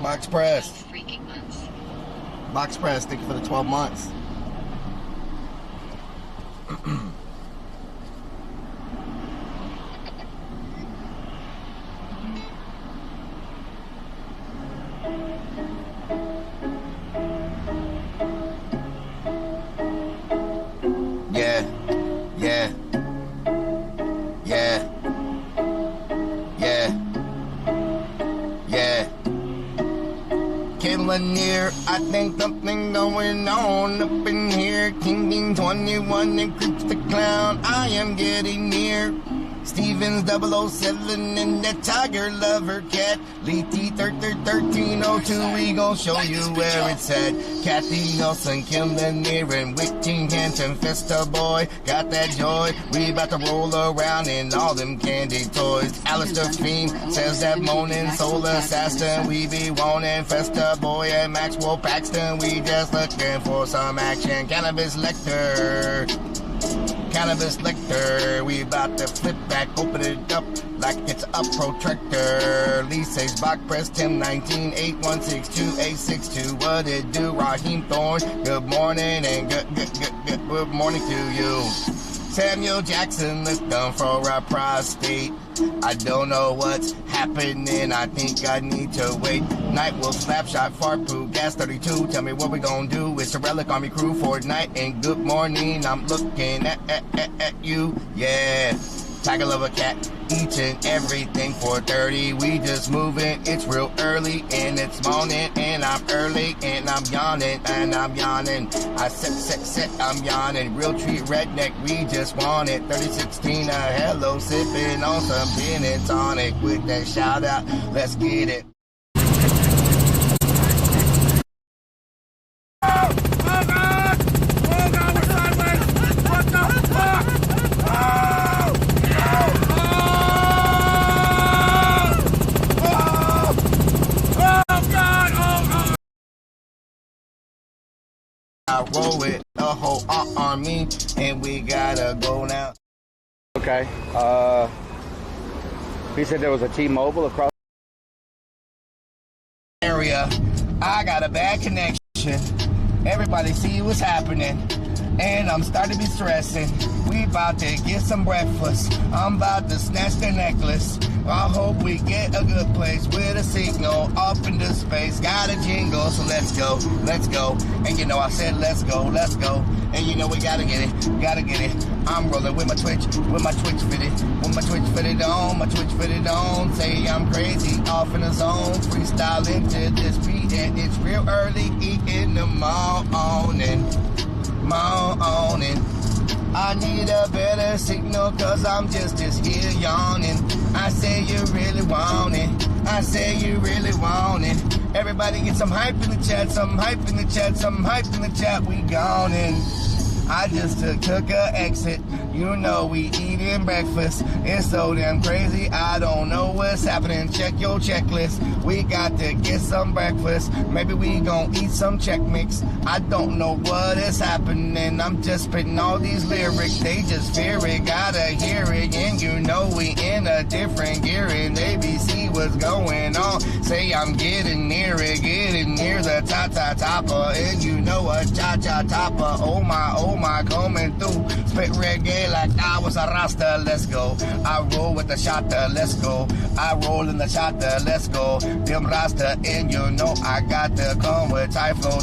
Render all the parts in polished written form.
Box press. Freaking months. Box press. Thank you for the 12 months. Yeah. Yeah. Yeah. Yeah. Yeah. Lanier, I think something going on up in here. King Bean 21 and Creeps the Clown. I am getting near. Stevens 007 and that Tiger Lover Cat. Letty 1302, we gon' show you where it's at. Kathy Nelson, Kim Lanier, and Whittington, Festa Boy. Got that joy, we about to roll around in all them candy toys. Alistair Fiend says that moaning, Soul Assassin, we be wanting. Festa Boy and Maxwell Paxton, we just looking for some action. Cannabis Lecter. Cannabis Lecter, we about to flip back, open it up like it's a protractor. Lisa's Bach Press 1019 8162 862. What it do, Raheem Thorne? Good morning and good morning to you. Samuel Jackson, let's done for our prostate. I don't know what's happening, I think I need to wait. Night Wolf, Slapshot, Fart Poo, Gas 32, tell me what we gon' do. It's a Relic Army crew for night and good morning. I'm looking at you, yeah. Tiger Lover Cat, each and everything for 30. We just moving, it's real early and it's morning and I'm early and I'm yawning and I'm yawning. I set, I'm yawning. Real treat redneck, we just want it. 3016, hello, sipping on some gin and tonic with that shout out. Let's get it. I roll with the whole army, and we gotta go now. Okay. He said there was a T-Mobile across area. I got a bad connection. Everybody see what's happening, and I'm starting to be stressing. We about to get some breakfast. I'm about to snatch the necklace. I hope we get a good place with a signal up into space. Got a jingle, so let's go, let's go. And you know I said let's go, let's go. And you know we gotta get it, gotta get it. I'm rolling with my Twitch fitted, with my Twitch fitted on, my Twitch fitted on. Say I'm crazy, off in the zone, freestyling to this beat, and it's real early, in the morning. I need a better signal, cause I'm just here yawning. I say you really want it. I say you really want it. Everybody get some hype in the chat, some hype in the chat, some hype in the chat, we gone. I just took a exit. You know we eating breakfast. It's so damn crazy, I don't know what's happening. Check your checklist. We got to get some breakfast. Maybe we gon' eat some Chex Mix. I don't know what is happening. I'm just spitting all these lyrics. They just fear it, gotta hear it. And you know we in a different gear. And they be see what's going on. Say I'm getting near it, getting near the topper. And you know a cha-cha-topper. Oh my, coming through. Spit reggae like I was a Rasta, let's go. I roll with the shotter, let's go. I roll in the shotter, let's go. Them Rasta, and you know I got to come with Typho.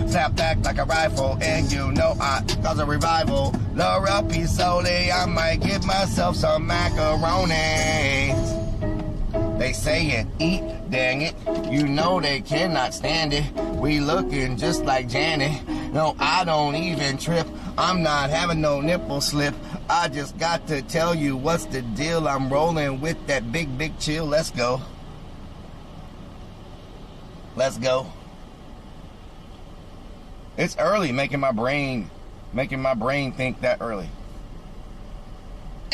Snap back like a rifle, and you know I cause a revival. Laura Pisole, I might give myself some macaroni. They say it, eat, dang it. You know they cannot stand it. We looking just like Janet. No, I don't even trip. I'm not having no nipple slip. I just got to tell you what's the deal. I'm rolling with that big chill. Let's go. Let's go. It's early, making my brain think that early.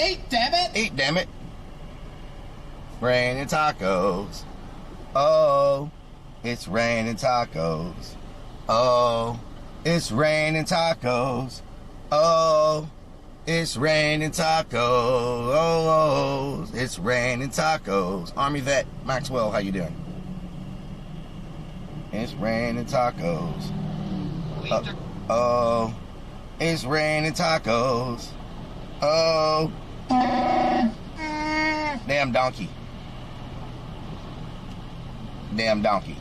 Eat, damn it. Eat, damn it. Raining tacos. Oh, it's raining tacos. Oh, it's raining tacos. Oh, it's raining tacos. Oh, it's raining tacos. Army vet Maxwell, how you doing? It's raining tacos. Oh, it's raining tacos. Oh, damn donkey. Damn donkey.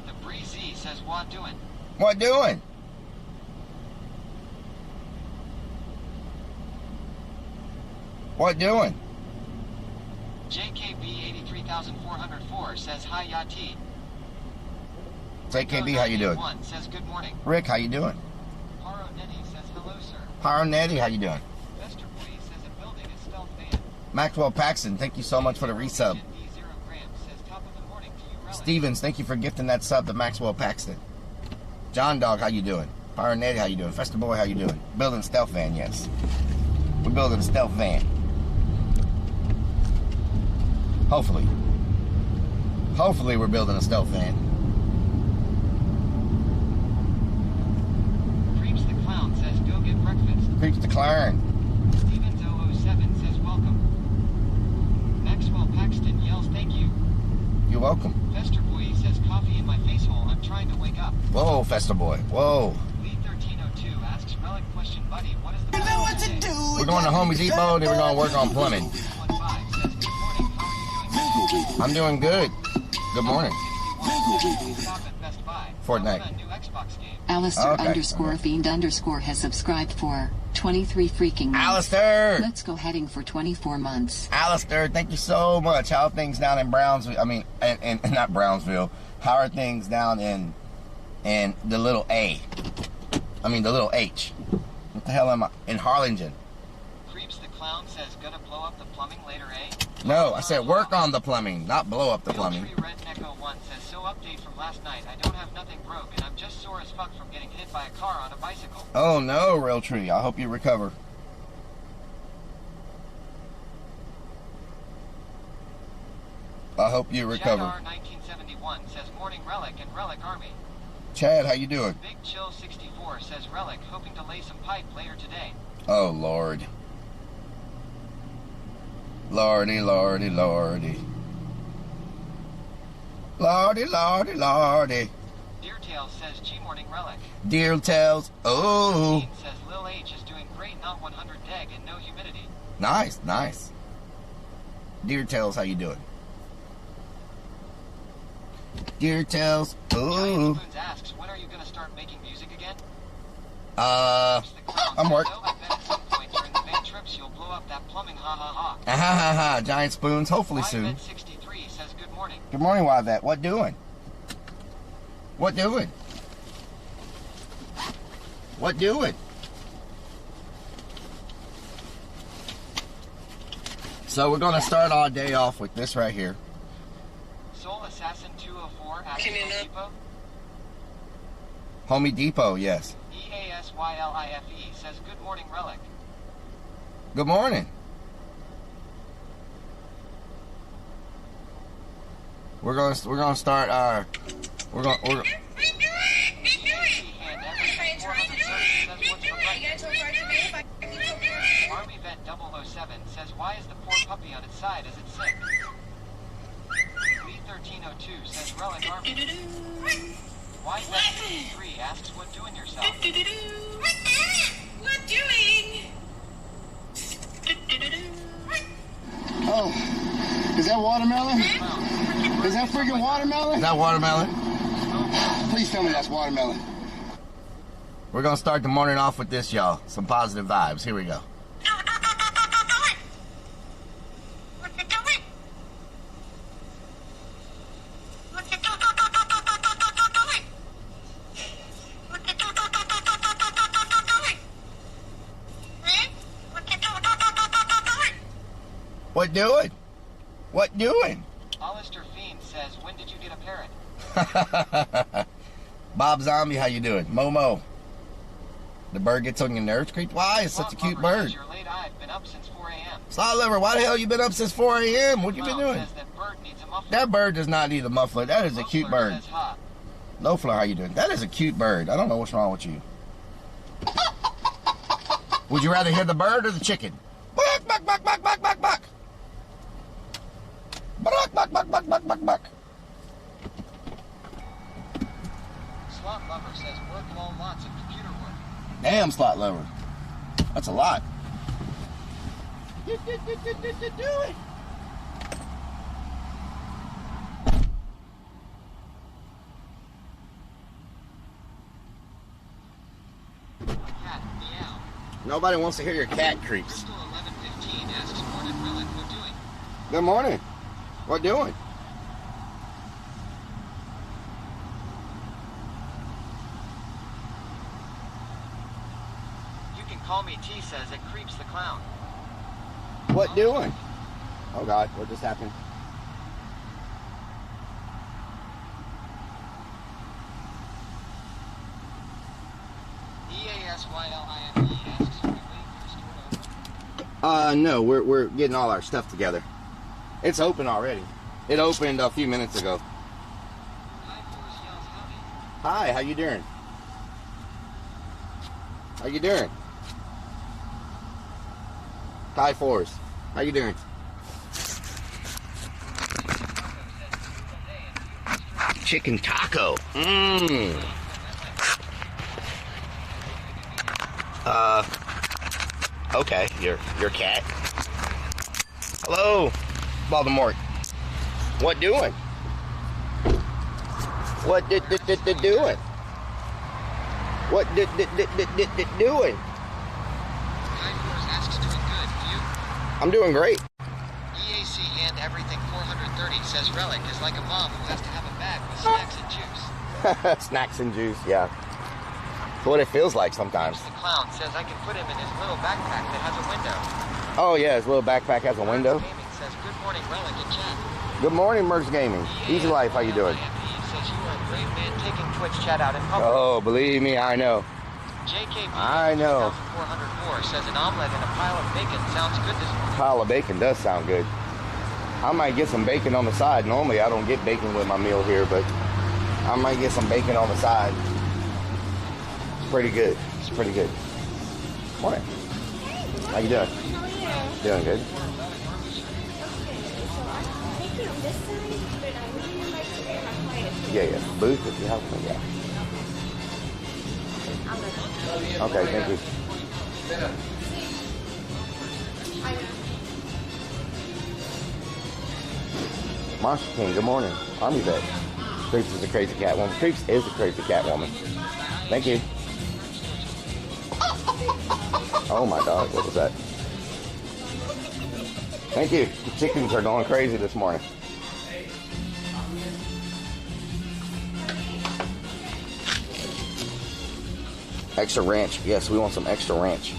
The Breezy says, what doing? What doing? What doing? JKB 83404 says, hi Yati. JKB, how you doing? One says, good morning. Rick, how you doing? Paro Netty says, hello sir. Pyro Netty, how you doing? Vester Boy says, a building is stealth van. Maxwell Paxton, thank you so much for the resub. D0 Graham says, top of the morning to you, Relic. Stevens, thank you for gifting that sub to Maxwell Paxton. John Dog, how you doing? Pyro Netty, how you doing? Fester Boy, how you doing? Building a stealth van, yes. We're building a stealth van. Hopefully. Hopefully we're building a stealth van. Creeps the Clown says, go get breakfast. Creeps the Clarn. Stevens 007 says, welcome. Maxwell Paxton yells, thank you. You're welcome. Vester Boy says, coffee in my face hole, I'm trying to wake up. Whoa, Fester Boy. Whoa. Lee 1302 asks, Relic question, buddy, what is the You plan know what to today? do. We're going to Home Depot, then we're going to work on plumbing. 15 says, good morning, how are you doing? I'm doing good. Good morning. 61 stop at Best Buy. Fortnite. Download a new Xbox game. Alistair Okay. underscore fiend underscore has subscribed for 23 freaking months. Alistair! Let's go heading for 24 months. Alistair, thank you so much. How are things down in Brownsville? I mean, and not Brownsville. How are things down in the little A? I mean, the little H. What the hell am I? In Harlingen. Creeps the Clown says, gonna blow up the plumbing later, eh? No, I said work on the plumbing, not blow up the plumbing. Realtree Red Neko 1 says, so update from last night. I don't have nothing broke, and I'm just sore as fuck from getting hit by a car on a bicycle. Oh no, Realtree. I hope you recover. I hope you recover. Chad R1971 says, morning Relic and Relic Army. Chad, how you doing? Big Chill 64 says, Relic, hoping to lay some pipe later today. Oh Lord. Lordy, lordy, lordy. Lordy, lordy, lordy. Deertail says, G morning Relic. Deer tells. Oh. Dean says, Lil H is doing great, not 100 deg and no humidity. Nice, nice. Deer tells, how you doing? Deer tells. Giant Ooh. Spoons asks, when are you gonna start making music again? Uh, The Clown I'm says, working. "No, I bet at some point during the van trips you'll blow up that plumbing, ha ha ha." Ha ha ha. Giant spoons, hopefully soon. YVet63 says, good morning. Good morning, Wyvet. What doing? What doing? What doing? So we're gonna start our day off with this right here. Soul Assassin 204 asks, Home Depot. Homie Depot, yes. EASYLIFE says, good morning, Relic. Good morning. We're gonna start our we're gonna EAC Hand Everything 430 says, what's for breakfast? Army Vet 007 says, why is the poor puppy on its side as it's sick? Lee 1302 says, Relic Army. YVet63 asks, what doing yourself? What doing? Oh, is that watermelon? Is that freaking Is watermelon? that watermelon? Please tell me that's watermelon. We're gonna start the morning off with this, y'all. Some positive vibes. Here we go. What doing? What doing? Alistair Fiend says, when did you get a parrot? Bob Zombie, how you doing? Momo. The bird gets on your nerves, Creep. Why? It's such a cute bird. You're late. I've been up since 4 a.m. Saw Liver, why the hell you been up since 4 a.m.? What you been doing? Says that bird needs a muffler. That bird does not need a muffler. That is a cute Muffler bird. says, ha. Loeffler, how you doing? That is a cute bird. I don't know what's wrong with you. Would you rather hear the bird or the chicken? Buck, buck, buck, buck, buck, buck, buck. buck. Slot Lover says work loan lots of computer work. Damn, Slot Lover. That's a lot. Do it. Cat meow. Nobody wants to hear your cat creeps. Crystal 1115 asks Morning Relic, what doing? Good morning. What doing? You can call me T says it creeps the clown. What doing? Oh God, what just happened? EASYLIME asks are we waiting for the store to open? No, we're getting all our stuff together. It's open already. It opened a few minutes ago. Hi, Forrest yells howdy. Hi, how you doing? How you doing? Hi, Forrest. How you doing? Chicken taco. Mmm. Okay, your cat. Hello, Voldemort. What doing? What did doing? What did doing? Guy Forrest asks doing good. You? I'm doing great. EAC and everything 430 says Relic is like a mom who has to have a bag with snacks and juice. Snacks and juice, yeah. That's what it feels like sometimes. The clown says I can put him in his little backpack that has a window. Oh yeah, his little backpack has a window. Gaming says good morning Relic in chat. Good morning, Merge Gaming. Easy life, how you doing? Says you are a brave man taking Twitch chat out in public. Oh, believe me, I know. JKB I know. 404 says an omelet and a pile of bacon sounds good this morning. Pile of bacon does sound good. I might get some bacon on the side. Normally I don't get bacon with my meal here, but I might get some bacon on the side. It's pretty good. It's pretty good. Morning. How you doing? Doing good. Yeah. Booth if you have one, yeah. Okay, thank you. Monster King, good morning. Army vet. Creeps is a crazy cat woman. Creeps is a crazy cat woman. Thank you. Oh my dog, what was that? Thank you. The chickens are going crazy this morning. Extra ranch. Yes, we want some extra ranch.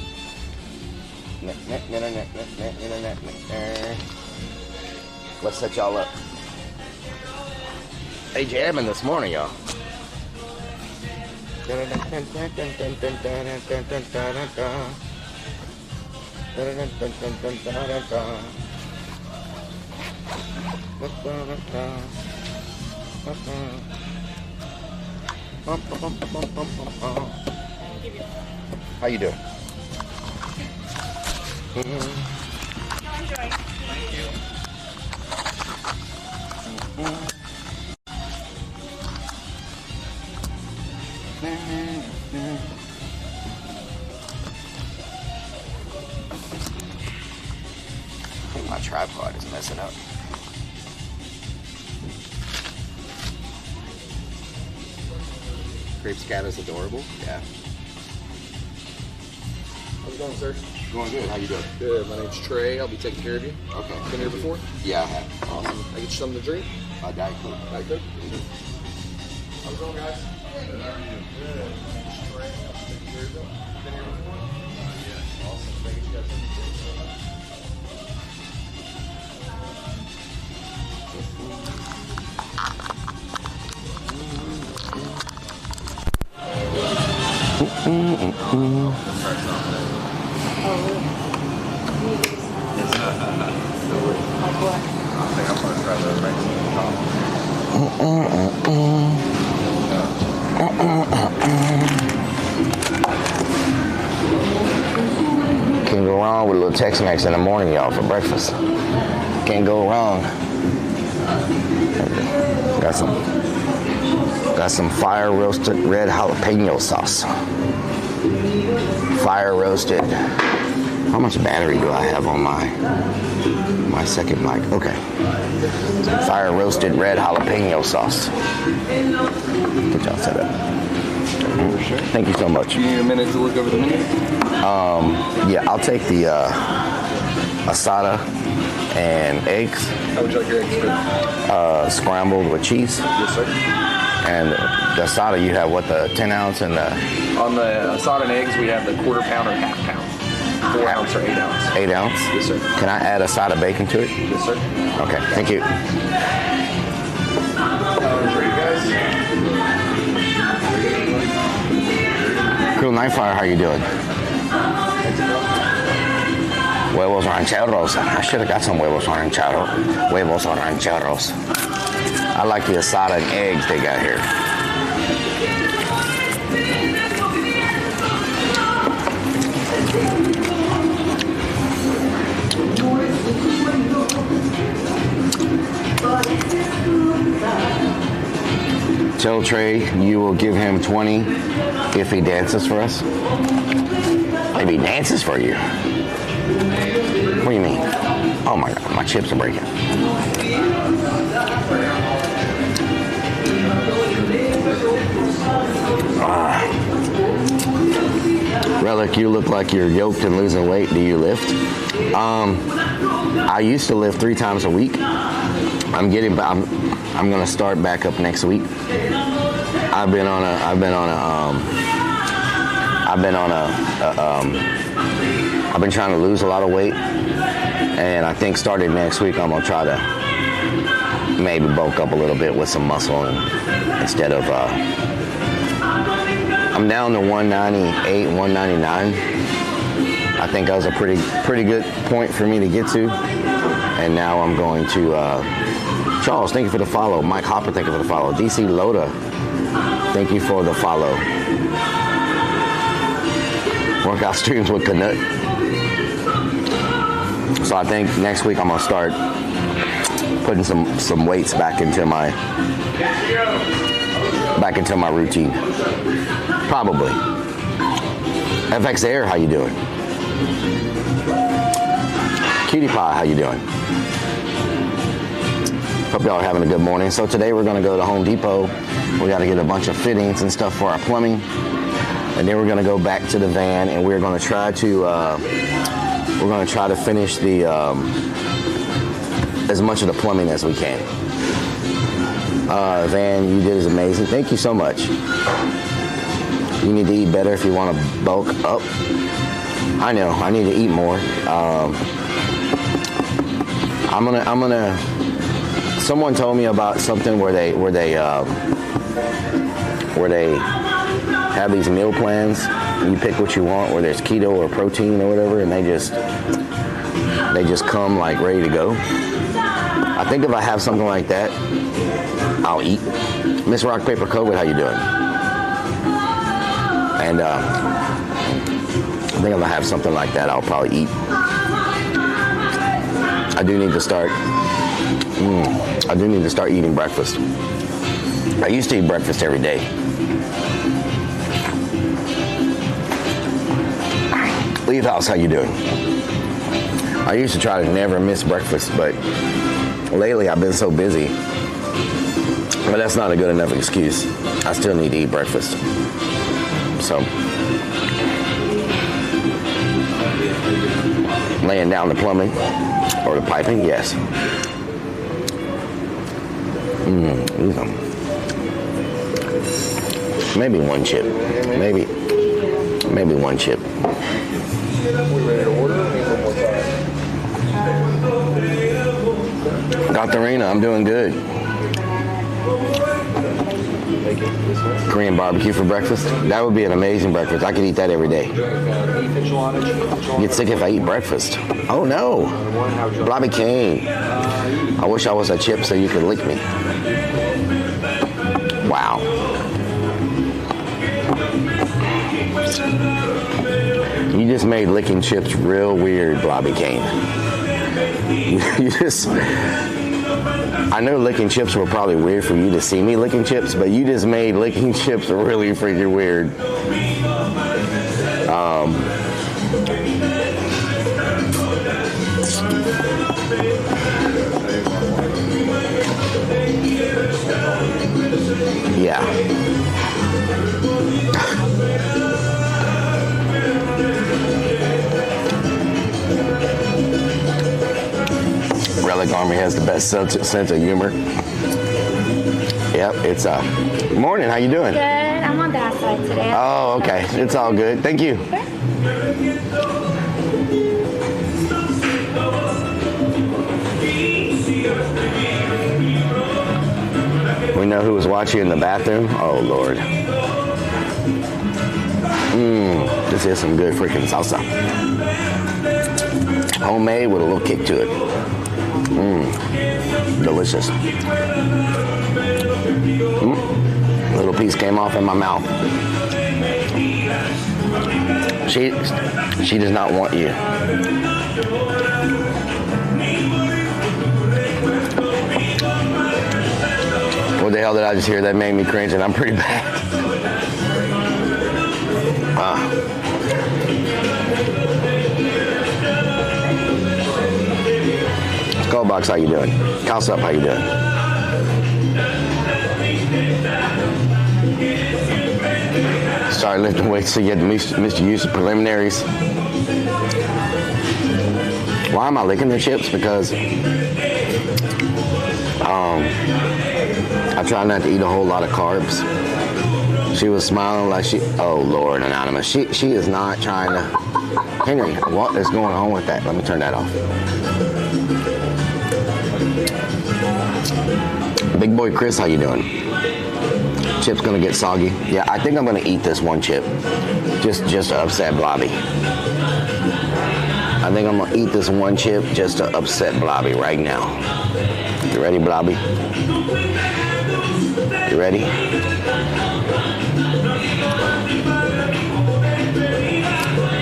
Let's set y'all up. They jamming this morning, y'all. How you doing? Enjoy. Thank you. I think my tripod is messing up. Creep's cat is adorable. Yeah. How's it going, sir? Going good. How you doing? Good. My name's Trey. I'll be taking care of you. Okay. Been here before? Yeah, I have. Awesome. I get you something to drink? Diet Coke. Diet Coke? How's it going, guys? Good. How are you? Good. Trey. I'll be taking care of you. Been here before? Yeah. Awesome. Can I get you guys something to drink? Can't go wrong with a little Tex-Mex in the morning, y'all, for breakfast. Can't go wrong. Got some fire roasted red jalapeno sauce. Fire roasted. How much battery do I have on my second mic? Okay. Fire roasted red jalapeno sauce. Get y'all set up. Thank you so much. You need a minute to look over the menu? Yeah, I'll take the asada and eggs. How would you like your eggs cooked? Scrambled with cheese. Yes, sir. And the asada, you have what, the 10 ounce and the On the asada and eggs, we have the quarter pound or half pound. 4 ounce or 8 ounce. 8 ounce? Yes, sir. Can I add asada bacon to it? Yes, sir. Okay, thank you. For you guys. Cool Nightfire, how you doing? Huevos rancheros. I should have got some huevos rancheros. Huevos rancheros. I like the asada and eggs they got here. Tell Trey you will give him 20 if he dances for us. If he dances for you. What do you mean? Oh my God, my chips are breaking. Relic, you look like you're yoked and losing weight. Do you lift? I used to lift 3 times a week. I'm gonna start back up next week. I've been trying to lose a lot of weight, and I think starting next week I'm gonna try to maybe bulk up a little bit with some muscle, and instead of I'm down to 198, 199. I think that was a pretty good point for me to get to, and now I'm going to Charles, thank you for the follow. Mike Hopper, thank you for the follow. DC Loda, thank you for the follow. Workout streams with Canut. So I think next week I'm gonna start putting some weights back into my routine. Probably. FX Air, how you doing? Cutie Pie, how you doing? Hope y'all are having a good morning. So today we're gonna go to Home Depot. We gotta get a bunch of fittings and stuff for our plumbing. And then we're gonna go back to the van, and we're gonna try to finish the as much of the plumbing as we can. Van, you did is amazing. Thank you so much. You need to eat better if you want to bulk up. I know. I need to eat more. Someone told me about something where they have these meal plans. And you pick what you want, where there's keto or protein or whatever, and they just come like ready to go. I think if I have something like that, I'll eat. Miss Rock Paper COVID, how you doing? And I think if I have something like that, I'll probably eat. I do need to start eating breakfast. I used to eat breakfast every day. Leave House, how you doing? I used to try to never miss breakfast, but lately I've been so busy. But that's not a good enough excuse. I still need to eat breakfast. So, laying down the plumbing or the piping, yes. Maybe one chip. Maybe one chip. We ready to order? Need one more time. Dr. Rena, I'm doing good. Korean barbecue for breakfast? That would be an amazing breakfast. I could eat that every day. Get sick if I eat breakfast. Oh no. Blobby Kane. I wish I was a chip so you could lick me. Wow. You just made licking chips real weird, Blobby Kane. I I know licking chips were probably weird for you to see me licking chips, but you just made licking chips really freaking weird. Yeah. Relic Army has the best sense of humor. Yep, it's morning. How you doing? Good. I'm on that side today. Oh, okay. It's all good. Thank you. We know who was watching in the bathroom. Oh, Lord. This is some good freaking salsa. Homemade with a little kick to it. Delicious. Little piece came off in my mouth. She does not want you. What the hell did I just hear? That made me cringe, and I'm pretty bad. Skullbox, how you doing? Calsup, how you doing? Started lifting weights to get Mr. Use of preliminaries. Why am I licking their chips? Because I try not to eat a whole lot of carbs. She was smiling like oh Lord, Anonymous. She is not trying to. Henry, what is going on with that? Let me turn that off. Big boy Chris, how you doing? Chip's gonna get soggy. Yeah, I think I'm gonna eat this one chip. Just to upset Blobby. I think I'm gonna eat this one chip just to upset Blobby right now. You ready, Blobby? You ready?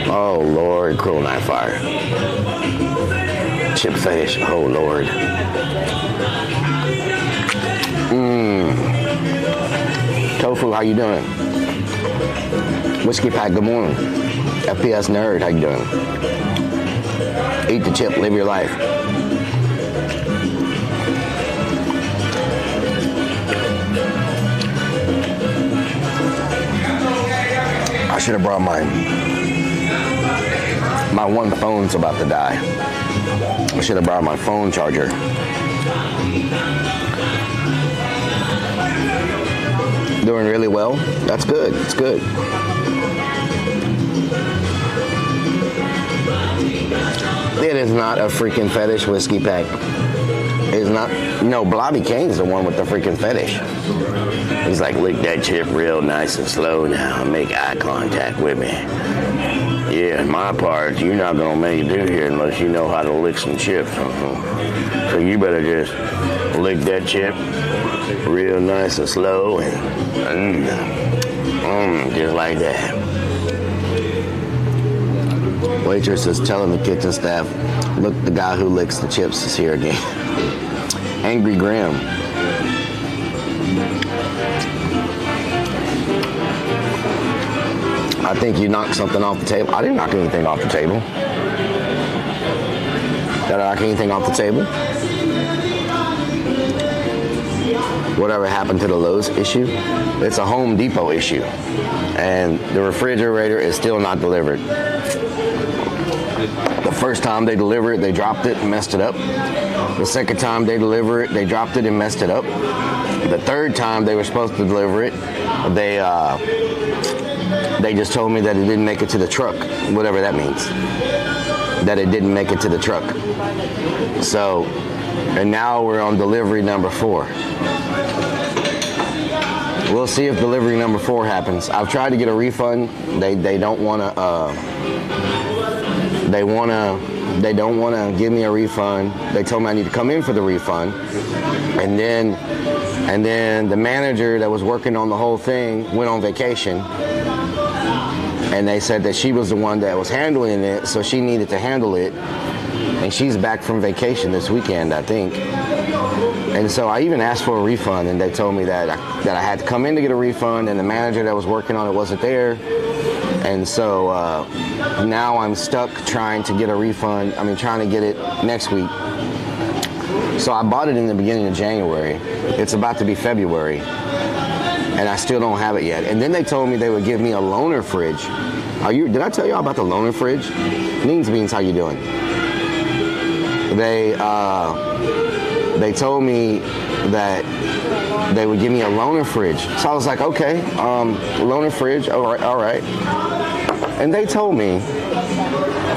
Oh Lord, Cruel Night Fire. Chip fetish, oh Lord. Tofu, how you doing? Whiskey Pack, good morning. FPS Nerd, how you doing? Eat the chip, live your life. I should have brought my one phone's about to die. I should have brought my phone charger. Doing really well. That's good. It's good. It is not a freaking fetish, Whiskey Pack. It's not. No, Blobby Kane's the one with the freaking fetish. He's like, lick that chip real nice and slow now. Make eye contact with me. Yeah, my part, you're not gonna make it do here unless you know how to lick some chips. So you better just lick that chip real nice and slow and just like that. Waitress is telling the kitchen staff, look, the guy who licks the chips is here again. Angry Graham. I think you knocked something off the table. I didn't knock anything off the table. Did I knock anything off the table? Whatever happened to the Lowe's issue? It's a Home Depot issue. And the refrigerator is still not delivered. The first time they delivered it, they dropped it and messed it up. The second time they delivered it, they dropped it and messed it up. The third time they were supposed to deliver it, they just told me that it didn't make it to the truck, whatever that means. That it didn't make it to the truck. So, and now we're on delivery number 4. We'll see if delivery number 4 happens. I've tried to get a refund. They don't want to. They don't want to give me a refund. They told me I need to come in for the refund, and then the manager that was working on the whole thing went on vacation. And they said that she was the one that was handling it, so she needed to handle it. And she's back from vacation this weekend, I think. And so I even asked for a refund, and they told me that I had to come in to get a refund, and the manager that was working on it wasn't there. And so now I'm stuck trying to get a refund. I mean, trying to get it next week. So I bought it in the beginning of January. It's about to be February, and I still don't have it yet. And then they told me they would give me a loaner fridge. Did I tell y'all about the loaner fridge? Beans, how you doing? They told me that they would give me a loaner fridge. So I was like, okay, loaner fridge, all right. And they told me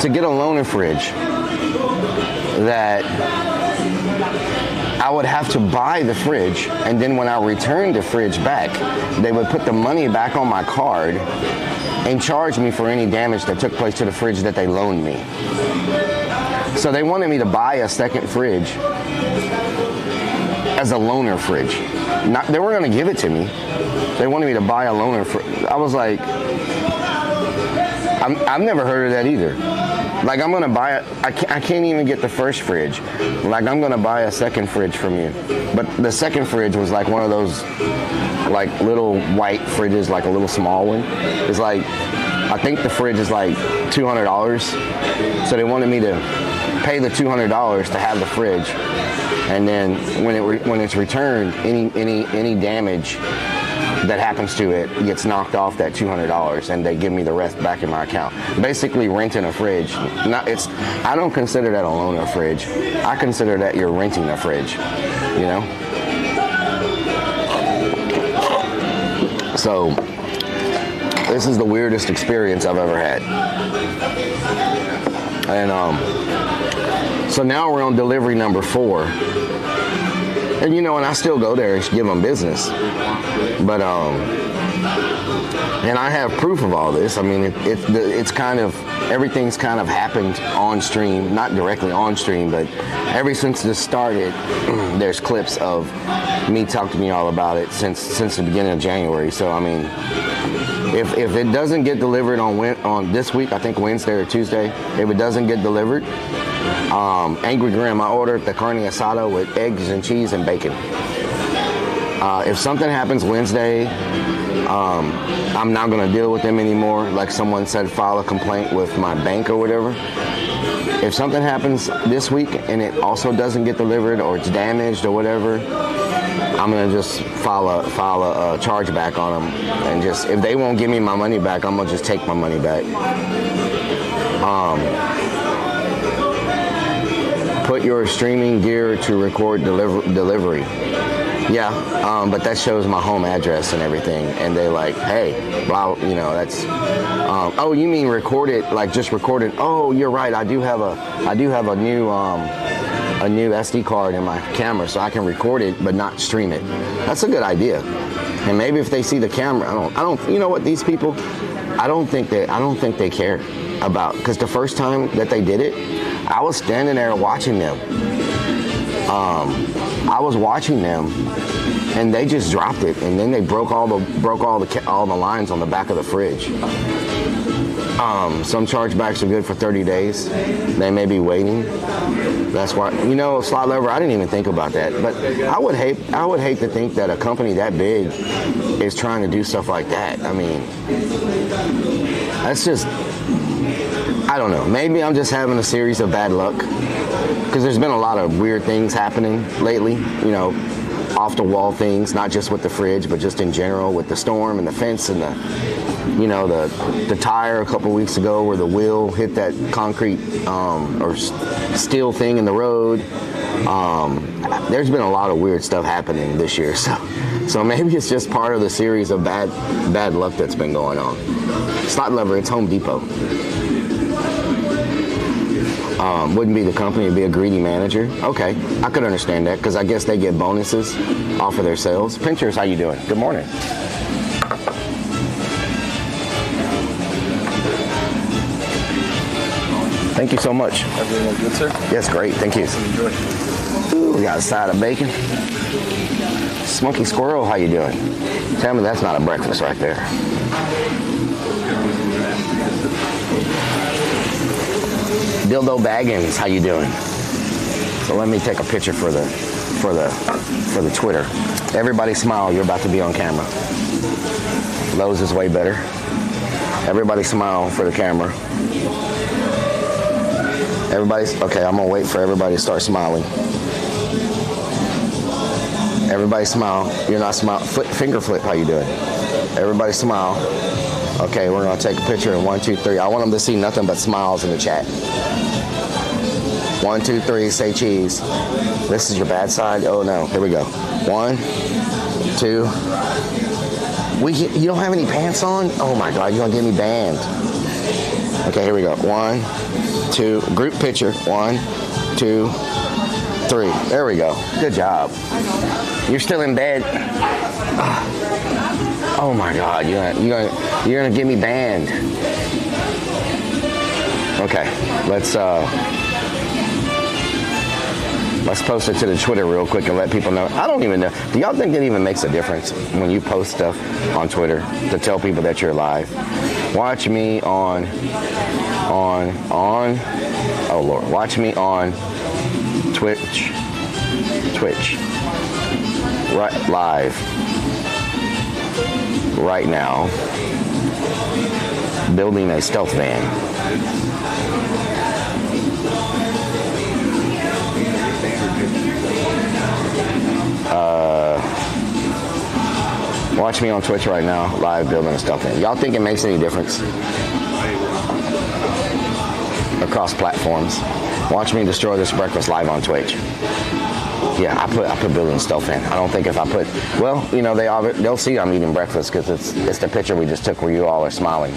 to get a loaner fridge that I would have to buy the fridge, and then when I returned the fridge back, they would put the money back on my card and charge me for any damage that took place to the fridge that they loaned me. So they wanted me to buy a second fridge as a loaner fridge. They weren't going to give it to me. They wanted me to buy a loaner fridge. I was like, I've never heard of that either. Like, I'm going to buy it. I can't even get the first fridge. Like, I'm going to buy a second fridge from you. But the second fridge was like one of those, like, little white fridges, like a little small one. It's like, I think the fridge is like $200. So they wanted me to pay the $200 to have the fridge. And then when it's returned, any damage that happens to it gets knocked off that $200, and they give me the rest back in my account. Basically renting a fridge. I don't consider that a loaner fridge. I consider that you're renting a fridge, you know? So this is the weirdest experience I've ever had. And so now we're on delivery number 4. And you know, and I still go there and give them business. But and I have proof of all this. I mean, it's kind of, everything's kind of happened on stream, not directly on stream, but ever since this started, there's clips of me talking to y'all about it since the beginning of January. So I mean, if it doesn't get delivered on this week, I think Wednesday or Tuesday, if it doesn't get delivered, Angry Grandma ordered the carne asada with eggs and cheese and bacon. If something happens Wednesday, I'm not going to deal with them anymore. Like someone said, file a complaint with my bank or whatever. If something happens this week and it also doesn't get delivered, or it's damaged or whatever, I'm going to just file a chargeback on them. And just, if they won't give me my money back, I'm going to just take my money back. Put your streaming gear to record delivery. Yeah, but that shows my home address and everything, and they like, hey, blah, you know, that's. Oh, you mean record it, like just record it? Oh, you're right. I do have a new SD card in my camera, so I can record it but not stream it. That's a good idea. And maybe if they see the camera, I don't. You know what? These people, I don't think they care about, because the first time that they did it, I was standing there watching them. I was watching them, and they just dropped it, and then they broke all the lines on the back of the fridge. Some chargebacks are good for 30 days. They may be waiting. That's why, you know, Slot Lover, I didn't even think about that. But I would hate to think that a company that big is trying to do stuff like that. I mean, that's just, I don't know. Maybe I'm just having a series of bad luck, because there's been a lot of weird things happening lately, you know, off the wall things, not just with the fridge, but just in general with the storm and the fence and the, you know, the tire a couple weeks ago where the wheel hit that concrete or steel thing in the road. There's been a lot of weird stuff happening this year, so maybe it's just part of the series of bad luck that's been going on. Slot Lover, it's Home Depot. Wouldn't be the company, it'd be a greedy manager. Okay, I could understand that, because I guess they get bonuses off of their sales. Pinchers, how you doing? Good morning. Thank you so much. Everything look good, sir? Yes, great, thank you. Enjoy. Ooh, we got a side of bacon. Smoky Squirrel, how you doing? Tell me that's not a breakfast right there. Dildo Baggins, how you doing? So let me take a picture for the for the Twitter. Everybody smile, you're about to be on camera. Lowe's is way better. Everybody smile for the camera. Okay, I'm gonna wait for everybody to start smiling. Everybody smile. You're not smiling. Finger flip, how you doing? Everybody smile. Okay, we're gonna take a picture in 1, 2, 3. I want them to see nothing but smiles in the chat. 1, 2, 3, say cheese. This is your bad side? Oh no, here we go. 1, 2. You don't have any pants on? Oh my God, you're gonna get me banned. Okay, here we go. 1, 2, group picture. 1, 2, 3. There we go. Good job. You're still in bed. Oh my God, you're gonna get me banned. Okay, let's post it to the Twitter real quick and let people know. I don't even know. Do y'all think it even makes a difference when you post stuff on Twitter to tell people that you're live? Watch me on. Oh Lord, watch me on Twitch. Right, live. Right now. Building a stealth van. Watch me on Twitch right now, live building a stealth van. Y'all think it makes any difference? Across platforms. Watch me destroy this breakfast live on Twitch. Yeah, I put building a stealth van. I don't think if I put, well, you know, they'll see I'm eating breakfast because it's the picture we just took where you all are smiling.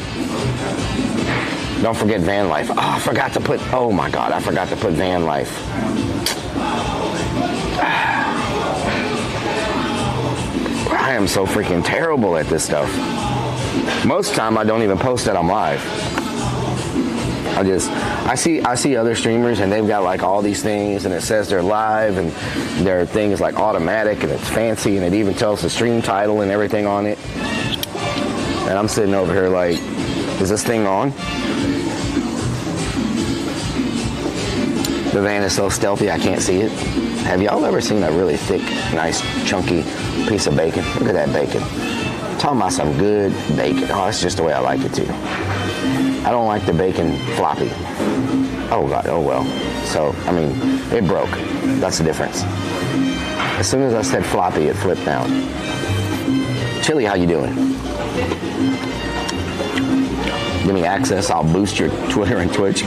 Don't forget van life. Oh, I forgot to put van life. I am so freaking terrible at this stuff. Most of the time I don't even post that I'm live. I see other streamers and they've got like all these things and it says they're live and their thing is like automatic and it's fancy and it even tells the stream title and everything on it. And I'm sitting over here like, is this thing on? The van is so stealthy I can't see it. Have y'all ever seen a really thick, nice, chunky piece of bacon? Look at that bacon. I'm talking about some good bacon. Oh, that's just the way I like it too. I don't like the bacon floppy. Oh God, oh well. So, I mean, it broke. That's the difference. As soon as I said floppy, it flipped down. Chili, how you doing? Give me access, I'll boost your Twitter and Twitch.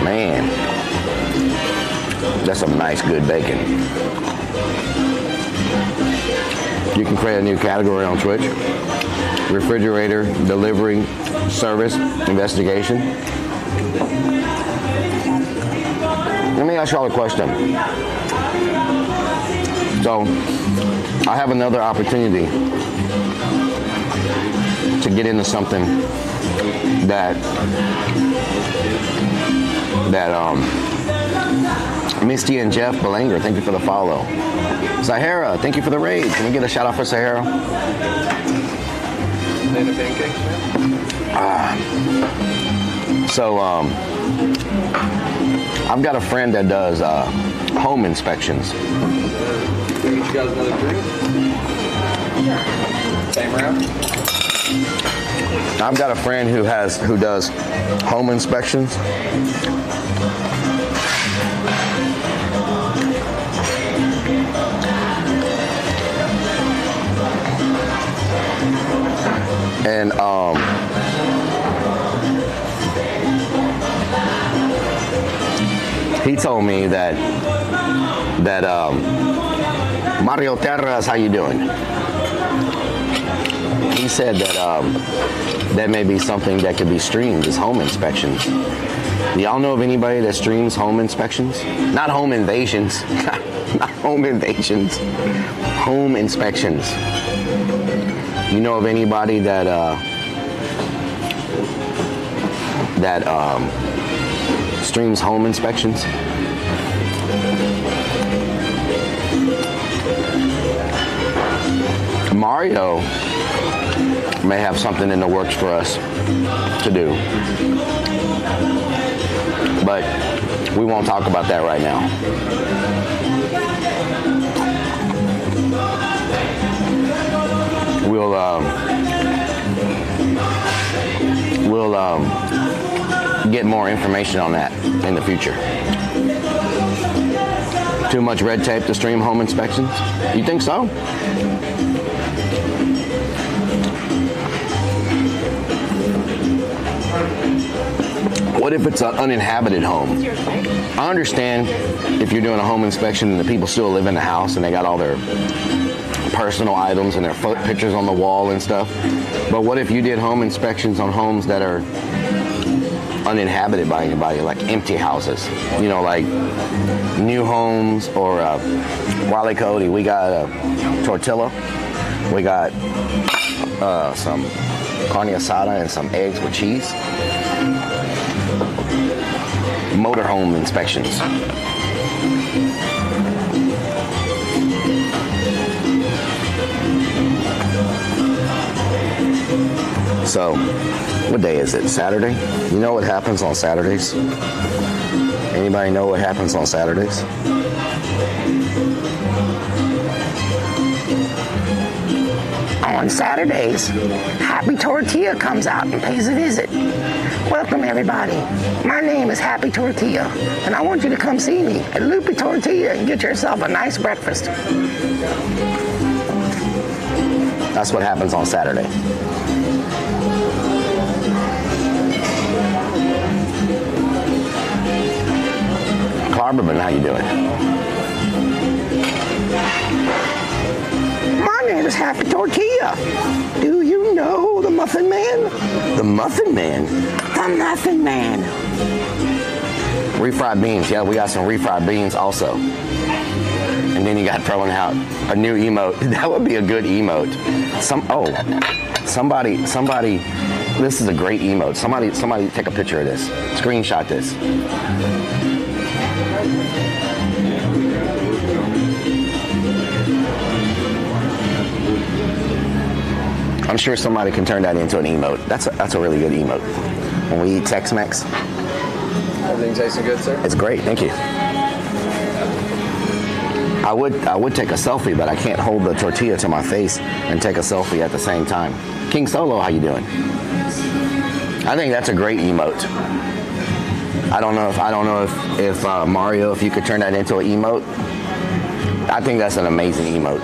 Man, that's some nice, good bacon. You can create a new category on Twitch. Refrigerator, delivery, service, investigation. Let me ask y'all a question. So, I have another opportunity to get into something that Misty and Jeff Belanger, thank you for the follow. Sahara, thank you for the raid. Can we get a shout out for Sahara? So I've got a friend that does home inspections. Get you guys another drink? Same round? I've got a friend who does home inspections. And he told me that Mario Terras, how you doing? He said that that may be something that could be streamed as home inspections. Do y'all know of anybody that streams home inspections? Not home invasions. Not home invasions. Home inspections. You know of anybody that streams home inspections? Mario may have something in the works for us to do. but we won't talk about that right now. We'll get more information on that in the future. Too much red tape to stream home inspections? You think so? What if it's an uninhabited home? I understand if you're doing a home inspection and the people still live in the house and they got all their personal items and their pictures on the wall and stuff. But what if you did home inspections on homes that are uninhabited by anybody, like empty houses? You know, like new homes or Wile E. Coyote. We got a tortilla. We got some carne asada and some eggs with cheese. Motorhome inspections. So, what day is it? Saturday? You know what happens on Saturdays? Anybody know what happens on Saturdays? On Saturdays, Happy Tortilla comes out and pays a visit. Welcome, everybody. My name is Happy Tortilla, and I want you to come see me at Lupe Tortilla and get yourself a nice breakfast. That's what happens on Saturday. Clarberman, how you doing? My name is Happy Tortilla. Do you know the Muffin Man? The Muffin Man? The Muffin Man. Refried beans. Yeah, we got some refried beans also. And then you got throwing out a new emote. That would be a good emote. Somebody. This is a great emote. Somebody take a picture of this. Screenshot this. I'm sure somebody can turn that into an emote. That's a really good emote. When we eat Tex-Mex. Everything tasting good, sir? It's great, thank you. I would take a selfie, but I can't hold the tortilla to my face and take a selfie at the same time. King Solo, how you doing? I think that's a great emote. I don't know if Mario, if you could turn that into an emote. I think that's an amazing emote.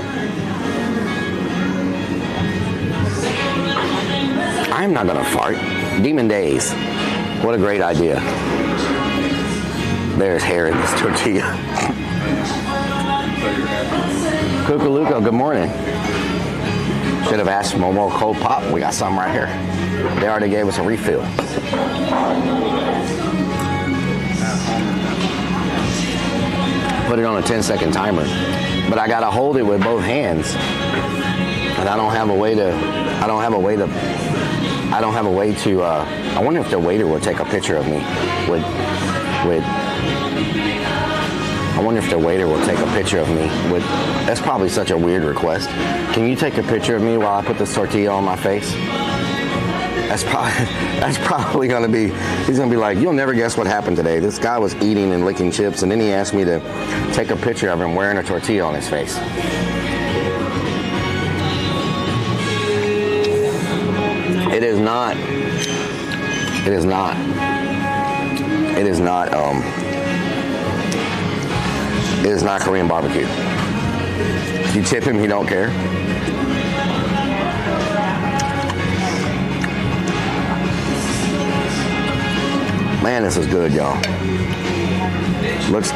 I'm not gonna fart. Demon Days. What a great idea. There's hair in this tortilla. Kukaluka, good morning. Should have asked for more cold pop. We got some right here. They already gave us a refill. Put it on a 10-second timer. But I gotta hold it with both hands. And I don't have a way to, I wonder if the waiter will take a picture of me that's probably such a weird request. Can you take a picture of me while I put this tortilla on my face? That's probably gonna be, he's gonna be like, you'll never guess what happened today. This guy was eating and licking chips and then he asked me to take a picture of him wearing a tortilla on his face. It is not Korean barbecue. If you tip him, he don't care. Man, this is good, y'all.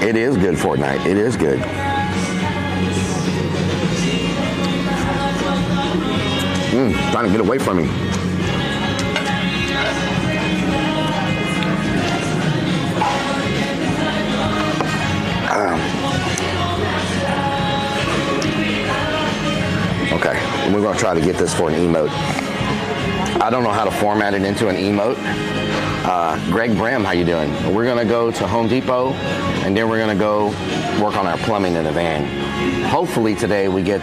It is good, Fortnite. It is good. Trying to get away from me. Okay, we're gonna try to get this for an emote. I don't know how to format it into an emote. Greg Bram, how you doing? We're gonna go to Home Depot and then we're gonna go work on our plumbing in the van. Hopefully today we get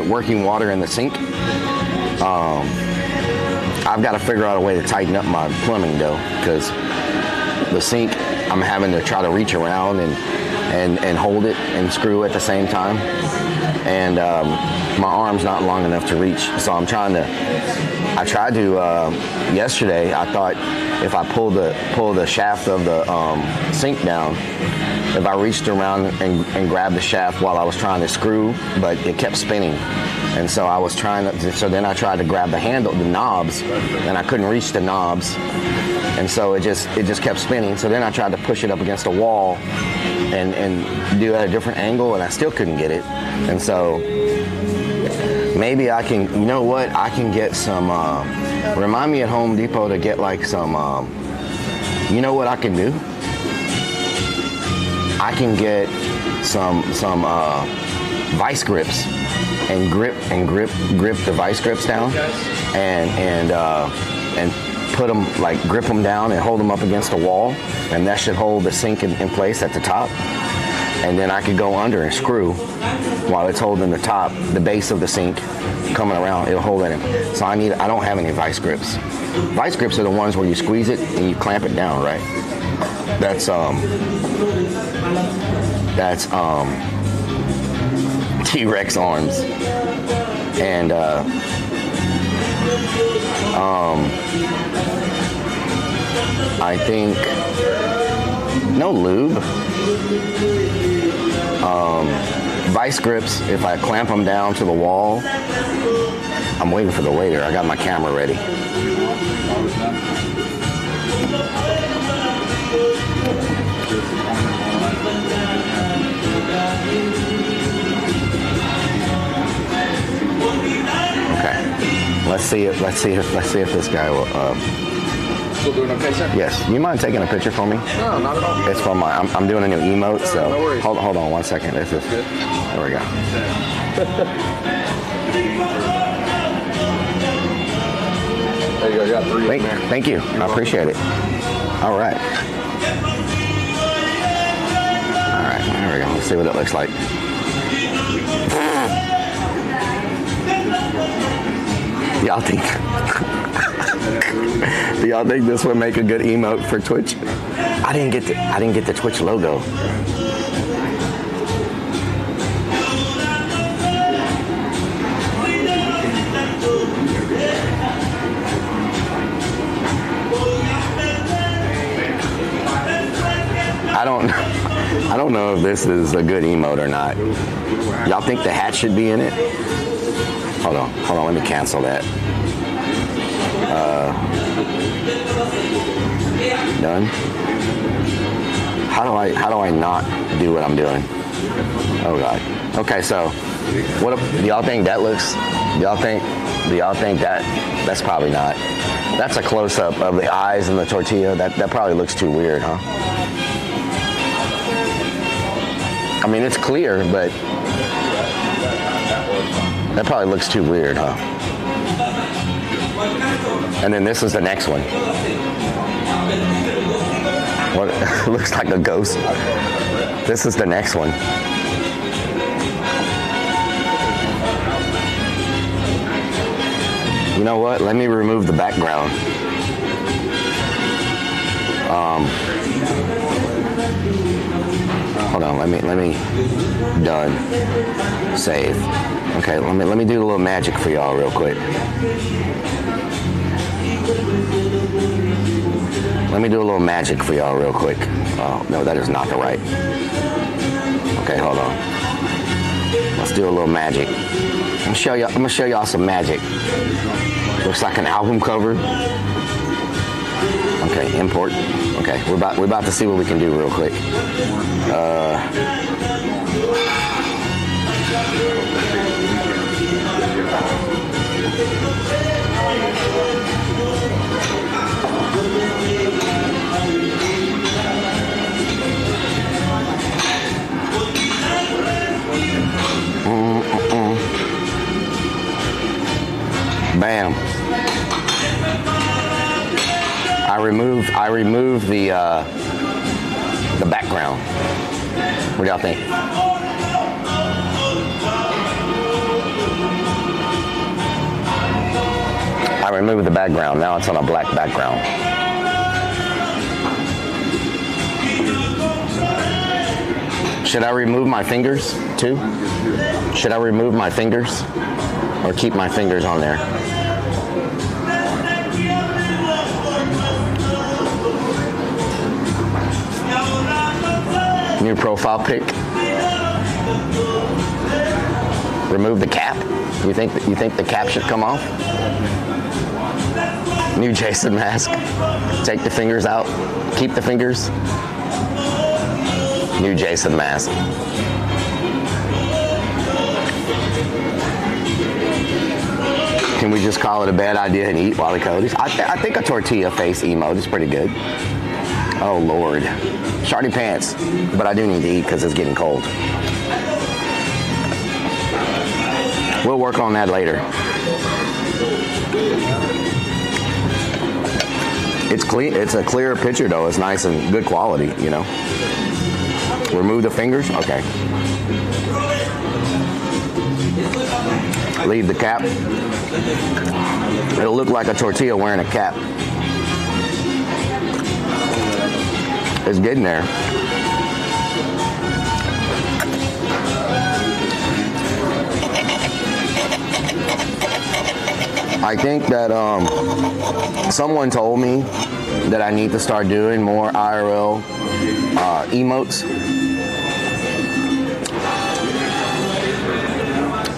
working water in the sink. I've got to figure out a way to tighten up my plumbing though, because the sink I'm having to try to reach around and hold it and screw at the same time. And my arm's not long enough to reach, so I tried to, yesterday, I thought if I pull the shaft of the sink down, if I reached around and grabbed the shaft while I was trying to screw, but it kept spinning. And so I was so then I tried to grab the handle, the knobs, and I couldn't reach the knobs. And so it just kept spinning. So then I tried to push it up against a wall and do it at a different angle, and I still couldn't get it. And so maybe I can, you know what, I can get some, remind me at Home Depot to get like some, you know what I can do? I can get some vice grips and grip the vice grips down and put them, like grip them down and hold them up against a wall, and that should hold the sink in place at the top. And then I could go under and screw while it's holding the top, the base of the sink coming around, it'll hold it in. So I don't have any vice grips. Vice grips are the ones where you squeeze it and you clamp it down, right? That's T-Rex arms. And I think no lube. Vice grips, if I clamp them down to the wall, I'm waiting for the waiter. I got my camera ready. Okay. Let's see if this guy will. Still doing okay, sir? Yes. You mind taking a picture for me? No, not at all. It's from I'm doing a new emote, so no worries. hold on 1 second. This is Good. There we go. There you go. You got 3 in there. Thank you. I appreciate it. All right. All right. There we go. Let's see what it looks like. Y'all think? Do y'all think this would make a good emote for Twitch? I didn't get the Twitch logo. I don't know if this is a good emote or not. Y'all think the hat should be in it? Hold on, let me cancel that. Done. How do I not do what I'm doing? Oh God. Okay, so do y'all think that looks? Do y'all think that's probably not? That's a close up of the eyes and the tortilla. That probably looks too weird, huh? I mean, it's clear, but that probably looks too weird, huh? And then this is the next one. What? It looks like a ghost. This is the next one. You know what? Let me remove the background. Hold on. Let me. Done. Save. Okay. Let me do a little magic for y'all real quick. Let me do a little magic for y'all real quick. Oh, no, that is not the right. Okay, hold on. Let's do a little magic. I'm gonna show y'all some magic. Looks like an album cover. Okay, import. Okay, we're about to see what we can do real quick. Bam. I removed the background. What do y'all think? I removed the background. Now it's on a black background. Should I remove my fingers too? Should I remove my fingers or keep my fingers on there? New profile pic. Remove the cap. You think the cap should come off? New Jason mask. Take the fingers out. Keep the fingers. New Jason mask. Can we just call it a bad idea and eat Wally Cody's? I think a tortilla face emote is pretty good. Oh Lord. Shardy pants. But I do need to eat because it's getting cold. We'll work on that later. It's clean. It's a clear picture though. It's nice and good quality, you know. Remove the fingers. Okay. Leave the cap. It'll look like a tortilla wearing a cap. It's getting there. I think that someone told me that I need to start doing more IRL emotes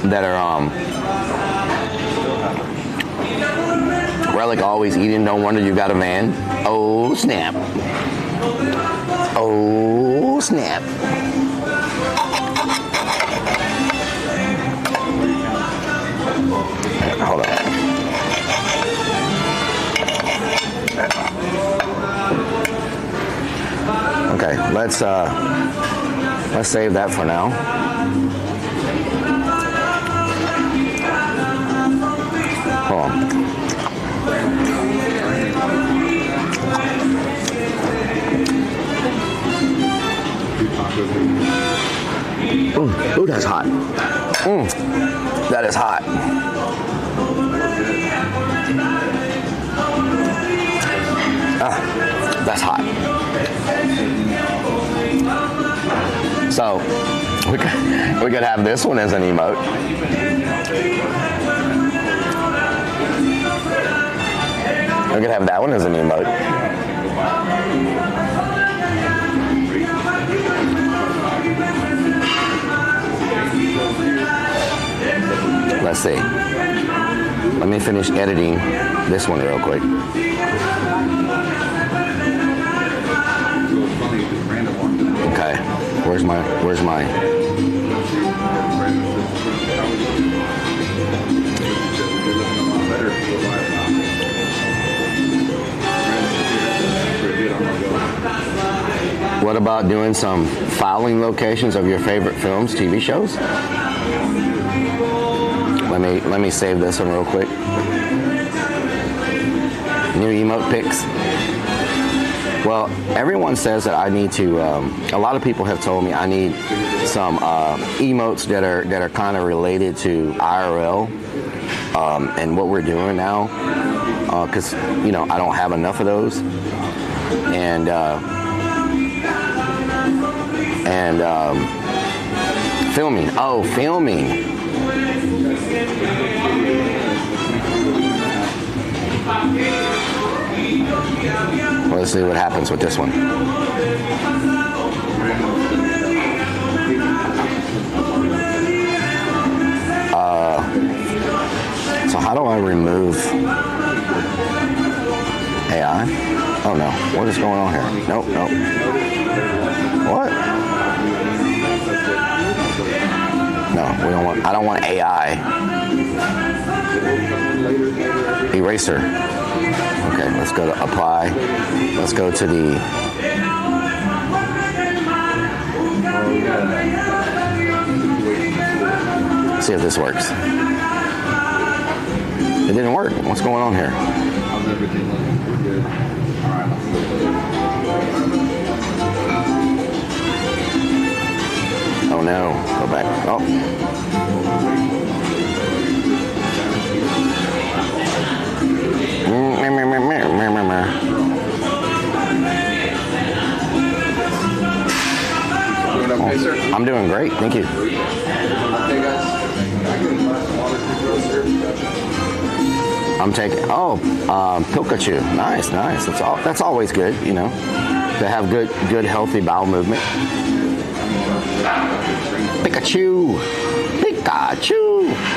that are Relic always eating, no wonder you got a man. Oh snap. Oh snap. Hold on. Okay, let's save that for now. Hold on. Ooh, that's hot. That is hot. That's hot. So we could have this one as an emote. We could have that one as an emote. Let's see. Let me finish editing this one real quick. Okay, where's my What about doing some filing locations of your favorite films, TV shows? Let me save this one real quick. New emote pics. Well, everyone says that I need to. A lot of people have told me I need some emotes that are kind of related to IRL and what we're doing now, because you know I don't have enough of those, and filming. Oh, filming. Well, let's see what happens with this one. So how do I remove AI? Oh no, what is going on here? Nope. What? No, we don't want. I don't want AI. Eraser. Okay, let's go to apply. Let's go to the. See if this works. It didn't work. What's going on here? Oh no, go back. Oh. okay, sir? I'm doing great, thank you. Hey guys, I can buy some water for you, sir. I'm taking Pikachu. Nice. That's always good, you know, to have good healthy bowel movement. Pikachu.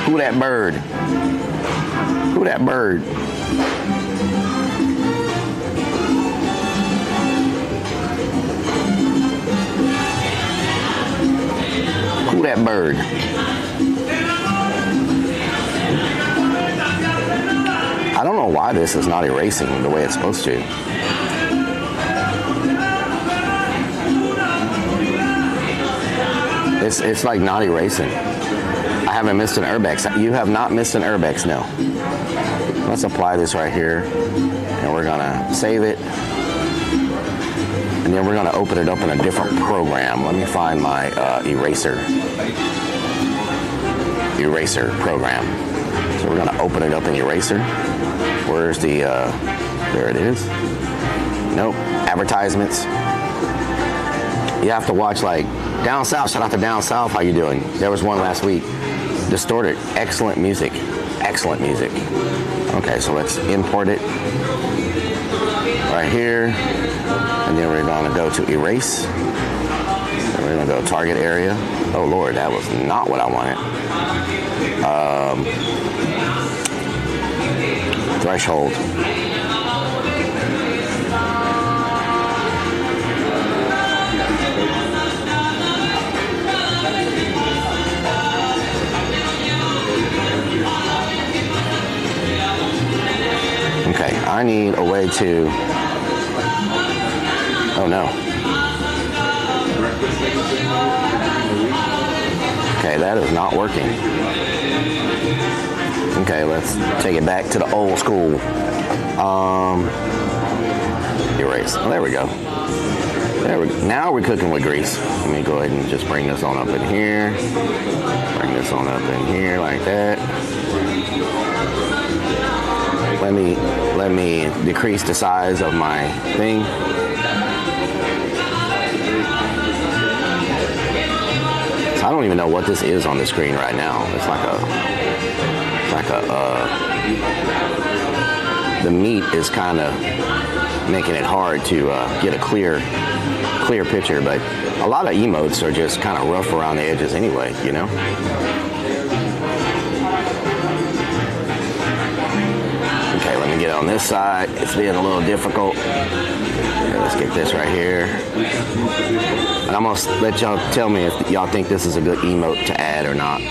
Who that bird? Who that bird? Who that bird? I don't know why this is not erasing the way it's supposed to. It's like not erasing. I haven't missed an urbex. You have not missed an urbex, no. Let's apply this right here, and we're gonna save it, and then we're gonna open it up in a different program. Let me find my eraser program. So we're gonna open it up in eraser. Where's the, there it is. Nope, advertisements. You have to watch like Down South, shout out to Down South, how you doing? There was one last week. Distorted, excellent music. Okay, so let's import it right here. And then we're gonna go to erase. And we're gonna go target area. Oh Lord, that was not what I wanted. Threshold. Okay, I need a way to, oh no. Okay, that is not working. Okay, let's take it back to the old school. Erase, oh, there we go. Now we're cooking with grease. Let me go ahead and just bring this on up in here. Bring this on up in here like that. Let me decrease the size of my thing. So I don't even know what this is on the screen right now. It's like the meat is kind of making it hard to get a clear picture, but a lot of emotes are just kind of rough around the edges anyway, you know? Okay, let me get on this side. It's being a little difficult. Okay, let's get this right here. And I'm gonna let y'all tell me if y'all think this is a good emote to add or not.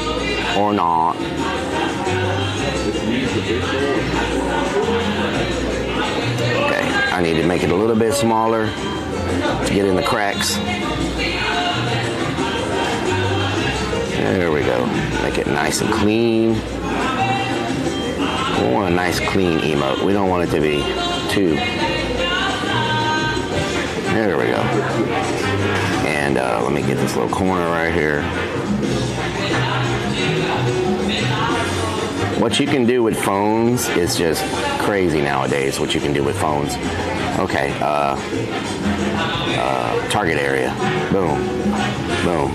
Okay, I need to make it a little bit smaller to get in the cracks. There we go. Make it nice and clean. We want a nice clean emote. We don't want it to be too. There we go. And let me get this little corner right here. What you can do with phones is just crazy nowadays, what you can do with phones. Okay, target area. Boom. Boom.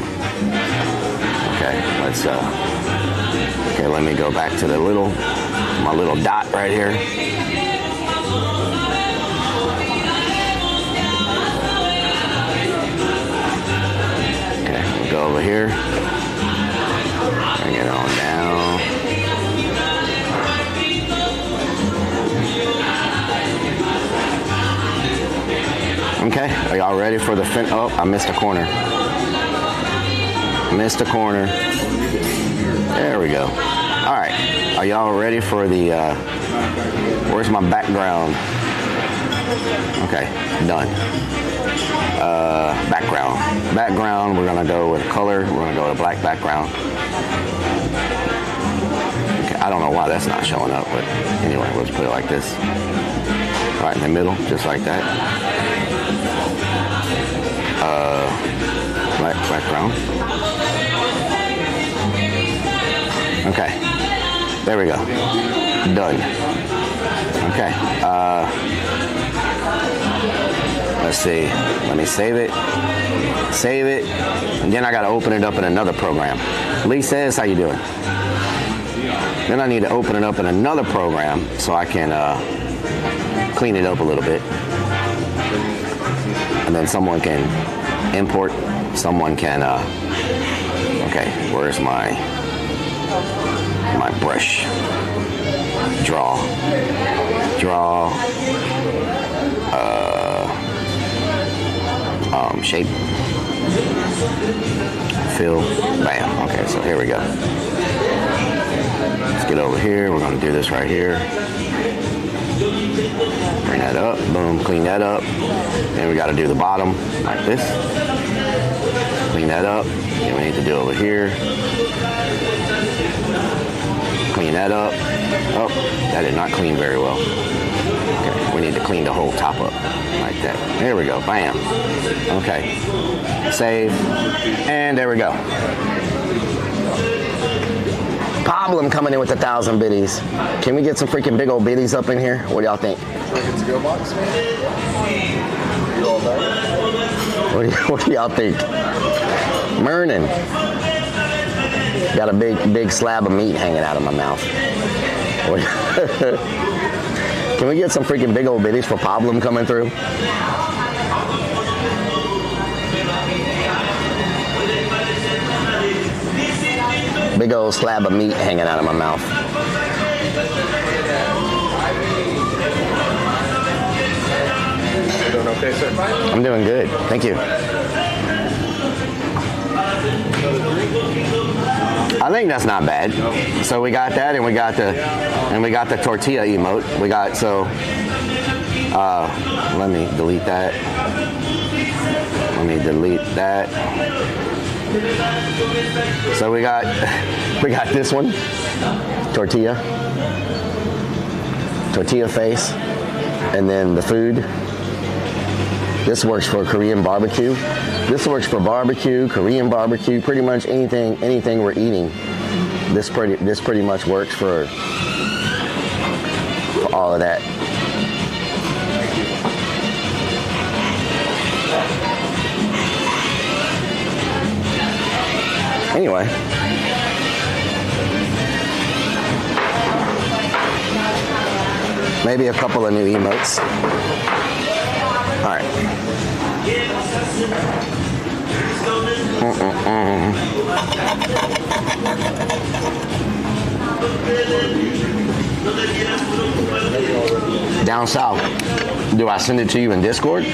Okay, let's, okay, let me go back to my little dot right here. Okay, we'll go over here. Bring it on down. Okay, are y'all ready for the fin? Oh, I missed a corner. There we go. All right, are y'all ready for the, where's my background? Okay, done. Background, we're gonna go with color. We're gonna go to black background. Okay, I don't know why that's not showing up, but anyway, let's put it like this. Right in the middle, just like that. Black background. Okay, there we go. Done. Okay, Let's see. Let me save it. Save it. And then I got to open it up in another program. Lee says, how you doing? Then I need to open it up in another program so I can clean it up a little bit. And then someone can import. Someone can, okay, where's my brush? Draw. Shape. Fill. Bam. Okay, so here we go. Let's get over here. We're going to do this right here. Bring that up. Boom. Clean that up. Then we got to do the bottom like this. Clean that up. Then we need to do over here. Clean that up. Oh, that did not clean very well. Okay, we need to clean the whole top up like that. There we go. Bam. Okay. Save. And there we go. Problem coming in with 1,000 biddies. Can we get some freaking big old biddies up in here? What do y'all think? Good to go box, man. You all done? What do y'all think? Mernin. Got a big slab of meat hanging out of my mouth. Can we get some freaking big old biddies for Problem coming through? Big old slab of meat hanging out of my mouth. You doing okay, sir? I'm doing good. Thank you. I think that's not bad. So we got that, and we got the tortilla emote. We got let me delete that. Let me delete that. So we got this one, tortilla face, and then the food. This works for Korean barbecue. This works for barbecue, Korean barbecue, pretty much anything we're eating. This pretty much works for all of that. Anyway. Maybe a couple of new emotes. All right. Down south. Do I send it to you in Discord?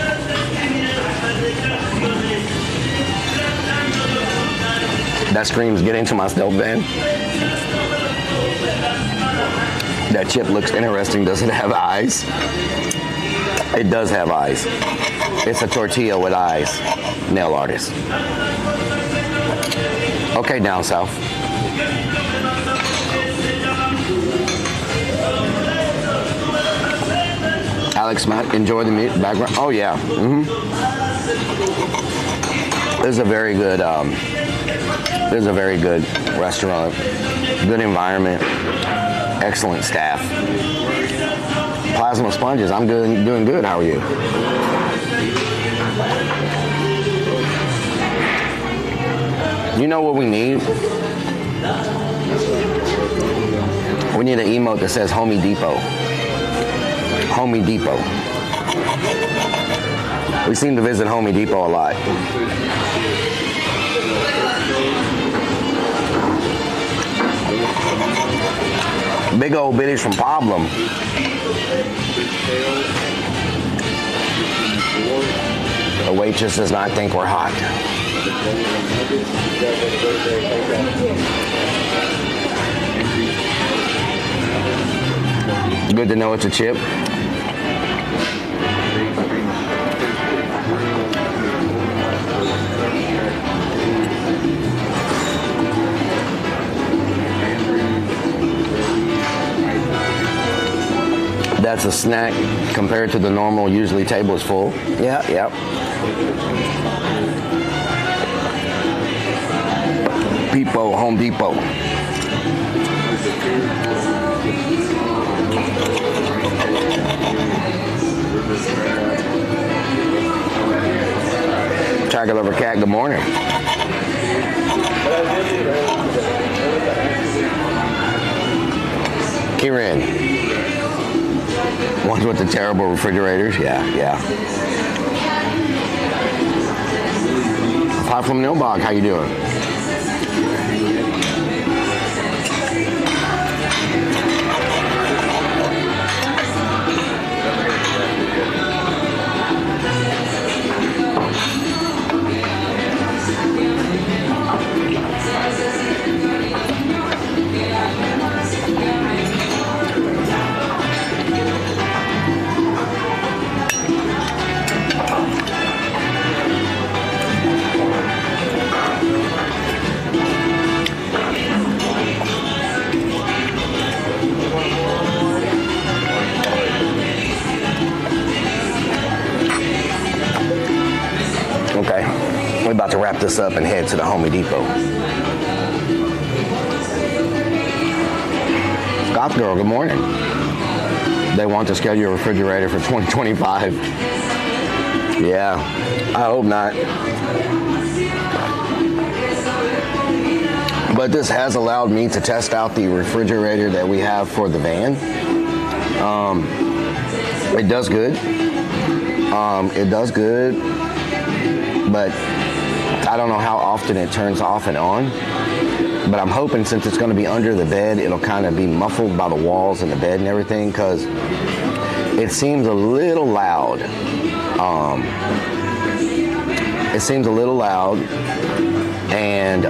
That screams get into my stealth van. That chip looks interesting. Does it have eyes? It does have eyes. It's a tortilla with eyes. Nail artist. Okay, down south. Alex Matt, enjoy the background. Oh yeah. This is a very good. This is a very good restaurant. Good environment. Excellent staff. Plasma sponges. I'm doing good. How are you? You know what we need? We need an emote that says Homie Depot. Homie Depot. We seem to visit Homie Depot a lot. Big old biddies from Problem. The waitress does not think we're hot. Good to know it's a chip. That's a snack compared to the normal, usually table is full. Yeah, yep. Depot, Home Depot. Tiger Lover Cat, good morning. Kieran. Ones with the terrible refrigerators, yeah. Hi from Nilbog, how you doing? Okay, we're about to wrap this up and head to the Home Depot. Goth Girl, good morning. They want to schedule a refrigerator for 2025. Yeah, I hope not. But this has allowed me to test out the refrigerator that we have for the van. It does good. But I don't know how often it turns off and on. But I'm hoping since it's going to be under the bed, it'll kind of be muffled by the walls and the bed and everything, because it seems a little loud. And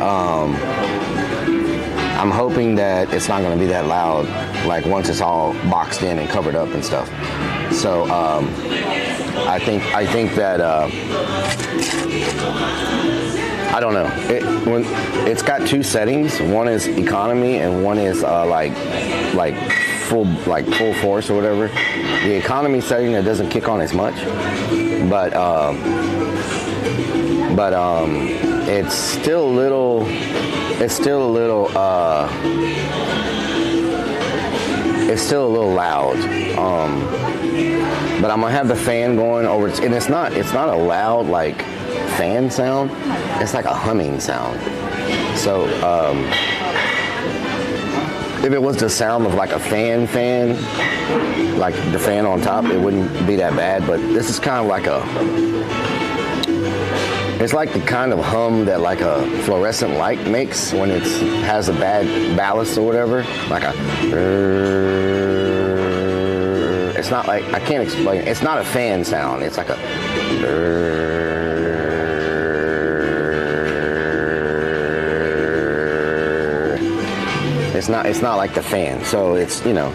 I'm hoping that it's not going to be that loud, like once it's all boxed in and covered up and stuff. So I think that I don't know. It's got two settings. One is economy and one is like full force or whatever. The economy setting, that doesn't kick on as much, but it's still a little loud. But I'm gonna have the fan going over, and it's not a loud like fan sound. It's like a humming sound. So if it was the sound of like a fan, like the fan on top, it wouldn't be that bad. But this is kind of like it's like the kind of hum that like a fluorescent light makes when it has a bad ballast or whatever. Like it's not like, I can't explain. It's not a fan sound. It's like a. It's not like the fan. So it's, you know.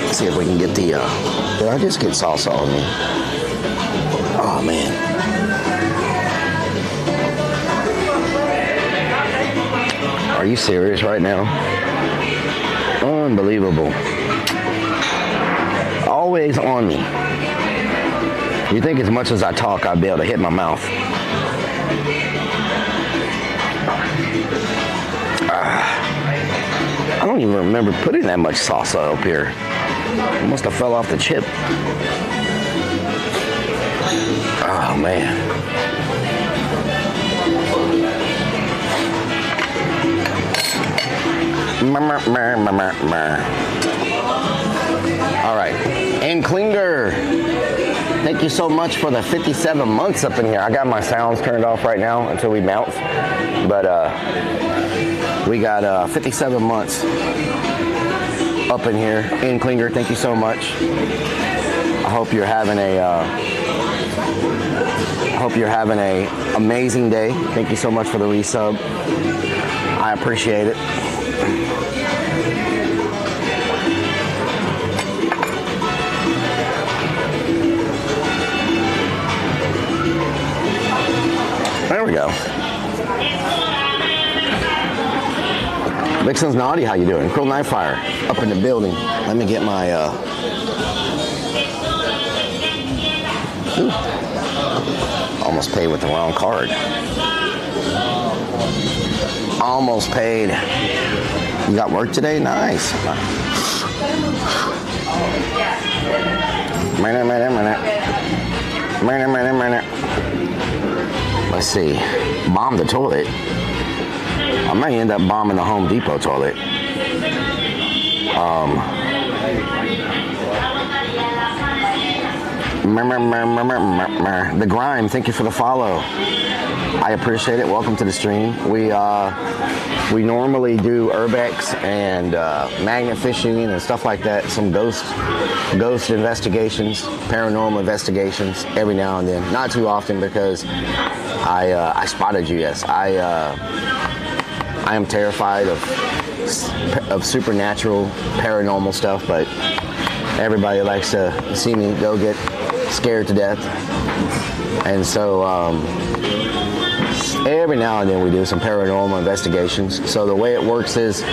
Let's see if we can get the. Did I just get salsa on me? Oh man. Are you serious right now? Unbelievable. Always on me. You think as much as I talk, I'd be able to hit my mouth. I don't even remember putting that much salsa up here. It must have fell off the chip. Oh, man. All right, and Klinger, thank you so much for the 57 months up in here. I got my sounds turned off right now until we bounce, but we got 57 months up in here. In Klinger, thank you so much. I hope you're having a amazing day. Thank you so much for the resub. I appreciate it. There we go. Vixen's Naughty, how you doing? Cruel Knife Fire, up in the building. Let me get my, almost paid with the wrong card. Almost paid. You got work today? Nice. Let's see. Bomb the toilet. I might end up bombing the Home Depot toilet. The Grime, thank you for the follow. I appreciate it. Welcome to the stream. We normally do urbex and magnet fishing and stuff like that. Some ghost investigations, paranormal investigations every now and then. Not too often because I spotted you. Yes, I am terrified of supernatural, paranormal stuff, but everybody likes to see me go get scared to death, and so every now and then we do some paranormal investigations. So the way it works is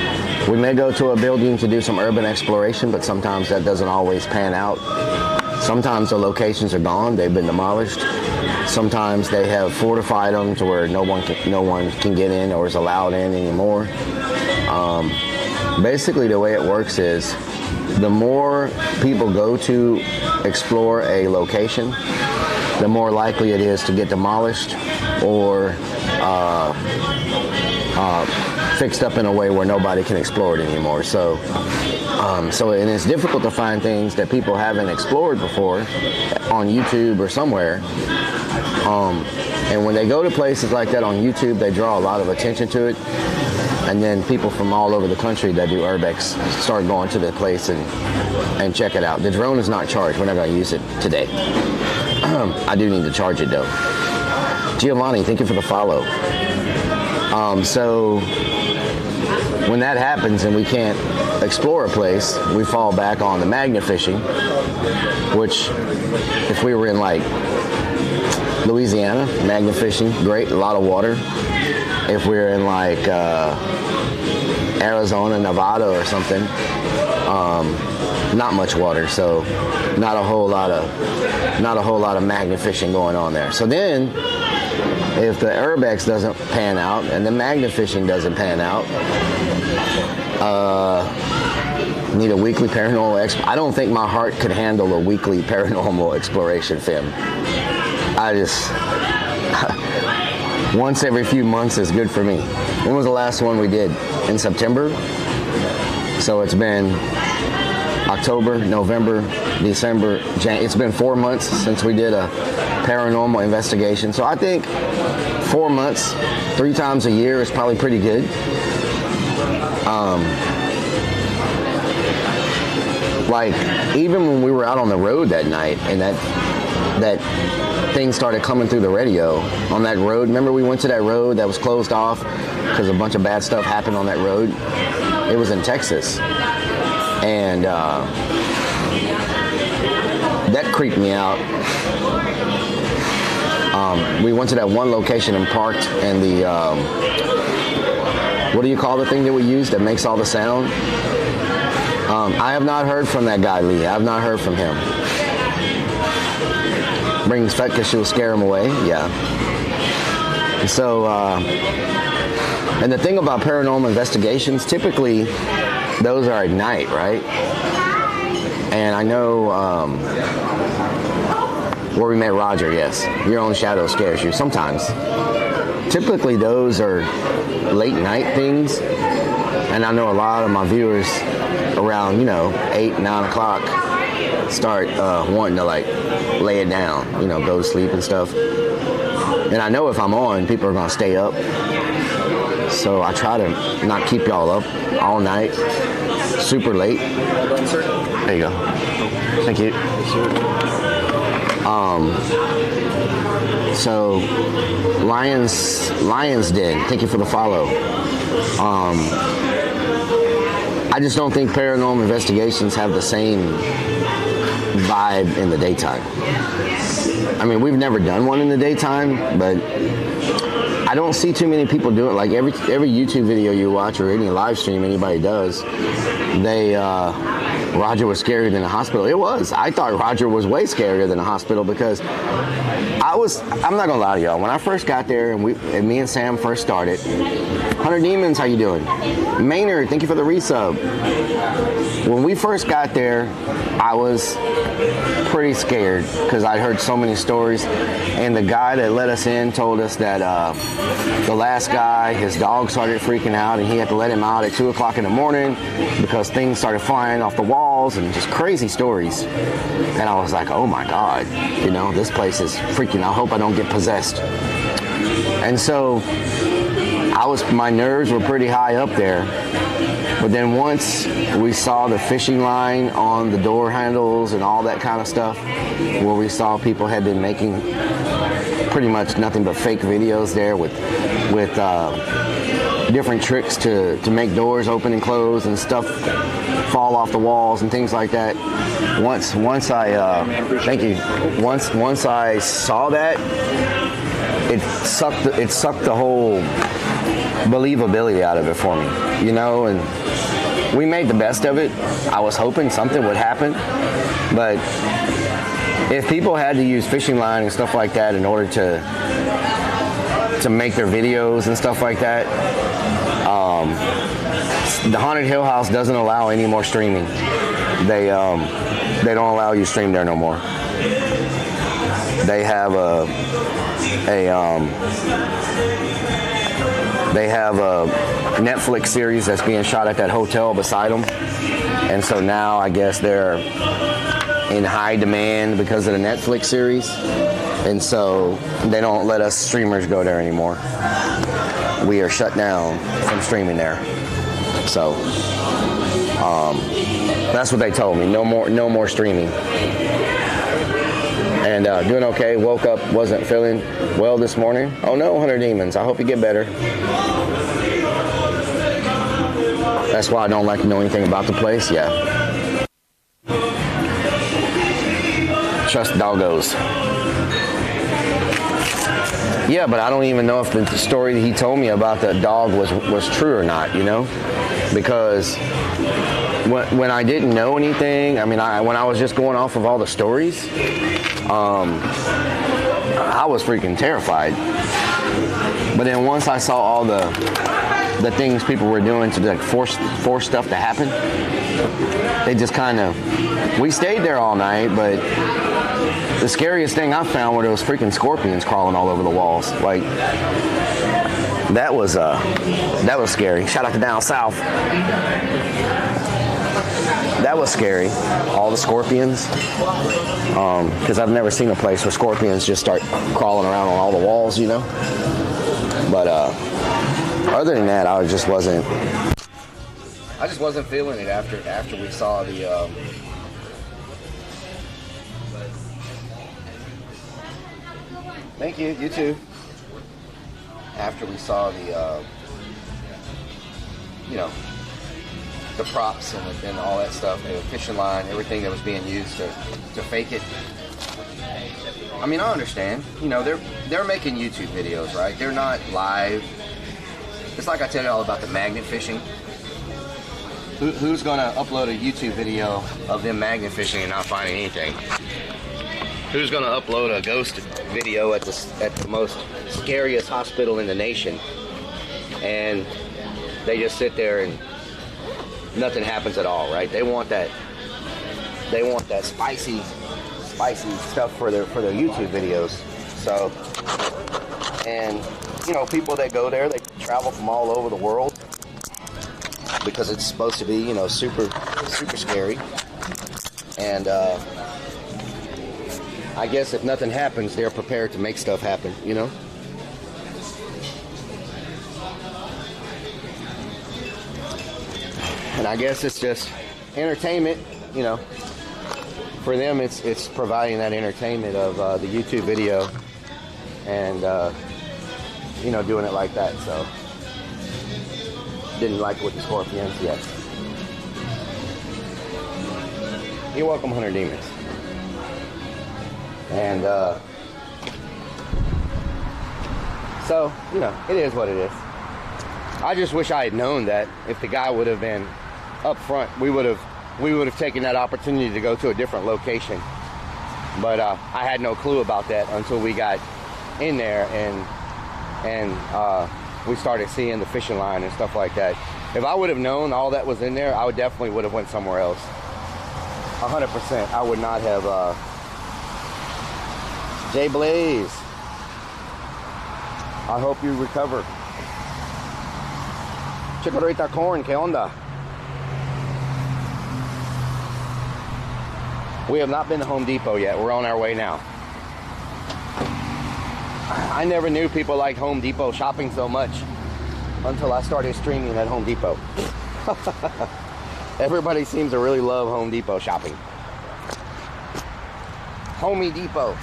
we may go to a building to do some urban exploration, but sometimes that doesn't always pan out. Sometimes the locations are gone, they've been demolished. Sometimes they have fortified them to where no one can get in or is allowed in anymore. Basically the way it works is the more people go to explore a location, the more likely it is to get demolished or fixed up in a way where nobody can explore it anymore. So and it's difficult to find things that people haven't explored before on YouTube or somewhere. And when they go to places like that on YouTube, they draw a lot of attention to it. And then people from all over the country that do urbex start going to the place and check it out. The drone is not charged. We're not going to use it today. I do need to charge it though. Giovanni, thank you for the follow. So when that happens and we can't explore a place, we fall back on the magnet fishing, which if we were in like Louisiana, magnet fishing, great, a lot of water. If we're in like Arizona, Nevada or something, not much water, so not a whole lot of magnet fishing going on there. So then if the urbex doesn't pan out and the magnet fishing doesn't pan out, need a weekly paranormal I don't think my heart could handle a weekly paranormal exploration film. Once every few months is good for me. When was the last one we did? In September? So it's been October, November, December, it's been 4 months since we did a paranormal investigation. So I think 4 months, 3 times a year is probably pretty good. Like even when we were out on the road that night and that things started coming through the radio on that road. Remember we went to that road that was closed off because a bunch of bad stuff happened on that road? It was in Texas. And that creeped me out. We went to that one location and parked in the, what do you call the thing that we use that makes all the sound? I have not heard from that guy, Lee. I have not heard from him. Brings fat because she'll scare him away. Yeah. So, and the thing about paranormal investigations, typically those are at night, right? And I know Where We Met Roger, yes. Your own shadow scares you sometimes. Typically those are late night things. And I know a lot of my viewers around, 8, 9 o'clock start wanting to like lay it down, go to sleep and stuff. And I know if I'm on, people are gonna stay up. So I try to not keep y'all up all night, super late. There you go. Thank you. So Lions Den, thank you for the follow. I just don't think paranormal investigations have the same vibe in the daytime. I mean, we've never done one in the daytime, but I don't see too many people do it. Like every YouTube video you watch or any live stream anybody does, Roger was scarier than the hospital. It was. I thought Roger was way scarier than the hospital because I'm not gonna lie to y'all. When I first got there and me and Sam first started, 100 Demons, how you doing? Maynard, thank you for the resub. When we first got there, I was pretty scared because I'd heard so many stories, and the guy that let us in told us that the last guy, his dog started freaking out, and he had to let him out at 2 o'clock in the morning because things started flying off the walls and just crazy stories. And I was like, oh my God, you know, this place is freaking, I hope I don't get possessed. And so my nerves were pretty high up there. But then once we saw the fishing line on the door handles and all that kind of stuff, where we saw people had been making pretty much nothing but fake videos there with different tricks to make doors open and close and stuff fall off the walls and things like that. Once I saw that, it sucked the whole believability out of it for me, you know. And we made the best of it. I was hoping something would happen, but if people had to use fishing line and stuff like that in order to make their videos and stuff like that, the Haunted Hill House doesn't allow any more streaming. They don't allow you to stream there no more. They have a Netflix series that's being shot at that hotel beside them, and so now I guess they're in high demand because of the Netflix series, and so they don't let us streamers go there anymore. We are shut down from streaming there. So that's what they told me. No more streaming. And doing okay. Woke up, wasn't feeling well this morning. Oh no, 100 Demons. I hope you get better. That's why I don't like to know anything about the place. Yeah. Trust doggos. Yeah, but I don't even know if the story that he told me about the dog was true or not, you know? Because when I didn't know anything, I mean, when I was just going off of all the stories, I was freaking terrified. But then once I saw all the things people were doing to like force stuff to happen, they just kind of, we stayed there all night, but the scariest thing I found were those freaking scorpions crawling all over the walls. Like, that was scary. Shout out to Down South. That was scary. All the scorpions. Because I've never seen a place where scorpions just start crawling around on all the walls, you know? But other than that, I just wasn't feeling it after we saw the Thank you. You too. After we saw the the props and all that stuff, the fishing line, everything that was being used to fake it. I mean, I understand. You know, they're making YouTube videos, right? They're not live. It's like I tell you all about the magnet fishing. Who's gonna upload a YouTube video of them magnet fishing and not finding anything? Who's gonna upload a ghost video at the most scariest hospital in the nation, and they just sit there and nothing happens at all, right? They want that spicy stuff for their YouTube videos. So, and you know, people that go there, they travel from all over the world because it's supposed to be, you know, super scary. And I guess if nothing happens, they're prepared to make stuff happen, you know? And I guess it's just entertainment, you know. For them, it's providing that entertainment of the YouTube video and, you know, doing it like that. So, didn't like it with the scorpions yet. You're welcome, 100 Demons. And, so, you know, it is what it is. I just wish I had known that if the guy would have been up front, we would have taken that opportunity to go to a different location. But I had no clue about that until we got in there and we started seeing the fishing line and stuff like that. If I would have known all that was in there, I would definitely would have went somewhere else. 100%. I would not have. Jay Blaze, I hope you recover. Chikorita Corn, ¿qué onda? We have not been to Home Depot yet. We're on our way now. I never knew people liked Home Depot shopping so much until I started streaming at Home Depot. Everybody seems to really love Home Depot shopping. Homey Depot.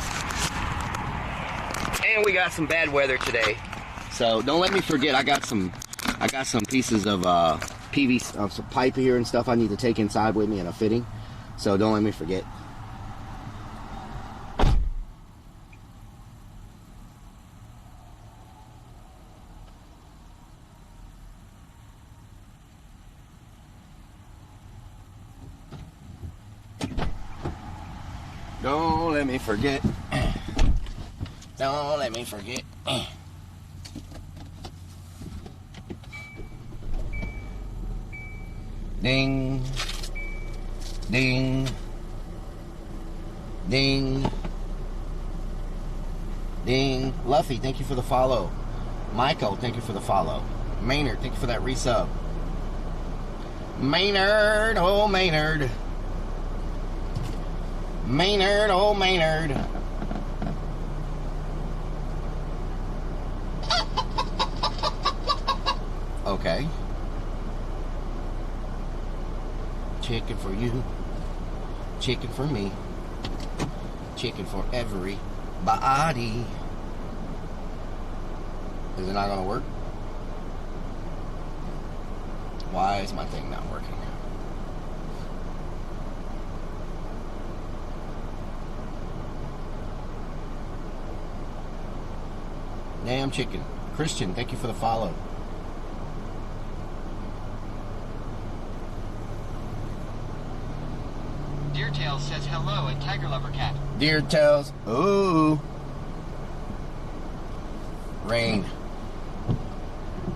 And we got some bad weather today. So don't let me forget, I got some pieces of PVC, of some pipe here and stuff I need to take inside with me and a fitting. So don't let me forget. Don't let me forget. Don't let me forget. Ding. Ding. Ding. Ding. Luffy, thank you for the follow. Michael, thank you for the follow. Maynard, thank you for that resub. Maynard, oh Maynard. Maynard, oh Maynard. Okay. Chicken for you. Chicken for me. Chicken for everybody. Is it not gonna work? Why is my thing not working? Damn chicken. Christian, thank you for the follow. Deer Tails says hello and Tiger Lover Cat. Deer Tails. Ooh. Rain.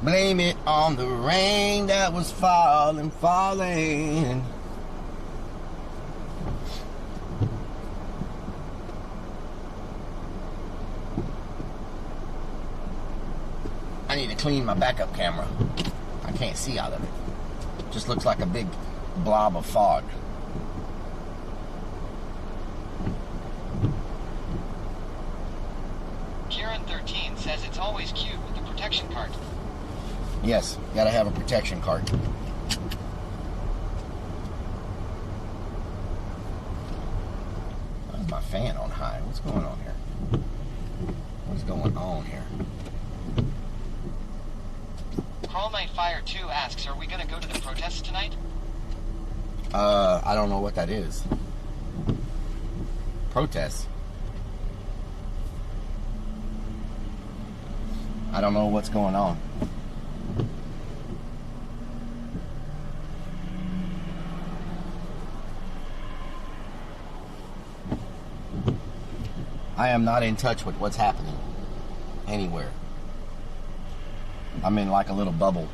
Blame it on the rain that was falling. I need to clean my backup camera. I can't see out of it. Just looks like a big blob of fog. Kieran13 says it's always cute with the protection cart. Yes, gotta have a protection cart. Why is my fan on high? What's going on here? What's going on here? Crawl Night Fire 2 asks, are we gonna go to the protests tonight? I don't know what that is. Protests? I don't know what's going on. I am not in touch with what's happening anywhere. I'm in like a little bubble.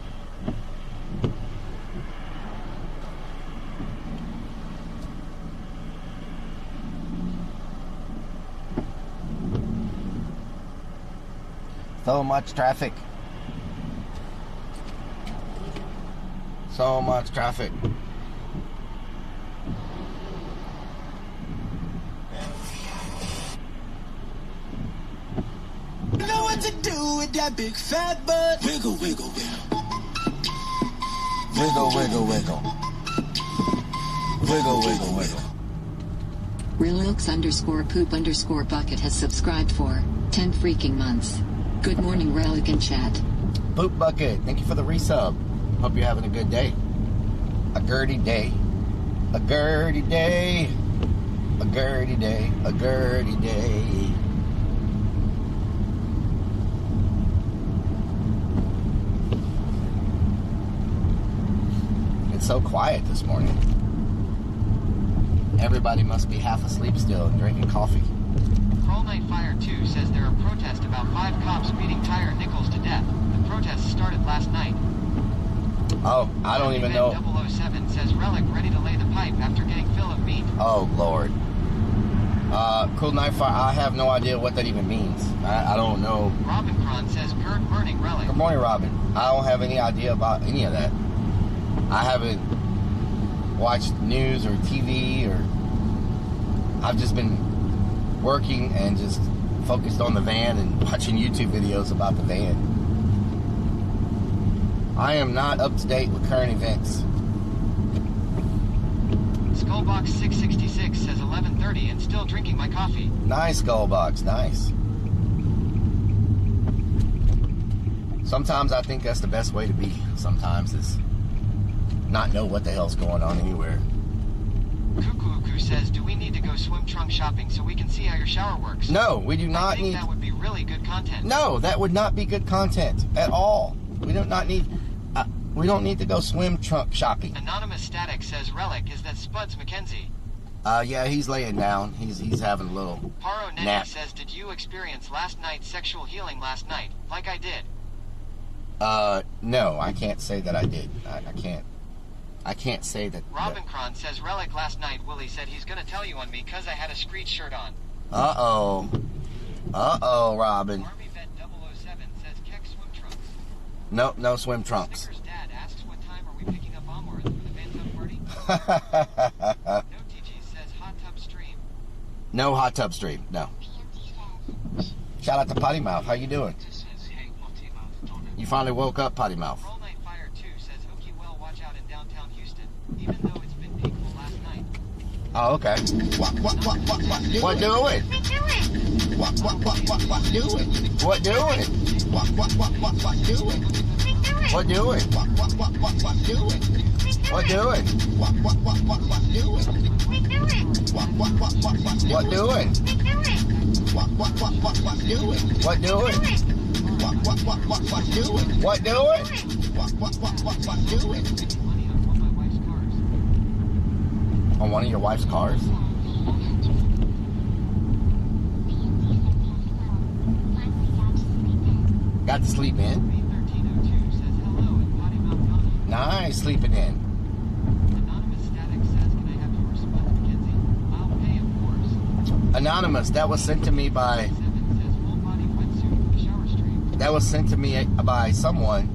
So much traffic. So much traffic. You know what to do with that big fat butt. Wiggle, wiggle, wiggle. Wiggle, wiggle, wiggle. Wiggle, wiggle, wiggle. Relix_poop_bucket has subscribed for 10 freaking months. Good morning, Relic and chat. Poop Bucket, thank you for the resub. Hope you're having a good day. A Gertie day. A Gertie day. A Gertie day. A Gertie day. It's so quiet this morning. Everybody must be half asleep still and drinking coffee. Crawl Night Fire 2 says there are protests about 5 cops beating Tyre Nichols to death. The protests started last night. Oh, I don't even know. 007 says Relic ready to lay the pipe after getting fill of meat. Oh, Lord. Cool Nightfire, I have no idea what that even means. I don't know. Robin Cron says Gert burning Relic. Good morning, Robin. I don't have any idea about any of that. I haven't watched news or TV, or I've just been working and just focused on the van and watching YouTube videos about the van. I am not up to date with current events. Skullbox 666 says 11:30 and still drinking my coffee. Nice, Skullbox, nice. Sometimes I think that's the best way to be. Sometimes is not know what the hell's going on anywhere. Cuckoo says, do we need to go swim trunk shopping so we can see how your shower works? No, we do not I think need. that would be really good content. No, that would not be good content at all. We do not need. We don't need to go swim trunk shopping. Anonymous Static says Relic is that Spuds McKenzie. Yeah, he's laying down. He's having a little Paro Nettie nap. says, did you experience last night's sexual healing last night? Like I did. No, I can't say that I did. I can't say that. Robin Cron says Relic last night. Willie said he's gonna tell you on me because I had a Screech shirt on. Uh-oh, Robin. Army Vet 007 says Keck swim trunks. No swim trunks. Snickers Dad asks what time are we picking up Amor for the fan club party? No TG says hot tub stream. No hot tub stream. No. Shout out to Potty Mouth. How you doing? You finally woke up, Potty Mouth. Roll Night Fire 2 says Hookie Well watch out in downtown Houston, even though it's been peaceful last night. Oh, okay. What doing? What doing? What doing? What doing? What doing? What doing? What doing? What doing? On one of your wife's cars? Got to sleep in? B1302 says hello and Potty Mouth Johnny. Nice, sleeping in. Anonymous Static says, can I have your Spuds McKenzie? I'll pay, of course. Anonymous, that was sent to me by... 7 says full body wetsuit for the shower stream. That was sent to me by someone.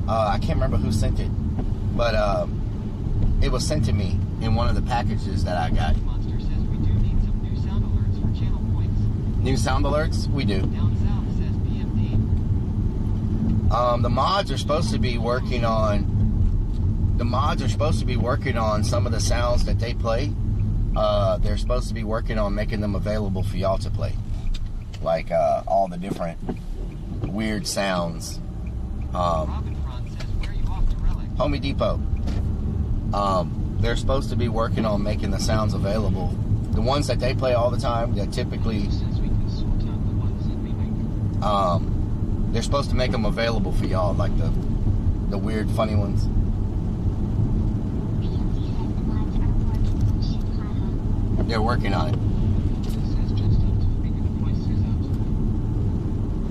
I can't remember who sent it. But it was sent to me in one of the packages that I got. Monster says we do need some new sound alerts for channel points. New sound alerts? We do. Down south says PMD. The mods are supposed to be working on... The mods are supposed to be working on some of the sounds that they play. They're supposed to be working on making them available for y'all to play. Like all the different weird sounds. Robin Front says, where are you off to Relic? Homie Depot. They're supposed to be working on making the sounds available. The ones that they play all the time, that typically... they're supposed to make them available for y'all, like the weird, funny ones. They're working on it.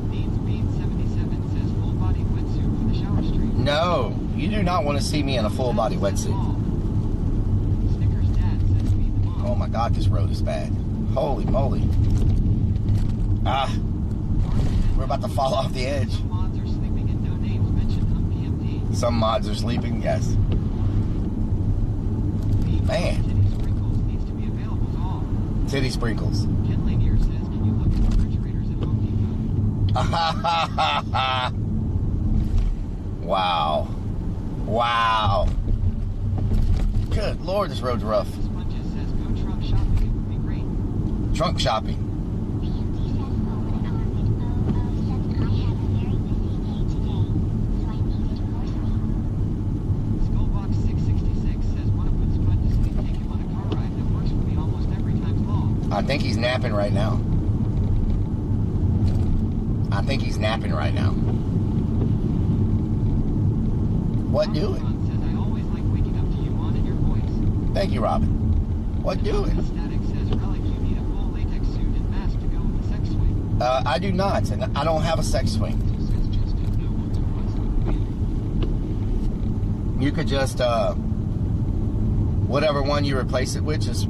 Beans77 says full body wetsuit for the shower stream. No, you do not want to see me in a full body wetsuit. Snickers Dad says feed the mom. Oh my God, this road is bad. Holy moly. Ah, we're about to fall off the edge. Some mods are sleeping and no names mentioned on PMD. Some mods are sleeping, yes. Man. Titty Sprinkles needs to be available to all. Titty Sprinkles. Ken Lanier says, can you look at refrigerators at Home Depot? Wow. Wow. Good Lord, this road's rough. Sponges says, go trunk shopping. It would be great. Trunk shopping. Skullbox 666 says, want to put Spud to sleep, take him on a car ride that works for me almost every time's long. I think he's napping right now. What doing? Ron says, I always like waking up to you on and your voice. Thank you, Robin. What doing? Static says, Relic, you need a full latex suit and mask to go with the sex swing. I do not, and I don't have a sex swing. you could just whatever one you replace it with, just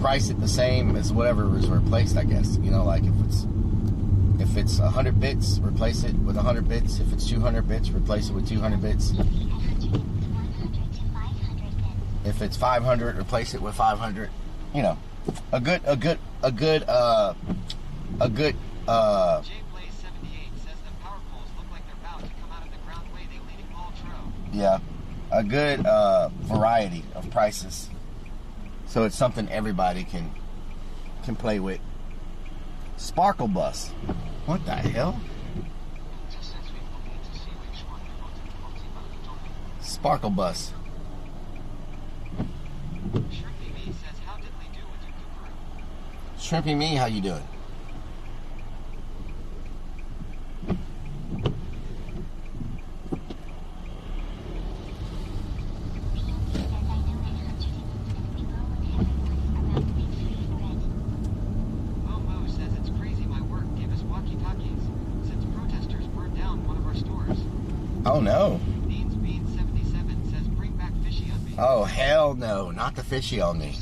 price it the same as whatever was replaced, I guess. You know, like if it's 100 bits, replace it with 100 bits. If it's 200 bits, replace it with 200 bits. If it's 500, replace it with 500. You know, a good Jay Blaze 78 says the power poles look like they're about to come out of the ground way they leading all tro. yeah, a good variety of prices. So it's something everybody can play with. Sparkle Bus. What the hell? Sparkle Bus. Shrimpy Me says, how did we do with you, Kookaroo? Shrimpy Me, how you doing? Momo says it's crazy my work gave us walkie-talkies since protesters burned down one of our stores. Oh no. Beans Bean 77 says bring back fishy on me. Oh hell no, not the fishy on me.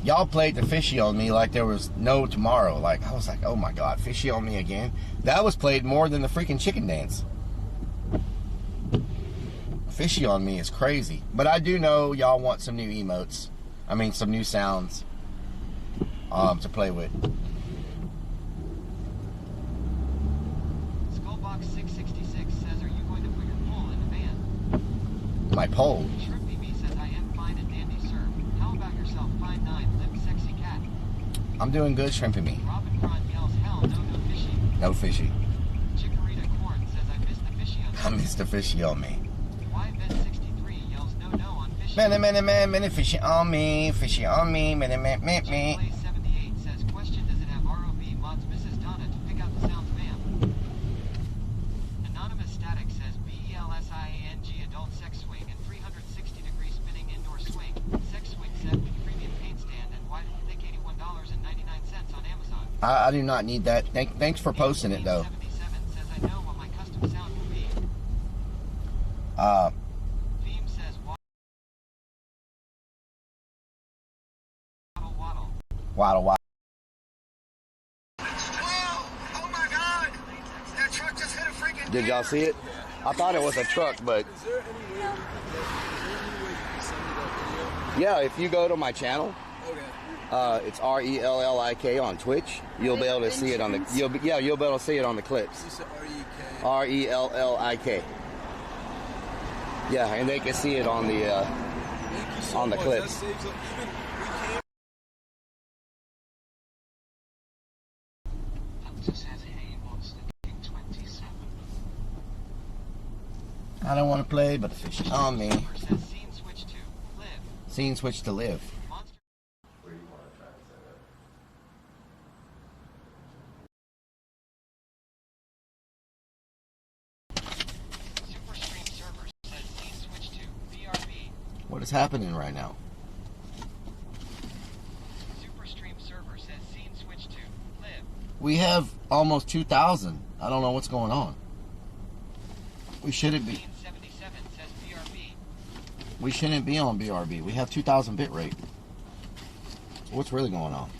Y'all played the fishy on me like there was no tomorrow. Like, I was like, oh my god, fishy on me again. That was played more than the freaking chicken dance. Fishy on me is crazy. But I do know y'all want some new emotes. I mean, some new sounds to play with. Skullbox 666 says, are you going to put your pole in the van? My pole. Shrimpy Me says, I am fine and dandy, sir. How about yourself, fine 9, limp sexy cat? I'm doing good, Shrimpy Me. Robin Cron yells, hell no, no fishy. No fishy. Chikorita Corn says, I missed the fishy on me. I missed the fishy on me. YBet63 yells, no, no on fishy. Many fishy on me. Fishy on me. Many. Jay Blaze 78 says, question, does it have ROV mods Mrs. Donna to pick out the sounds, ma'am? Anonymous Static says, BELSIANG adult sex swing and 360-degree spinning indoor swing. Sex swing set with premium paint stand and wide and thick $81.99 on Amazon. I do not need that. Thanks for posting it though. 77 says, I know what my custom sound will be. Theme says, waddle, waddle. Waddle waddle. Oh my God! That truck just hit a freaking. Did y'all see it? I thought it was a truck, but Is there any way you can send me that video? yeah, if you go to my channel, Okay. it's RELLIK on Twitch. You'll be able to see it on the. You'll be able to see it on the clips. You said RELLIK. REK. Yeah, and they can see it on the. Thank you so On the much. clips. That saves up. Even we can't. Says, hey, Monster King 27. I don't want to play, but the fish is on me. Says, scene switch to live. Scene switch to live. Monster Where do you want to try to set up? Superstream server says, scene switch to BRB. What is happening right now? Superstream server says, scene switch to live. We have almost 2,000. I don't know what's going on. We shouldn't be. Bean 77 says BRB. We shouldn't be on BRB. We have 2,000 bit rate. So what's really going on?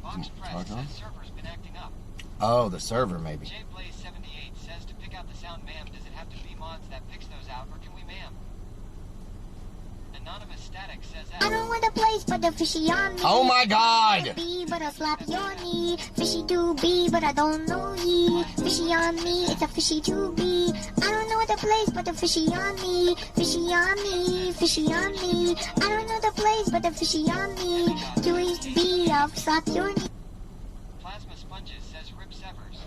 Box Press Charge on? says, server's been acting up. Oh, the server maybe. Jay Blaze 78 says, to pick out the sound, ma'am, does it have to be mods that picks those out, or can we, ma'am? Anonymous Static says, I don't want a place but the fishy on me. Oh my God! Be but I slap your knee. Fishy to be, but I don't know ye. Fishy on me, it's a fishy to be. I don't know the place but the fishy on me. Fishy on me, fishy on me. I don't know the place but the fishy on me. To be, I'll slap your knee. Plasma Sponges says, rip severs.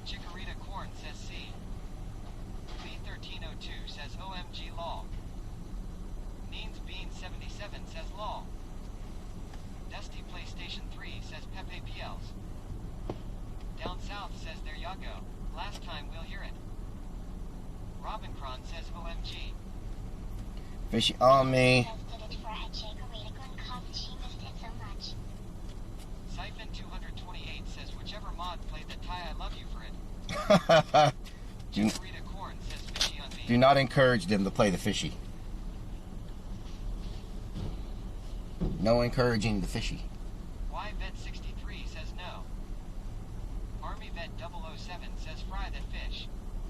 Chikorita Corn says, C. B1302 says, OMG lol. Neens Bean 77 says, lol. Dusty PlayStation 3 says, Pepe PLs. Down South says, there ya go. Last time we'll hear it. Robincron says, OMG. Fishy on me. Siphon 228 says whichever mod played the Ty I love you for it. do, Rita Korn says fishy on me. do not encourage them to play the fishy. No encouraging the fishy. YVet63 says no. Army Vet 007 says fry that fish.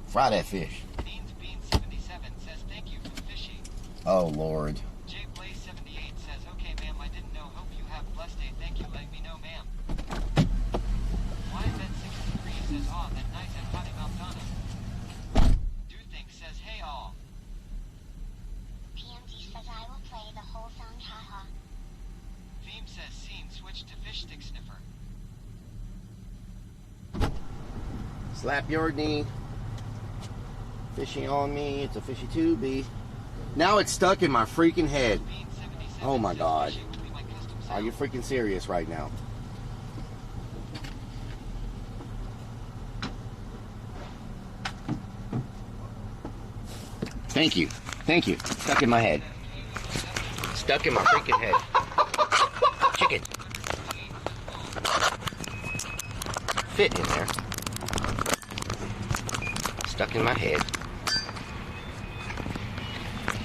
Fry that fish. Beans Bean 77 says thank you for the fishy. Oh, Lord. J Blaze 78 says okay ma'am I didn't know, hope you have a blessed day, thank you, let me know ma'am. YVet63 says aw that nice and funny Mount Donna. Do think says hey all. PMD says I will play the whole song, haha. Theme says scene switch to fish stick sniffer. Slap your knee. Fishy on me. It's a fishy tubey. Now it's stuck in my freaking head. Bean 77 Oh my says God. fishing will be my custom Are sound. you freaking serious right now? Thank you. Thank you. Stuck in my head. Stuck in my freaking head. Chicken. Fit in there. Stuck in my head.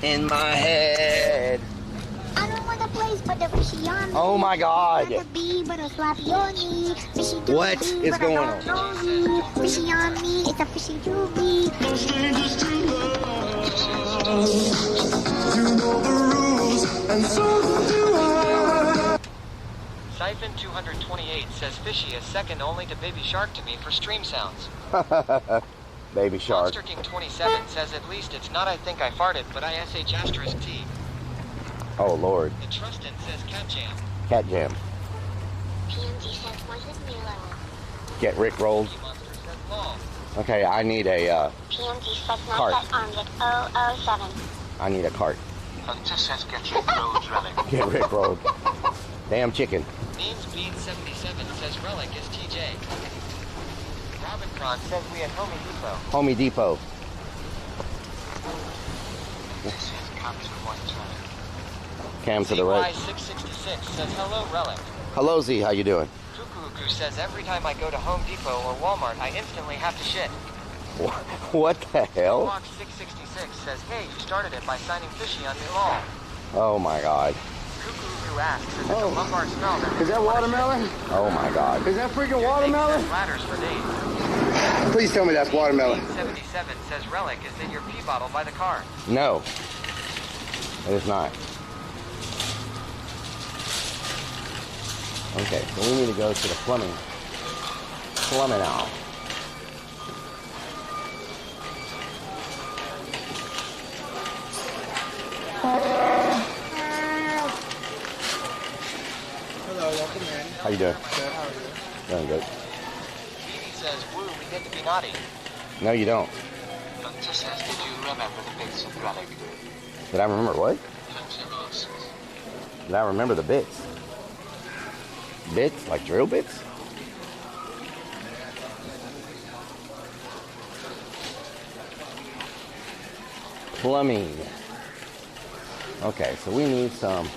In my head. I don't want to place, but the fishy on me. Oh my God. Not the bee, but a slap your knee. Fishy do What bee, is but going I don't know ye. Fishy on me, it's a fishy do bee. Siphon 228 says fishy is second only to Baby Shark to me for stream sounds. Baby shark. Monster King 27 says at least it's not I think I farted, but I SH asterisk T. Oh, Lord. The Trustin says cat jam. Cat jam. PMD says wasn't Milo. Get Rick rolled. Monster says long. Okay, I need a, PMD says Cart. not that armed at 007. I need a cart. Hunter says get Rick rolled relic. Get Rick rolled. Damn chicken. Means Bean 77 says relic is TJ. Robincron says we at Homie Depot. Homie Depot. This is Captain White Relic. Cam to the right. ZY666 says hello relic. Hello, Z. How you doing? Cuckoo says every time I go to Home Depot or Walmart, I instantly have to shit. What the hell? Fox 666 says, hey, you started it by signing fishy on me law. Oh my God. Cuckoo asks, is it the lumbar smell that Is that watermelon? Oh my God. Is that freaking Says watermelon? ladders for days. Please tell me that's watermelon. 77 says relic is in your pee bottle by the car. No. It is not. Okay, so we need to go to the plumbing now. Hello, welcome in. How you doing? Good, how are you? Doing good. Phoebe says, woo, we get to be naughty. No, you don't. Hunter says, did you remember the bits of relic? Did I remember what? Hunter asks. Did I remember the bits? Bits? Like drill bits? Plumbing. Okay, so we need some.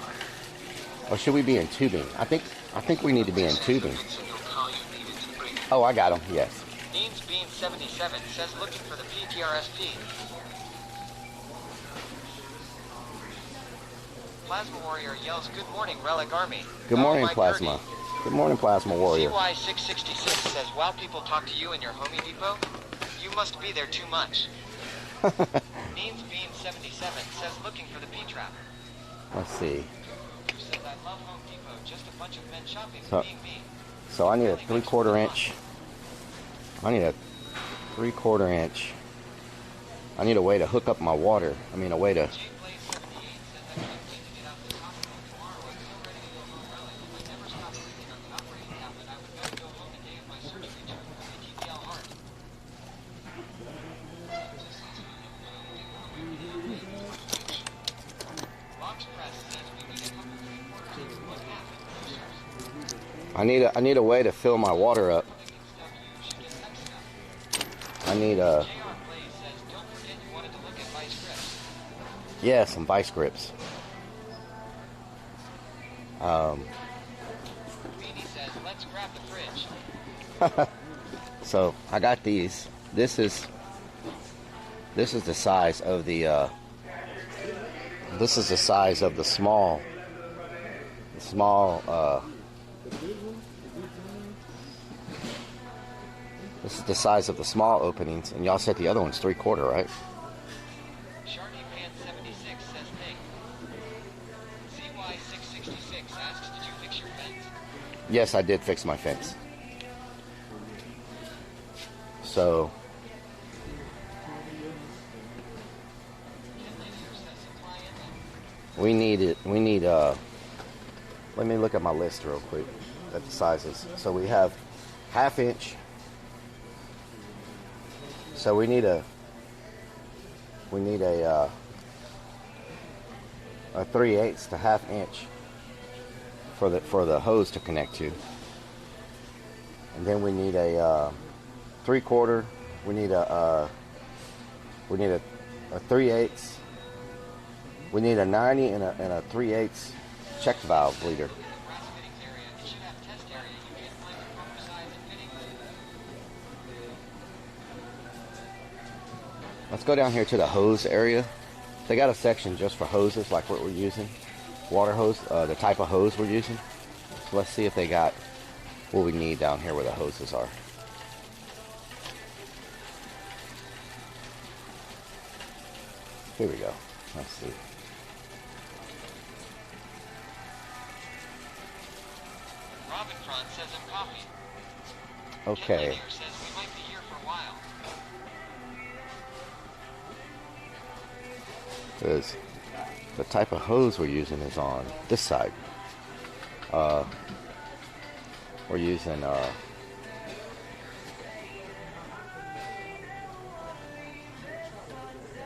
Or should we be in tubing? I think we need to be in tubing. Oh, I got them. Yes. Beans Bean 77 says looking for the PTRSP. Plasma Warrior yells, good morning, Relic Army. Good Oh, morning, my Plasma. goodie. Good morning, Plasma Warrior. CY666 says, wow, people talk to you in your Homie Depot? You must be there too much. Beans Bean 77 says looking for the P-Trap. Let's see. Who says I love Home Depot, just a bunch of men shopping So- being me. So I need a 3/4 inch. I need a 3/4 inch. I need a way to hook up my water. I mean, a way to. J Blaze 78 says I can't wait to get out to the hospital tomorrow. I'm so ready to go home, Relic. If I never stopped breathing on the operating tablet, I would never go home the day of my surgery to remove the TPL heart. Box Press says we need a couple 3/4 inch. What happened? I need a way to fill my water up. I need a. JR Blaze says don't forget you wanted to look at Vice Grips. Yeah, some vice grips. Beanie says, let's grab the fridge. So I got these. This is the size of the this is the size of the small this is the size of the small openings, and y'all said the other one's 3/4, right? Sharky Pan 76 says, hey. CY666 asks, did you fix your fence? Yes, I did fix my fence. So we need let me look at my list real quick at the sizes. So we have 1/2 inch. So we need a 3/8 to 1/2 inch for the hose to connect to. And then we need a 3/4. We need a 3/8. We need a 90 and a 3/8 check valve bleeder. Grass fitting area. It should have test area. You can't find the proper size and fitting. Let's go down here to the hose area. They got a section just for hoses, like what we're using. Water hose, the type of hose we're using. So let's see if they got what we need down here where the hoses are. Here we go. Let's see. Robin Front says I'm coffee. Okay. Ken Lanier says we might be here for a while. Because the type of hose we're using is on this side. We're using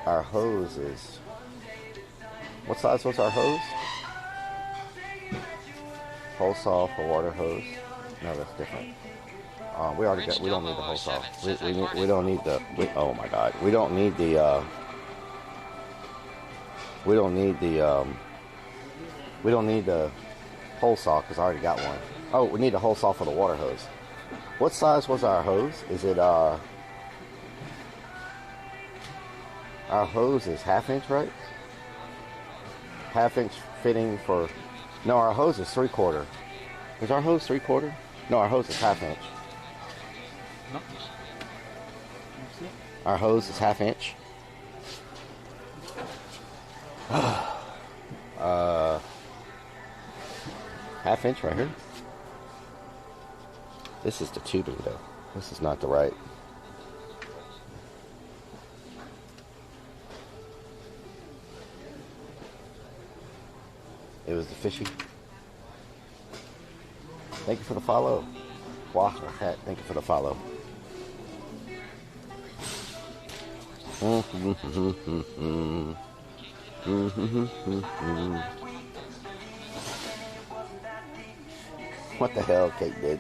our hose is, what size was our hose? Hole saw for water hose. No, that's different. We already got. We don't need the hole saw. We don't need the. Oh my God. We don't need the. We don't need the. We don't need the hole saw because I already got one. Oh, we need a hole saw for the water hose. What size was our hose? Is it our hose is 1/2 inch, right? 1/2 inch fitting for. No, our hose is 3/4. Is our hose 3/4? No, our hose is 1/2 inch. Our hose is 1/2 inch. 1/2 inch right here. This is the tubing though. This is not the right. It was the fishy. Thank you for the follow. Wow, thank you for the follow. What the hell, Kate did?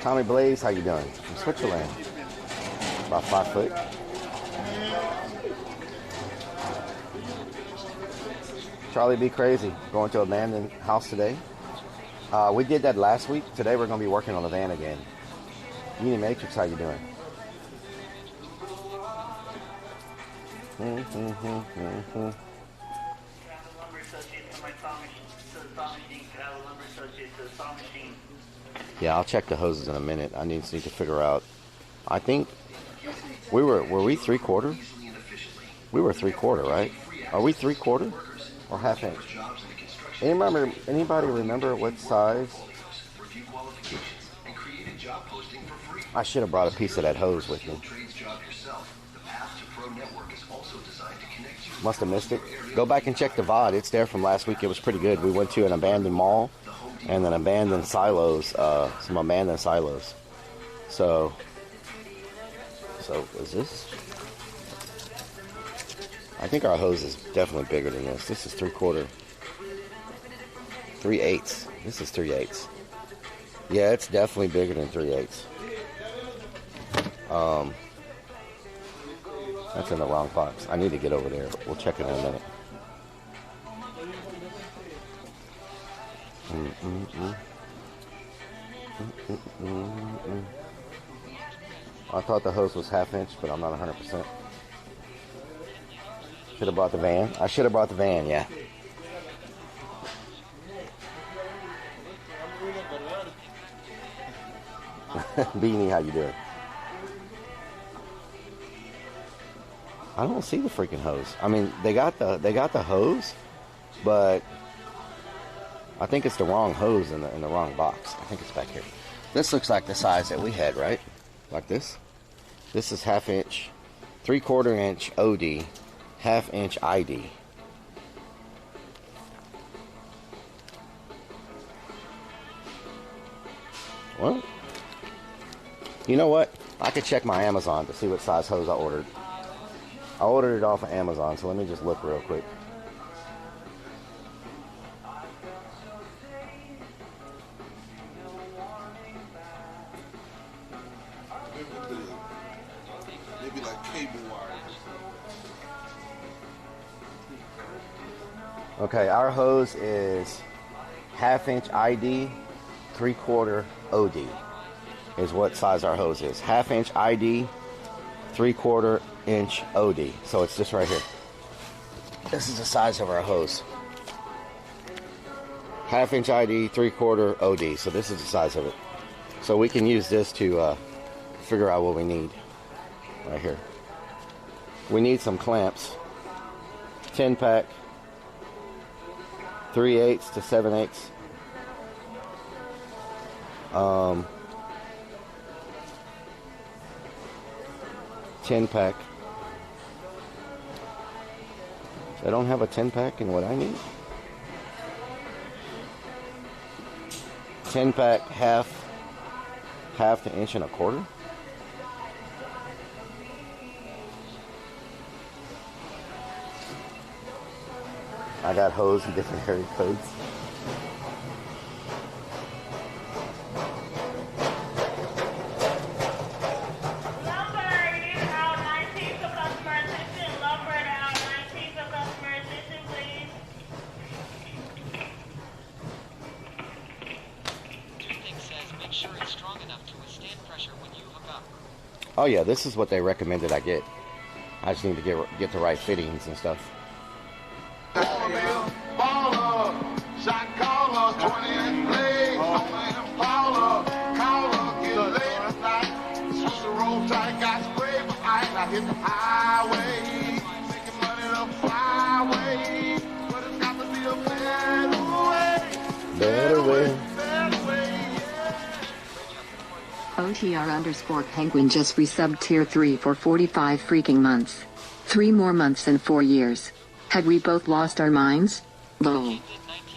Tommy Blaze, how you doing? From Switzerland. About 5 foot. Charlie B. Crazy, going to abandoned house today. We did that last week. Today we're going to be working on the van again. Uni Matrix, how you doing? Yeah, I'll check the hoses in a minute. I need to figure out. I think were we 3/4? We were 3/4, right? Are we 3/4 or 1/2 inch? Anybody remember what size? I should have brought a piece of that hose with me. Must have missed it. Go back and check the VOD. It's there from last week. It was pretty good. We went to an abandoned mall and then abandoned silos, some abandoned silos. So is this? I think our hose is definitely bigger than this. This is 3/4. 3/8. This is 3/8. Yeah, it's definitely bigger than 3/8. That's in the wrong box. I need to get over there. We'll check it in a minute. I thought the hose was 1/2 inch, but I'm not 100%. Should have brought the van. I should have brought the van, yeah. Beanie, how you doing? I don't see the freaking hose. I mean, they got the hose, but I think it's the wrong hose in the wrong box. I think it's back here. This looks like the size that we had, right? Like this. This is 1/2 inch, 3/4 inch OD, 1/2 inch ID. Well, you know what? I could check my Amazon to see what size hose I ordered. I ordered it off of Amazon, so let me just look real quick. Maybe like cable wire. Okay, our hose is 1/2 inch ID, 3/4 OD is what size our hose is. 1/2 inch ID, 3/4 inch OD. So it's just right here. This is the size of our hose. 1/2 inch ID, 3/4 OD. So this is the size of it. So we can use this to figure out what we need. Right here. We need some clamps. 10 pack. 3/8 to 7/8. 10 pack. I don't have a 10 pack in what I need. 10 pack, half to 1.25 inches. I got hose in different area codes. Oh yeah, this is what they recommended I get. I just need to get the right fittings and stuff. Hit the highway, making money the flyway, but it's got to be a better way. Better way. OTR_Penguin just resubbed tier 3 for 45 freaking months. 3 more months and 4 years. Had we both lost our minds? Lol.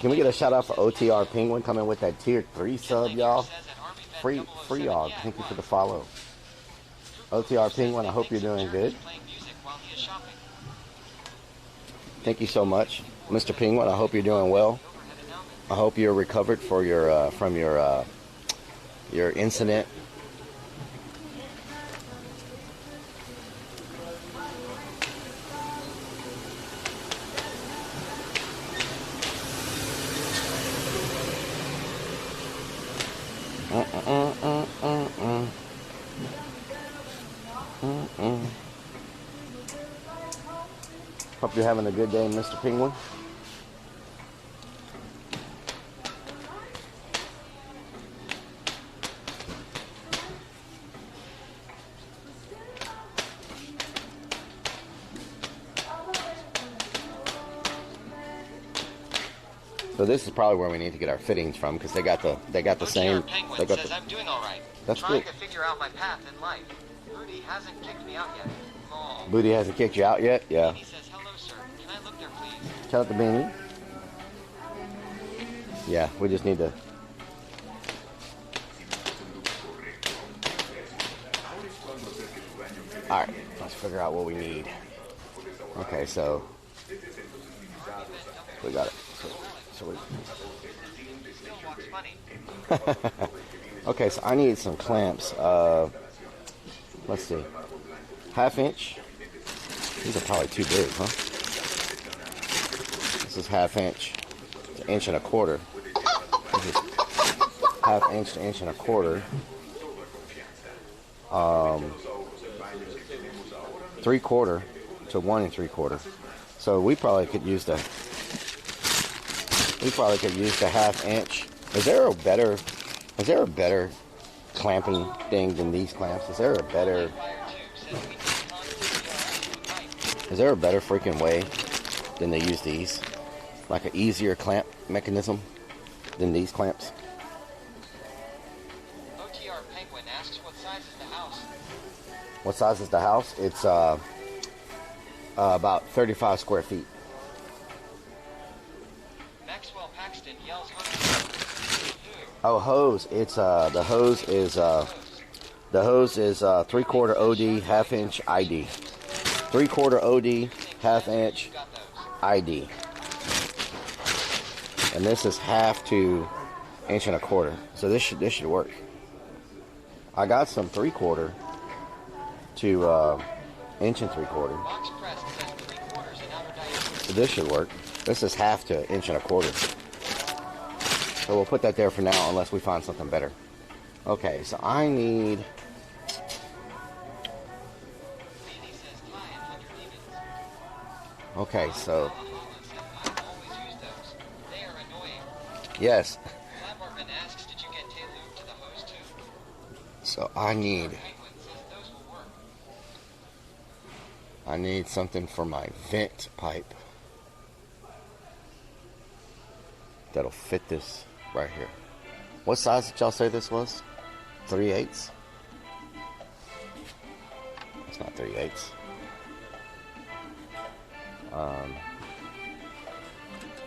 Can we get a shout out for OTR Penguin coming with that tier 3 sub, y'all? Free y'all. Thank you for the follow. OTR Penguin, I hope you're doing good. Thank you so much, Mr. Penguin. I hope you're doing well. I hope you're recovered for your from your incident. Hope you're having a good day, Mr. Penguin. So this is probably where we need to get our fittings from because they got the same. Penguin They got says the, I'm doing all right. That's Trying good. to figure out my path in life. Rudy hasn't kicked me out yet. Oh. Booty hasn't kicked you out yet? Yeah. He says, hello, sir. Can I look there, please? Shout out to Beanie. Yeah, we just need to. Alright, let's figure out what we need. Okay, so we got it. So we. Still walks funny. Okay, so I need some clamps. Let's see. 1/2 inch. These are probably too big, huh? This is 1/2 inch to 1.25 inches. This is 1/2 inch to 1.25 inches. 3/4 to 1 3/4. So we probably could use the 1/2 inch. Is there a better clamping thing than these clamps? Is there a better freaking way than they use these? Like an easier clamp mechanism than these clamps? OTR Penguin asks what size is the house? What size is the house? It's about 35 square feet. Maxwell Paxton yells Oh, hose. It's the hose is 3/4 OD, 1/2 inch ID. 3/4 OD, 1/2 inch ID. And this is 1/2 to 1.25 inches. So this should work. I got some 3/4 to 1.75 inches. Box pressed says 3/4 in outer diameter. So this should work. This is 1/2 to 1.25 inches. So we'll put that there for now unless we find something better. Okay, so I need... Danny says tie and 100 demons. Okay, so... I always use those. They are annoying. Yes. Lambertman asks, did you get tail lube to the hose too? So I need... Penguin says those will work. I need something for my vent pipe that'll fit this right here. What size did y'all say this was? 3/8? It's not 3/8.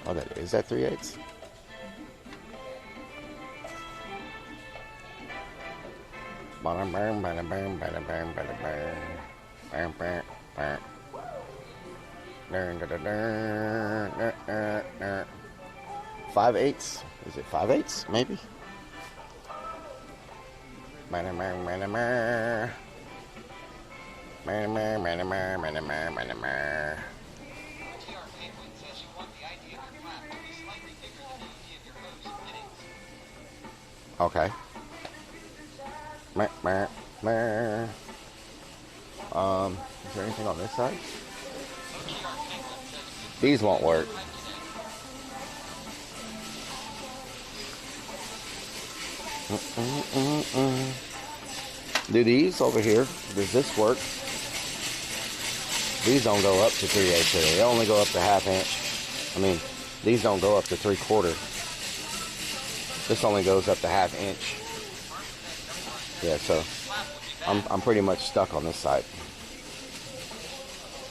Oh, that is that 3/8? Bada bam, bada bam, bada bam, bada bam. Bam, bam, bam. Dun, dun, dun, dun, dun, dun. 5/8? Is it 5/8? Maybe. Bada bam, bada bam. Bada bam, bada bam, bada bam, bada bam. OTR Penguin says you want the ID of your flap to be slightly bigger than the ID of your hose fittings. Okay. Meh, meh, meh. Is there anything on this side? OTR Penguin says These won't work. Do these over here, does this work? These don't go up to 3/8, do they? They only go up to 1/2 inch. I mean, these don't go up to 3/4. This only goes up to 1/2 inch. Yeah, so I'm pretty much stuck on this side.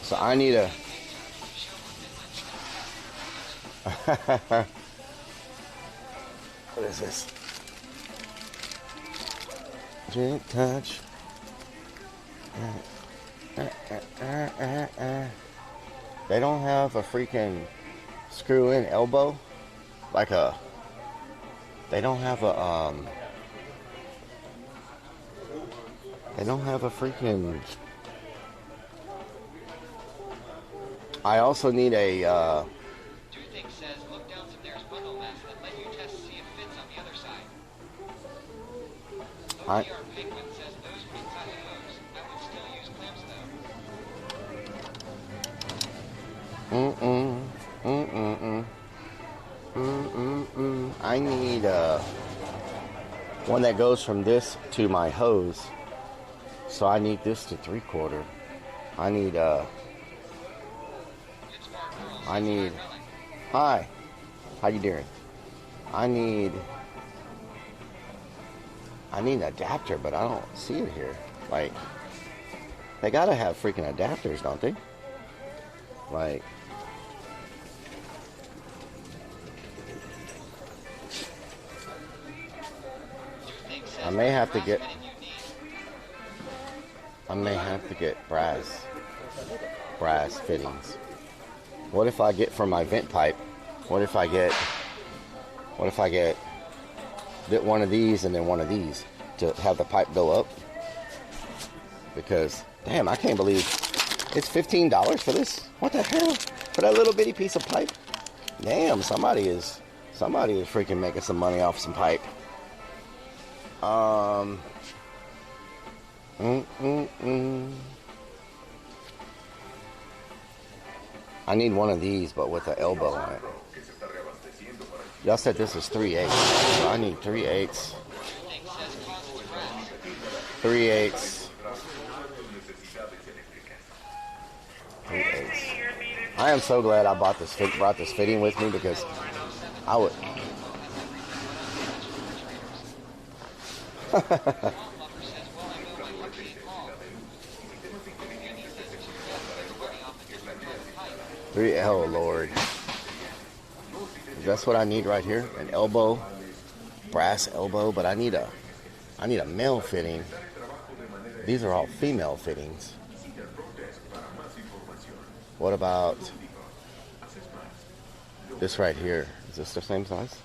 So I need a... What is this? Drink touch. They don't have a freaking screw-in elbow, like a. They don't have a They don't have a freaking. I also need a. Toothing says look down some there's bundle mats that let you test see if fits on the other side. OTR Penguin says those would inside the hose. I would still use clamps though. I need one that goes from this to my hose. So I need this to 3/4. I need hi. How you doing? I need an adapter, but I don't see it here. Like, they gotta have freaking adapters, don't they? Like, I may have to get brass. brass fittings. What if I get from my vent pipe? What if I get one of these and then one of these to have the pipe go up? Because damn, I can't believe it's $15 for this. What the hell? For that little bitty piece of pipe? Damn, somebody is freaking making some money off some pipe. I need one of these, but with an elbow on it. Y'all said this is 3/8, so I need 3/8. 3/8. 3/8. I am so glad I brought this fitting with me, because I would. Oh Lord, that's what I need right here, an elbow, brass elbow. But I need a male fitting. These are all female fittings. What about this right here? Is this the same size?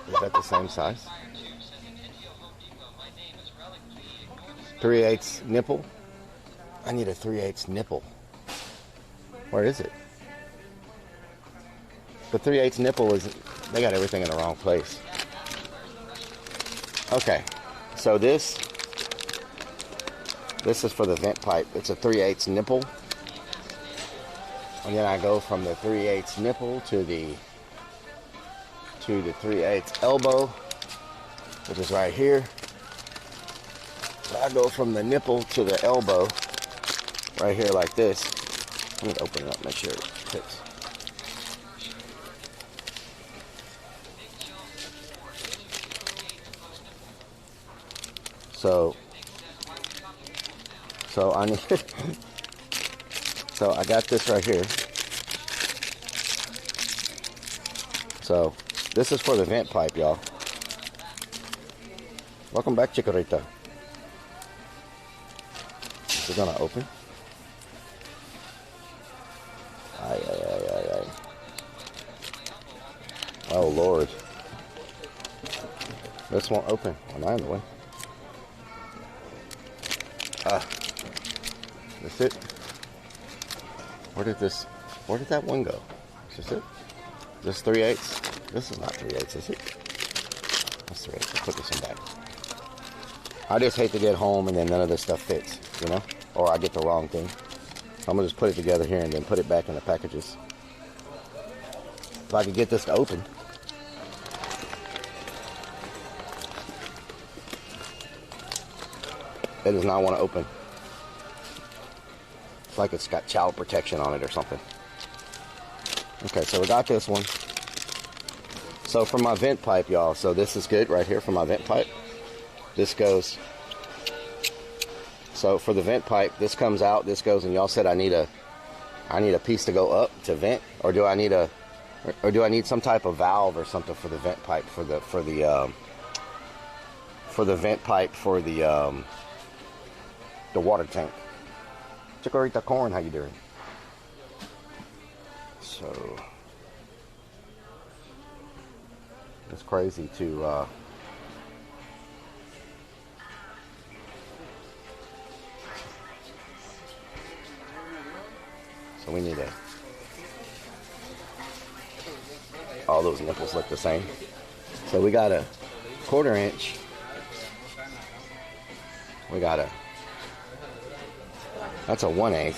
Is that the same size? 3/8 nipple. I need a 3/8 nipple. Where is it? The 3/8 nipple is, they got everything in the wrong place. Okay, so this is for the vent pipe. It's a 3/8 nipple. And then I go from the 3/8 nipple to the 3/8 elbow, which is right here. So I go from the nipple to the elbow right here like this. Let me open it up, make sure it fits. So I need so I got this right here. So this is for the vent pipe, y'all. Welcome back, Chikorita. Is it gonna open? Ay. Oh Lord. This won't open when I'm in the way. That's it. Where did that one go? Is this it? Is this 3/8? This is not 3/8, is it? That's 3/8. Let's put this one back. I just hate to get home and then none of this stuff fits, you know? Or I get the wrong thing. I'm gonna just put it together here and then put it back in the packages. If I could get this to open. It does not want to open. It's like it's got child protection on it or something. Okay, so we got this one. So for my vent pipe, y'all, so this is good right here for my vent pipe. This goes. So for the vent pipe, this comes out, this goes, and y'all said I need a piece to go up to vent, or do I need some type of valve or something for the vent pipe for the vent pipe for the water tank. Chikorita Corn, how you doing? So it's crazy to so we need all those nipples look the same. So we got a 1/4 inch. We got that's a 1/8.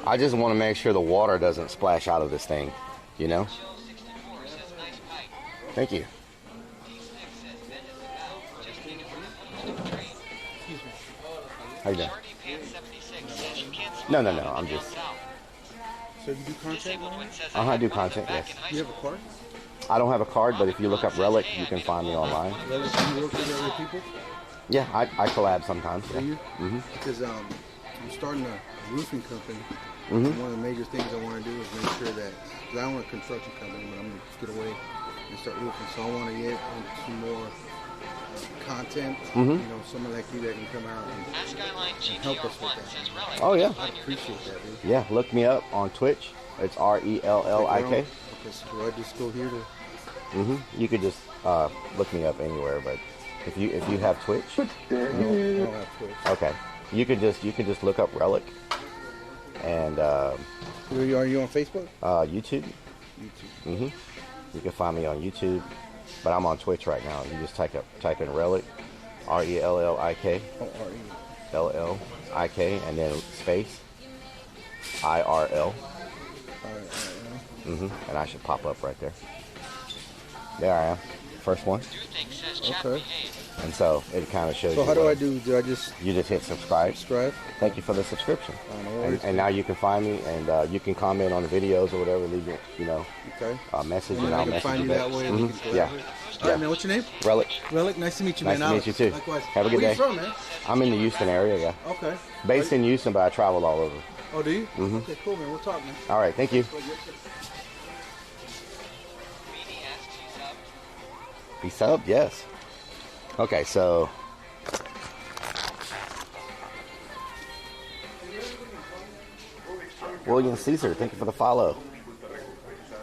I just want to make sure the water doesn't splash out of this thing, you know? Thank you. How you doing? No, I'm just... So you do content? I do content, yes. Do you have a card? I don't have a card, but if you look up Relic, you can find me online. Relic, do you work with other people? Yeah, I collab sometimes. Do you? Mm-hmm. Because I'm starting a roofing company. Mm-hmm. One of the major things I want to do is make sure that, because I own a construction company, but I'm going to get away and start roofing. So I want to get into more content. Mhm. You know, someone like you that can come out and Skyline help us with GTR1 that. says relic. Oh, yeah. I appreciate that, dude. Yeah, look me up on Twitch. It's RELLIK. Okay, so do I just go here to? You could just look me up anywhere, but if you have Twitch, No, I don't have Twitch. okay, you could just look up Relic and Are you on Facebook? YouTube. YouTube. You can find me on YouTube, but I'm on Twitch right now. You just type in Relic, RELLIK, Oh, RE. LLIK, and then space IRL, and I should pop up right there. There I am, first one. Do think says chat Okay. behave. And so it kind of shows So you. how do what- I do? Do I just You just hit subscribe. subscribe? Thank you for the subscription. No worries. And now you can find me, and you can comment on the videos or whatever. Leave your, Okay. message, And and I I'll can message find you you back. that way. We can Yeah, collaborate. All right, man. What's your name? Relic. Relic. Nice to meet you, Nice man. to meet you too. Likewise. Have a good Where day. you from, man? I'm in the Houston area. Yeah, Okay. based in Houston, but I travel all over. Oh, do you? Okay, cool, man. We'll talk, man. All right, thank you. Beanie asks you sub. Be subbed, yes. Okay, so William Caesar, thank you for the follow.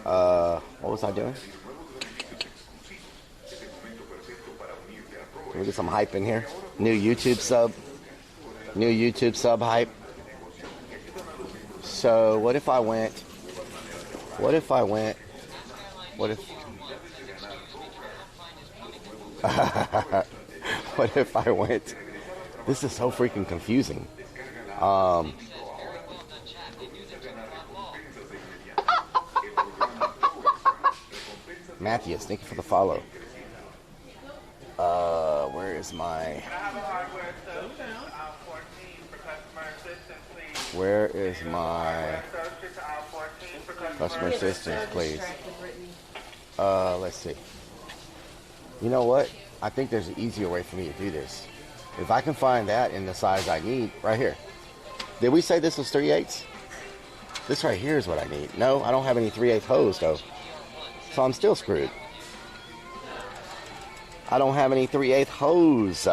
What was I doing? Can we get some hype in here? New YouTube sub hype. So what if I went? What if what if I went? This is so freaking confusing. Matthias, thank you for the follow. Where is my customer assistance, please? Let's see. You know what? I think there's an easier way for me to do this. If I can find that in the size I need, right here. Did we say this was 3/8? This right here is what I need. No, I don't have any 3/8 hose though. So I'm still screwed. I don't have any 3/8 hose.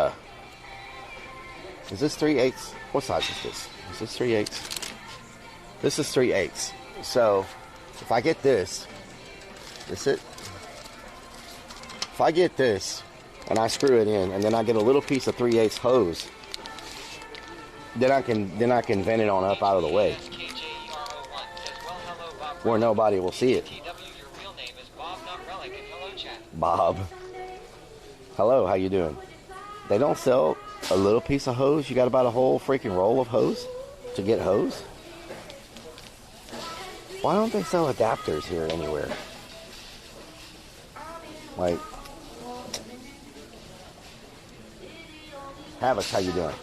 Is this 3/8? What size is this? Is this 3/8? This is 3/8. So if I get this it? If I get this and I screw it in and then I get a little piece of 3/8 hose, then I can vent it on up out of the way where nobody will see it. Your real name is Bob, not Relic, and hello chat. Bob. Hello, how you doing? They don't sell a little piece of hose. You got about a whole freaking roll of hose to get hose? Why don't they sell adapters here anywhere? Like, Havoc, how you doing?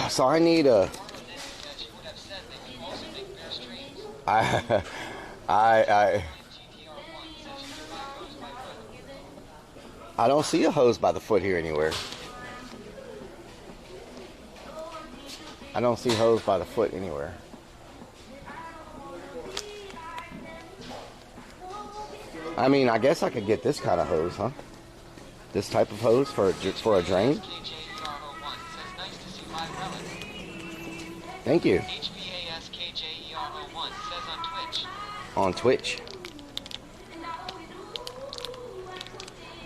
So I need a... I don't see a hose by the foot here anywhere. I don't see hose by the foot anywhere. I mean, I guess I could get this kind of hose, huh? This type of hose for a drain. Thank you. HBASKJER01 says on Twitch. On Twitch.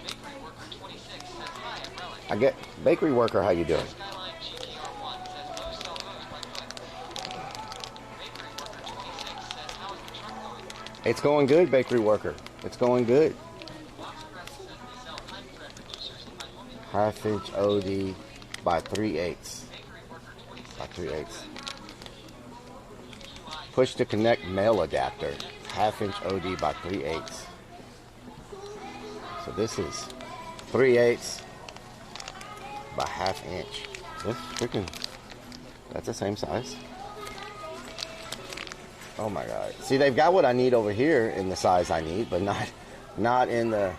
Bakery Worker 26 says hi, I'm Relic. I get Bakery Worker, how you doing? Skyline GTR1 says no sell hose by foot. Bakery Worker 26 says how is the truck going? It's going good, Bakery Worker. It's going good. Boxpress says we sell time thread reducers in my homing. 1/2 inch OD by 3/8. Bakery Worker 26 By 3/8. Push to connect male adapter. 1/2 inch OD by 3/8. So this is 3/8 by 1/2 inch. That's freaking, that's the same size. Oh my God. See, they've got what I need over here in the size I need, but not in the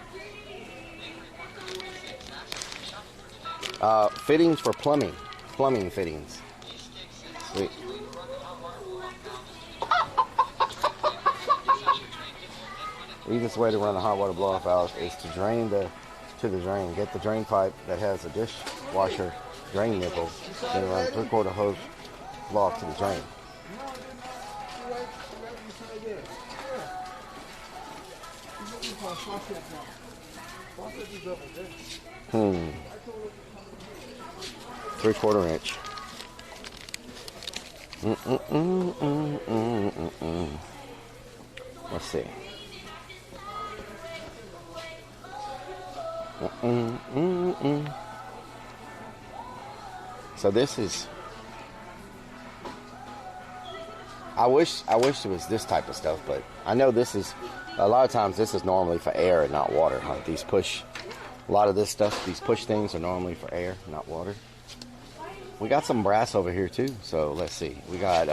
fittings for plumbing fittings. Sweet. The easiest way to run the hot water blow-off valve is to drain the to the drain. Get the drain pipe that has a dishwasher drain nipple, then run 3/4 hose block to the drain. Hmm. 3/4 inch. Let's see. So this is. I wish it was this type of stuff, but I know this is. A lot of times this is normally for air and not water. Like these push. A lot of this stuff, these push things are normally for air, not water. We got some brass over here too, so let's see. We got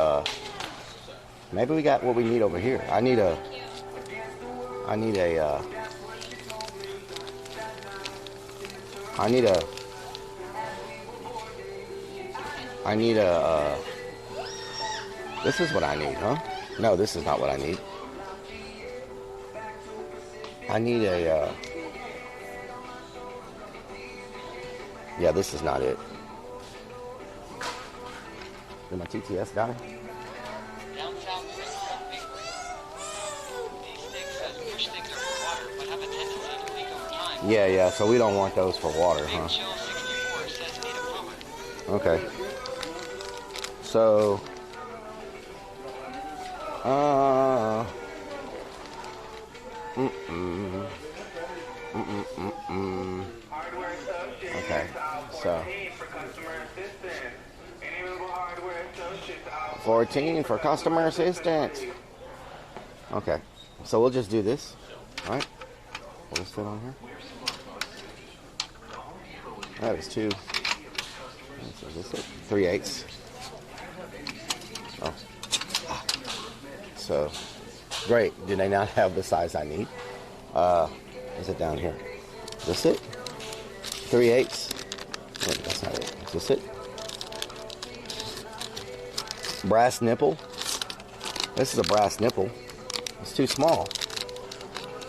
maybe we got what we need over here. I need a this is what I need, huh? No, this is not what I need. I need a yeah, this is not it. Did my TTS die? Down south, these sticks says push things over water, but have a tendency to leak over time. Yeah, so we don't want those for water, Big huh? Chill 64 says need a pumper. Okay. So, okay, so 14 for customer assistance. Okay, so we'll just do this, all right? Will this fit on here? That is 2. So this is 3/8. Oh. So, great. Do they not have the size I need? Is it down here? Is this it? 3/8. Wait, that's not it. Is this it? Brass nipple. This is a brass nipple. It's too small.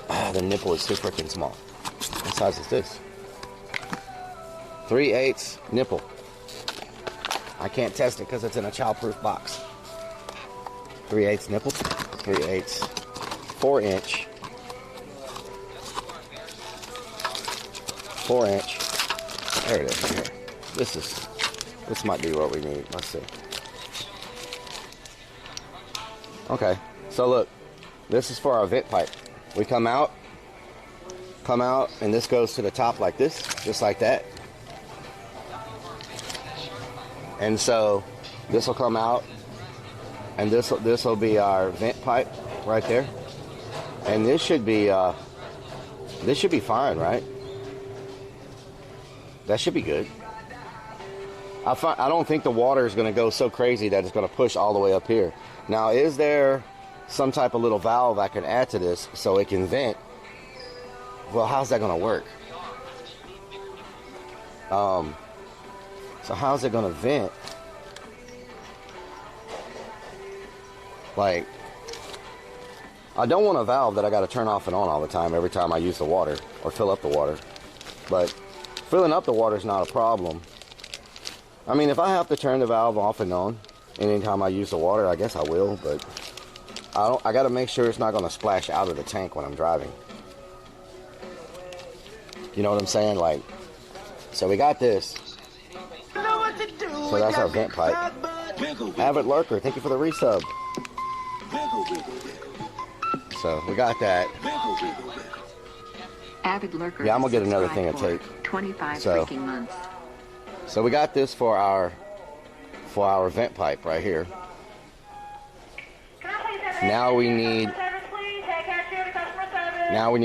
The nipple is too freaking small. What size is this? 3/8 nipple. I can't test it because it's in a childproof box. 3/8 nipple. 3/8. 4-inch. 4-inch. There it is. Right here. This might be what we need. Let's see. Okay. So look, this is for our vent pipe. We come out, and this goes to the top like this, just like that. And so this will come out, and this will be our vent pipe right there. And this should be fine, right? That should be good. I don't think the water is going to go so crazy that it's going to push all the way up here. Now, is there some type of little valve I can add to this so it can vent? Well, how's that going to work? So how's it going to vent? Like, I don't want a valve that I got to turn off and on all the time every time I use the water or fill up the water. But filling up the water is not a problem. I mean, if I have to turn the valve off and on anytime I use the water, I guess I will, but I got to make sure it's not going to splash out of the tank when I'm driving. You know what I'm saying? Like, so we got this. So that's our vent pipe. Avid Lurker, thank you for the resub. So we got that. Avid Lurker. Yeah, I'm gonna get another thing of tape. 25 So- freaking months. So we got this for our vent pipe right here. Now we need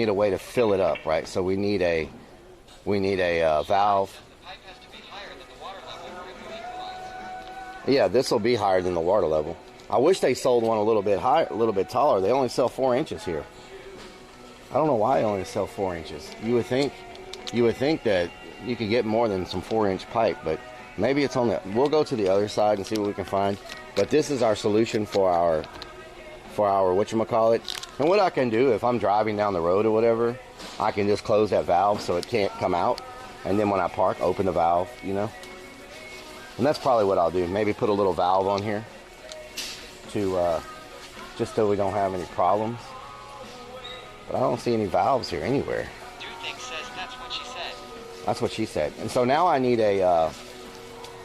a way to fill it up, right? So we need a valve. The pipe has to be higher than the water level for it to equalize. Yeah, this will be higher than the water level. I wish they sold one a little bit higher, a little bit taller. They only sell 4 inches here. I don't know why they only sell 4 inches. You would think that you could get more than some 4-inch pipe, but maybe it's on the. We'll go to the other side and see what we can find. But this is our solution for 4-hour whatchamacallit. And what I can do if I'm driving down the road or whatever, I can just close that valve so it can't come out. And then when I park, open the valve, you know. And that's probably what I'll do. Maybe put a little valve on here to just so we don't have any problems. But I don't see any valves here anywhere. Dude says that's what she said. That's what she said. And so now I need a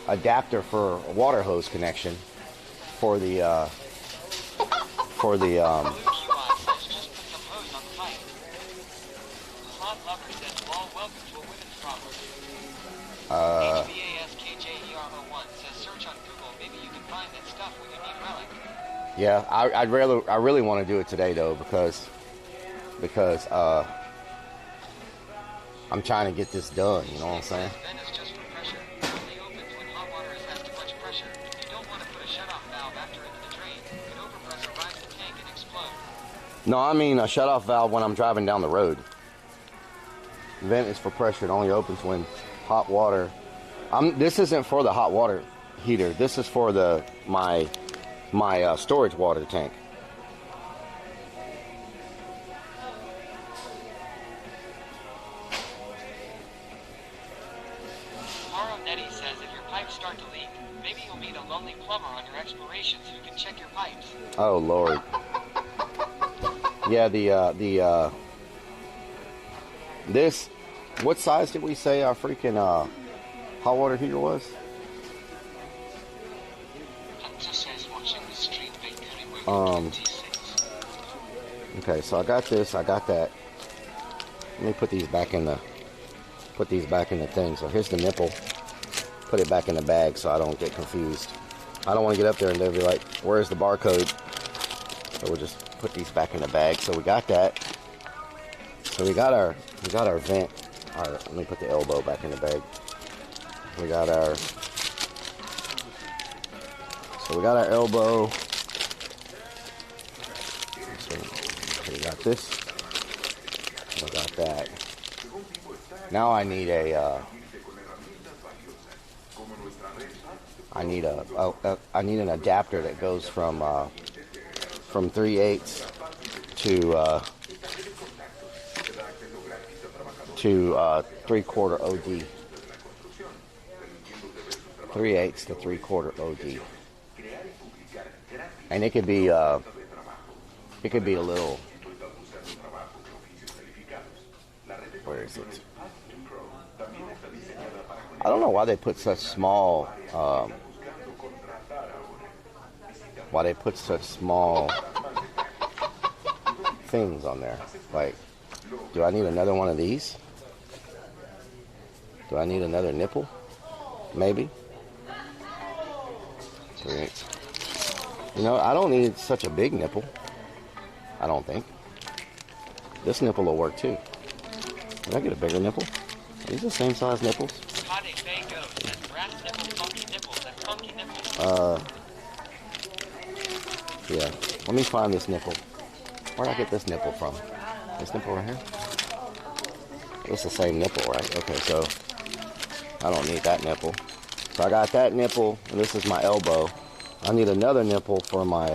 adapter for a water hose connection for the Blue QI says just put some hose on the pipe. Claude Lover says, "Well, welcome to a women's problem." HBASKJER01 says, "Search on Google. Maybe you can find that stuff when you need relic." Yeah, I really want to do it today though because I'm trying to get this done. You know what I'm saying? Vent is just for pressure. It only opens when hot water has too much pressure. You don't want to put a shutoff valve after into the drain. It could overpressure rise the tank and explode. No, I mean a shutoff valve when I'm driving down the road. Vent is for pressure. It only opens when hot water. This isn't for the hot water heater. This is for my storage water tank. Maro Nettie says if your pipes start to leak, maybe you'll meet a lonely plumber on your exploration so you can check your pipes. Oh Lord. Yeah, this, what size did we say our freaking hot water heater was? Okay, so I got this, I got that. Let me put these back in the thing. So here's the nipple. Put it back in the bag so I don't get confused. I don't want to get up there and they'll be like, where's the barcode? So we'll just put these back in the bag. So we got that. So we got our vent. All right, let me put the elbow back in the bag. We got our elbow. So we got this. We got that. Now I need an adapter that goes from 3/8 to 3/4 OD. 3/8 to 3/4 OD. And it could be a little. Where is it? I don't know why they put such small. Things on there. Like, do I need another one of these? Do I need another nipple? Maybe. 3/8. You know, I don't need such a big nipple. I don't think. This nipple will work too. Can I get a bigger nipple? Are these the same size nipples? Yeah. Let me find this nipple. Where'd I get this nipple from? This nipple right here? It's the same nipple, right? Okay, so I don't need that nipple. So I got that nipple, and this is my elbow. I need another nipple for my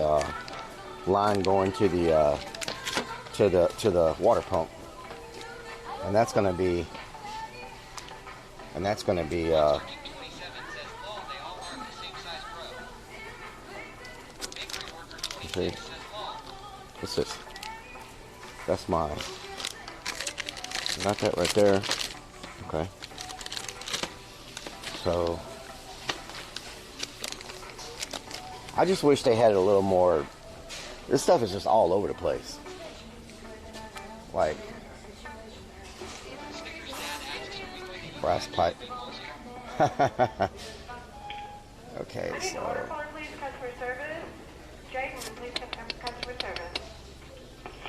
line going to the water pump, and that's gonna be. Okay. What's this? That's mine. Got that right there. Okay. So I just wish they had a little more. This stuff is just all over the place. Like brass pipe. Okay,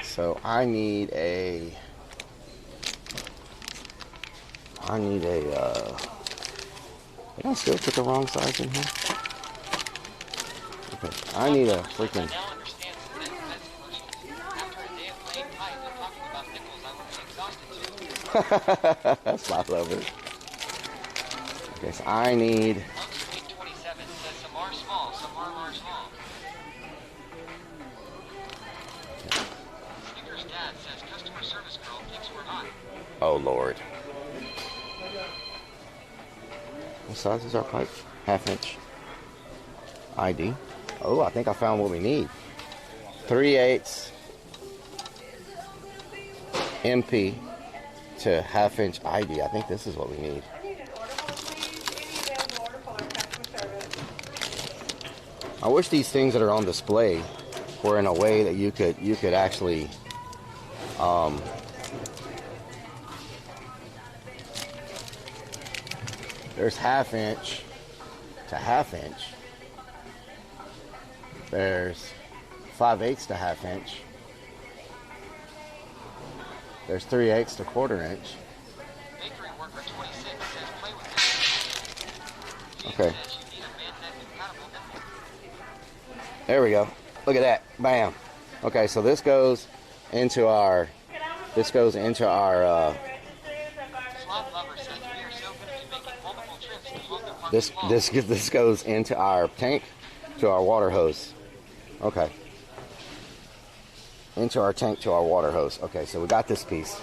so I need a did I still put the wrong size in here? Okay, I need a freaking that's my lover. Okay, so I need. we're hot. Oh, Lord. What size is our pipe? 1/2 inch. ID. Oh, I think I found what we need. 3/8 MP to 1/2 inch ID. I think this is what we need. I wish these things that are on display were in a way that you could actually there's 1/2 inch to 1/2 inch. There's 5/8 to 1/2 inch. There's 3/8 to 1/4 inch. Bakery worker 26 says play with this. Okay. Says you need a magnet compatible nipple. There we go. Look at that. Bam. Okay, so this goes into our Slot lover says we are so going to be making multiple trips to hug the parking lot. this goes into our tank to our water hose. Okay. Into our tank to our water hose. Okay, so we got this piece.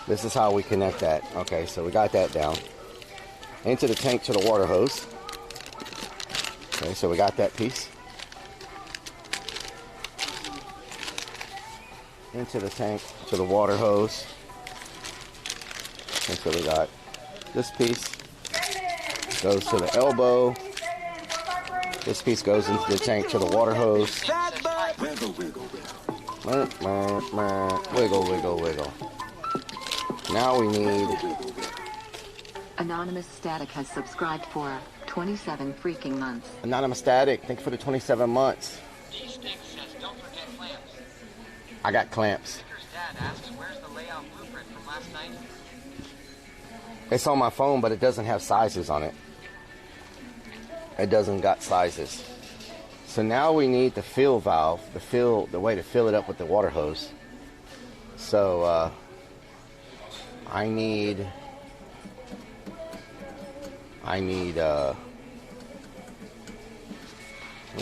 This is how we connect that. Okay, so we got that down. Into the tank to the water hose. Okay, so we got that piece. Into the tank to the water hose. And so we got this piece. Goes to the elbow. This piece goes into the tank to the water hose. Wiggle, wiggle, wiggle. Now we need... Anonymous Static has subscribed for 27 freaking months. Anonymous Static, thank you for the 27 months. D-Stick says don't forget clamps. I got clamps. Baker's dad asks where's the layout blueprint from last night. It's on my phone, but it doesn't have sizes on it. It doesn't got sizes. So now we need the fill valve, the way to fill it up with the water hose. So I need let me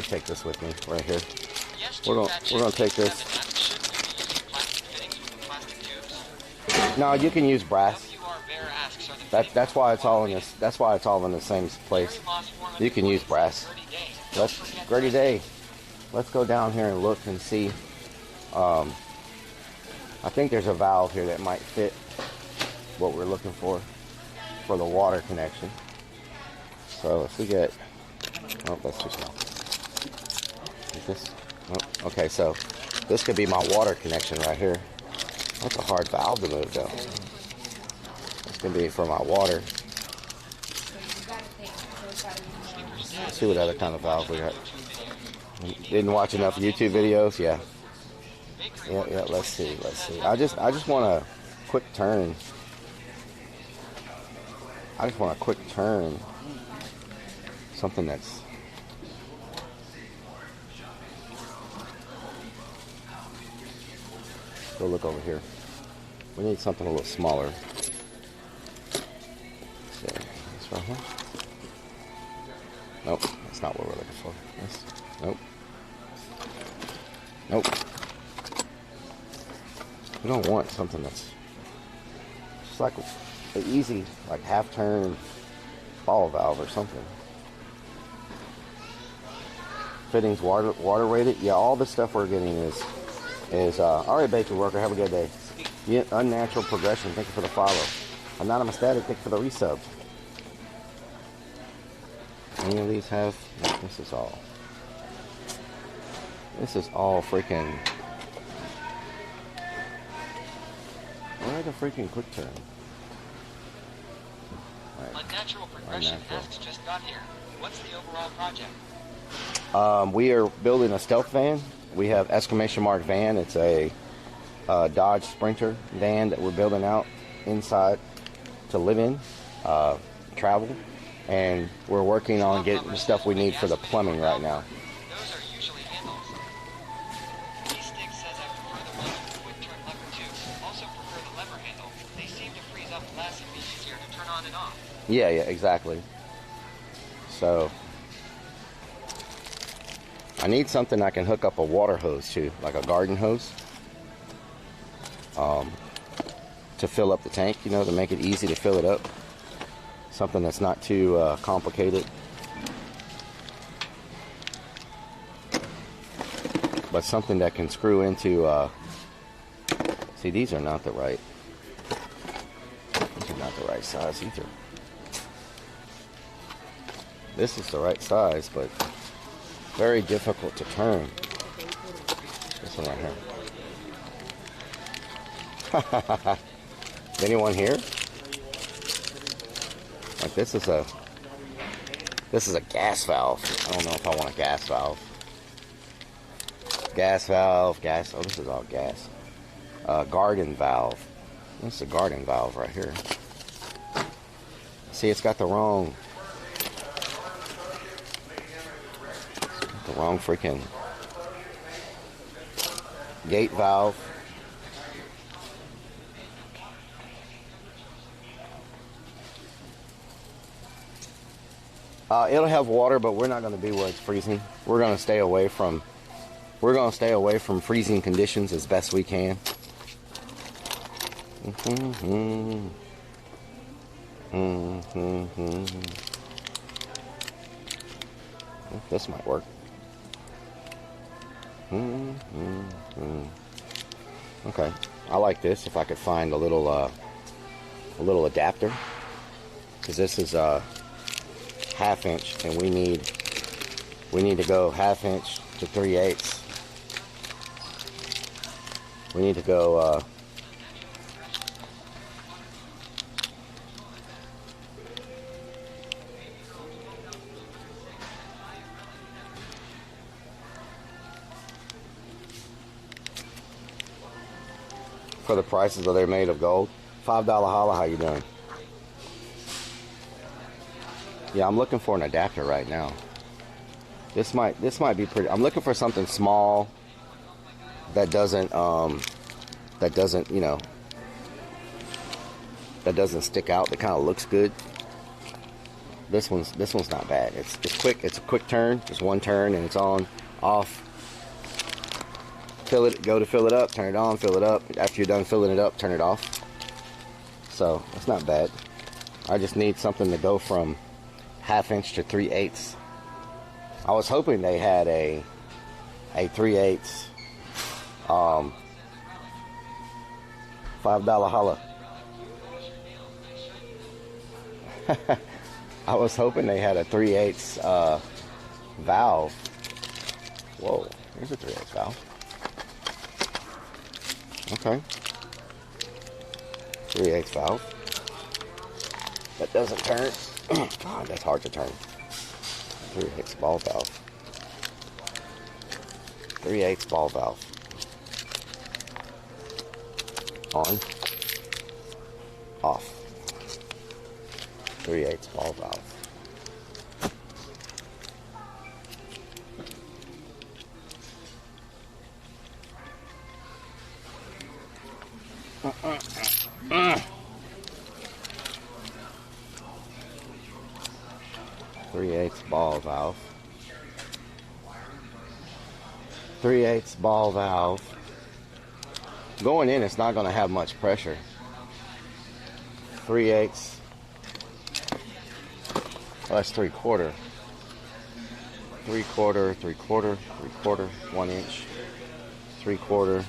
take this with me right here. Yes, We're gonna take this. No, you can use brass. That's why it's all in this. That's why it's all in the same place. You can use brass. Gritty day. Let's go down here and look and see. I think there's a valve here that might fit what we're looking for the water connection. So if we get, oh, that's too small. Is this? Oh, okay, so this could be my water connection right here. That's a hard valve to move though. This can be for my water. Let's see what other kind of valve we got. Didn't watch enough YouTube videos, yeah. Yeah, let's see. I just want a quick turn. I just want a quick turn. Something that's go look over here. We need something a little smaller. So, this right here. Nope, that's not what we're looking for. This, nope. Nope. We don't want something that's just like an easy, like half-turn ball valve or something. Fittings water weighted. Yeah, all the stuff we're getting is all right, bakery worker. Have a good day. Yeah, unnatural progression. Thank you for the follow. Anonymous Static. Thank you for the resub. Any of these have? No, this is all. This is all freaking. Where the freaking quick turn? Right. Unnatural progression asks just got here. What's the overall project? We are building a stealth van. We have exclamation mark van. It's a Dodge Sprinter van that we're building out inside to live in, travel, and we're working on getting the stuff we need for the plumbing right now. Those are usually handles. D-Stick says I prefer the one with the quick turn lever too. Also prefer the lever handle. They seem to freeze up less and be easier to turn on and off. Yeah, exactly. So I need something I can hook up a water hose to, like a garden hose. to fill up the tank, you know, to make it easy to fill it up. Something that's not too complicated. But something that can screw into, see, these are not the right size either. This is the right size, but very difficult to turn. This one right here. Anyone here? Like this is a gas valve. I don't know if I want a gas valve. Gas, oh, this is all gas. Garden valve. This is a garden valve right here. See, it's got the wrong freaking gate valve. It'll have water, but we're not going to be where it's freezing. We're going to stay away from freezing conditions as best we can. This might work. Okay, I like this. If I could find a little adapter, because this is ½ inch, and we need to go ½ inch to 3/8. We need to go for the prices that they're made of gold. $5 holla, how you doing? Yeah, I'm looking for an adapter right now. This might be pretty. I'm looking for something small that doesn't you know, that doesn't stick out, that kind of looks good. This one's not bad. It's quick. It's a quick turn, just one turn, and it's on, off. Go to fill it up, turn it on, fill it up. After you're done filling it up, turn it off. So it's not bad. I just need something to go from ½ inch to 3/8. I was hoping they had a 3/8 $5 holla. I was hoping they had a 3/8 valve. Whoa, here's a 3/8 valve. Okay. 3/8 valve. That doesn't turn. God, that's hard to turn. 3/8 ball valve. 3/8 ball valve. On. Off. 3/8 ball valve. .3/8 ball valve. 3/8 ball valve. Going in, it's not going to have much pressure. 3/8. Well, that's 3/4. 3/4, 3/4, 3/4, 1 inch. 3/4,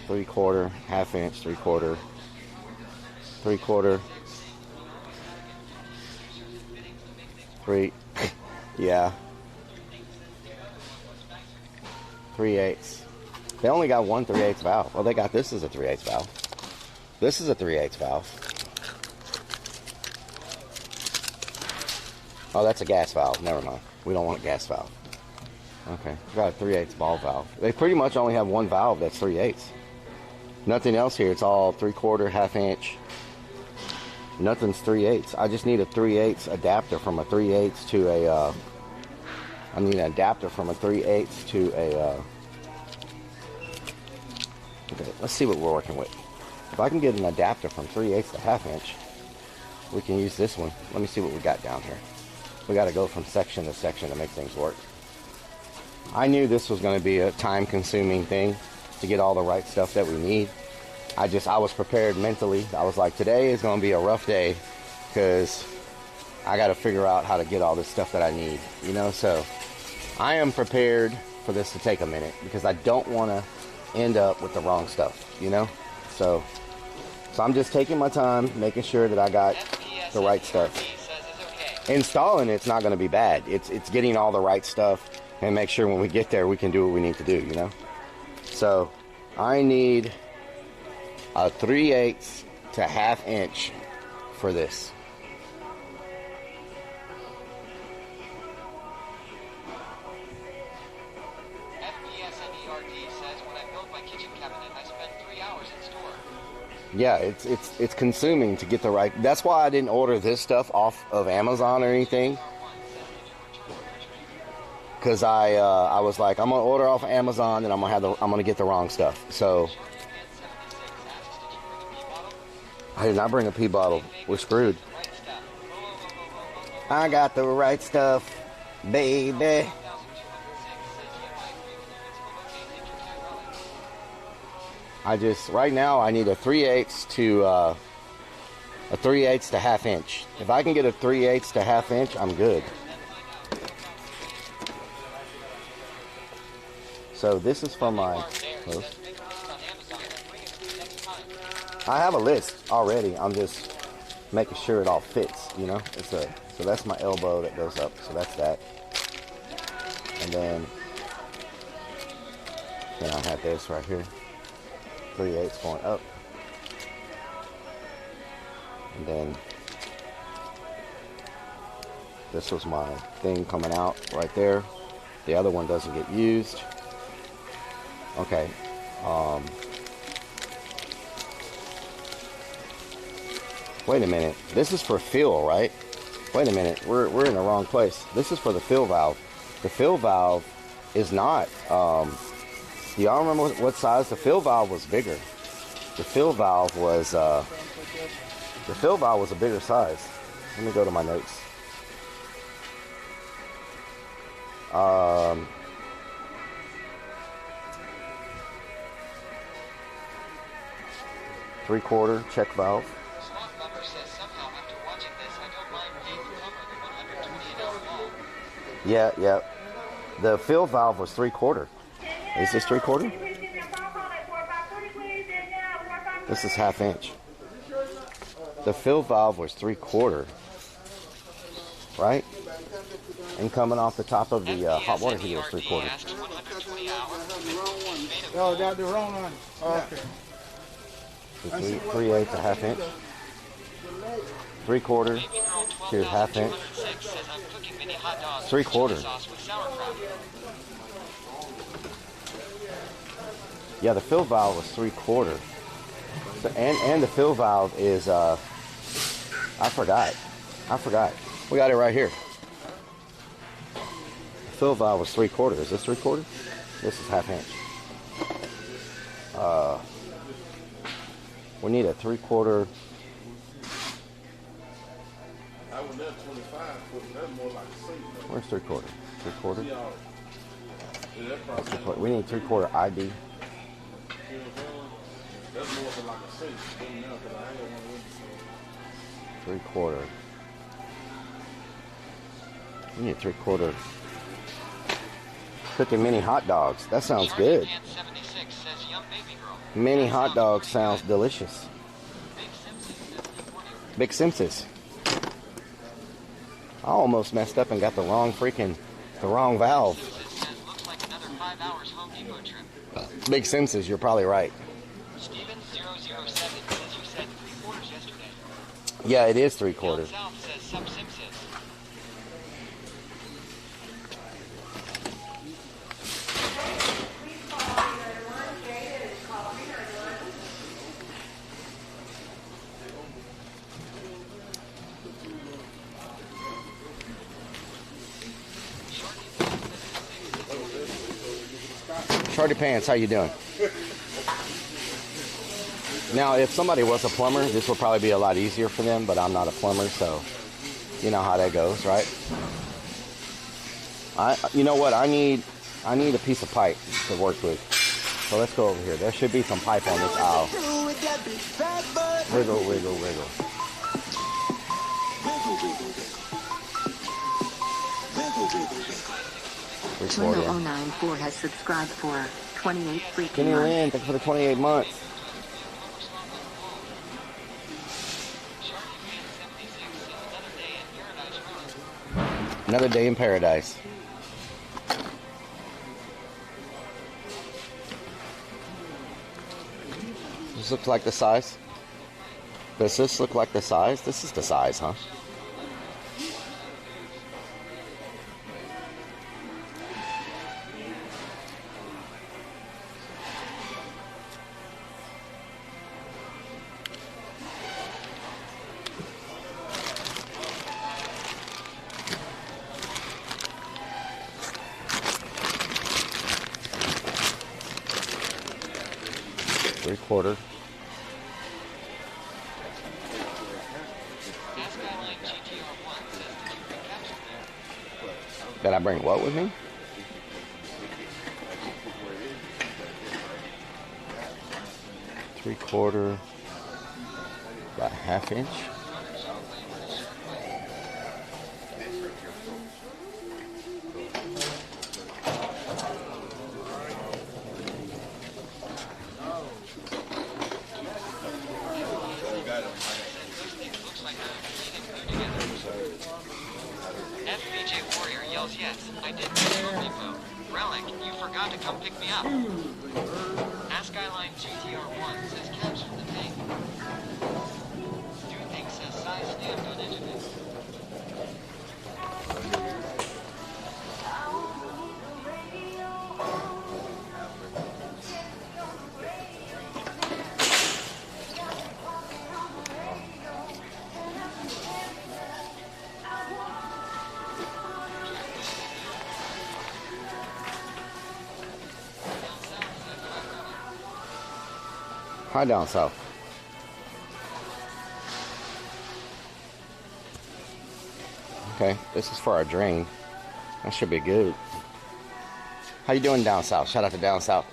3/4, ½ inch, 3/4, 3/4. 3, yeah. 3/8. They only got one 3/8 valve. Well, they got this as a 3/8 valve. This is a 3/8 valve. Oh, that's a gas valve. Never mind. We don't want a gas valve. Okay, we got a 3/8 ball valve. They pretty much only have one valve that's 3/8. Nothing else here. It's all 3/4, ½ inch. Nothing's 3/8. I just need a 3/8 adapter from a 3/8 to a. I need an adapter from a 3/8 to a. Okay, let's see what we're working with. If I can get an adapter from 3/8 to ½ inch, we can use this one. Let me see what we got down here. We got to go from section to section to make things work. I knew this was going to be a time-consuming thing to get all the right stuff that we need. I was prepared mentally. I was like, today is going to be a rough day because I got to figure out how to get all this stuff that I need, you know? So I am prepared for this to take a minute because I don't want to end up with the wrong stuff, you know? So I'm just taking my time, making sure that I got the right stuff. Installing it's not going to be bad. It's getting all the right stuff and make sure when we get there we can do what we need to do, you know? So I need a 3/8 to 1/2 inch for this. FPSNERD says when I build my kitchen cabinet, I spend 3 hours in store. Yeah, it's consuming to get the right. That's why I didn't order this stuff off of Amazon or anything. Because I was like, I'm gonna order off of Amazon and I'm gonna get the wrong stuff. So I did not bring a pee bottle. We're screwed. I got the right stuff, baby. Right now I need a 3/8 to a 3/8 to 1/2 inch. If I can get a 3/8 to 1/2 inch, I'm good. So this is from my post. I have a list already. I'm just making sure it all fits, you know. So that's my elbow that goes up. So that's that. And then I have this right here. 3/8 going up. And then this was my thing coming out right there. The other one doesn't get used. Okay. Wait a minute. This is for fill, right? Wait a minute. We're in the wrong place. This is for the fill valve. The fill valve is not. Do y'all remember what size? The fill valve was bigger. The fill valve was a bigger size. Let me go to my notes. 3/4 check valve. Yeah. The fill valve was 3/4. Is this 3/4? This is 1/2 inch. The fill valve was 3/4, right? And coming off the top of the hot water heater was 3/4. Oh, got the wrong one. Okay. 3/8 to 1/2 inch. 3/4 to 1/2 inch. 3/4. Yeah, the fill valve was 3/4. And the fill valve is, I forgot. We got it right here. The fill valve was 3/4. Is this 3/4? This is 1/2 inch. We need a 3/4. Where's 3/4? 3/4? We need 3/4 ID. That's more than like a 6. 3/4. We need 3/4. Cooking mini hot dogs. That sounds good. Mini hot dogs sounds delicious. Big Simpsons. I almost messed up and got the wrong valve. Big Simpsons, you're probably right. Yeah, it is 3/4. Shorty Pants, how you doing? Now, if somebody was a plumber, this would probably be a lot easier for them, but I'm not a plumber, so you know how that goes, right? You know what? I need a piece of pipe to work with. So let's go over here. There should be some pipe on this aisle. Wiggle, wiggle, wiggle. Turno094 has subscribed for 28 freaking Kenny months. Lynn, thank you for the 28 months. Another day in paradise. This looks like the size. Does this look like the size? This is the size, huh? Three-quarter. Did I bring what with me? Three-quarter, about a half inch. FBJ Warrior yells yes, I did miss your repo. Relic, you forgot to come pick me up. Askyline GTR1 says capture the tank. Duthing says size stamped on edge of it. Hi, down south. Okay, this is for our drain. That should be good. How you doing down south? Shout out to down south.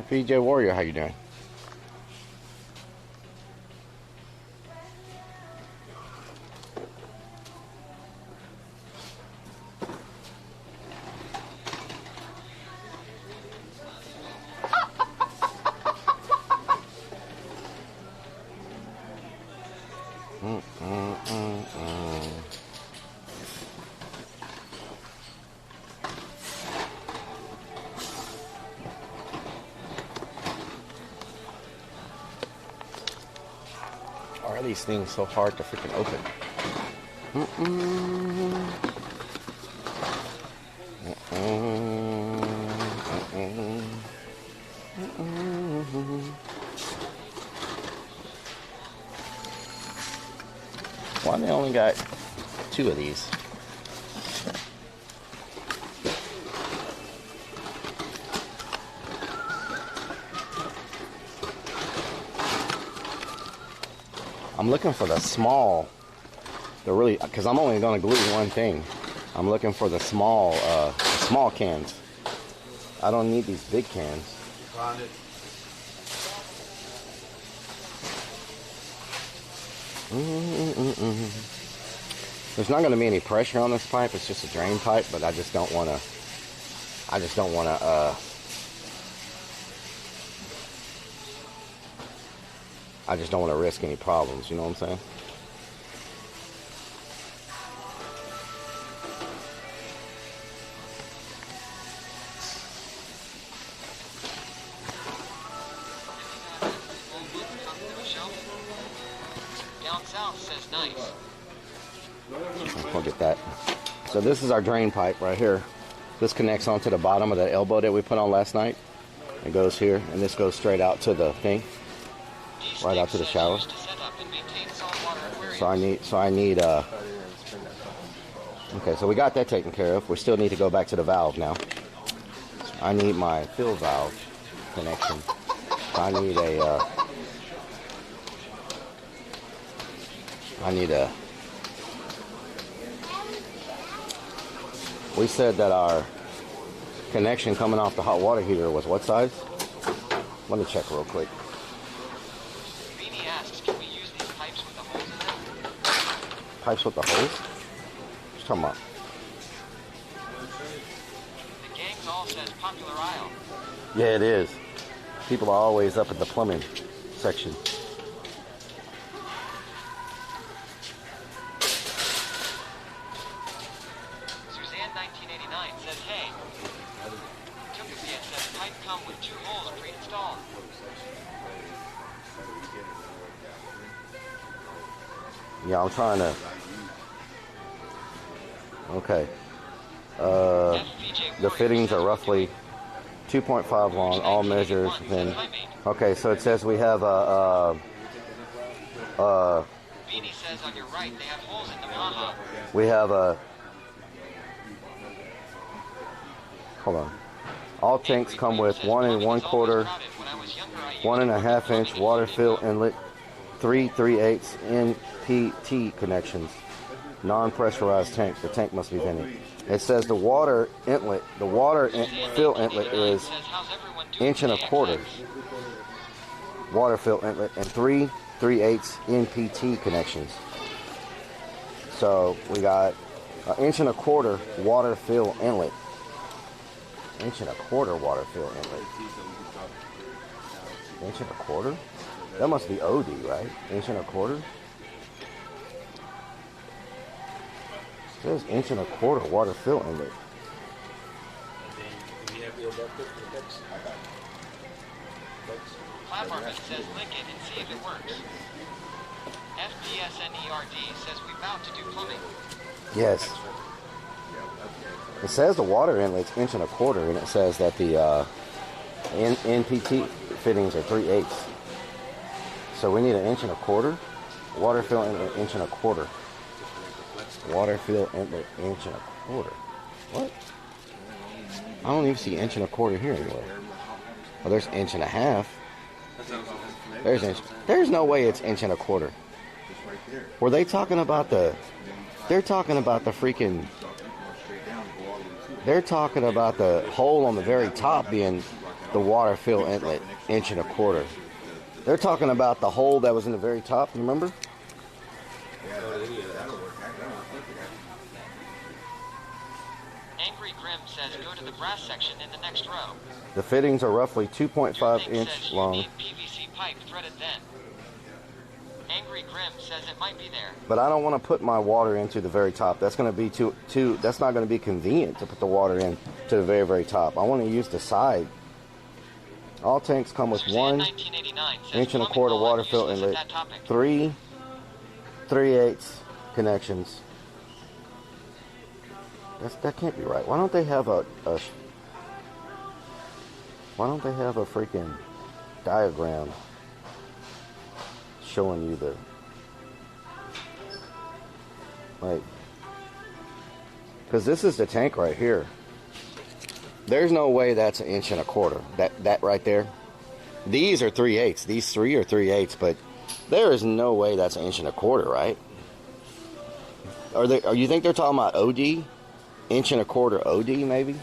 PJ Warrior, how you doing? Why are these things so hard to freaking open? Why they only got 2 of these? I'm looking for the small, because I'm only going to glue one thing. I'm looking for the small cans. I don't need these big cans. Found it. There's not going to be any pressure on this pipe. It's just a drain pipe, but I just don't want to. I just don't want to. I just don't want to risk any problems. You know what I'm saying? Down south says nice. We'll get that. So this is our drain pipe right here. This connects onto the bottom of the elbow that we put on last night. It goes here, and this goes straight out to the thing, right out to the shower. So I need. Okay, so we got that taken care of. We still need to go back to the valve now. I need my fill valve connection. I need a I need a... We said that our connection coming off the hot water heater was what size? Let me check real quick. Beanie asks, can we use these pipes with the holes in them? Pipes with the holes? What you talking about? The gang's all says popular aisle. Yeah, it is. People are always up at the plumbing section. Suzanne 1989 says, hey. Tukapia says pipe come with 2 holes pre-installed. Yeah, I'm trying to... Okay. The fittings are roughly 2.5 long, all measures. Then, okay, so it says we have Beanie says on your right they have holes in the Maha. we have a... Hold on. All tanks come with 1 1/4, 1.5 inch water fill inlet, 3 3/8 NPT connections. Non-pressurized tank. The tank must be vented. It says the water inlet, fill inlet is 1 1/4 water fill inlet and 3 3/8 NPT connections. So we got 1 1/4 water fill inlet. 1 1/4 water fill inlet. 1 1/4? That must be OD, right? 1 1/4? It says 1 1/4 water fill inlet. Platforman says lick it and see if it works. FPSNERD says we about to do plumbing. Yes. It says the water inlet's 1 1/4, and it says that the NPT fittings are 3/8. So we need 1 1/4 water fill inlet 1 1/4. Water fill inlet 1 1/4. What? I don't even see 1 1/4 here anywhere. Oh, there's 1 1/2. There's inch. There's no way it's 1 1/4. Were they talking about the? They're talking about the freaking. They're talking about the hole on the very top being the water fill inlet 1 1/4. They're talking about the hole that was in the very top. You remember? Angry Grim says go to the brass section in the next row. The fittings are roughly 2.5 Your thing inch says long. You need PVC pipe threaded then. Angry Grim says it might be there. But I don't want to put my water into the very top. That's going to be too. That's not going to be convenient to put the water in to the very, very top. I want to use the side. All tanks come with Suzanne 1 1989 says 1 1/4 water fill useless at inlet, that topic. 3 3/8 connections. That can't be right. Why don't they have a freaking diagram showing you the, like, because this is the tank right here. There's no way that's 1 1/4. That right there. These are 3/8. These 3 are 3/8, but there is no way that's 1 1/4, right? Are you think they're talking about OD? 1 1/4 OD maybe?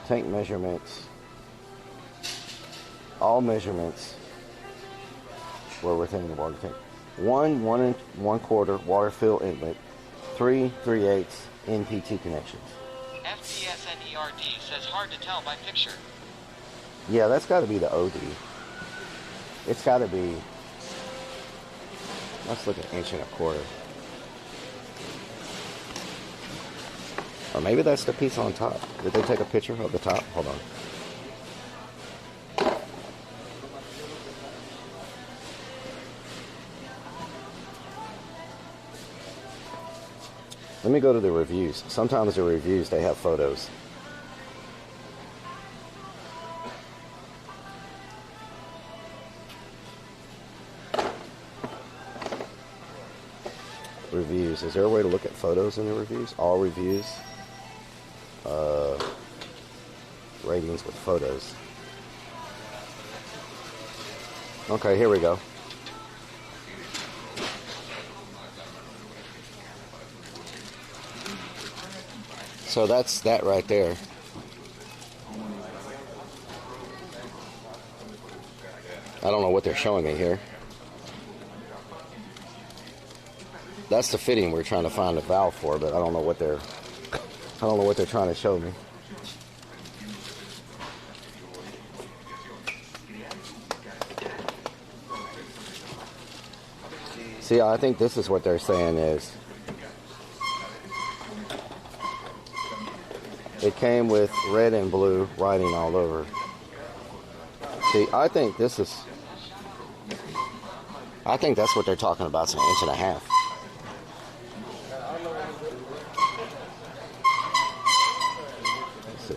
Tank measurements. All measurements were within the water tank. 1 1/4 water fill inlet, 3 3/8 NPT connections. FPSNERD says hard to tell by picture. Yeah, that's got to be the OD. It's got to be. Let's look at 1 1/4. Or maybe that's the piece on top. Did they take a picture of the top? Hold on. Let me go to the reviews. Sometimes the reviews, they have photos. Reviews. Is there a way to look at photos in the reviews? All reviews. Ratings with photos. Okay, here we go. So that's that right there. I don't know what they're showing me here. That's the fitting we're trying to find a valve for, but I don't know what they're trying to show me. See, I think this is what they're saying is it came with red and blue writing all over. See, I think that's what they're talking about. It's 1.5 inches. Let's see.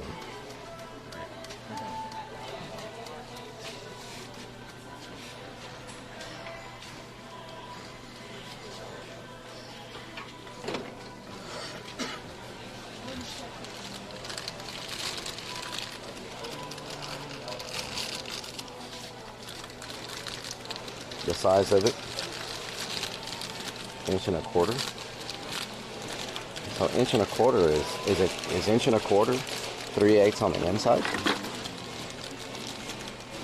The size of it, 1.25 inches. So 1.25 inches is 1.25 inches, 3/8 on the inside.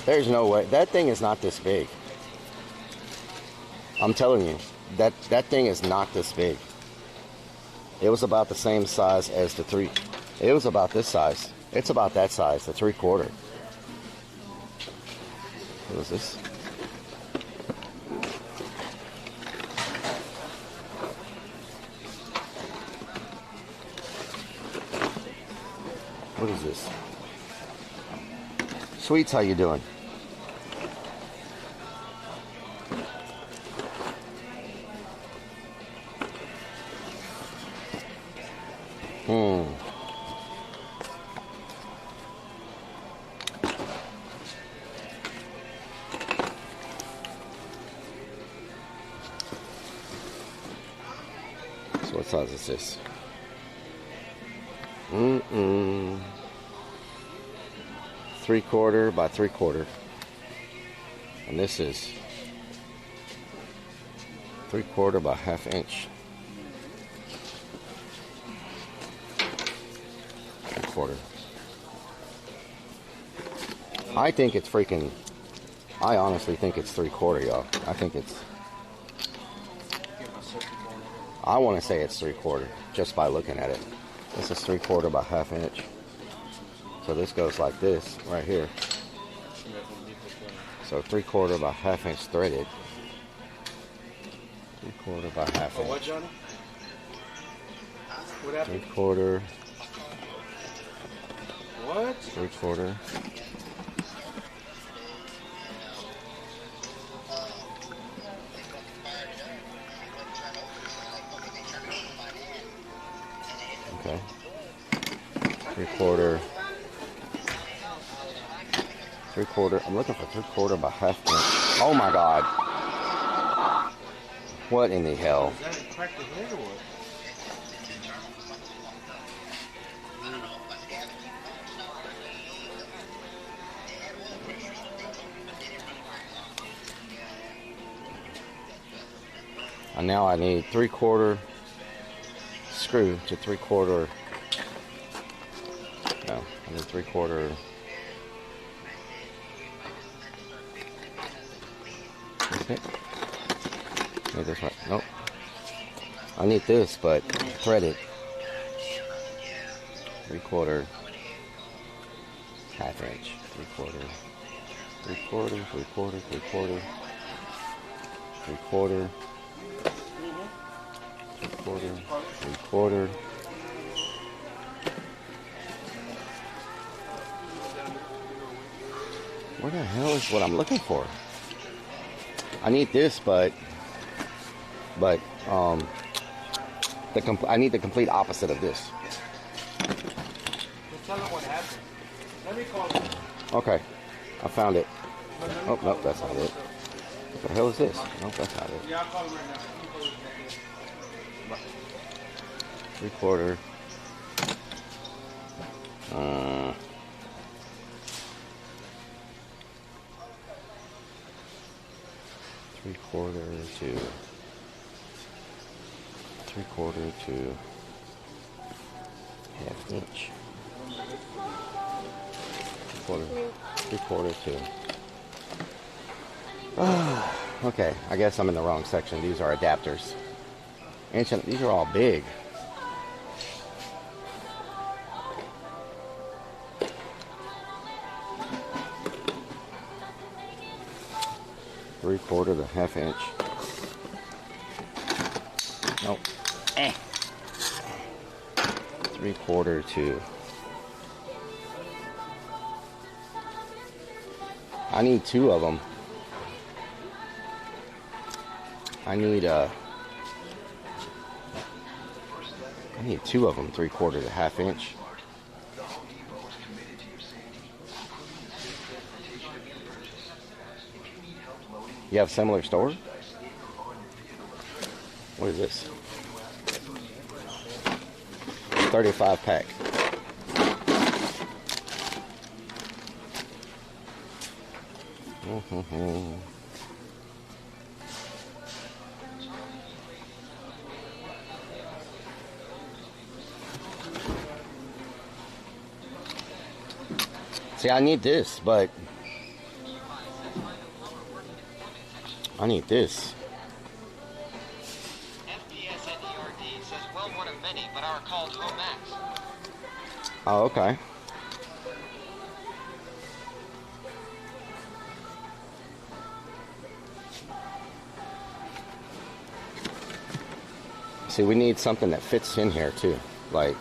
There's no way that thing is not this big. I'm telling you, that thing is not this big. It was about the same size as the 3. It was about this size. It's about that size, the 3/4. What is this? What is this? Sweets, how you doing? So what size is this? 3/4 by 3/4, and this is 3/4 by 1/2 inch. 3/4. I think it's freaking. I honestly think it's 3/4, y'all. I think it's. I want to say it's 3/4 just by looking at it. This is 3/4 by 1/2 inch. So this goes like this right here. So 3/4 by 1/2 inch threaded. 3/4 by 1/2 inch. What, Johnny? What happened? 3/4. What? 3/4. Okay. 3/4. 3/4. I'm looking for 3/4 by 1/2 inch. Oh my God! What in the hell? Is that cracked the head or what? And now I need 3/4 screw to 3/4. No, I need 3/4. Okay. Need this right. Nope. I need this, but threaded. 3/4. 1/2 inch. 3/4. 3/4. 3/4. 3/4. 3/4. 3/4. 3/4. Where the hell is what I'm looking for? I need this, but I need the complete opposite of this. Just tell them what happened. Let me call them. Okay, I found it. Oh, nope, that's not it. What the hell is this? Nope, that's not it. Yeah, I'll call them right now. 3/4. 3/4 to 3/4 to 1/2 inch. 3/4 to. Okay, I guess I'm in the wrong section. These are adapters. Ancient. These are all big. Three-quarter to 1/2 inch. Nope. 3/4 to. I need 2 of them. I need 2 of them, 3/4 to 1/2 inch. You have a similar store? What is this? 35 pack. See, I need this, but I need this. FPS at ERD says well one of many, but our call to a max. Oh, okay. See, we need something that fits in here too. Like,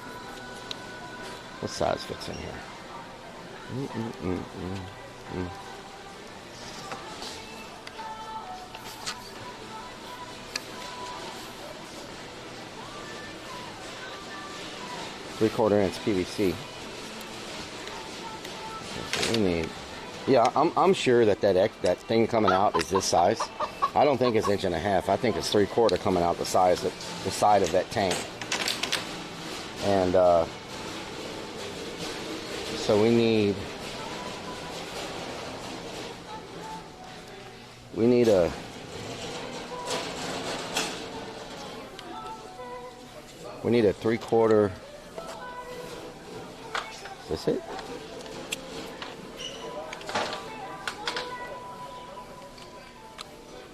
what size fits in here? Three-quarter inch PVC. So we need. Yeah, I'm sure that thing coming out is this size. I don't think it's 1.5 inches. I think it's 3/4 coming out the side of that tank. And so we need a we need a 3/4. Is this it?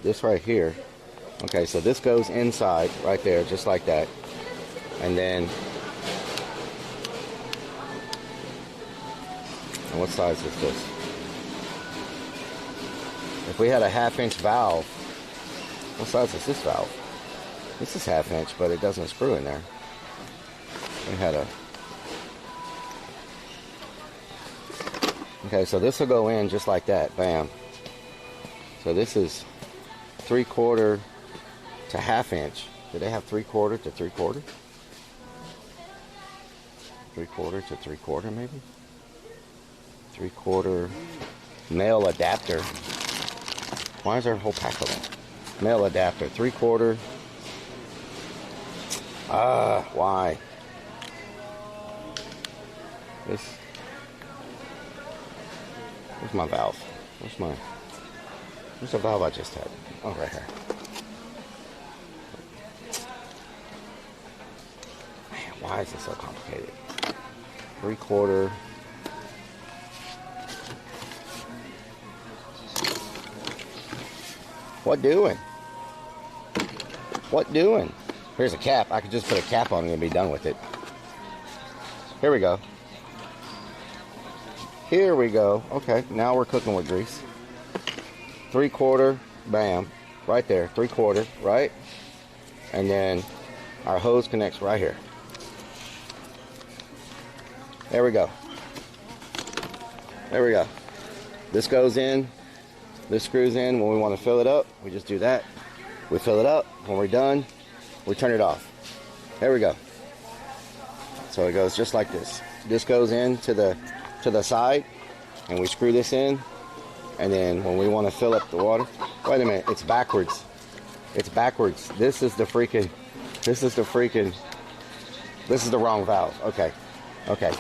This right here. Okay, so this goes inside right there, just like that. And then, and what size is this? If we had a 1/2 inch valve, what size is this valve? This is 1/2 inch, but it doesn't screw in there. We had a. Okay, so this will go in just like that, bam. So this is 3/4 to 1/2 inch. Do they have 3/4 to 3/4? 3/4 to 3/4 maybe? 3/4 male adapter. Why is there a whole pack of them? Male adapter, 3/4. Why? Where's my valve? Where's the valve I just had? Oh, right here. Man, why is it so complicated? 3/4. What doing? What doing? Here's a cap. I could just put a cap on it and be done with it. Here we go. Here we go. Okay, now we're cooking with grease. 3/4, bam, right there. 3/4, right? And then our hose connects right here. There we go. There we go. This goes in. This screws in. When we want to fill it up, we just do that. We fill it up. When we're done, we turn it off. There we go. So it goes just like this. This goes in to the side, and we screw this in. And then when we want to fill up the water, wait a minute, it's backwards. It's backwards. This is the freaking, This is the freaking. This is the wrong valve. Okay. Okay.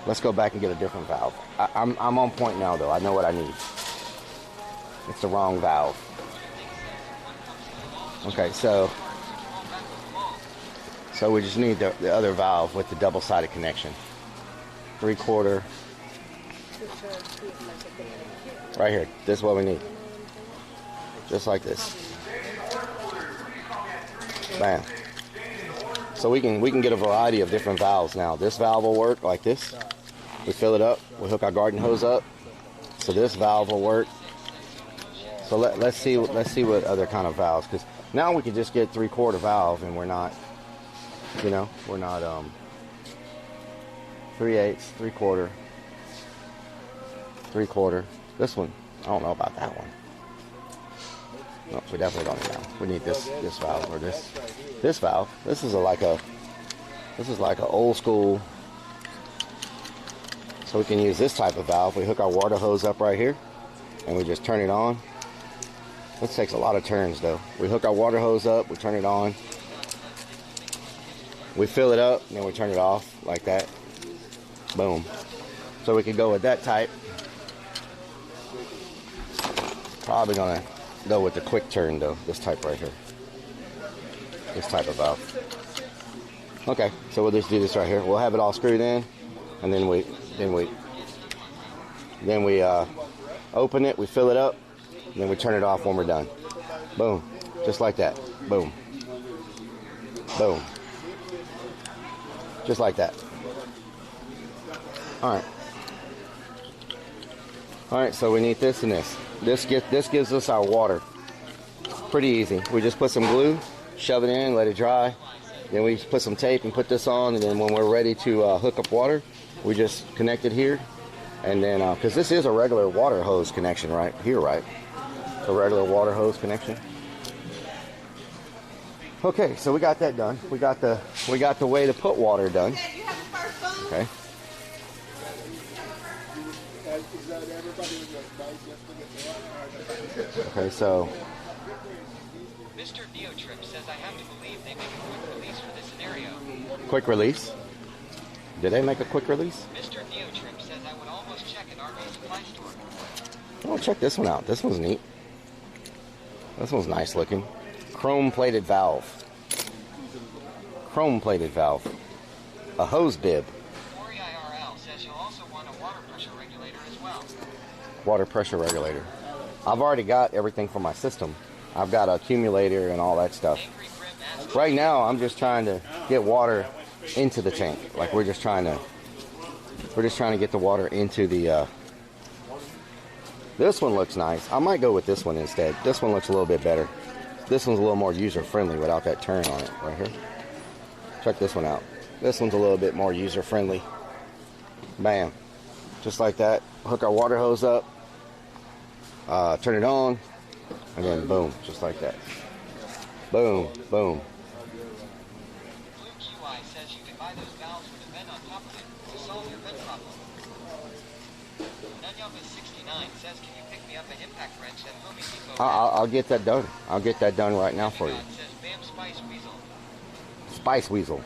Let's go back and get a different valve. I'm on point now though. I know what I need. It's the wrong valve. Okay, so we just need the other valve with the double-sided connection. 3/4. Right here. This is what we need. Just like this. Bam. So we can get a variety of different valves now. This valve will work like this. We fill it up. We hook our garden hose up. So this valve will work. So let's see what other kind of valves, because now we can just get 3/4 valve and we're not, you know, we're not 3/8, 3/4, 3/4. This one, I don't know about that one. No, we definitely don't need that one. We need this valve or this valve. This is like a old school. So we can use this type of valve. We hook our water hose up right here and we just turn it on. This takes a lot of turns though. We hook our water hose up, we turn it on. We fill it up and then we turn it off like that. Boom. So we could go with that type. Probably gonna go with the quick turn though, this type right here. This type of valve. Okay, so we'll just do this right here. We'll have it all screwed in, and then we open it, we fill it up, and then we turn it off when we're done. Boom, just like that. Boom, boom, just like that. All right. So we need this and this. This gives us our water. Pretty easy. We just put some glue, shove it in, let it dry. Then we put some tape and put this on, and then when we're ready to hook up water, we just connect it here. And then, because this is a regular water hose connection right here, right? It's a regular water hose connection. Okay, so we got that done. We got the way to put water done. Okay. Okay, so. Mr. Neotrip says I have to believe they make a quick release for this scenario. Quick release? Did they make a quick release? Mr. Neotrip says I would almost check an RV supply store. Oh, check this one out. This one's neat. This one's nice looking. Chrome plated valve. Chrome plated valve. A hose bib. Ori IRL says you'll also want a water pressure regulator as well. Water pressure regulator. I've already got everything for my system. I've got an accumulator and all that stuff. Right now, I'm just trying to get water into the tank. Like we're just trying to get the water into the. This one looks nice. I might go with this one instead. This one looks a little bit better. This one's a little more user friendly without that turn on it right here. Check this one out. This one's a little bit more user friendly. Bam, just like that. Hook our water hose up. Turn it on. And then boom, just like that. Boom, boom. Blue QI says you can buy those valves with a vent on top of it to solve your vent problem. Nunyama69 says, can you pick me up an impact wrench at Home Depot? I'll get that done. I'll get that done right now for you. Says Bam Spice Weasel. Spice Weasel.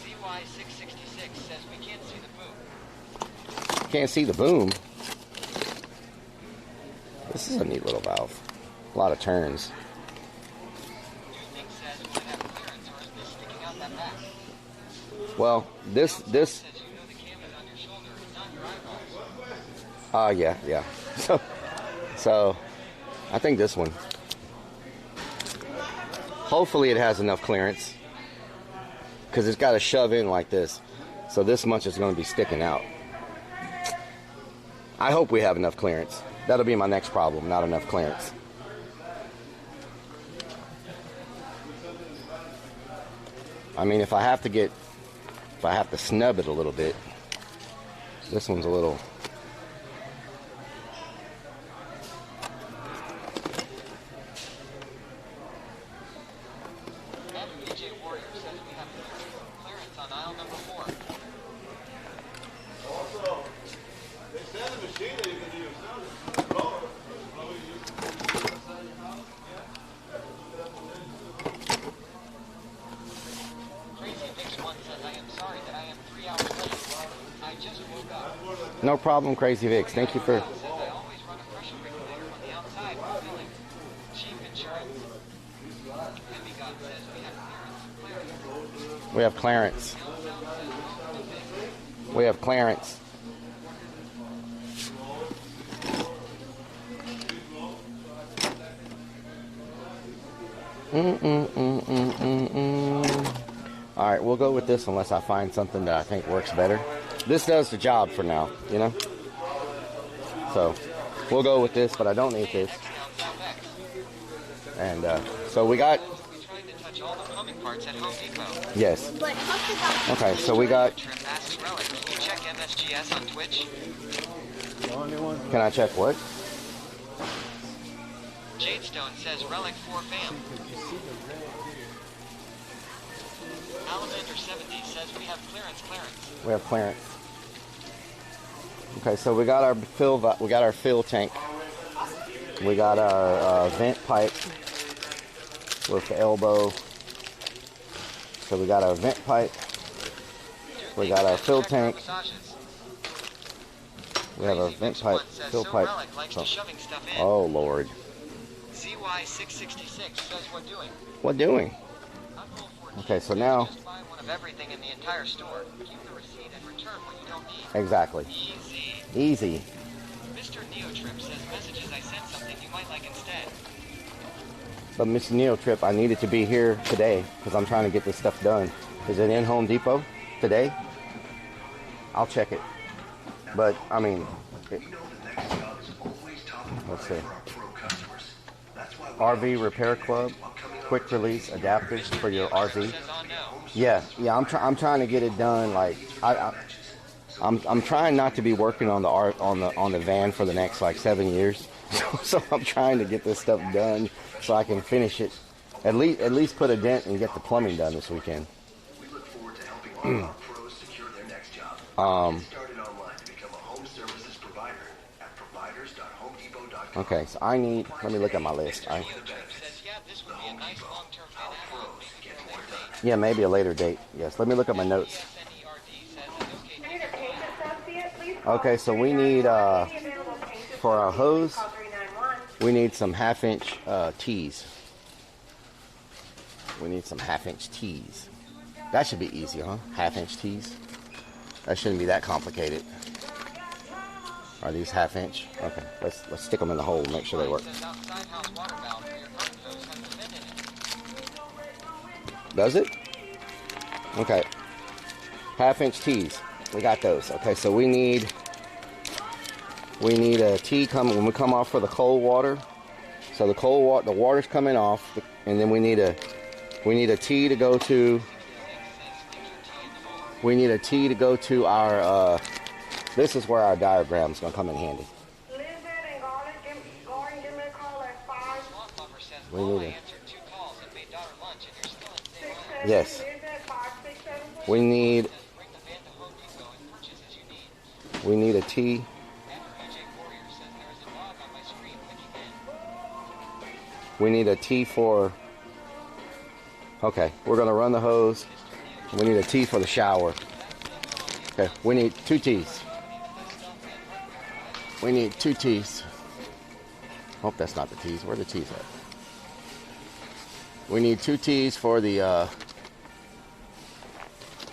CY666 says we can't see the boom. Can't see the boom. This is a neat little valve. A lot of turns. Well, this. Yeah. So, I think this one. Hopefully, it has enough clearance, because it's got to shove in like this. So this much is going to be sticking out. I hope we have enough clearance. That'll be my next problem, not enough clearance. I mean, if I have to snub it a little bit, this one's a little. DJ Warrior says we have clearance on aisle number 4. Also, they send a machine that you can use. No problem, Crazy Vix. Thank you for. Says I always run a pressure regulator on the outside for filling. Cheap insurance. Heavy God says we have clearance. We have clearance. All right, we'll go with this unless I find something that I think works better. This does the job for now, you know? So, we'll go with this, but I don't need this. And so we got... We'll be trying to touch all the plumbing parts at Home Depot. Yes. Okay, so we got... Trip asks Relic, can you check MSGS on Twitch? Can I check what? Jadestone says Relic 4 fam. Alamander 70 says we have clearance. We have clearance. Okay, so we got our fill tank. We got our vent pipe with the elbow. So we got our vent pipe. We got our fill tank. We have a vent pipe, fill pipe. Oh Lord. CY666 says what doing? What doing? Okay, so now. Just buy one of everything in the entire store. Keep the receipt and return what you don't need. Exactly. Easy. Mr. Neotrip says messages I sent something you might like instead. But Mr. Neotrip, I needed to be here today because I'm trying to get this stuff done. Is it in Home Depot today? I'll check it. But I mean, let's see. RV Repair Club, quick release adapters for your RV. Yeah. I'm trying to get it done. Like I'm trying not to be working on the van for the next like 7 years. So I'm trying to get this stuff done so I can finish it. At least put a dent and get the plumbing done this weekend. Okay, so I need. Let me look at my list. Yeah, maybe a later date. Yes, let me look at my notes. Okay, so we need for our hose, we need some half-inch tees. We need some half-inch tees. That should be easy, huh? Half-inch tees. That shouldn't be that complicated. Are these half-inch? Okay, let's stick them in the hole and make sure they work. Does it? Okay. Half-inch tees. We got those. Okay, so we need a tee coming when we come off for the cold water. So the the water's coming off, and then we need a tee to go to. We need a tee to go to our. This is where our diagram's gonna come in handy. We need a. Yes. We need a tee. We need a tee for. Okay, we're gonna run the hose. We need a tee for the shower. Okay, we need 2 tees. We need 2 tees. Hope that's not the tees. Where are the tees at? We need 2 tees for the.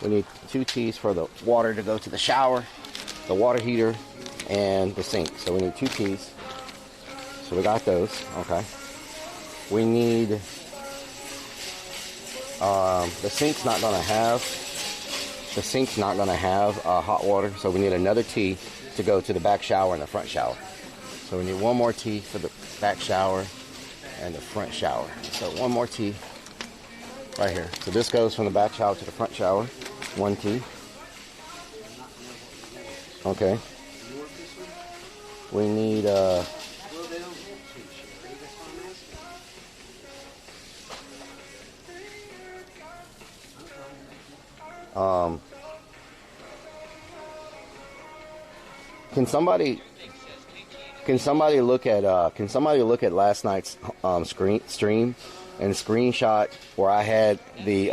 We need 2 tees for the water to go to the shower, the water heater, and the sink. So we need 2 tees. So we got those. Okay. We need. The sink's not gonna have. The sink's not gonna have hot water, so we need another tee to go to the back shower and the front shower. So we need 1 more tee for the back shower and the front shower. So 1 more tee right here. So this goes from the back shower to the front shower. 1 tee. Okay. We need Can somebody look at last night's stream and screenshot where I had the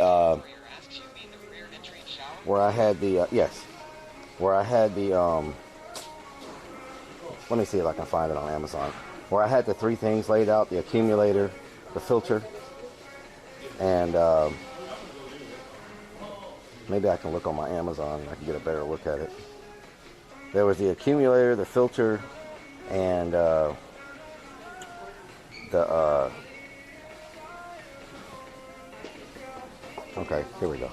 Let me see if I can find it on Amazon. Where I had the 3 things laid out: the accumulator, the filter, and maybe I can look on my Amazon and I can get a better look at it. There was the accumulator, the filter, and okay, here we go.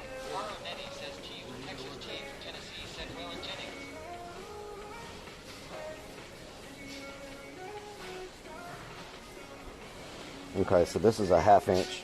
Okay, so this is a 1/2 inch.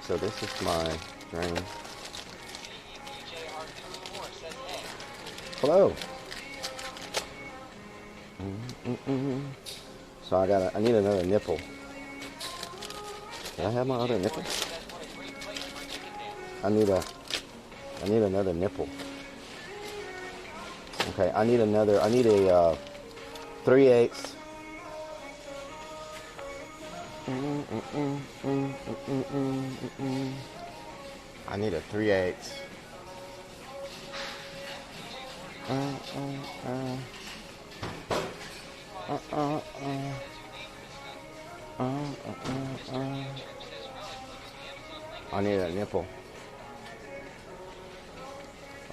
So this is my drain. Hello. So I need another nipple. Did I have my other nipple? I need another nipple. Okay, I need a 3/8. I need a 3/8. I need a nipple.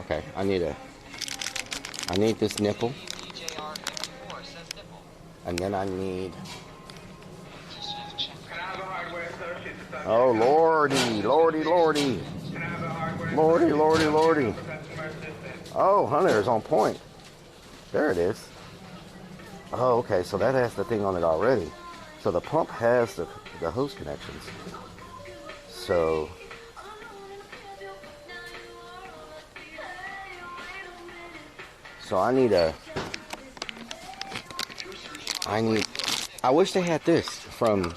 Okay, I need this nipple. And then I need... Oh, lordy, lordy, lordy. Lordy, lordy, lordy. Oh, Hunter is on point. There it is. Oh, okay, so that has the thing on it already. So the pump has the hose connections. So... I wish they had this from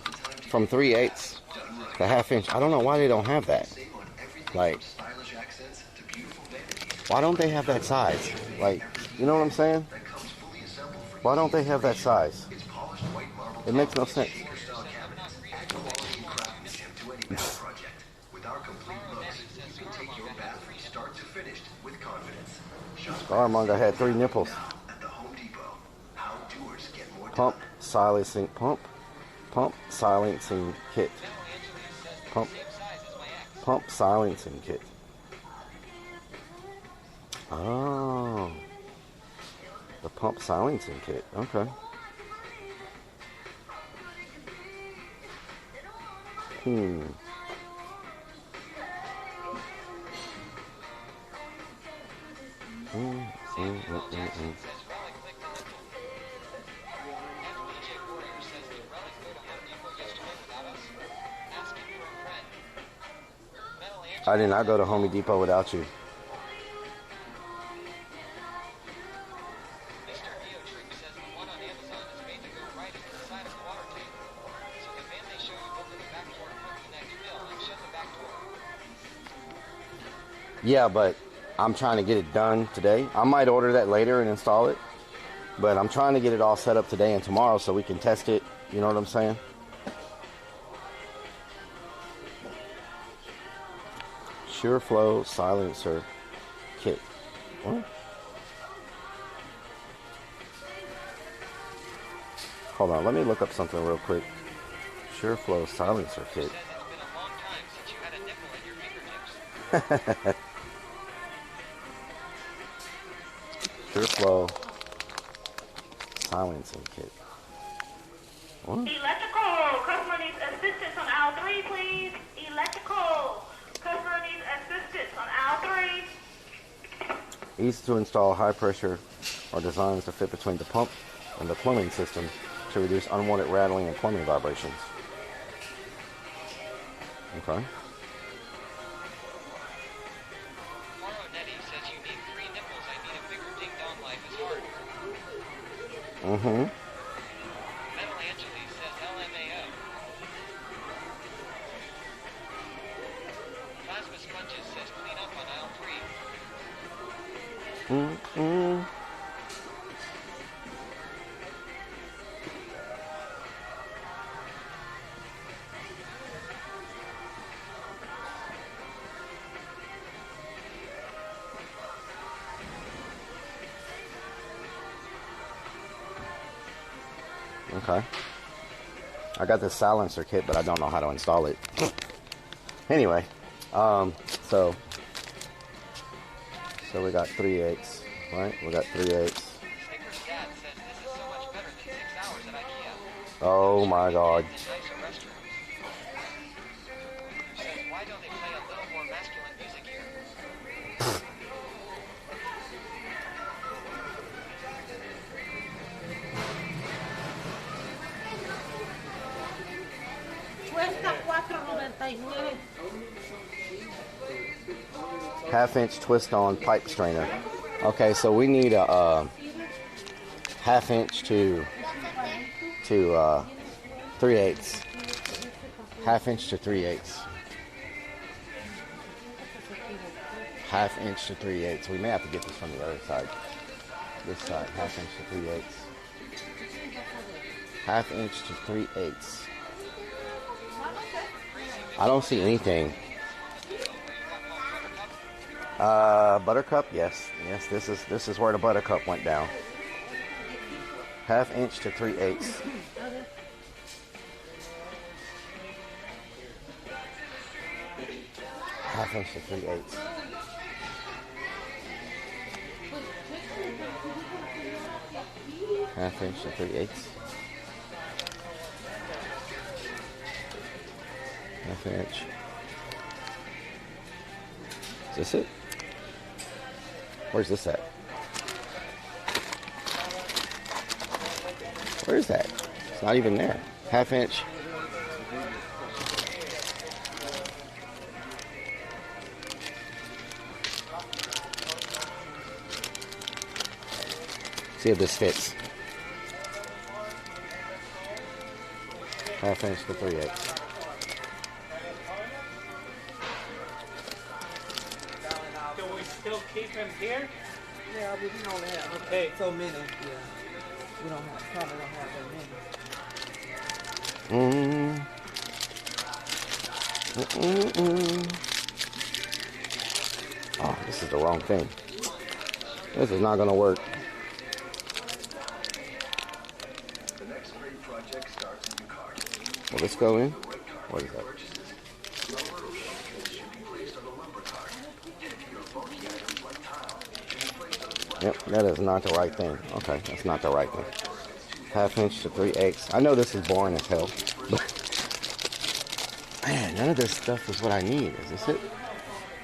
3/8, the 1/2 inch. I don't know why they don't have that. Like, why don't they have that size? Like, you know what I'm saying? Why don't they have that size? It makes no sense. Scaramanga had 3 nipples. Pump silencing kit. Pump silencing kit. Oh, the pump silencing kit. Okay. I did not go to Home Depot without you. Yeah, but I'm trying to get it done today. I might order that later and install it, but I'm trying to get it all set up today and tomorrow so we can test it. You know what I'm saying? SureFlow silencer kit. What? Hold on, let me look up something real quick. SureFlow silencer kit. SureFlow silencing kit. What? Electrical. Customer needs assistance on aisle 3, please. Electrical. Customer needs assistance on aisle 3. Easy to install, high pressure, or designs to fit between the pump and the plumbing system to reduce unwanted rattling and plumbing vibrations. Okay. Metal Angeles says LMAO. Plasma Mm-mm. Okay. I got this silencer kit, but I don't know how to install it. Anyway, so we got 3/8, right? We got 3/8. Snicker's dad says this is so much better than 6 hours at IKEA. Oh my God. And nicer restrooms. Says, why don't they play a little more masculine music here? Cuesta $4.99. Half-inch twist-on pipe strainer. Okay, so we need a half-inch to 3/8. Half-inch to 3/8. Half-inch to 3/8. We may have to get this from the other side. This side, half-inch to 3/8. Half-inch to 3/8. I don't see anything. Buttercup, yes. Yes, this is where the buttercup went down. Half-inch to 3/8. Half-inch to 3/8. Half-inch to 3/8. Half-inch. Is this it? Where's this at? Where is that? It's not even there. Half-inch. See if this fits. Half-inch to 3/8. Can we still keep him here? Yeah, we can only have Okay. so many. Yeah, we don't have probably don't have that many. Oh, this is the wrong thing. This is not gonna work. Will this go in? What is that? Yep, that is not the right thing. Okay, that's not the right thing. Half-inch to 3/8. I know this is boring as hell, but man, none of this stuff is what I need. Is this it?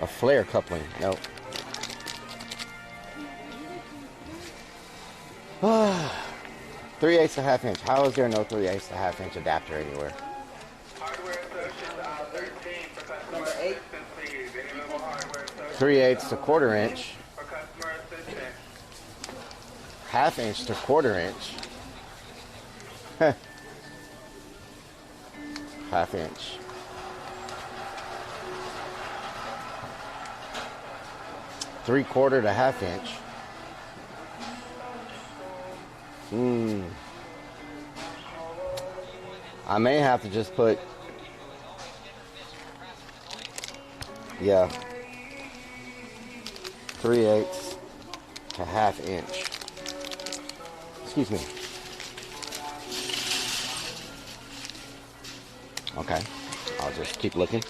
A flare coupling? Nope. 3/8 to half-inch. How is there no 3/8 to half-inch adapter anywhere? 3/8 to 1/4 inch. Half-inch to 1/4 inch. Half-inch. Three-quarter to half-inch. I may have to just put, yeah, 3/8 to half-inch. Excuse me. Okay, I'll just keep looking.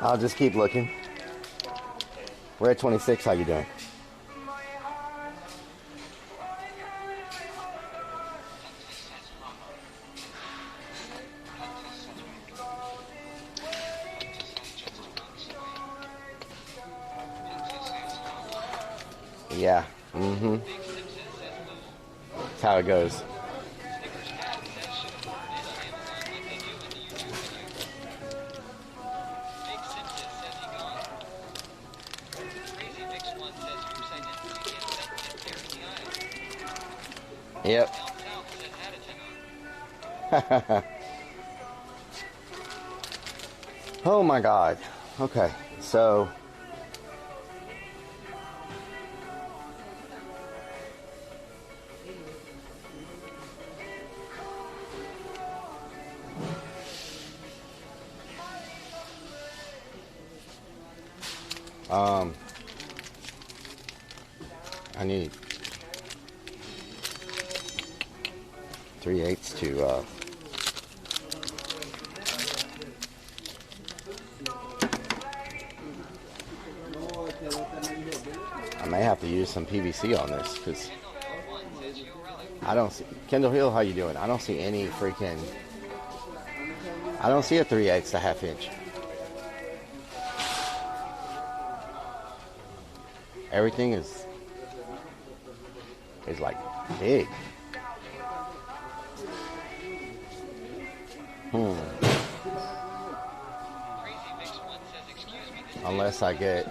I'll just keep looking. We're at 26. How you doing? Yeah. That's how it goes. Yep. Oh my God. Okay, so I need 3/8 to I may have to use some PVC on this because I don't see Kendall Hill. How you doing? I don't see any freaking. I don't see a 3/8 to 1/2 inch. Everything is like big. Unless I get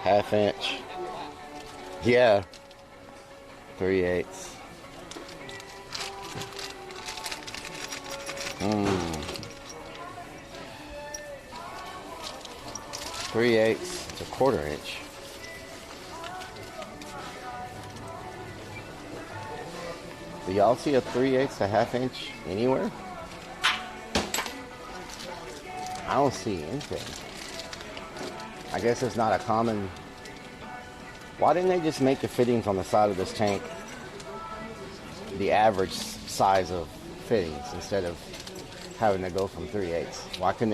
half inch. Yeah. 3/8. 3/8 to 1/4 inch. Do y'all see a 3/8 to 1/2 inch anywhere? I don't see anything. I guess it's not a common. Why didn't they just make the fittings on the side of this tank the average size of fittings instead of having to go from 3/8? Why couldn't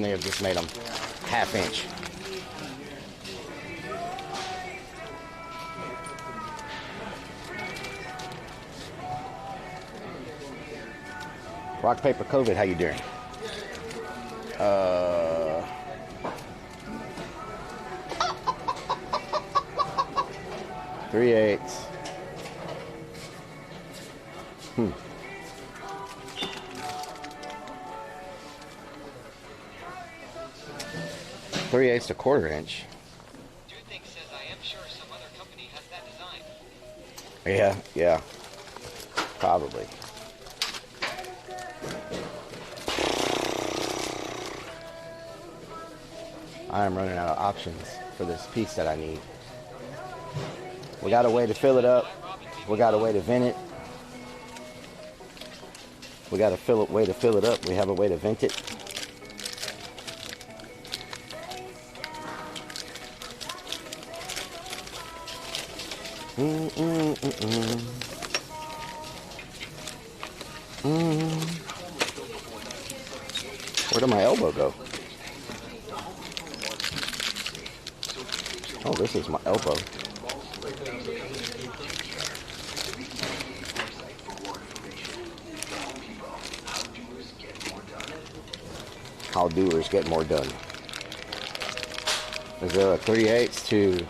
they have just made them 1/2 inch? Rock, paper, COVID, how you doing? 3/8. 3/8 to 1/4 inch. Dude says I am sure some other company has that design. Yeah. Probably. I am running out of options for this piece that I need. We got a way to fill it up. We got a way to vent it. We got a way to fill it up. We have a way to vent it. Where did my elbow go? Oh, this is my elbow. How doers get more done. Is there a 3/8 to...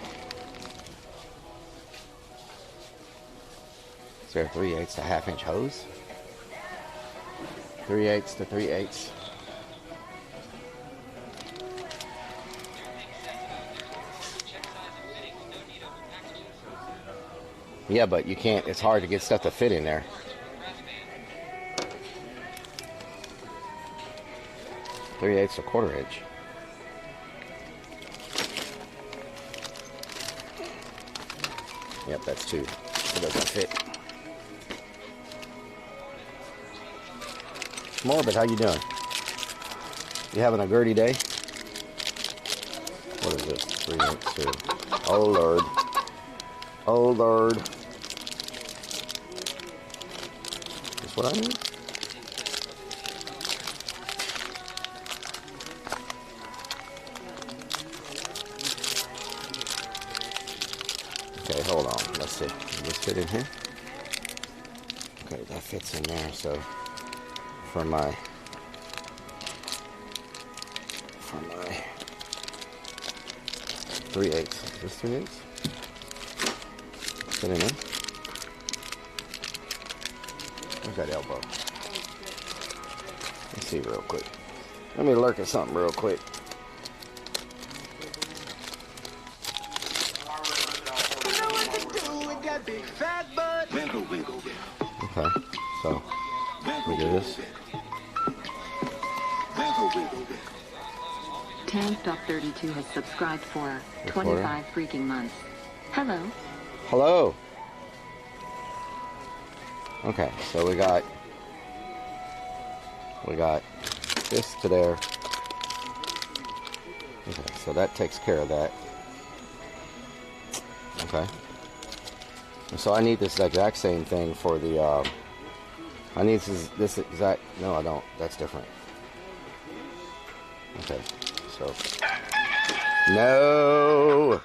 Is there a 3/8 to 1/2 inch hose? 3/8 to 3/8. Yeah, but you can't, it's hard to get stuff to fit in there. .3/8 to 1/4 inch. Yep, that's 2. It doesn't fit. Morbid, how you doing? You having a Gertie day? What is this? 3/8 to... Oh, Lord. Oh, Lord. Is what I need? Okay, hold on. Let's see. Does this fit in here? Okay, that fits in there. So, for my 3/8. Is this 3/8? Fit in there? Where's that elbow? Let's see real quick. Let me lurk at something real quick. Okay, so we do this. Tank.32 has subscribed for 25 freaking months. Hello. Hello. Okay, so we got this to there. Okay, so that takes care of that. Okay. And so I need this exact same thing for the I need this exact, no I don't, that's different. Okay, so no,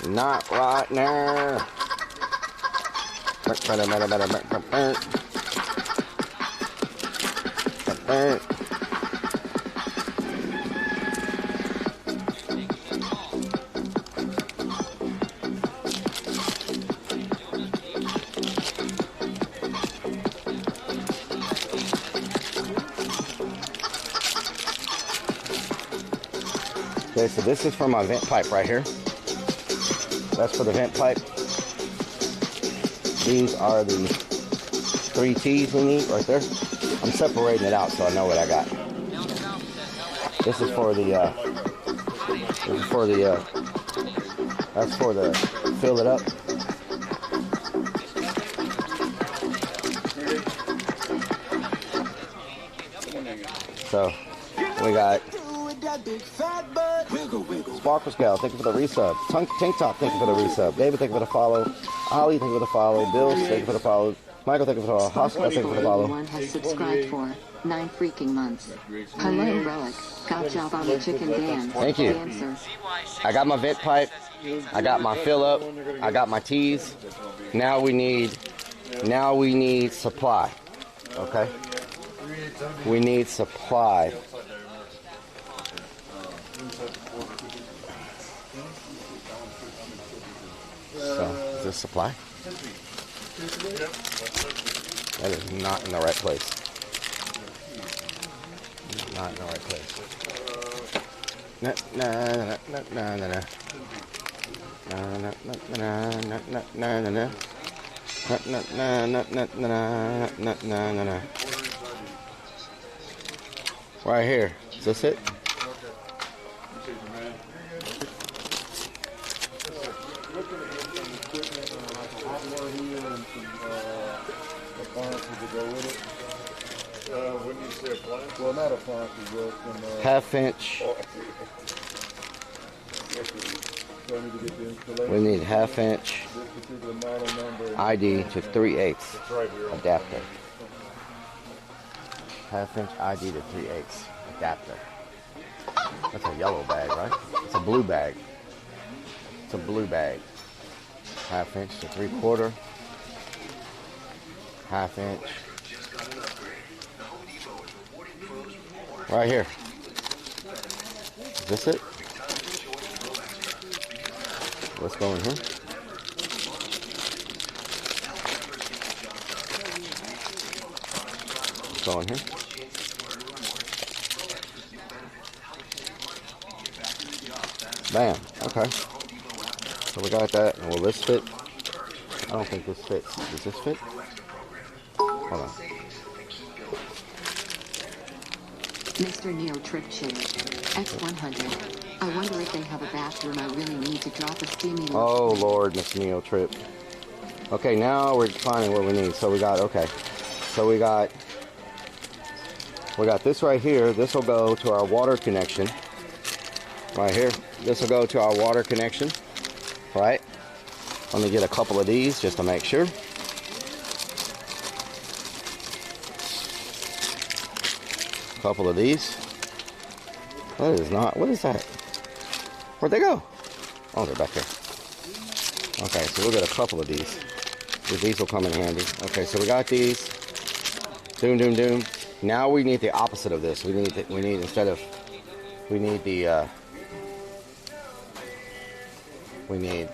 not right now. Okay, so this is for my vent pipe right here. That's for the vent pipe. These are the 3 T's we need right there. I'm separating it out so I know what I got. This is for the, that's for the, fill it up. So, we got Sparkle Scout, thank you for the resub. Tank Top, thank you for the resub. David, thank you for the follow. Ollie, thank you for the follow. Bill, thank you for the follow. Michael, thank you for the follow. Hospital, thank you for the follow. Everyone has subscribed for 9 freaking months. Hello, Relic. Good job on the chicken dance. Thank you. Dancer. I got my vent pipe. I got my fill up. I got my T's. Now we need supply. Okay? We need supply. So, is this supply? That is not in the right place. Not in the right place. No. Right here. Is this it? Well, not a plant, Half inch. We need half inch ID to 3/8 adapter. Half inch ID to 3/8 adapter. That's a yellow bag, right? It's a blue bag. It's a blue bag. Half inch to 3/4. Half inch. Right here. Is this it? Let's go in here. Let's go in here. Bam. Okay. So we got that. And will this fit? I don't think this fits. Does this fit? Hold on. Mr. Neo Trip Chair. X100. I wonder if they have a bathroom. I really need to drop a steamy... Oh, Lord, Mr. Neo Trip. Okay, now we're finding what we need. So we got, okay. So we got this right here. This will go to our water connection. Right here. This will go to our water connection. Right? Let me get a couple of these just to make sure. Couple of these. That is not, what is that? Where'd they go? Oh, they're back there. Okay, so we'll get a couple of these. These will come in handy. Okay, so we got these. Doom. Now we need the opposite of this. We need instead of, we need the, we need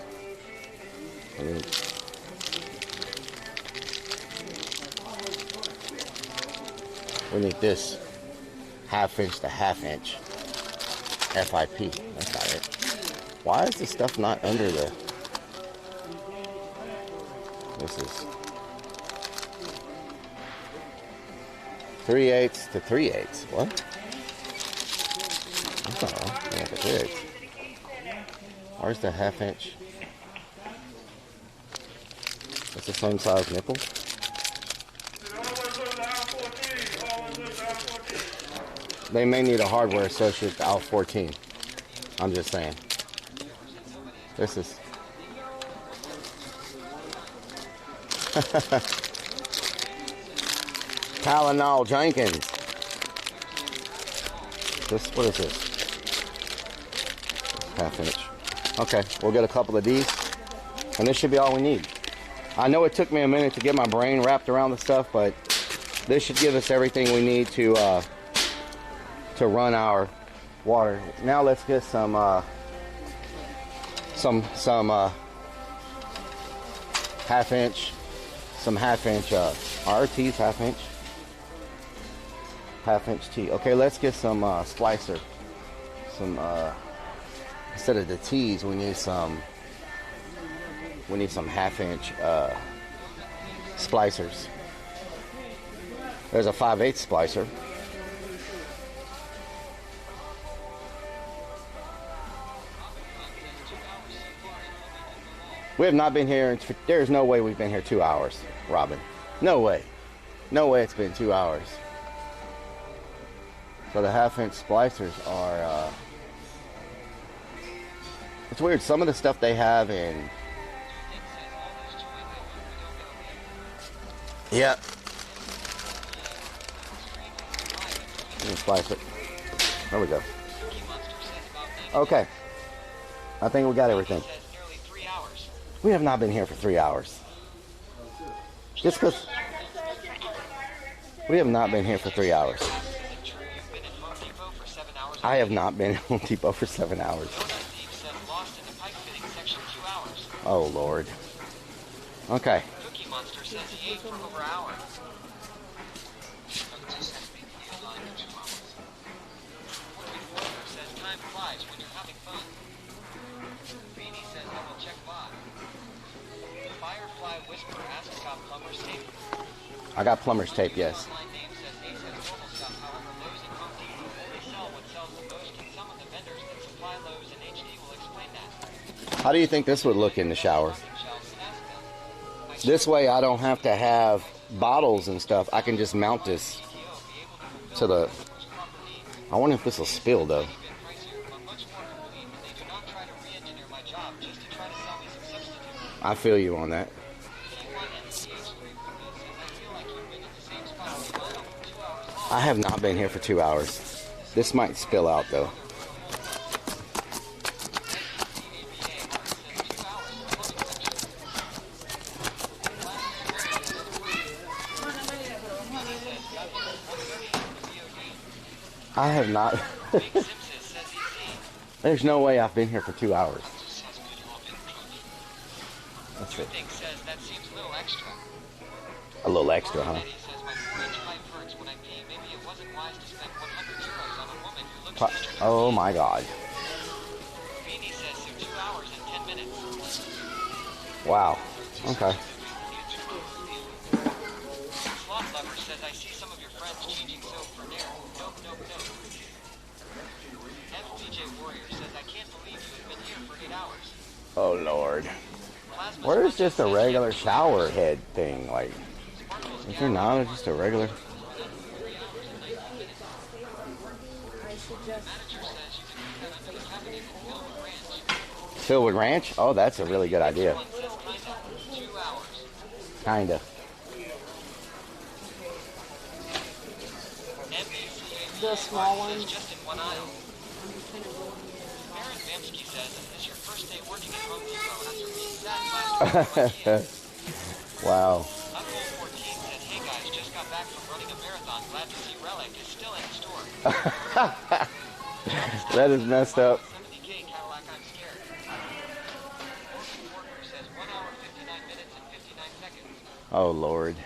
this. Half inch to half inch FIP. That's not it. Why is this stuff not under the... 3/8 to 3/8. What? That's not wrong. Yeah, to 3/8. Where's the 1/2 inch? It's the same size nipple. They may need a hardware associate to Alpha 14. I'm just saying. This is... Tylenol Jenkins. What is this? 1/2 inch. Okay, we'll get a couple of these. And this should be all we need. I know it took me a minute to get my brain wrapped around the stuff, but this should give us everything we need to run our water. Now let's get some 1/2 inch, some 1/2 inch RTs, 1/2 inch. 1/2 inch T. Okay, let's get some splicer. Some instead of the T's, we need some 1/2 inch splicers. There's a 5/8 splicer. We have not been here. There's no way we've been here 2 hours, Robin. No way. No way it's been 2 hours. So the 1/2 inch splicers are, it's weird. Some of the stuff they have in, yeah. Let me splice it. There we go. Okay. I think we got everything. We have not been here for 3 hours. Just because we have not been here for 3 hours. I have not been at Home Depot for 7 hours. Oh, Lord. Okay. Cookie Monster says he ate for over an hour. Says time flies when you're having fun. Beanie says double check bot. Firefly Whisper asks about plumber's tape. I got plumber's tape, yes. Online name says Ace has normal stuff, however Lowe's and Home Depot only sell what sells the most, and some of the vendors that supply Lowe's and HD will explain that. How do you think this would look in the shower? This way I don't have to have bottles and stuff. I can just mount this to the... I wonder if this will spill, though. I feel you on that. I have not been here for 2 hours. This might spill out, though. I have not. There's no way I've been here for 2 hours. That's it. A little extra, huh? Oh my God. Wow. Okay. Sloth Lover says, I see some of your friends changing soap for Nair. Nope, nope, nope. FPJ Warrior says, I can't believe you have been here for 8 hours. Oh Lord. Where's just a regular shower head thing? Like, is there not just a regular? Filled with ranch? Oh, that's a really good idea. Kinda. The small ones. Just in one aisle. Aaron Vamsky says, is this your first day working at Home Depot after being sad last week? Wow. Uncle 14 says, hey guys, just got back from running a marathon. Glad to see Relic is still in the store. That is messed up. 70K Cadillac, I'm scared. Walker says 1 hour, 59 minutes, and 59 seconds. Oh Lord.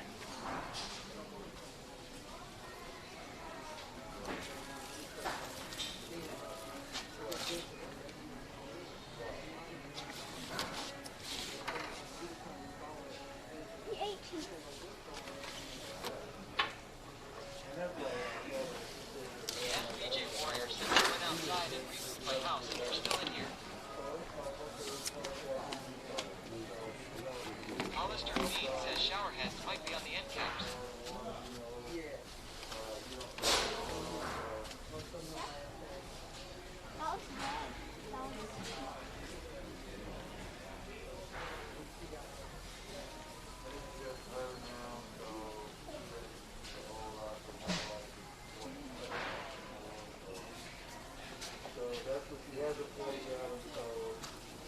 outside and removed my house and you're still in here. Hollister Bean says shower heads might be on the end caps.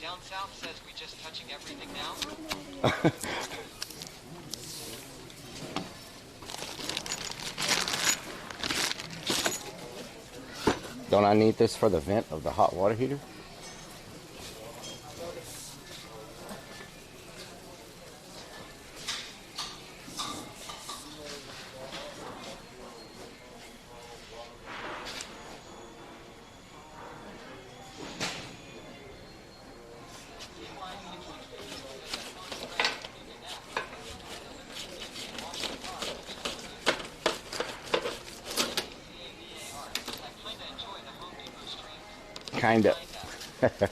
Down south says we just touching everything now. Don't I need this for the vent of the hot water heater? Kinda. Unused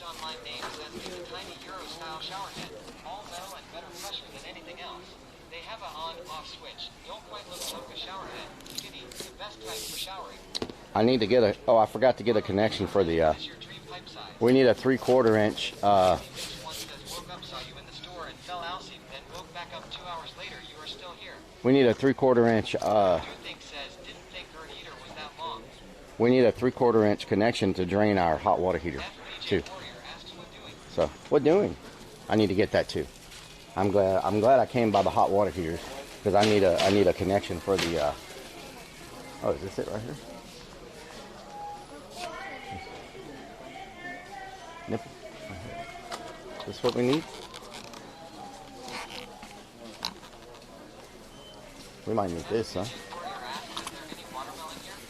online name says it's a tiny Euro-style shower head. All metal and better pressure than anything else. They have a on-off switch. Don't quite look like a shower head. Skinny, the best type for showering. I need to get a, oh, I forgot to get a connection for the, Is your dream pipe size? we need a 3/4 inch, One says woke up, saw you in the store, and fell Alcee, then woke back up 2 hours later. You are still here. we need a 3/4 inch, You think says didn't think her heater was that long. we need a 3/4 inch connection to drain our hot water heater too. So, what doing? I need to get that too. I'm glad I came by the hot water heaters because I need a connection for the, oh, is this it right here? Nipple. Is this what we need? We might need this, huh?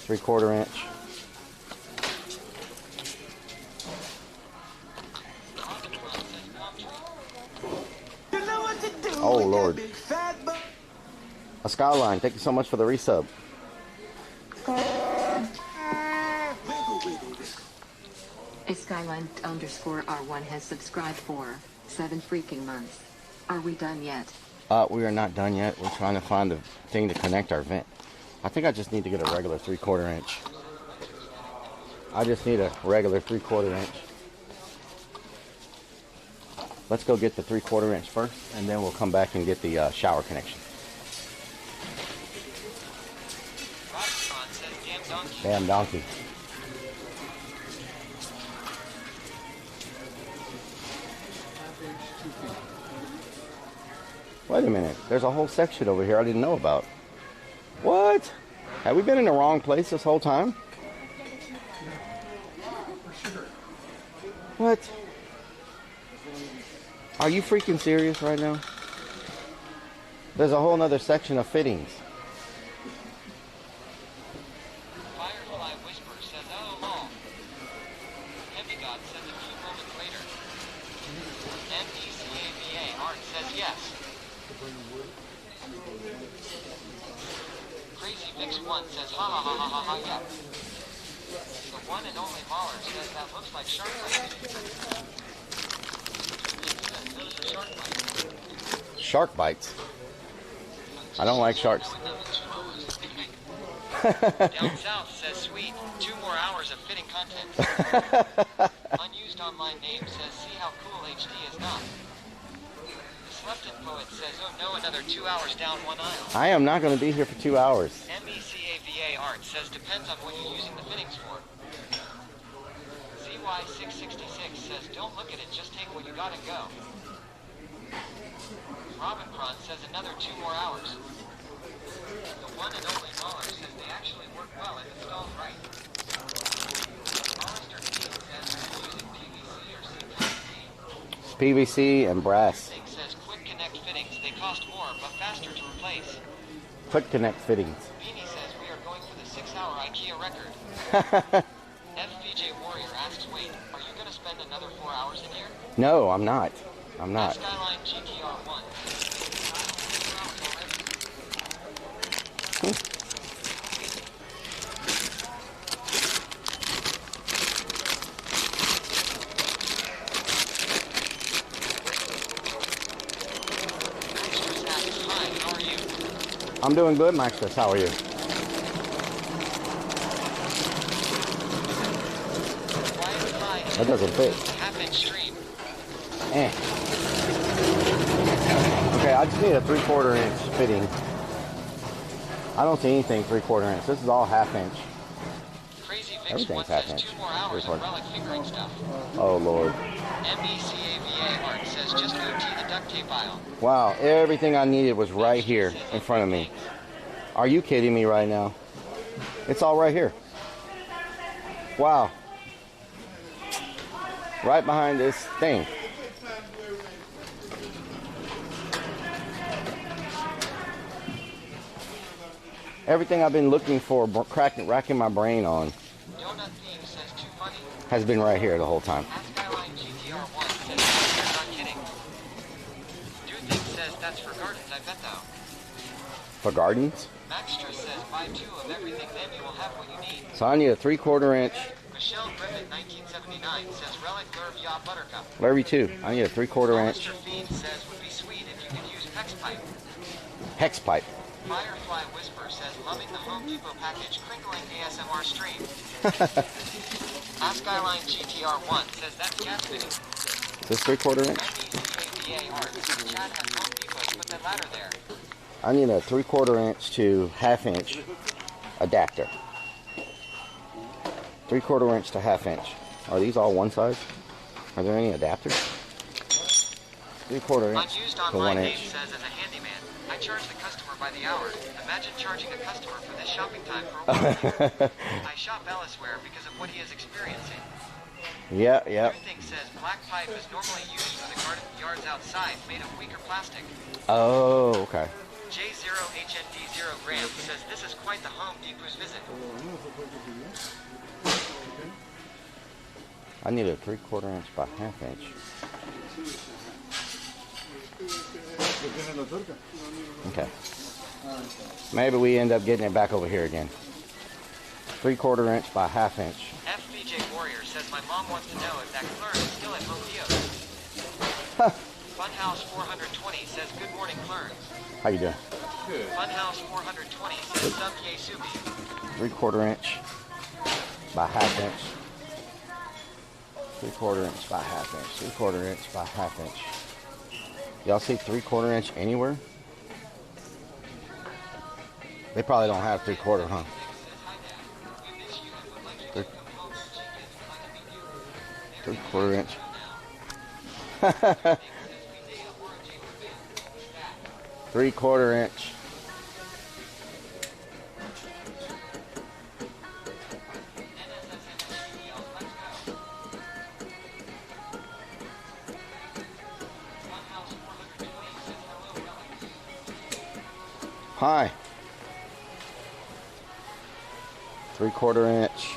3/4 inch. Oh Lord. A Skyline, thank you so much for the resub. A Skyline _R1 has subscribed for 7 freaking months. Are we done yet? We are not done yet. We're trying to find the thing to connect our vent. I think I just need to get a regular 3/4 inch. I just need a regular 3/4 inch. Let's go get the 3/4 inch first, and then we'll come back and get the shower connection. Damn donkey. Wait a minute. There's a whole section over here I didn't know about. What? Have we been in the wrong place this whole time? What? Are you freaking serious right now? There's a whole nother section of fittings. Firefly Whisper says, oh, long. Heavy God says a few moments later. MECAVA Art says yes. Crazy Mix 1 says, ha ha ha ha ha ha, yeah. The one and only Mahler says that looks like shark bites. Shark bites. I don't like sharks. Down south says sweet. 2 more hours of fitting content. Unused online name says see how cool HD is not. The Slefton Poet says oh no, another 2 hours down one aisle. I am not going to be here for 2 hours. MECAVA Art says depends on what you're using the fittings for. ZY666 says don't look at it, just take what you got and go. Robin Prawn says another 2 more hours. The one and only Mahler says they actually work well if installed right. Hollister Bean says they're using PVC or CPVC. PVC and brass. Nick says quick connect fittings, they cost more but faster to replace. Quick connect fittings. Beanie says we are going for the 6-hour IKEA record. FVJ Warrior asks, wait, are you going to spend another 4 hours in here? No, I'm not. I'm not. Skyline GTR1. I'm doing good, Maxus. How are you? That doesn't fit. Half-inch stream. Eh. Okay, I just need a 3/4 inch fitting. I don't see anything 3/4 inch. This is all 1/2 inch. Crazy Vix Everything's one 1/2 says inch. 2 more hours of 3/4. relic fingering stuff. Oh Lord. MECAVA art says just OT the duct tape aisle. Wow, everything I needed was right here in front of me. Are you kidding me right now? It's all right here. Wow. Right behind this thing. Everything I've been looking for, racking my brain on, Donut Theme says too funny. has been right here the whole time. Skyline GTR1 says you're not kidding. Dude Thing says that's for gardens, I bet though. For gardens? Maxtra says buy 2 of everything, then you will have what you need. So I need a 3/4 inch. Michelle Griffin 1979 says relic Lurv Ya Buttercup. Larry 2. I need a 3/4 inch Mr. Fiend says would be sweet if you could use Hex Pipe. hex pipe. Firefly Whisper says loving the Home Depot package, crinkling ASMR stream. Skyline GTR1 says that's cat spinning. Is this 3/4 inch? MECAVA art says Chad has Home Depot, put that ladder there. I need a 3/4 inch to 1/2 inch adapter. 3/4 inch to 1/2 inch. Are these all one size? Are there any adapters? 3/4 inch Unused to online 1 name inch. says as a handyman, I charge the customer by the hour. Imagine charging a customer for this shopping time for a week. I shop elsewhere because of what he is experiencing. Yeah. Everything says black pipe is normally used for the garden yards outside, made of weaker plastic. Oh, okay. J0HND0 says this is quite the Home Depot's visit. I need a 3/4 inch by 1/2 inch. Okay. Maybe we end up getting it back over here again. 3/4 inch by 1/2 inch. FBJ Warrior says my mom wants to know if that Clern is still at Home Depot. Funhouse 420 says good morning Clern. How you doing? Good. Funhouse 420 says sub K Subi. 3/4 inch by 1/2 inch. 3/4 inch by 1/2 inch. 3/4 inch by 1/2 inch. Y'all see 3/4 inch anywhere? They probably don't have 3/4, huh? 3/4 inch. 3/4 inch. Hi. 3/4 inch.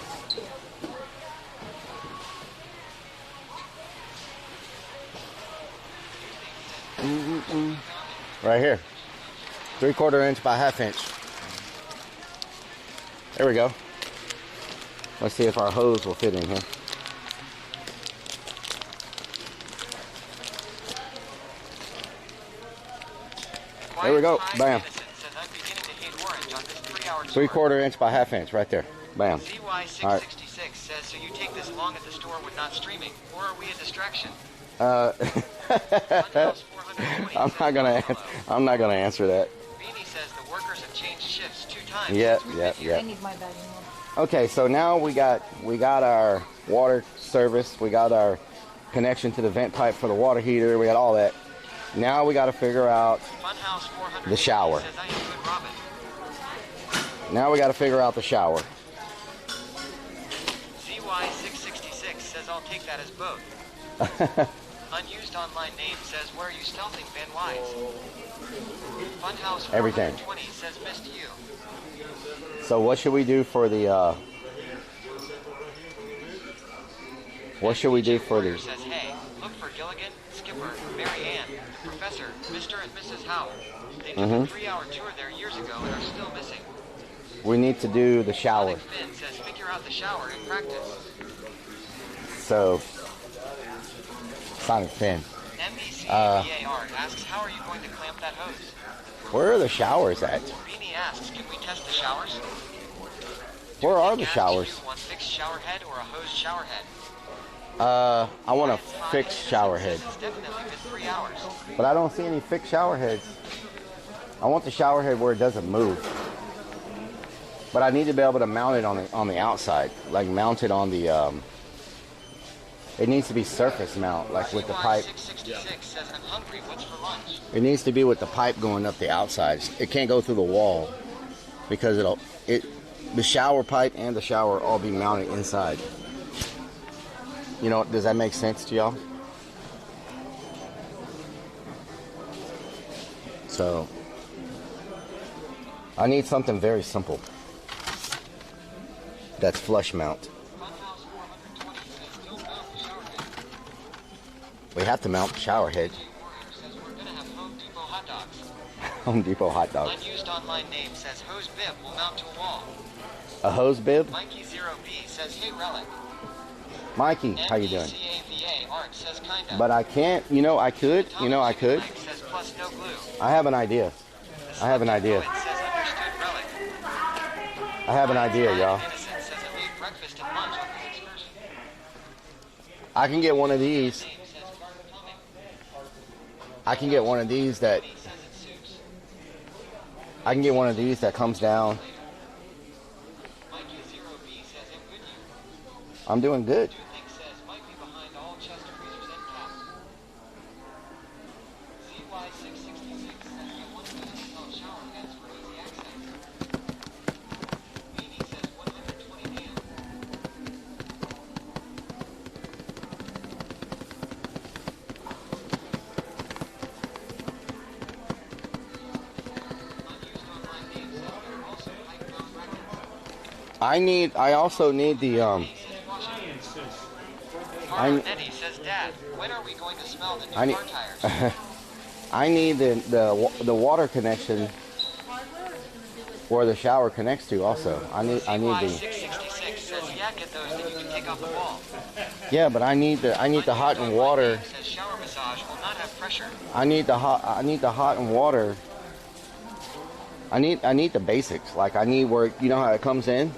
Right here. 3/4 inch by 1/2 inch. There we go. Let's see if our hose will fit in here. There we go. Bam. 3/4 inch by 1/2 inch right there. Bam. CY666 All right. says, so you take this long at the store with not streaming, or are we a distraction? I'm not gonna answer that. Beanie says the workers have changed shifts 2 times. Yep. I need my bag anymore. Okay, so now we got our water service, we got our connection to the vent pipe for the water heater, we got all that. Now we got to figure out the shower. Says, I am good, Robin. Now we got to figure out the shower. CY666 says I'll take that as both. Unused online name says where are you stealthing, Ben Wise? Funhouse 420 Everything. says missed you. So what should we do for the what should we do for the Says hey, look for Gilligan, Skipper, Mary Ann, Professor, Mr. and Mrs. Howell. They took a 3-hour tour there years ago and are still missing. we need to do the shower. Sonic Finn says figure out the shower in practice. So Sonic Finn. MECAVA art asks how are you going to clamp that hose? Where are the showers at? Beanie asks, can we test the showers? Where are the Gas, showers? do you want fixed shower head or a hosed shower head? I want a fixed shower head. It's definitely been 3 hours. But I don't see any fixed shower heads. I want the shower head where it doesn't move. But I need to be able to mount it on the outside. Like mount it on the it needs to be surface mount, like with the pipe. 666 says, I'm hungry, what's for lunch? It needs to be with the pipe going up the outside. It can't go through the wall because the shower pipe and the shower all be mounted inside. You know, does that make sense to y'all? So I need something very simple. That's flush mount. We have to mount the shower head. Home Depot hot dogs. Unused online name says hose bib will mount to a wall. A hose bib? Mikey 0B says, hey Relic. Mikey, how you doing? MBCAVA Art says kinda. But I can't, you know, I could. Says plus no glue. I have an idea. I have an idea, y'all. I can get one of these. I can get one of these that comes down. I'm doing good. I also need the Eddie says, Dad, when are we going to smell the new car tires? I need the water connection where the shower connects to also. I need the 666 says, yeah, get those that you can take off the wall. Yeah, but I need the hot and water. Says shower massage will not have pressure. I need the hot and water. I need the basics. Like I need where, you know how it comes in?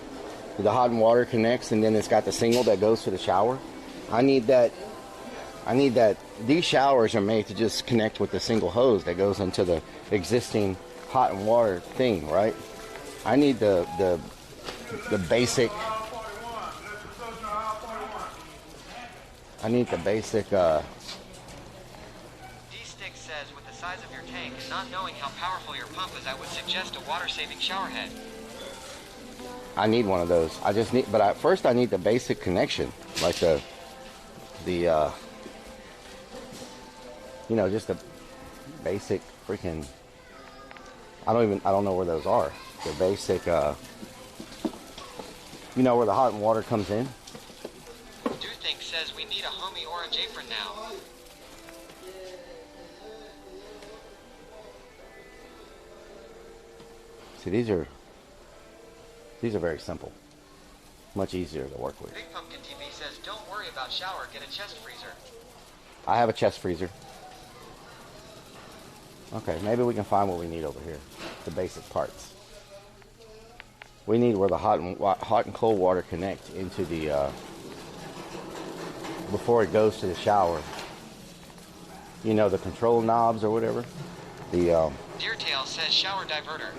The hot and water connects and then it's got the single that goes to the shower. I need that. These showers are made to just connect with the single hose that goes into the existing hot and water thing, right? I need the basic. I need the basic. D-Stick says, with the size of your tank and not knowing how powerful your pump is, I would suggest a water-saving shower head. I need one of those. I just need, but first I need the basic connection, like you know, just the basic freaking. I don't know where those are. The basic, you know, where the hot and water comes in. Do-Think says we need a homie orange apron now. See, these are very simple. Much easier to work with. Big Pumpkin TV says, don't worry about shower, get a chest freezer. I have a chest freezer. Okay, maybe we can find what we need over here. The basic parts. We need where the hot and cold water connect into the before it goes to the shower. You know, the control knobs or whatever. The Deertail says shower diverter.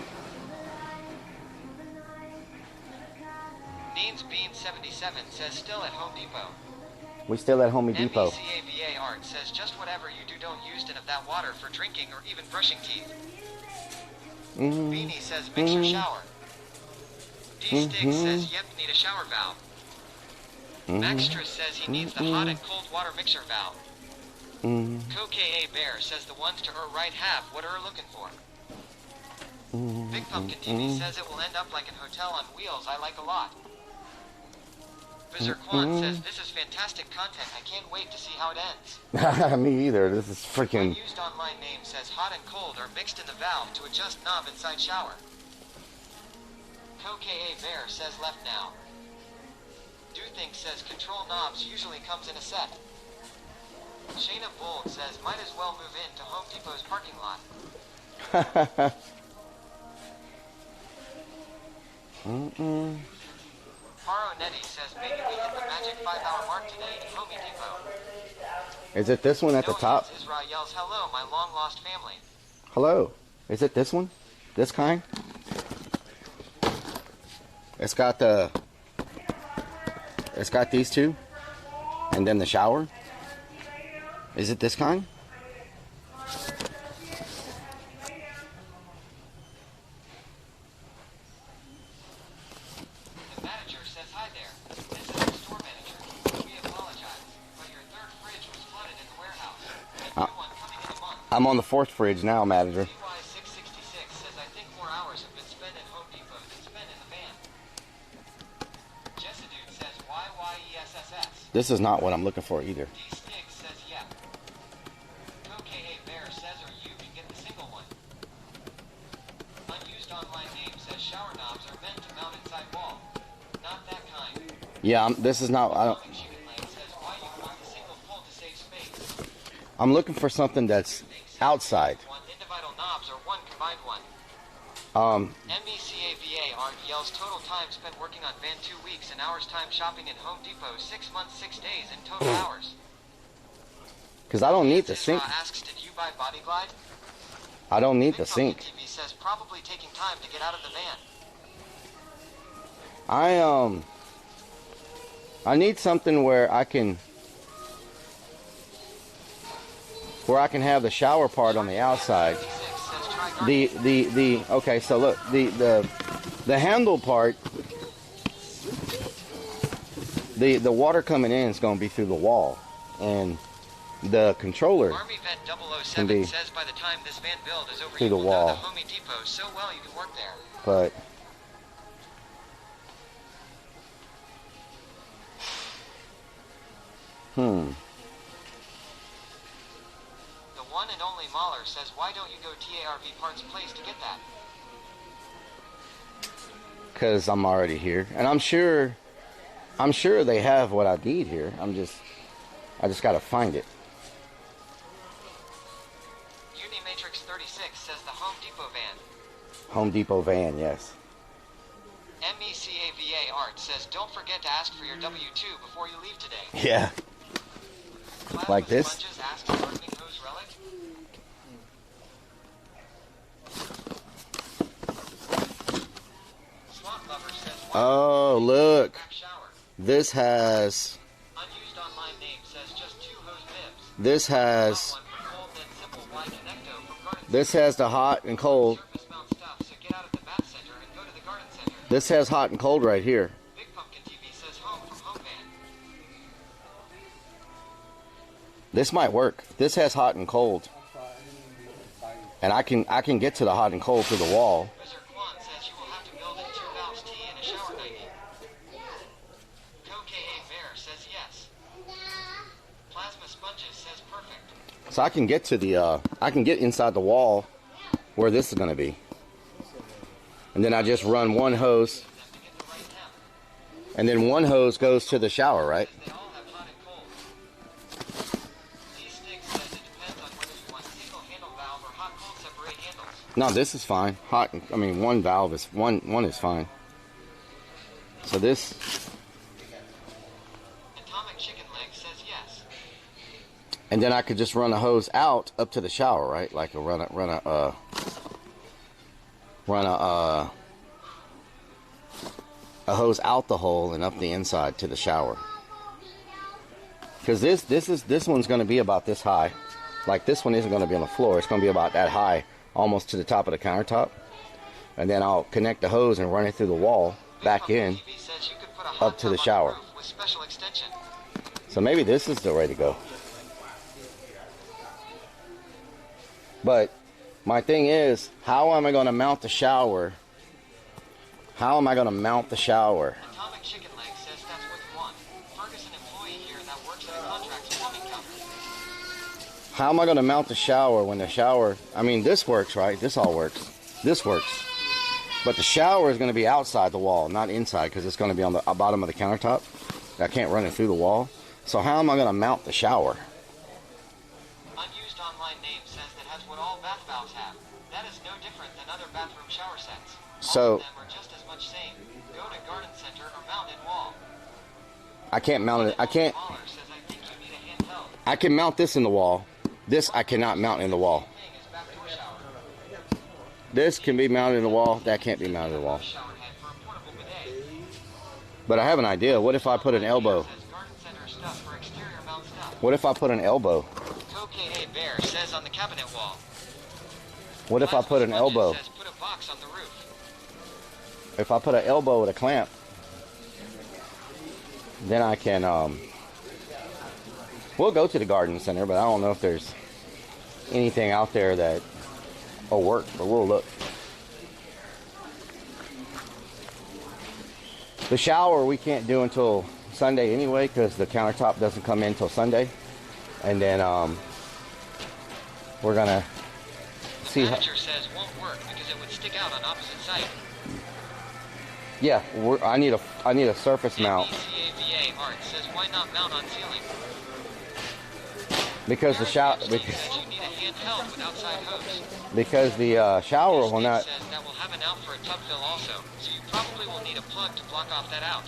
Neens Bean 77 says still at Home Depot. We still at Home Depot. MBCAVA Art says just whatever you do, don't use it of that water for drinking or even brushing teeth. Beanie says mix your shower. D-Stick says yep, need a shower valve. Maxtra says he needs the hot and cold water mixer valve. Coca Bear says the ones to her right have what are looking for. Big Pumpkin TV says it will end up like a hotel on wheels I like a lot. Berserk Quan says this is fantastic content. I can't wait to see how it ends. Me either. This is freaking. Used online name says hot and cold are mixed in the valve to adjust knob inside shower. Coca Bear says left now. Do-Think says control knobs usually comes in a set. Shayna Bold says might as well move into Home Depot's parking lot. Haro Nettie says maybe we hit the magic 5-hour mark today at Home Depot. Is it this one at the No top? hands, Isra yells, hello, my long-lost family. Hello. Is it this one? This kind? It's got these two. And then the shower. Is it this kind? The manager says hi there. This is the store manager. We apologize, but your third fridge was flooded in the warehouse. A new one coming in a month. I'm on the 4th fridge now, manager. CY666 says I think more hours have been spent at Home Depot than spent in the van. Jessadude says YYESSS. This is not what I'm looking for either. D-Stig says yeah. KOKA Bear says or you can get the single one. Unused online name says shower knobs are meant to mount inside wall. Not that kind. Yeah, this is not. I don't. Chicken Leg says why you want the single pull to save space. I'm looking for something that's outside. One individual knobs or one combined one. MECAVA Art yells total time spent working on van 2 weeks and hours time shopping in Home Depot 6 months 6 days in total hours. Because I don't need the sink. Asks did you buy Body Glide? I don't need the sink. TV says probably taking time to get out of the van. I need something where I can have the shower part on the outside. Okay, so look, the handle part, the water coming in is going to be through the wall, and the controller Army Vet can 007 be says by the time this van build is over through you the will know wall. the Home Depot so well you can work there. But The one and only Mahler says why don't you go TARV Parts Place to get that? because I'm already here, and I'm sure they have what I need here. I just got to find it. Unimatrix 36 says the Home Depot van. Home Depot van, yes. MECAVA Art says don't forget to ask for your W-2 before you leave today. Yeah. Like this? Sponges asks gardening hose relic. Swamp Lover says Oh, look. This has unused online name says just 2 hose bibs. this has the hot and cold. This has hot and cold right here. Big Pumpkin TV says home from home van. This might work. This has hot and cold. And I can get to the hot and cold through the wall. Wizard Quan says you will have to build in 2 valves T and a shower 90. KOKA Bear says yes. Plasma Sponges says perfect. So I can get to the I can get inside the wall where this is going to be. And then I just run one hose. And then one hose goes to the shower, right? No, this is fine. One valve is one is fine. So this Atomic Chicken Leg says yes. and then I could just run a hose out up to the shower, right? Like run a hose out the hole and up the inside to the shower. Because this one's going to be about this high. Like this one isn't going to be on the floor. It's going to be about that high, almost to the top of the countertop. And then I'll connect the hose and run it through the wall back in up to the shower. With special extension. So maybe this is the way to go. But my thing is, how am I going to mount the shower? How am I going to mount the shower? Atomic Chicken Leg says that's what you want. Ferguson employee here that works at a contracts plumbing company. How am I going to mount the shower when the shower... this works, right? This all works. This works. But the shower is going to be outside the wall, not inside, because it's going to be on the bottom of the countertop. I can't run it through the wall. So how am I going to mount the shower? Unused online name says that has what all bath valves have. That is bathroom shower sets. So All of them are just as much same. Go to garden center or mount in wall. I can't mount it. I can't. Smaller says I think you need a handheld. I can mount this in the wall. This I cannot mount in the wall. Thing is bathroom shower. This can be mounted in the wall. That can't be mounted in the wall. Shower head for a portable bidet. But I have an idea. What if I put an elbow? Says garden center stuff for exterior mount stuff. What if I put an elbow? Tokay Bear says on the cabinet wall. What if I put an elbow? Says put a box on the roof. If I put an elbow with a clamp, then I can, we'll go to the garden center, but I don't know if there's anything out there that will work, but we'll look. The shower we can't do until Sunday anyway, because the countertop doesn't come in until Sunday. And then we're gonna see The how. manager says won't work because it would stick out on opposite side. Yeah, I need a surface mount MECAVA Art says why not mount on ceiling? because the shower Says you need a handheld with outside hose. because the shower will not. Says that will have an out for a tub fill also, so you probably will need a plug to block off that out.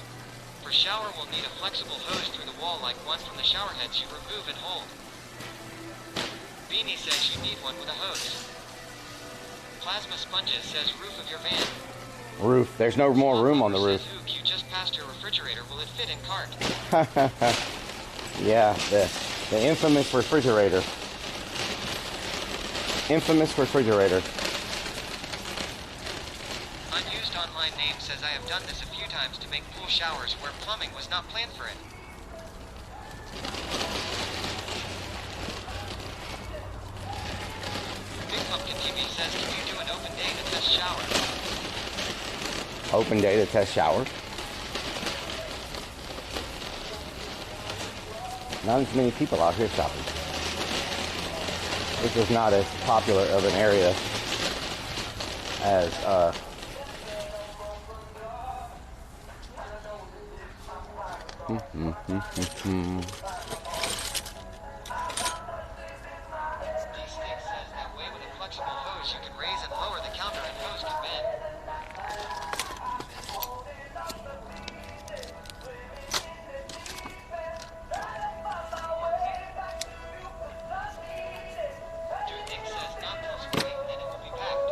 For shower, we'll need a flexible hose through the wall like ones from the shower heads you remove and hold. Beanie says you need one with a hose. Plasma Sponges says roof of your van. Roof. There's no more room on the roof. Says, Ook, you just passed your refrigerator. Will it fit in cart? Yeah, the infamous refrigerator. Infamous refrigerator. Unused online name says I have done this a few times to make pool showers where plumbing was not planned for it. Big Pumpkin TV says, can you do an open day to test shower? Open day to test shower. Not as many people out here shopping. This is not as popular of an area as D-Stick says that way with a flexible hose you can raise and lower the counter and hose can bend. Duke says not till spring and it will be packed.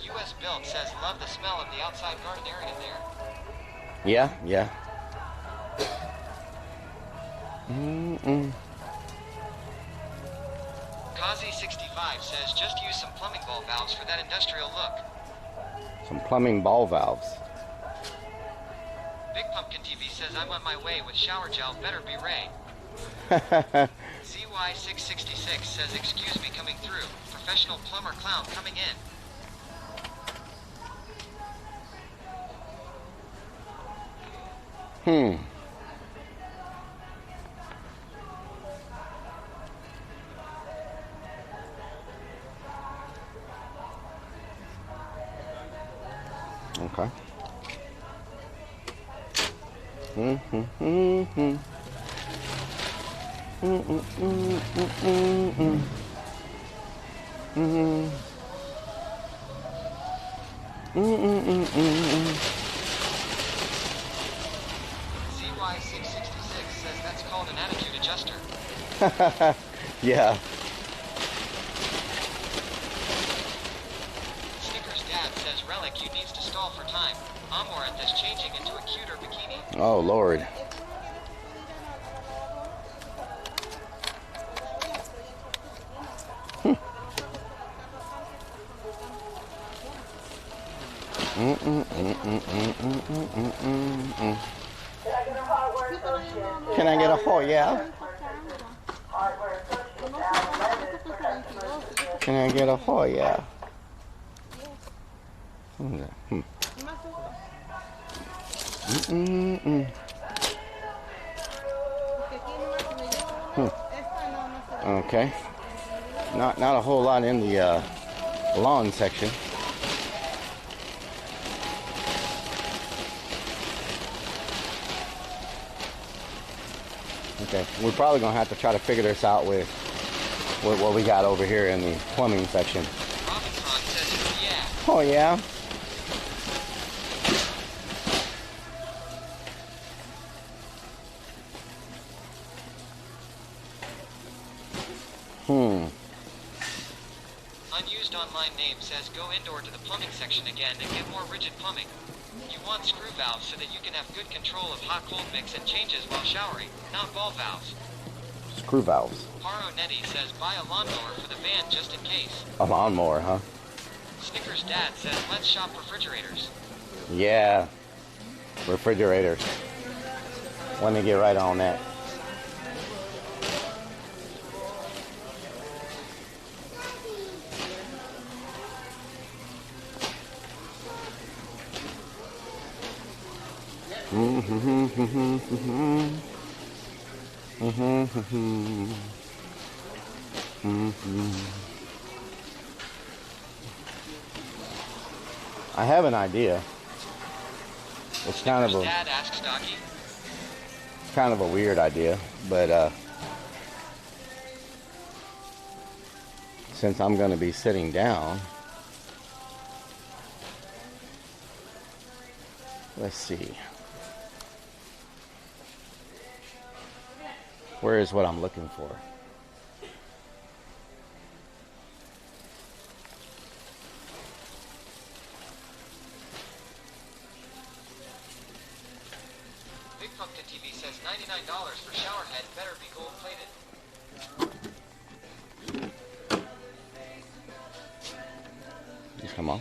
US Built says love the smell of the outside garden area there. yeah. Kazi65 says just use some plumbing ball valves for that industrial look. Some plumbing ball valves. Big Pumpkin TV says I'm on my way with shower gel, better be Ray. CY666 says excuse me coming through. Professional plumber clown coming in. Okay. CY666 says that's called an attitude adjuster. Yeah. Snickers Dad says Relic you needs to stall for time. Amoranth is changing into a cuter bikini. Oh Lord. Can I get a Hoya? Can I get a Hoya? What is that? Okay. Not a whole lot in the lawn section. Okay, we're probably gonna have to try to figure this out with what we got over here in the plumbing section. Robinson says yeah. Oh yeah. Unused online name says go indoor to the plumbing section again and get more rigid plumbing. You want screw valves so that you can have good control of hot-cold mix and changes while showering, not ball valves. Screw valves. Paro Netty says buy a lawnmower for the van just in case. A lawnmower, huh? Snickers Dad says let's shop refrigerators. Yeah. Refrigerators. Let me get right on that. I have an idea. It's kind of a Dad asks Stocky. kind of a weird idea, but since I'm going to be sitting down, let's see. Where is what I'm looking for? Big Pumpkin TV says $99 for shower head, better be gold plated. Come on.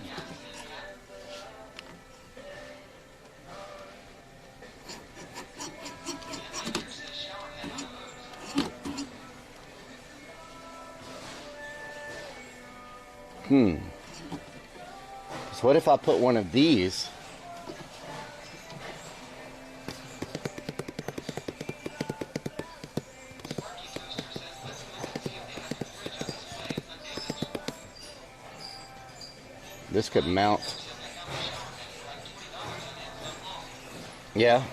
So what if I put one of these this could mount. Yeah.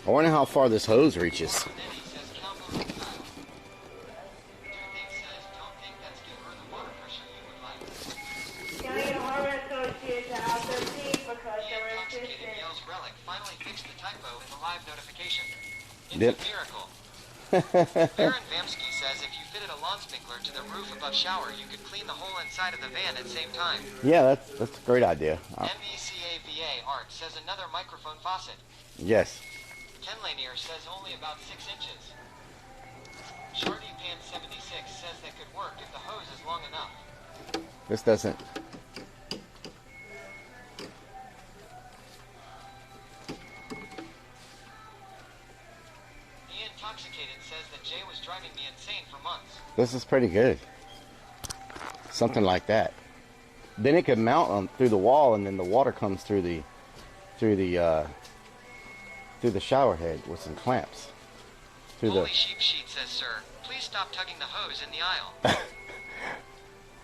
I wonder how far this hose reaches. It's a miracle. Baron Vamsky says if you fitted a lawn sprinkler to the roof above shower, you could clean the whole inside of the van at the same time. Yeah, that's a great idea. MECAVA Art says another microphone faucet. Yes. Ken Lanier says only about 6 inches. Shardy Pan 76 says that could work if the hose is long enough. This doesn't. Intoxicated says that Jay was driving me insane for months. This is pretty good. Something like that. Then it could mount on through the wall, and then the water comes through the shower head with some clamps. Holy Sheep Sheet says, sir, please stop tugging the hose in the aisle.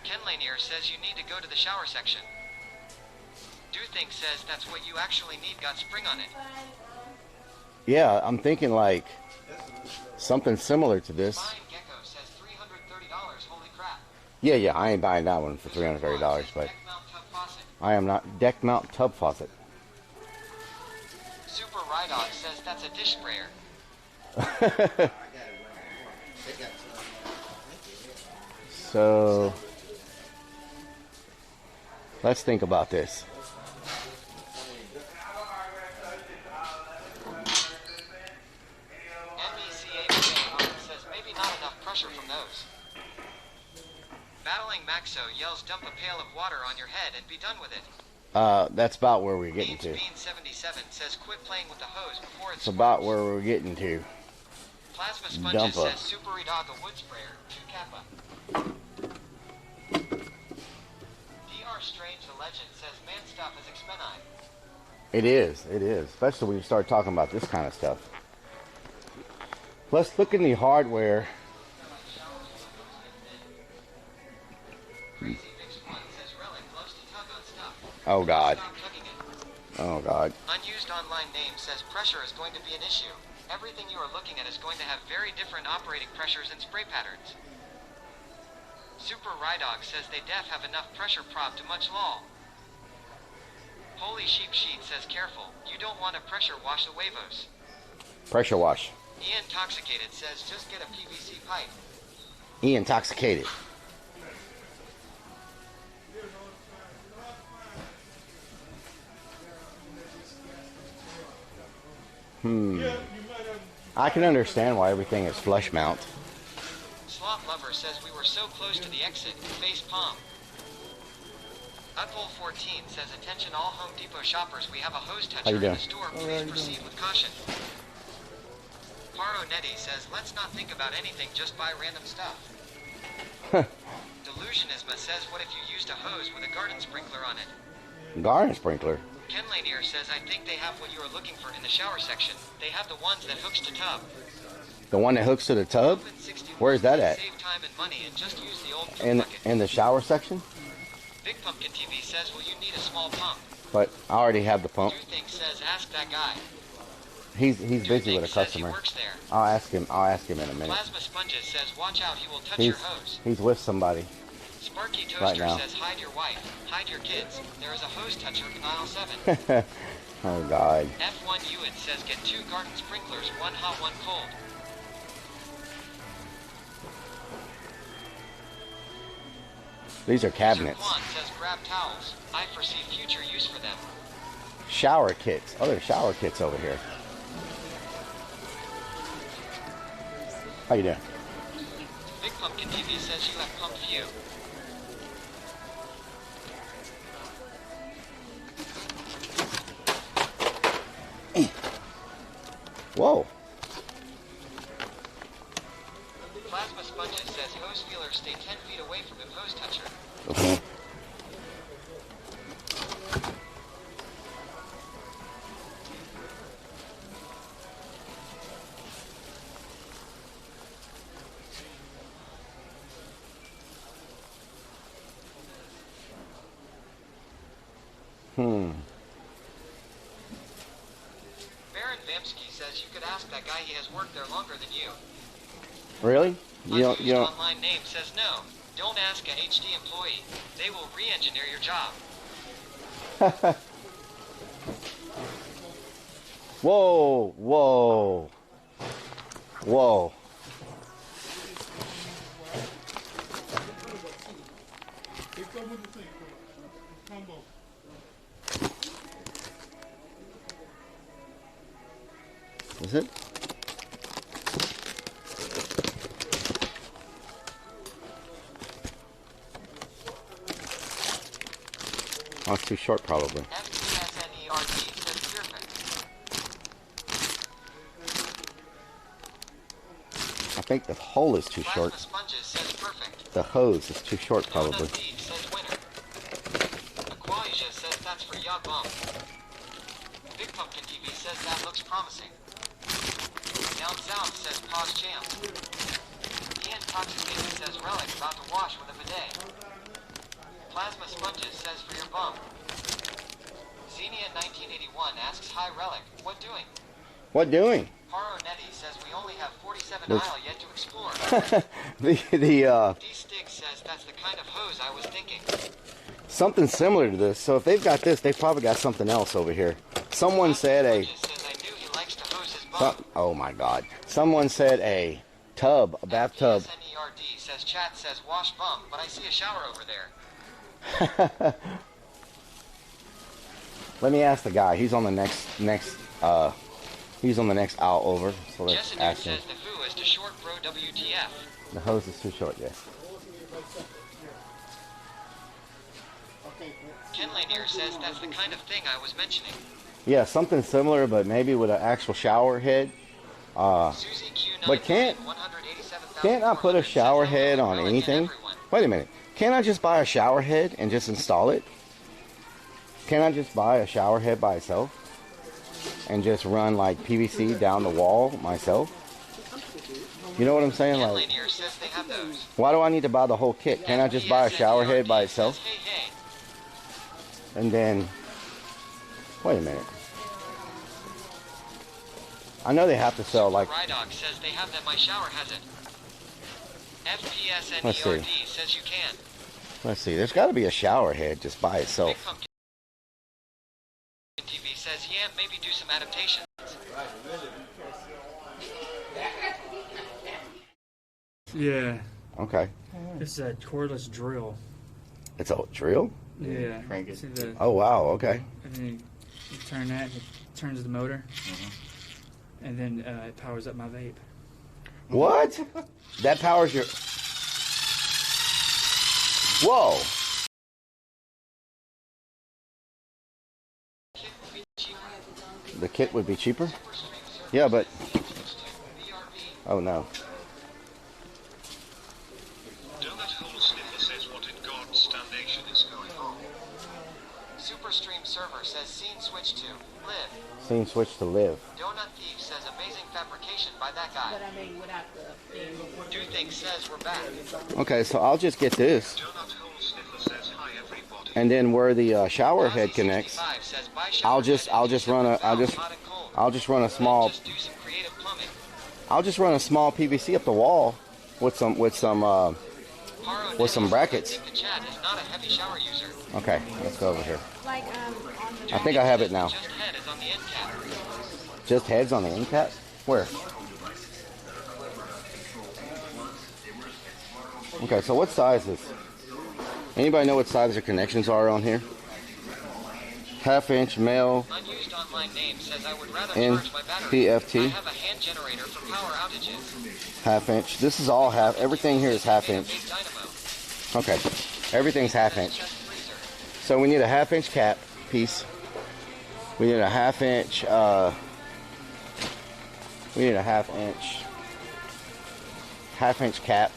Ken Lanier says you need to go to the shower section. Do-Think says that's what you actually need, got spring on it. Yeah, I'm thinking like something similar to this. Fine Gecko says $330, holy crap. Yeah, I ain't buying that one for $330, but I am not. Deck mount tub faucet. Super Rydog says that's a dish sprayer. So let's think about this. Says maybe not enough pressure from those. Battling Maxo yells dump a pail of water on your head and be done with it. That's about where we're getting to. Bean 77 says quit playing with the hose before it's about where we're getting to. Plasma Sponges says Super Redog a wood sprayer, 2 Kappa. DR Strange the Legend says man stuff is expensive. It is, especially when you start talking about this kind of stuff. Let's look in the hardware. Oh God. Oh God. Unused online name says pressure is going to be an issue. Everything you are looking at is going to have very different operating pressures and spray patterns. Super Rydog says they def have enough pressure prop to much law. Holy Sheep Sheet says careful, you don't want to pressure wash the Wavos. Pressure wash. E-Intoxicated says just get a PVC pipe. E-Intoxicated. I can understand why everything is flush mount. Sloth Lover says we were so close to the exit, face palm. Uphold 14 says attention all Home Depot shoppers, we have a hose How toucher you in doing? the store, please proceed with caution. Paro Netty says let's not think about anything, just buy random stuff. Delusionisma says what if you used a hose with a garden sprinkler on it? Garden sprinkler. Ken Lanier says I think they have what you are looking for in the shower section. They have the ones that hooks to tub. The one that hooks to the tub? Where is that at? Save time and money and just use the old In the shower section? Big Pumpkin TV says will you need a small pump? But I already have the pump. Think says ask that guy. He's busy with a says he customer. works there. I'll ask him in a minute. Plasma Sponges says watch out, he will touch your hose. He's with somebody. Sparky Toaster Right now. says hide your wife, hide your kids. There is a hose toucher in aisle 7. Oh God. F1 Ewan says get 2 garden sprinklers, 1 hot, 1 cold. These are cabinets. Quan says grab towels. I foresee future use for them. Shower kits. Oh, there's shower kits over here. How you doing? Big Pumpkin TV says you have pumped view. Whoa. Plasma Sponges says hose feelers stay 10 feet away from the hose toucher. Okay. Baron Vamsky says you could ask that guy, he has worked there longer than you. Really? You don't. Online name says no. Don't ask a HD employee. They will re-engineer your job. Whoa, whoa, whoa. Is it? Oh, it's too short, probably. FTSNERD says perfect. I think the hole is too short. Plasma Sponges says perfect. The hose is too short, probably. Steve says winner. Aquasia says that's for ya bum. Big Pumpkin TV says that looks promising. Down South says pause champ. Ian Toxicated says relic about to wash with a bidet. Plasma Sponges says for your bum. Xenia 1981 asks hi relic, what doing? What doing? Paro Netty says we only have 47 Let's- aisle yet to explore. D-Stig says that's the kind of hose I was thinking. Something similar to this. So if they've got this, they've probably got something else over here. Someone said a. Oh my God! Someone said a tub, a bathtub. NERD says chat says wash bum, but I see a shower over there. Let me ask the guy. He's on the next he's on the next aisle over. So let's Jessica ask him. says the who is to short bro WTF. The hose is too short, yes. Ken Lanier says that's the kind of thing I was mentioning. Yeah, something similar, but maybe with an actual shower head. But can't I put a shower head on anything? Wait a minute. Can't I just buy a shower head and just install it? Can't I just buy a shower head by itself and just run like PVC down the wall myself? You know what I'm saying? Ken Like, Lanier says they have those. why do I need to buy the whole kit? Can't I just buy a shower head by itself? Hey, hey. And then, wait a minute. I know they have to sell like. Rydog says they have that. My shower has it. Let's see. FPSNERD says you can. Let's see. There's got to be a shower head just by Big itself. Pumpkin TV says, yeah, maybe do some adaptations. Yeah. Okay. This is a cordless drill. It's a drill? Yeah. Crank it. See the, Oh, wow. Okay. and then you turn that, and it turns the motor, and then it powers up my vape. What? That powers your. Whoa. The kit would be cheaper? Yeah, but. Oh, no. Donut Hole Sniffer says what in God's damnation is going on. Superstream Server says scene switch to live. Scene switch to live. Donut Thief says amazing fabrication by that guy. But I mean, without the thing. Do Think says we're back. Okay, so I'll just get this. Donut Hole Sniffer says hi everybody. And then where the shower head connects, I'll just run a small. I'll just run a small PVC up the wall with some brackets. Okay, let's go over here. Like, I think I have it now. Just head is on the end cap. Just heads on the end cap? Where? Okay, so what size is? Anybody know what size their connections are on here? Half-inch male. Unused online name says I would rather charge my battery. NPFT. I have a hand generator for power outages. Half-inch. This is all half. Everything here is half-inch. Okay, everything's half-inch. So we need a half-inch cap piece. We need a half-inch. We need a half-inch cap,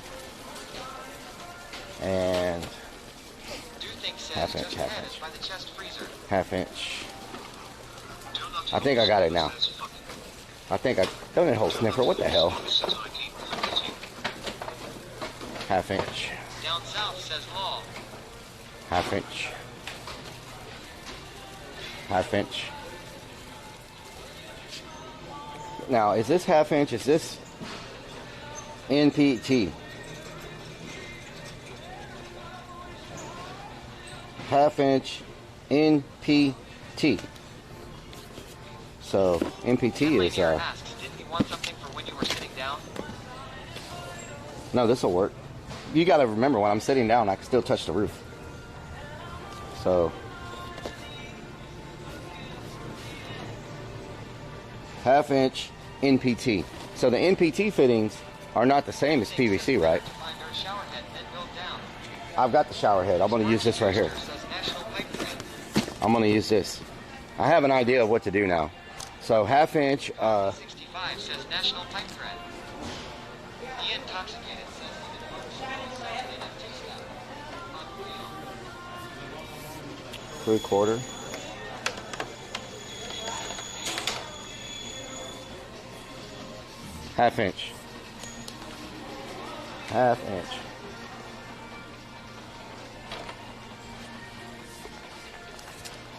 and half-inch. I think I got it now. I think I don't need a whole sniffer. What the hell? Half-inch. Down south says law. Half-inch. Half-inch. Now, is this half-inch? Is this NPT? Half-inch NPT. So NPT is Asks, didn't you want something for when you were sitting down? No, this will work. You got to remember, when I'm sitting down, I can still touch the roof. So half-inch NPT. So the NPT fittings are not the same as PVC, right? I've got the shower head. I'm going to use this right here. I'm going to use this. I have an idea of what to do now. So half-inch. 65 says national pipe thread. The intoxicated says 3/4. Half-inch. Half-inch.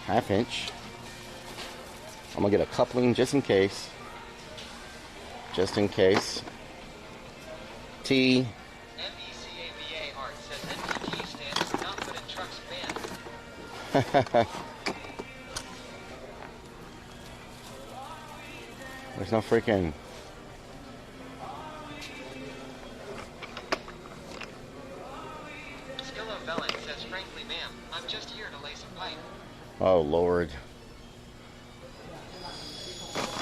Half-inch. I'm gonna get a coupling just in case. Just in case. T. MECAVA art says NPT stands for not put in trucks banned. There's no freaking. Skilla Velen says, frankly, ma'am, I'm just here to lay some pipe. Oh Lord.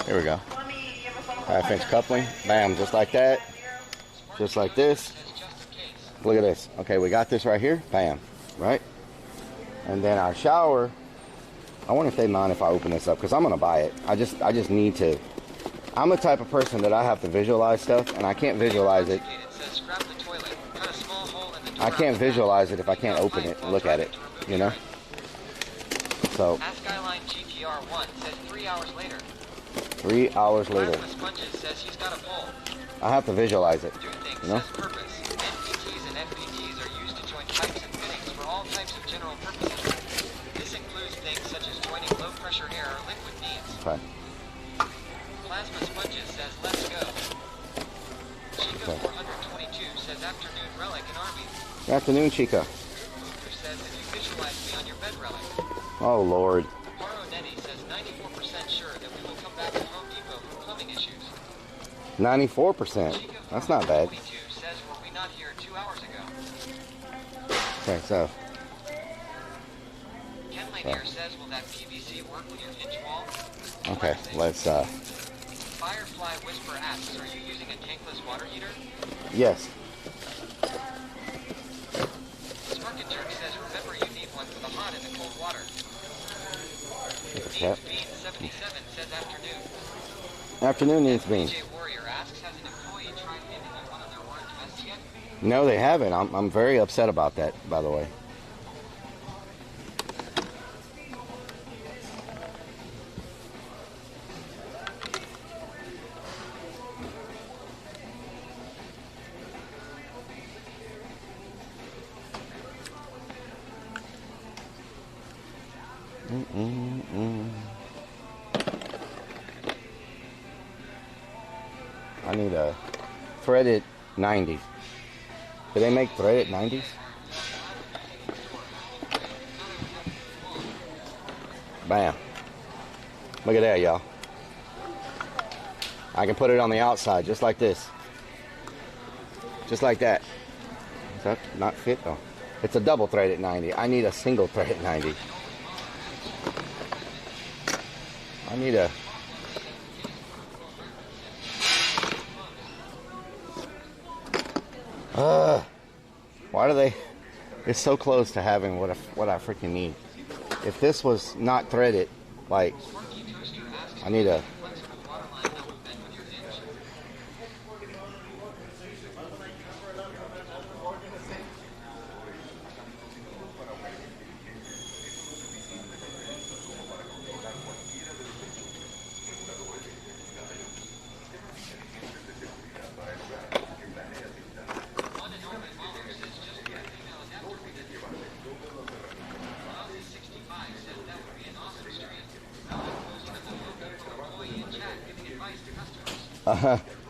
Here we go. Half-inch coupling. Bam, just like that. Just like this. Look at this. Okay, we got this right here. Bam. Right? And then our shower. I wonder if they mind if I open this up, because I'm gonna buy it. I just need to. I'm the type of person that I have to visualize stuff, and I can't visualize it. I can't visualize it if I can't open it and look at it, you know? So. Skyline GTR 1 says 3 hours later. 3 hours later. Plasma Sponges says he's got a pull. I have to visualize it. Do Things You know? says purpose. NPTs and FPTs are used to join pipes and fittings for all types of general purposes. This includes things such as joining low pressure air or liquid needs. Okay. Plasma Sponges says let's go. Chica Okay. 422 says afternoon relic in Army. Good afternoon, Chica. Who says that you visualize me on your bed relic. Oh, Lord. Haro Nettie says 94% sure that we will come back to Home Depot for plumbing issues. 94%. That's not bad. 22 says were we not here 2 hours ago. Okay, so. Ken Lanier says will that PVC work with your hinge wall? Okay, let's, Firefly Whisper asks, are you using a tankless water heater? yes. Smirk and Jerk says remember you need one for the hot and the cold water. Yep. Bean 77 says afternoon. Afternoon needs beans. DJ Warrior asks, has an employee tried giving you one of their orange vests yet? No, they haven't. I'm very upset about that, by the way. I need a threaded 90s. Do they make threaded 90s? Bam. Look at that, y'all. I can put it on the outside just like this. Just like that. Does that not fit though? It's a double threaded 90. I need a single threaded 90. I need a... Why do they... It's so close to having what I freaking need. If this was not threaded, like... I need a...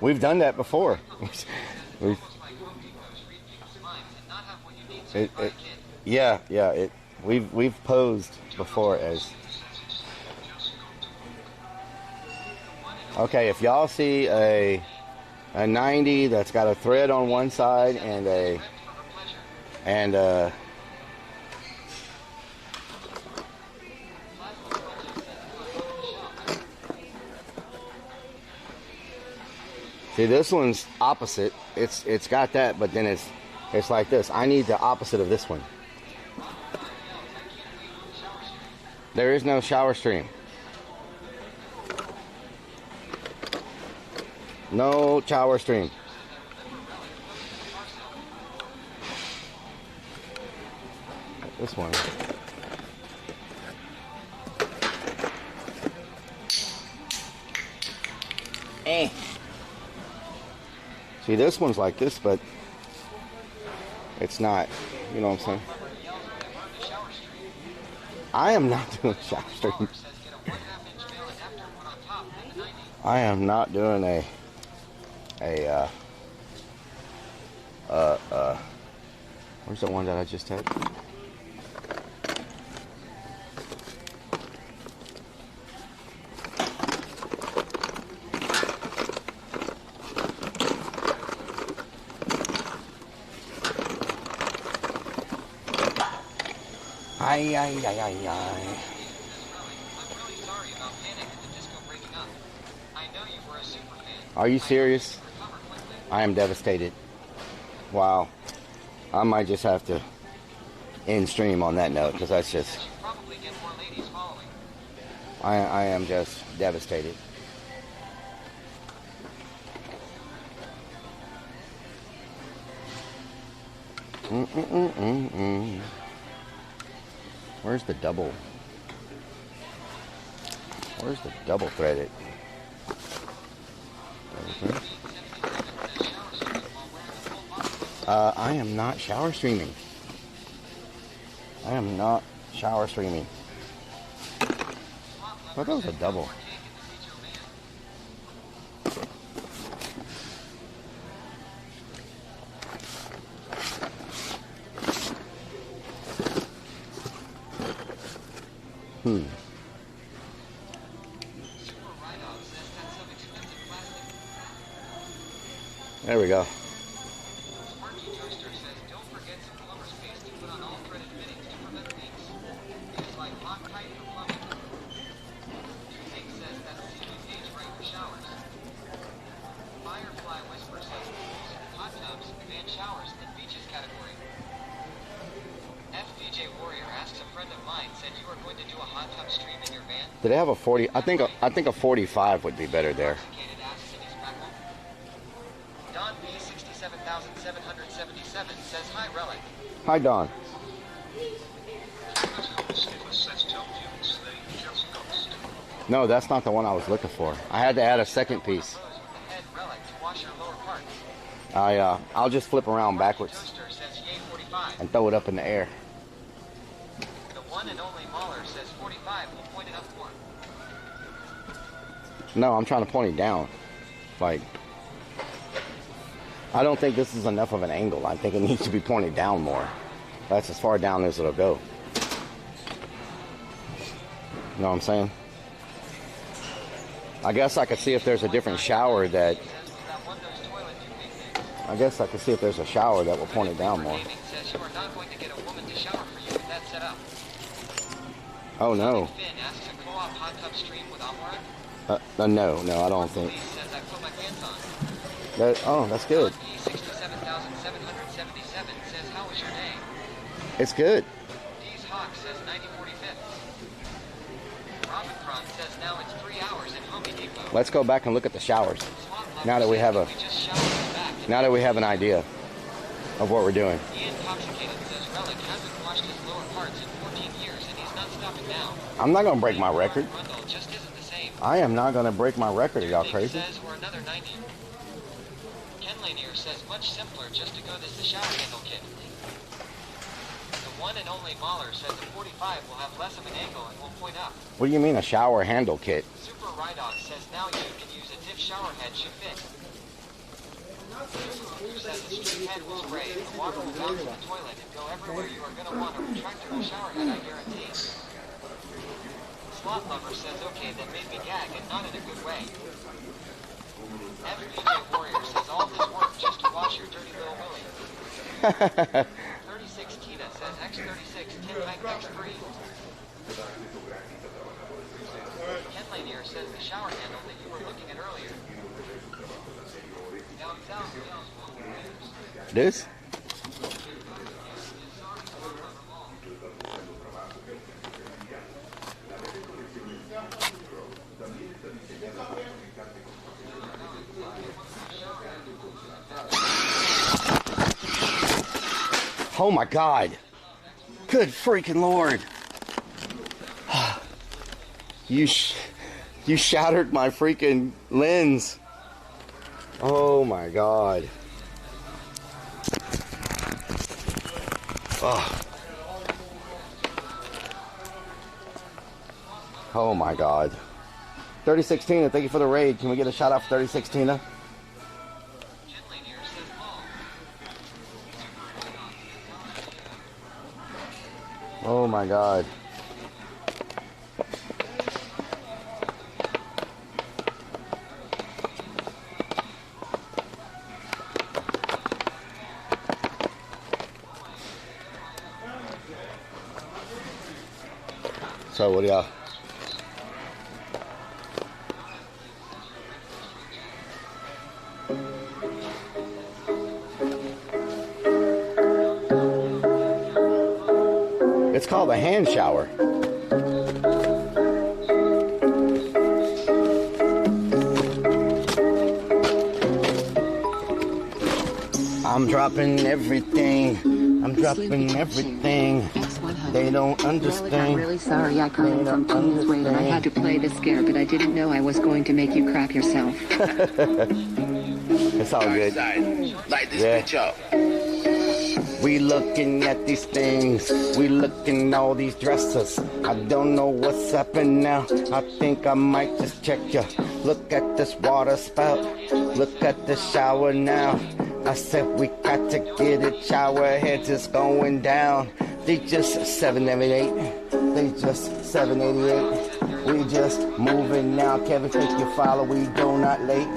We've done that before. We've posed before as. Okay, if y'all see a 90 that's got a thread on one side and a see, this one's opposite. It's got that, but then it's like this. I need the opposite of this one. There is no shower stream. No shower stream. This one. See, this one's like this, but it's not. You know what I'm saying? I am not doing shower stream. I am not doing where's the one that I just had? Ay. I'm really sorry about Panic and the disco breaking up. I know you were a super fan. Are you serious? I am devastated. Wow. I might just have to end stream on that note, because that's just... Probably get more ladies following. I am just devastated. Where's the double? Where's the double threaded? I am not shower streaming. I am not shower streaming. I thought that was a double. There we go. Did they have a 40? I think a 45 would be better there. Don B 67,777 says hi, Relic. Hi, Don. No, that's not the one I was looking for. I had to add a second piece. Head Relic to wash your lower parts. I'll just flip around backwards Toaster says yay 45. and throw it up in the air. The one and only Mahler says 45. We'll point it up more. No, I'm trying to point it down. Like, I don't think this is enough of an angle. I think it needs to be pointed down more. That's as far down as it'll go. You know what I'm saying? I guess I could see if there's a different shower that... I guess I could see if there's a shower that will point it down more. Says you are not going to get a woman to shower for you with that set up. Oh, no. Finn asks a co-op hot tub stream with Amora. No, I don't think. Says I put my pants on. Oh, that's good. 67,777 says how was your day? It's good. D's Hawk says 9045th. Robin Cron says now it's 3 hours in Home Depot. Let's go back and look at the showers. Now that we have an idea of what we're doing. Ian Toxicated says Relic hasn't washed his lower parts in 14 years and he's not stopping now. I'm not gonna break my record. Rundle just isn't the same. I am not gonna break my record. Are y'all crazy? Says we're another 90. Ken Lanier says much simpler just to go this the shower handle kit. The one and only Mahler says a 45 will have less of an angle and will point up. What do you mean a shower handle kit? Super Rydog says now you can use a diff shower head should fit. Says the straight head will spray, the water will bounce in the toilet and go everywhere you are going to want a retractable shower head, I guarantee. Slot Lover says okay, that made me gag and not in a good way. FBJ Warrior says all this work just to wash your dirty little willy. 36 Tina says X36 10 tank X3. Ken Lanier says the shower handle that you were looking at earlier. Down south, This? Oh my God. Good freaking Lord. You shattered my freaking lens. Oh my God. Oh my God. 36 Tina, thank you for the raid. Can we get a shout out for 36 Tina? Oh my God. So what do y'all? It's called a hand shower. I'm dropping everything. I'm dropping everything. They don't understand. I'm really sorry I caught him from Queensway and I had to play this scare, but I didn't know I was going to make you crap yourself. It's all good. Light this Yeah. bitch up. We looking at these things. We looking at all these dresses. I don't know what's happening now. I think I might just check ya. Look at this water spout. Look at the shower now. I said we got to get it. Shower heads is going down. They just 788. They just 788. We just moving now. Kevin, take your follow. We do not late.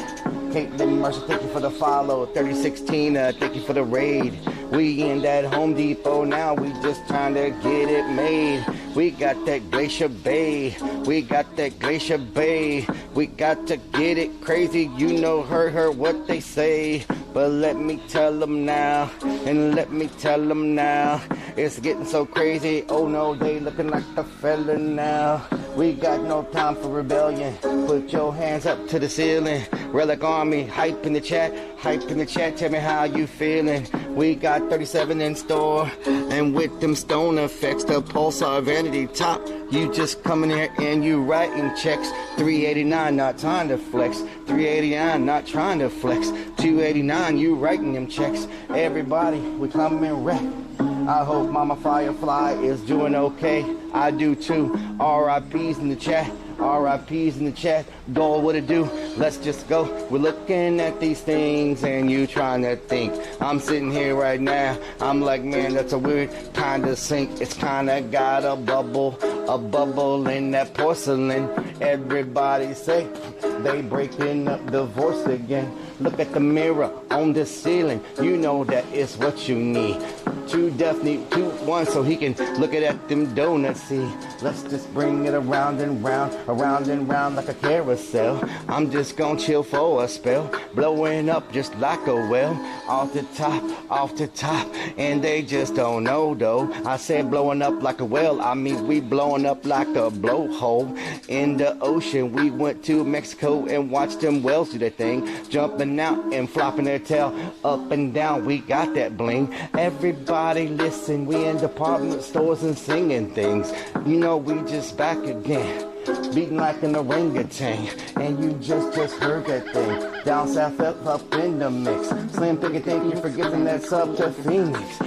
Caitlin Mercer, thank you for the follow. 3016, thank you for the raid. We in that Home Depot now. We just trying to get it made. We got that Glacier Bay. We got that Glacier Bay. We got to get it crazy. You know, heard what they say. But let me tell them now. And let me tell them now. It's getting so crazy. Oh no, they looking like a fella now. We got no time for rebellion. Put your hands up to the ceiling. Relic Army, hype in the chat. Hype in the chat, tell me how you feeling. We got 37 in store. And with them stone effects, the Pulsar Vanity Top. You just coming here and you writing checks. 389, not trying to flex. 389, not trying to flex. 289, you writing them checks. Everybody, we coming wreck. I hope Mama Firefly is doing okay. I do too. RIP's in the chat. RIP's in the chat. Go, what it do? Let's just go. We're looking at these things and you trying to think. I'm sitting here right now. I'm like, man, that's a weird kind of sink. It's kind of got a bubble in that porcelain. Everybody say they breaking up the voice again. Look at the mirror on the ceiling. You know that it's what you need. Two deaf need 2 1 so he can look at them donuts. See, let's just bring it around and round like a carousel. I'm just gonna chill for a spell, blowing up just like a well. Off the top, and they just don't know though. I said blowing up like a well, I mean we blowing up like a blowhole in the ocean. We went to Mexico and watched them whales do their thing, jumping out and flopping their tail up and down. We got that bling. Everybody listen, we in department stores and singing things. You know we just back again, beating like an orangutan. And you just heard that thing. Down south up in the mix. Slim Pickett, thank you for giving that sub to Phoenix.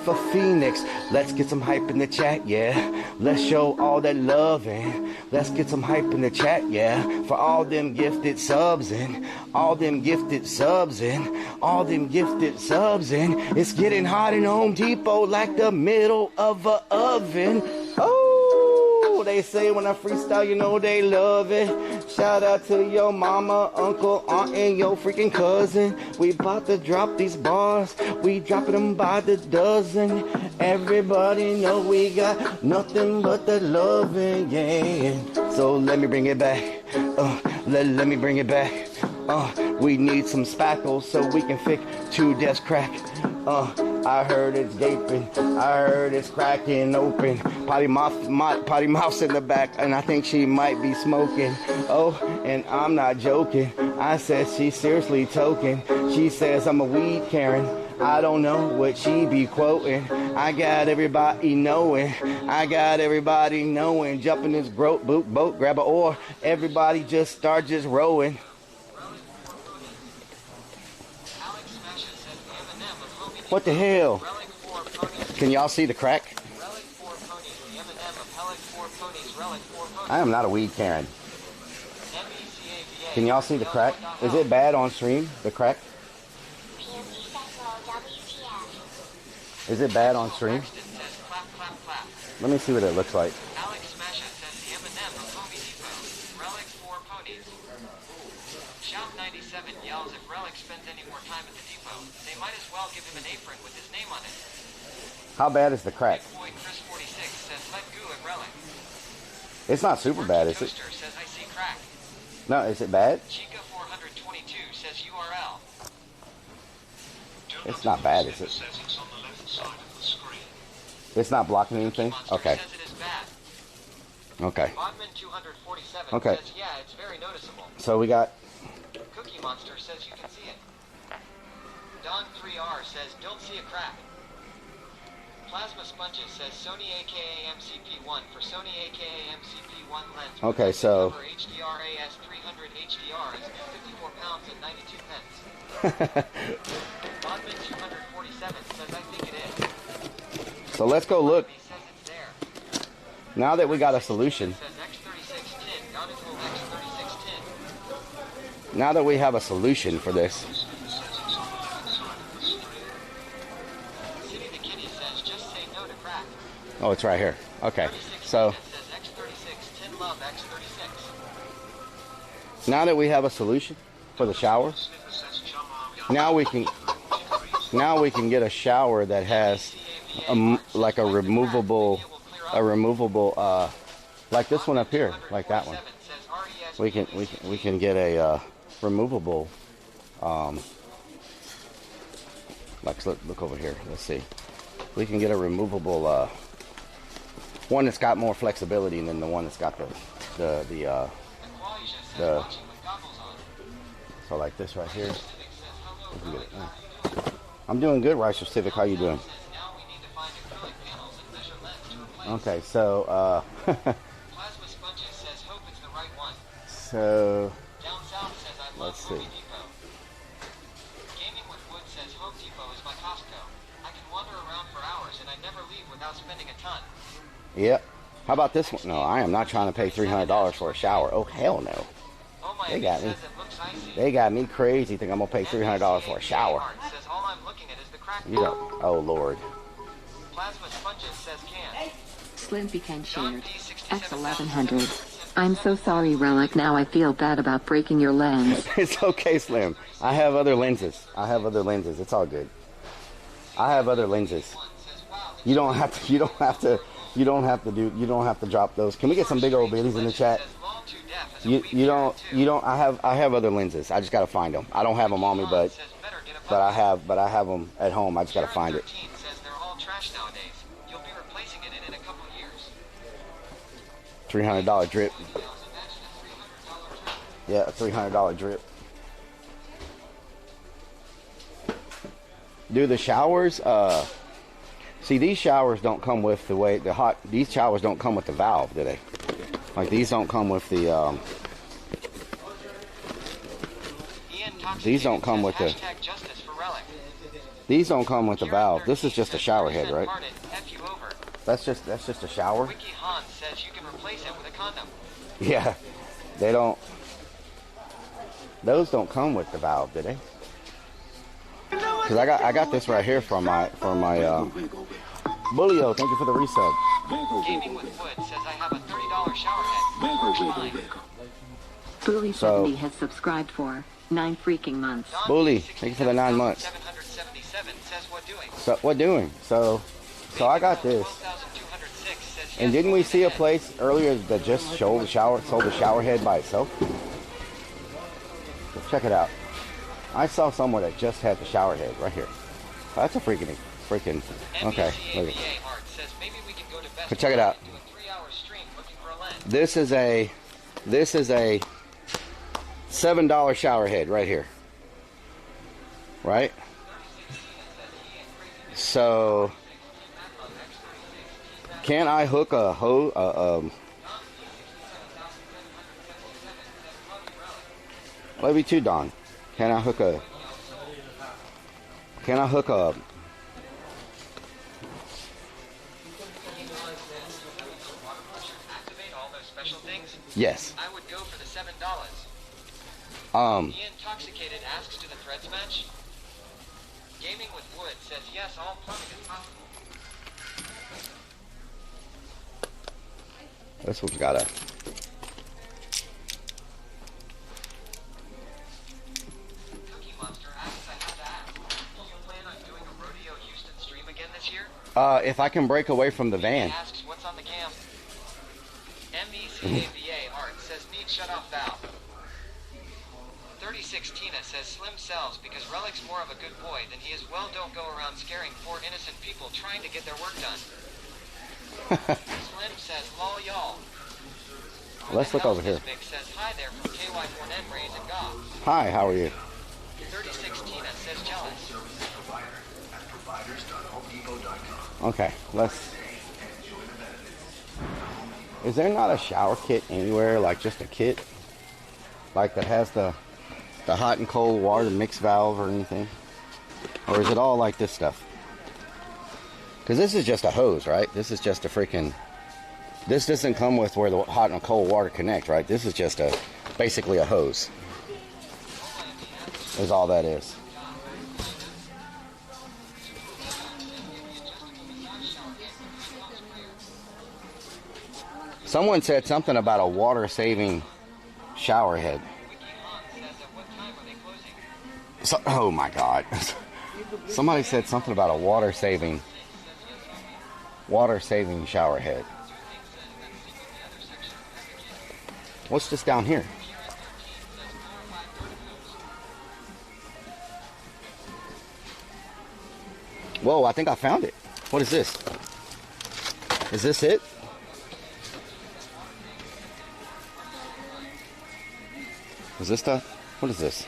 For Phoenix. Let's get some hype in the chat, yeah. Let's show all that love in. Let's get some hype in the chat, yeah. For all them gifted subs in. All them gifted subs in. All them gifted subs in. It's getting hot in Home Depot like the middle of a oven. Oh, they say when I freestyle, you know they love it. Shout out to your mama, uncle, aunt, and your freaking cousin. We about to drop these bars. We dropping them by the dozen. Everybody know we got nothing but the loving, yeah. So let me bring it back. Let me bring it back. We need some spackles so we can fix 2 deaths crack. I heard it's gaping. I heard it's cracking open. Potty mouth's in the back, and I think she might be smoking. Oh, and I'm not joking. I said she's seriously token. She says I'm a weed Karen. I don't know what she be quoting. I got everybody knowing. Jump in this boat, grab an oar. Everybody just start just rowing. What the hell? Can y'all see the crack? I am not a weed Karen. Can y'all see the crack? Is it bad on stream, the crack? Is it bad on stream? Let me see what it looks like. Alex Smasher says the M&M of Home Depot. Relic 4 ponies. Shout 97 yells if Relic spends any more time at the depot. They might as well give him an apron with his name on it. How bad is the crack? Boy Chris 46 says let go at Relic. It's not super bad, is it? Toaster says I see crack. No, is it bad? Chica 422 says URL. It's not bad, is it? It's not blocking anything? Okay. Okay. Bodman 247 Okay. says yeah, it's very noticeable. So we got... Cookie Monster says you can see it. Don 3R says don't see a crack. Plasma Sponges says Sony aka MCP1 for Sony aka MCP1 lens. Okay, so Cover HDR AS 300 HDR is 54 pounds and 92 pence. Bodman 247 says I think it is. so let's go look. He says it's there. Now that we got a solution, Says X3610, not until X3610. now that we have a solution for this, City the Kitty says just say no to crack. oh, it's right here. Okay, so Says X36 10 Love X36. now that we have a solution for the shower, now we can get a shower that has like a removable, like this one up here, like that one. We can get a removable. Like look over here. Let's see. We can get a removable one that's got more flexibility than the one that's got the so like this right here. We can get it. I'm doing good, Ricer Civic. How you doing? Okay, so Plasma Sponges says hope it's the right one. so Down South says I love let's see. Home Depot. Gaming with Wood says Home Depot is my Costco. I can wander around for hours and I never leave without spending a ton. Yep. How about this one? No, I am not trying to pay $300 for a shower. Oh hell no. Oh my They got me. says it looks icy. They got me crazy. Think I'm gonna pay $300 for a shower? Art says all I'm looking at is the crack. You don't. Oh Lord. Plasma Sponges says can. Slimpy Ken shared. X1100. I'm so sorry, Relic. Now I feel bad about breaking your lens. It's okay, Slim. I have other lenses. It's all good. I have other lenses. You don't have to. You don't have to. You don't have to drop those. Can we get some big old biddies in the chat? You don't. I have other lenses. I just gotta find them. I don't have them on me, but I have them at home. I just gotta find it. Says they're all trash nowadays. You'll be replacing it in a couple years. $300 drip. Yeah, a $300 drip. Do the showers? See, these showers don't come with the way these showers don't come with the valve, do they? Like these don't come with the. These don't come with the. These don't come with the valve. This is just a shower head, right? That's just a shower. Wiki Han says you can replace it with a condom. Yeah, they don't. Those don't come with the valve, do they? Cause I got this right here from my Bullio. Thank you for the resub. Gaming with Wood says I have a $30 shower head. Bully70 has subscribed for 9 freaking months. Bully, thank you for the 9 months. 777 says what doing? So what doing? So I got this. And didn't we see a place earlier that just sold the shower head by itself? Let's check it out. I saw somewhere that just had the shower head right here. That's a freaking. Okay, look at it. But check it out. This is a $7 shower head right here. Right? So can I hook a hose? Maybe two, Don. Can I hook a? Activate all those special things? Yes. I would go for the $7. The Intoxicated asks, do the threads match? Gaming with Wood says yes, all plumbing is possible. This one's got a. Cookie Monster asks, I have to ask, do you plan on doing a Rodeo Houston stream again this year? If I can break away from the van. He asks, what's on the cam? MECAVA Art says need shut-off valve. 36 Tina says Slim sells because Relic's more of a good boy than he is. Well, don't go around scaring poor innocent people trying to get their work done. Slim says lol y'all. Let's look over here. Mick says hi there from KY4N Rays and Goff. Hi, how are you? 36 Tina says Chalice. Okay, let's. Is there not a shower kit anywhere, like just a kit, like that has the hot and cold water mix valve or anything, or is it all like this stuff? Because this is just a hose, right? This is just a freaking. This doesn't come with where the hot and cold water connect, right? This is just basically a hose. Is all that is. Someone said something about a water-saving shower head. So, oh my God. Somebody said something about a water-saving shower head. What's this down here? Whoa, I think I found it. What is this? Is this it? Is this stuff? What is this?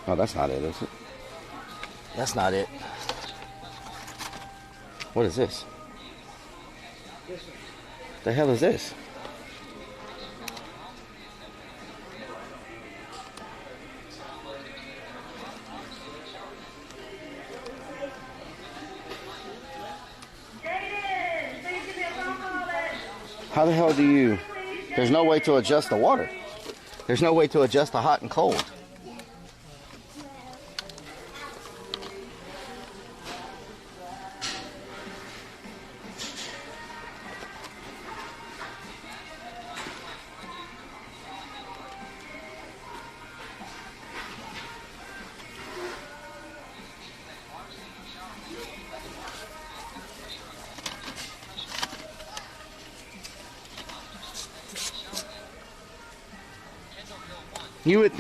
Oh, that's not it, is it? That's not it. What is this? The hell is this? How the hell do you... There's no way to adjust the water. There's no way to adjust the hot and cold. You would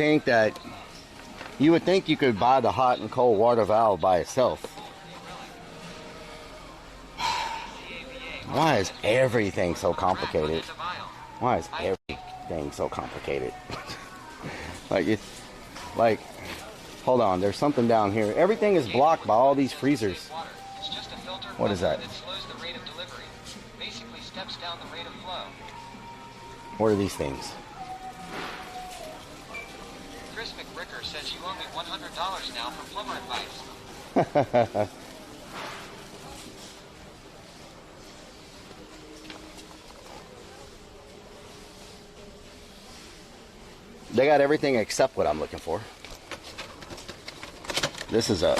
think you could buy the hot and cold water valve by itself. Why is everything so complicated? Why is everything so complicated? like, hold on, there's something down here. Everything is blocked by all these freezers. What is that? What are these things? Chris McRicker says you owe me $100 now for plumber advice. They got everything except what I'm looking for. This is a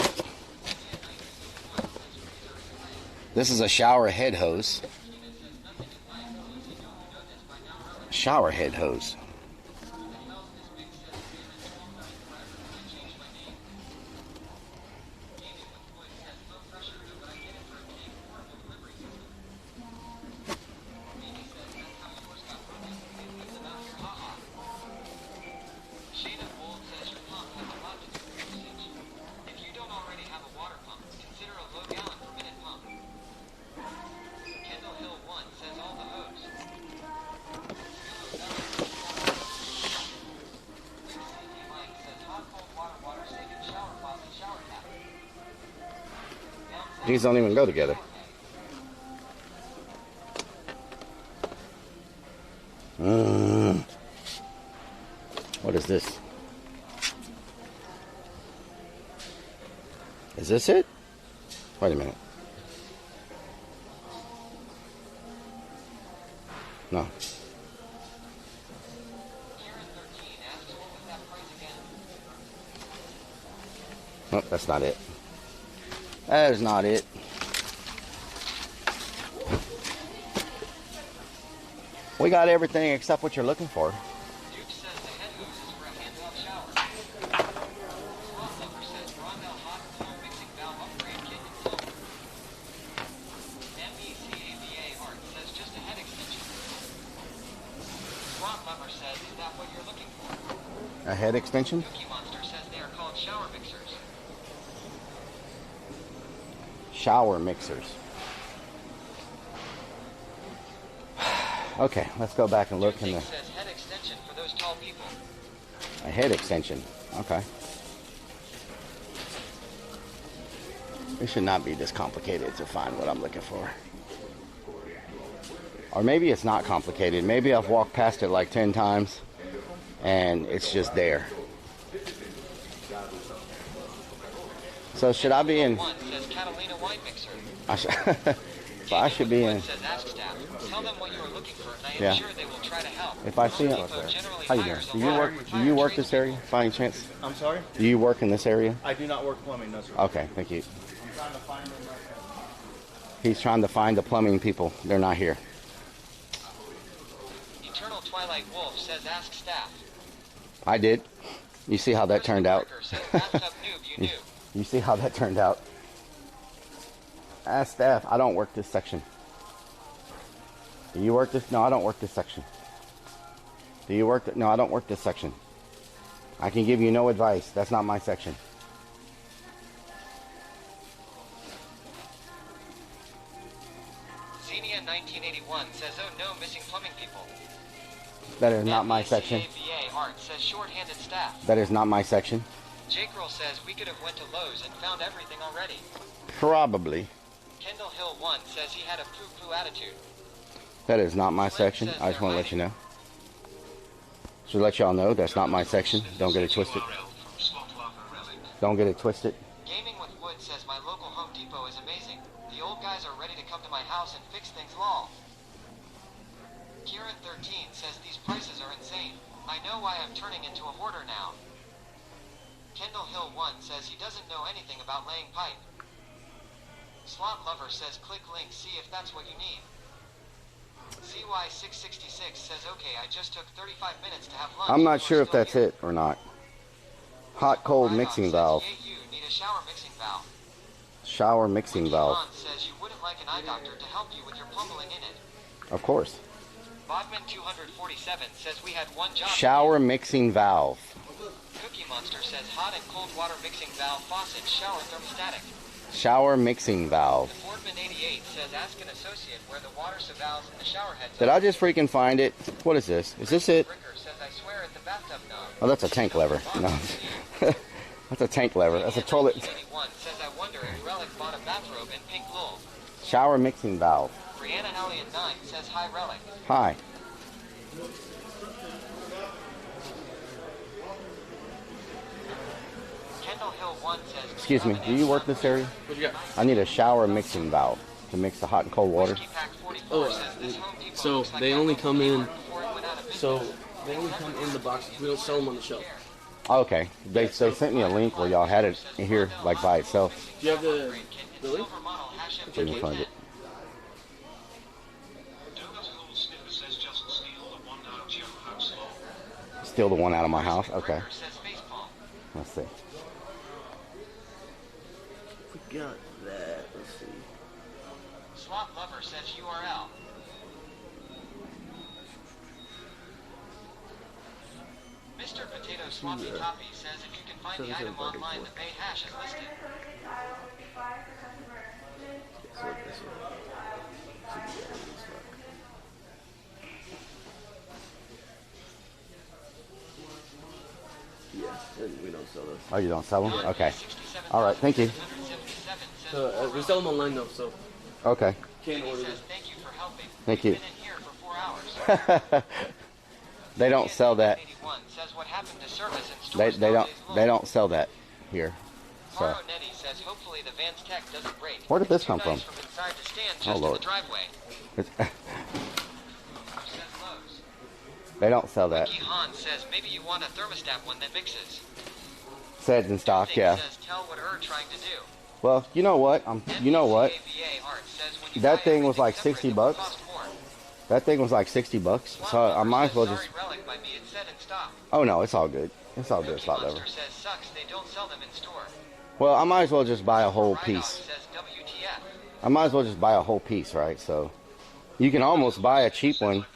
shower head hose. Shower head hose. These don't even go together. What is this? Is this it? Wait a minute. No. Nope, that's not it. That is not it. We got everything except what you're looking for. A head extension? Shower mixers. Okay, let's go back and look in the. Says head extension for those tall people. A head extension. Okay. It should not be this complicated to find what I'm looking for. Or maybe it's not complicated. Maybe I've walked past it like 10 times and it's just there. So should I be in? One says Catalina wine mixer. I should be in. Says ask staff. Tell them what you are looking for, and I am Yeah. sure they will try to help. If I see it, how you doing? Do you work this area by any chance? I'm sorry? Do you work in this area? I do not work plumbing, no sir. Okay, thank you. I'm trying to find them right now. He's trying to find the plumbing people. They're not here. Eternal Twilight Wolf says ask staff. I did. You see how that turned out? Says bathtub noob, you knew. You see how that turned out? Ask staff. I don't work this section. Do you work this? No, I don't work this section. Do you work? No, I don't work this section. I can give you no advice. That's not my section. Xenia 1981 says, oh no, missing plumbing people. That is not my section. CAVA Art says short-handed staff. That is not my section. Jake Girl says we could have went to Lowe's and found everything already. Probably. Kendall Hill 1 says he had a poo-poo attitude. That is not my section. I just want to let you know. Should let y'all know that's not my section. Don't get it twisted. Don't get it twisted. Gaming with Wood says my local Home Depot is amazing. The old guys are ready to come to my house and fix things lol. Kieran 13 says these prices are insane. I know why I'm turning into a hoarder now. Kendall Hill 1 says he doesn't know anything about laying pipe. Slot Lover says click link, see if that's what you need. CY666 says okay, I just took 35 minutes to have lunch. I'm not sure if that's it or not. Hot cold mixing valve. You need a shower mixing valve. Shower mixing valve. Khan says you wouldn't like an eye doctor to help you with your plumbing in it. Of course. Bodman 247 says we had one job. Shower mixing valve. Cookie Monster says hot and cold water mixing valve faucet shower thermostatic. Shower mixing valve. Boardman 88 says ask an associate where the water valves in the shower heads. Did I just freaking find it? What is this? Is this it? Ricker says I swear at the bathtub knob. Oh, that's a tank lever. No. That's a tank lever. That's a toilet. 81 says I wonder if Relic bought a bathrobe in pink lul. Shower mixing valve. Brianna Alien 9 says hi Relic. Hi. Kendall Hill 1 says Excuse me, do you work this area? What you got? I need a shower mixing valve to mix the hot and cold water. So they only come in. So they only come in the boxes. We don't sell them on the shelf. Okay. They sent me a link where y'all had it here like by itself. Do you have the link? Let me find it. Steal the one out of my house? Okay. Let's see. We got that. Let's see. Swap Lover says URL. Mr. Potato Swampy Toppy says if you can find the item online, the pay hash is listed. Yeah, and we don't sell those. Oh, you don't sell them? Okay. All right, thank you. We sell them online though, so. Okay. Can't order them. Thank you for helping. Thank you. We've been in here for 4 hours. They don't sell that. Says what happened to service in stores They don't sell that here. So Maro Nettie says hopefully the Vans Tech doesn't break. where did this It's come too from? nice from inside to stand Oh, just in Lord. the driveway. It's- Says Lowe's. they don't sell that. Ricky Han says maybe you want a thermostat one that mixes. Said in stock, yeah. Says tell what we're trying to do. Well, you know what? You know what? AVA Art says when you That buy thing was like everything 60 separate, it will bucks. cost more. That thing was like 60 bucks. So I might as well just. Sorry, Relic by me. It said in stock. Oh no, it's all good. It's all good. Slot lever. Monster says sucks. They don't sell them in store. Well, I might as well just buy a whole piece. Says WTF. I might as well just buy a whole piece, right? So you can almost buy a cheap one.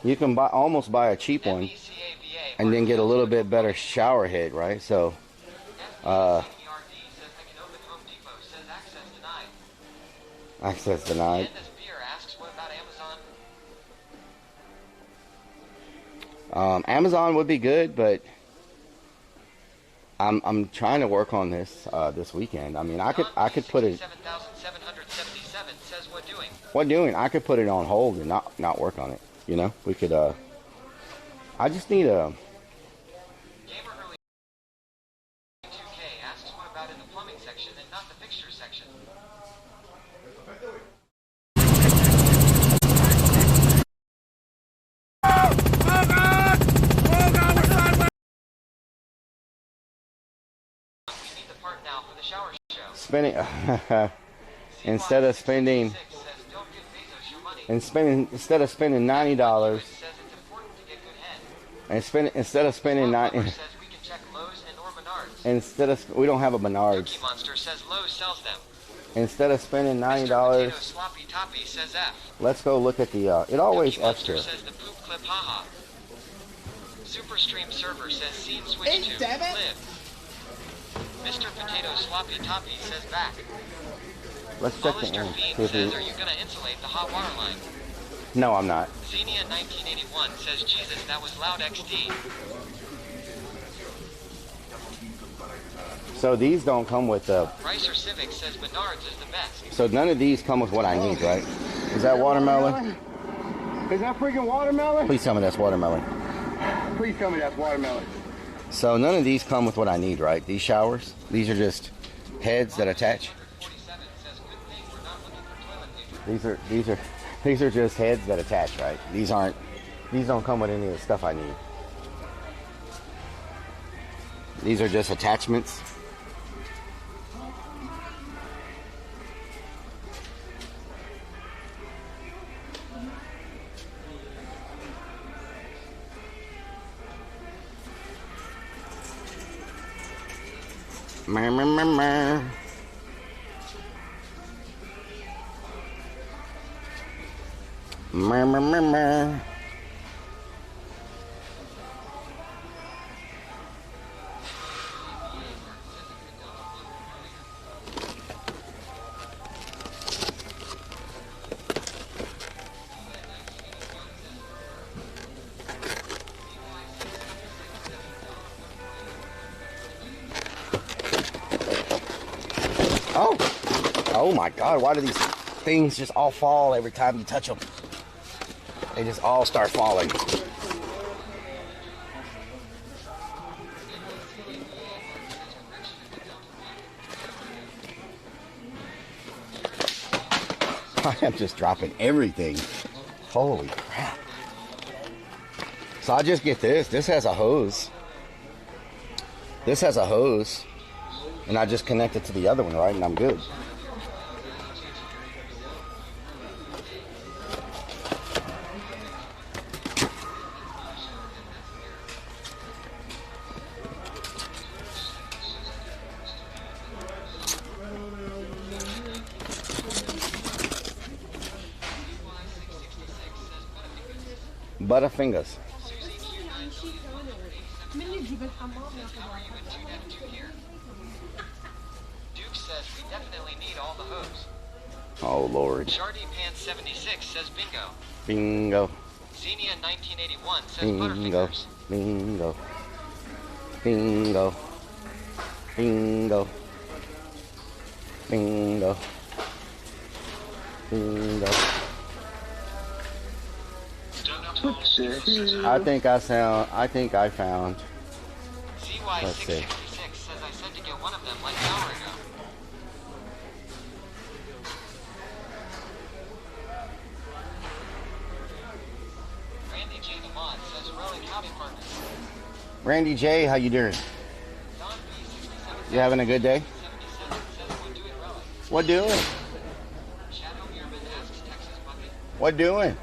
You can almost buy a cheap one and then get a little bit better shower head, right? So access denied. Beer asks what about Amazon? Amazon would be good, but I'm trying to work on this this weekend. I mean, I could put it. 67,777 says what doing? What doing? I could put it on hold and not work on it. You know, we could. I just need a. Gamer Early 2K asks what about in the plumbing section and not the fixtures section. We need the part now for the shower show. Spending instead of spending $90 instead of spending we don't have a Menards. Cookie Monster says Lowe's sells them. Instead of spending $90, Potato Sloppy Toppy says F. let's go look at the it always Cookie F's Monster here. says the poop clip haha. Superstream server says scene switch to live. Mr. Potato Sloppy Toppy says back. Let's check the Mr. end. Fiend See if says, he- are you gonna insulate the hot water line? No, I'm not. Xenia 1981 says, Jesus, that was loud XD. So these don't come with the. Ricer Civic says Menards is the best. So none of these come with what I need, right? Is that watermelon? Is that freaking watermelon? Please tell me that's watermelon. Please tell me that's watermelon. So none of these come with what I need, right? These showers? These are just heads that attach. These are just heads that attach, right? These don't come with any of the stuff I need. These are just attachments. Mer, mer, mer, mer. Mer, mer, mer, mer. Oh my God, why do these things just all fall every time you touch them? They just all start falling. I am just dropping everything. Holy crap. So I just get this. This has a hose. This has a hose. And I just connect it to the other one, right? And I'm good. Butterfingers. Duke says we definitely need all the hose. Oh, Lord. Shardy Pan 76 says bingo. Bingo. Xenia 1981 says Bingo. Butterfingers. Bingo. Bingo. Bingo. Bingo. Bingo. I think I found. Let's see. ZY666 says I said to get one of them like an hour ago. Randy J. the Mod says Relic Howdy Partner. Randy J, how you doing? You having a good day? What doing? What doing?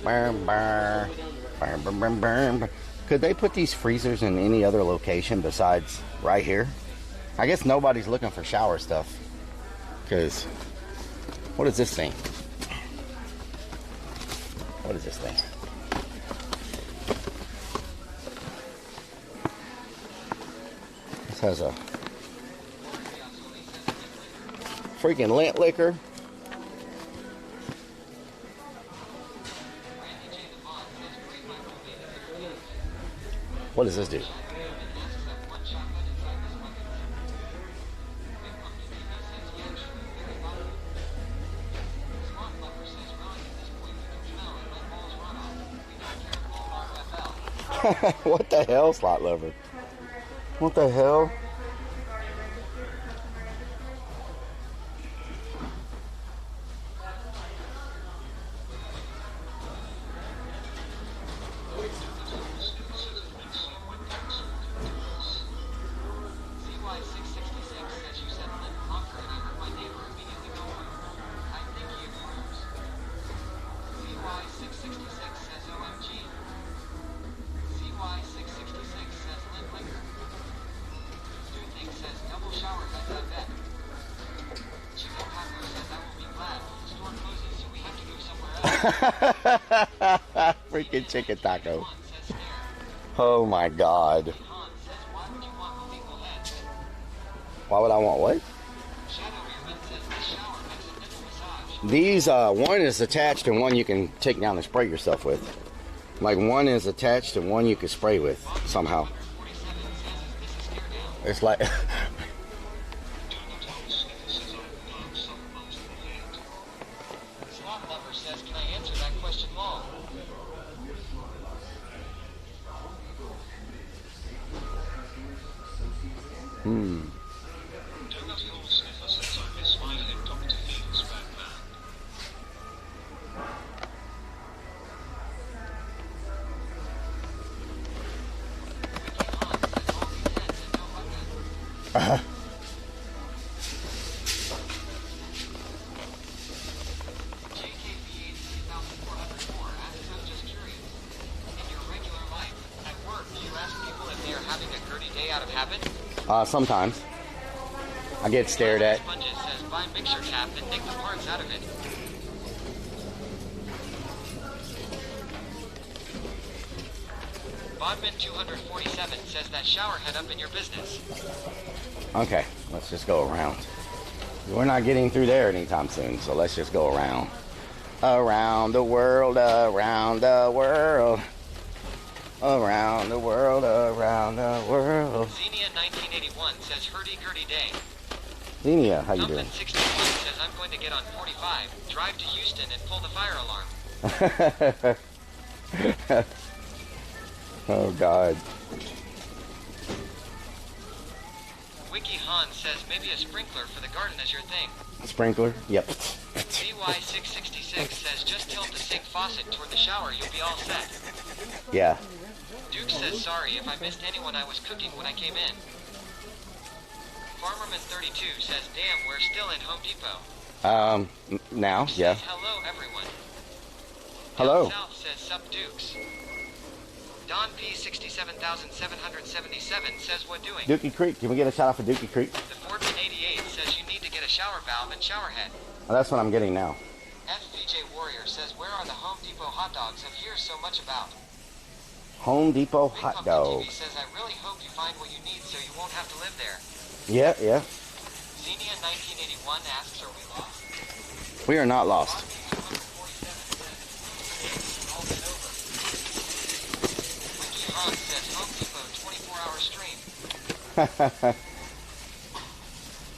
Burn, burn, burn, burn, burn, burn. Could they put these freezers in any other location besides right here? I guess nobody's looking for shower stuff. Because, what is this thing? What is this thing? This has a freaking lint liquor. What does this do? What the hell, Slot Lover? What the hell? Freaking chicken taco. Oh my god. Why would I want what? These, one is attached and one you can take down and spray yourself with. Like one is attached and one you can spray with somehow. It's like... sometimes. I get stared at. Sponges says buy mixer tap and take the parts out of it. Bodman 247 says that shower head up in your business. Okay, let's just go around. We're not getting through there anytime soon, so let's just go around. Around the world, around the world. Around the world, around the world. Xenia 1981 says hurdy-gurdy day. Xenia, how you doing? 61 says I'm going to get on 45, drive to Houston and pull the fire alarm. Oh God. Wiki Han says maybe a sprinkler for the garden is your thing. Sprinkler? Yep. CY666 says just tilt the sink faucet toward the shower, you'll be all set. Yeah. Duke says sorry if I missed anyone I was cooking when I came in. Farmerman32 says damn, we're still in Home Depot. Now, yeah. Says, hello everyone. Hello. Down South says sup Dukes. Don P 67,777 says what doing. Dookie Creek. Can we get a shout out for Dookie Creek? The Fordman 88 says you need to get a shower valve and shower head. Oh, that's what I'm getting now. FVJ Warrior says where are the Home Depot hot dogs I've heard so much about? Home Depot hot dog. TV says I really hope you find what you need so you won't have to live there. Yeah, yeah. Xenia 1981 asks, are we lost? We are not lost. Ron says Home Depot 24-hour stream.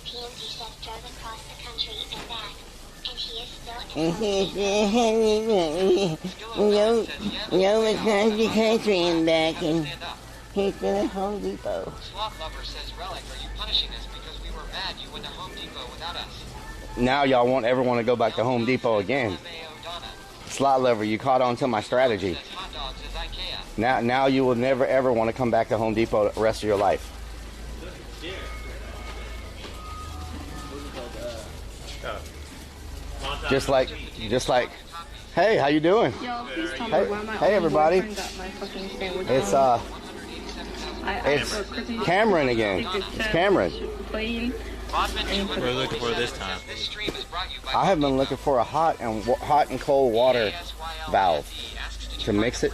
PMD says drove across the country and back, and he is still Drove across the country and back, and he's still at Home Depot. Sloth Lover says Relic, are you punishing us because we were mad you went to Home Depot without us? Now y'all want everyone to go back to Home Depot again. Slot Lover, you caught on to my strategy. Now you will never ever want to come back to Home Depot the rest of your life. Just like, hey, how you doing? Hey everybody. It's Cameron again. It's Cameron. We're looking for this time. I have been looking for a hot and cold water valve to mix it,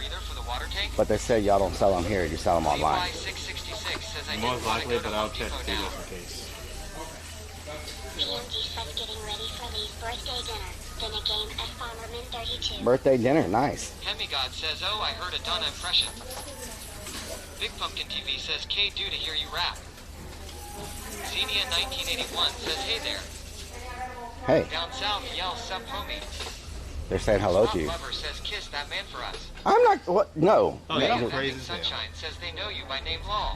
but they said y'all don't sell them here, you sell them online. Most likely, but I'll check just in case. PMD says get Daddy's birthday dinner. Gonna game F Bomberman 32. Birthday dinner, nice. Hemigod says, oh, I heard a Donna impression. Big Pumpkin TV says, K do to hear you rap. Xenia 1981 says, hey there. Hey, Down south yells, sup homie. they're saying hello to you. Lover says, kiss that man for us. I'm not. What? No. Oh, No. yeah, Epic Sunshine says they know you by name Lol.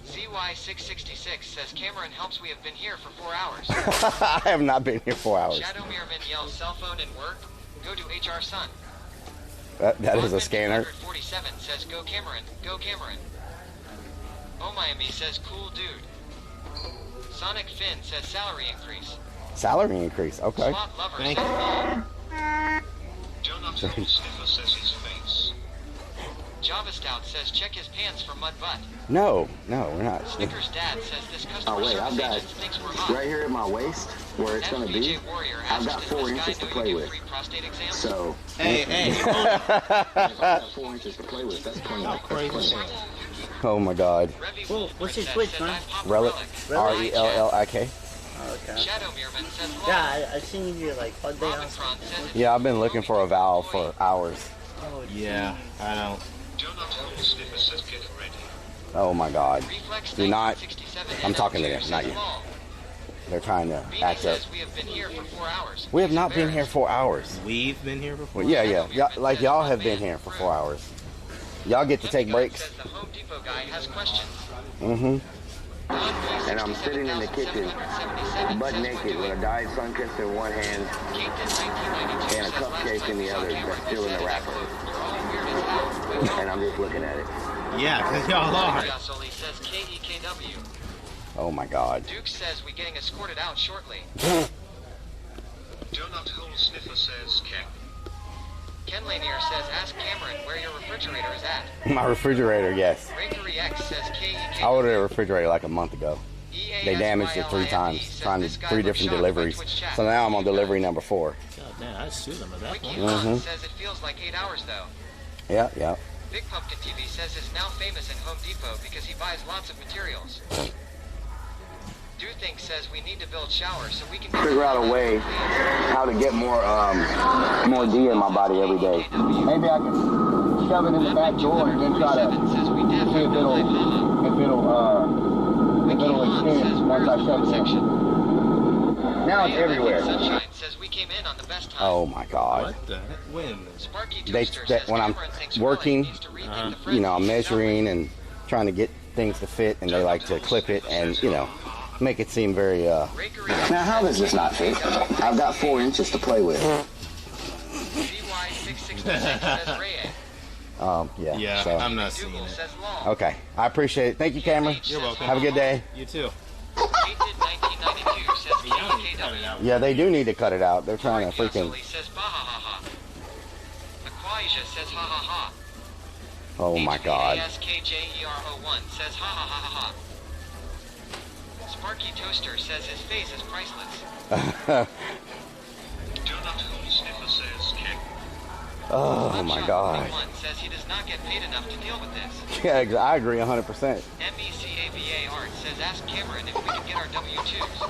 ZY666 says Cameron helps we have been here for 4 hours. I have not been here 4 hours. Shadow Mirman yells cell phone and work. Go to HR Sun. That is a scanner. 147 says go Cameron. Go Cameron. Oh Miami says cool dude. Sonic Finn says salary increase. Salary increase. Okay. Slot Lover says lol. Donut Hole Sniffer says his face. Java Stout says check his pants for mud butt. No, we're not. Snickers Dad says this customer Oh wait, I've service got agent thinks we're hot. right here at my waist where it's gonna be. I've got 4 inches to play with. So. Hey. I've got 4 inches to play with. That's plenty. Oh my God. Well, what's your Twitch, man? Relic. RELLIK. Oh, okay. Shadow Mirman says lol. Yeah, I seen you like all day on. Yeah, I've been looking for a vowel for hours. Oh, Yeah, I don't. Donut Hole Sniffer says get ready. Oh my God. Do not. I'm talking to them, not you. They're trying to act up. We have been here for 4 hours. We have not been here 4 hours. We've been here before. Well, yeah. Like y'all have been here for 4 hours. Y'all get to take breaks. The Home Depot guy has questions. Mm-hmm. And I'm sitting in the kitchen, butt naked, with a dyed Sunkist in one hand and a cupcake in the other that's still in the wrapper. And I'm just looking at it. Yeah, because y'all are. Gasoli says KEKW. Oh my God. Duke says we're getting escorted out shortly. Donut Hole Sniffer says Ken. Ken Lanier says ask Cameron where your refrigerator is at. My refrigerator, yes. Rakery X says KEKW. I ordered a refrigerator like a month ago. They damaged it 3 times, trying to 3 different deliveries. So now I'm on delivery number 4. God damn, I'd sue them at that point. Mm-hmm. Says it feels like 8 hours though. Yeah. Big Pumpkin TV says is now famous in Home Depot because he buys lots of materials. Do Think says we need to build showers so we can Figure out a way how to get more D in my body every day. Maybe I can shove it in the back door and then try to see if it'll extend once I shove it in. Now it's everywhere. Sunshine says we came in on the best time. Oh my God. What the heck? When? When I'm working, you know, I'm measuring and trying to get things to fit, and they like to clip it and, you know, make it seem very, Now how does this not fit? I've got 4 inches to play with. Yeah. So. I'm not seeing it. Okay. I appreciate it. Thank you, Cameron. You're welcome. Have a good day. You too. Yeah, they do need to cut it out. They're trying to freaking... Aquasia says ha ha ha. Oh my God. HVASKJER01 says ha ha ha ha ha. Sparky Toaster says his face is priceless. Donut Hole Sniffer says Ken. Oh my God. Says he does not get paid enough to deal with this. Yeah, I agree 100%. MECAVA Art says ask Cameron if we can get our W-2s.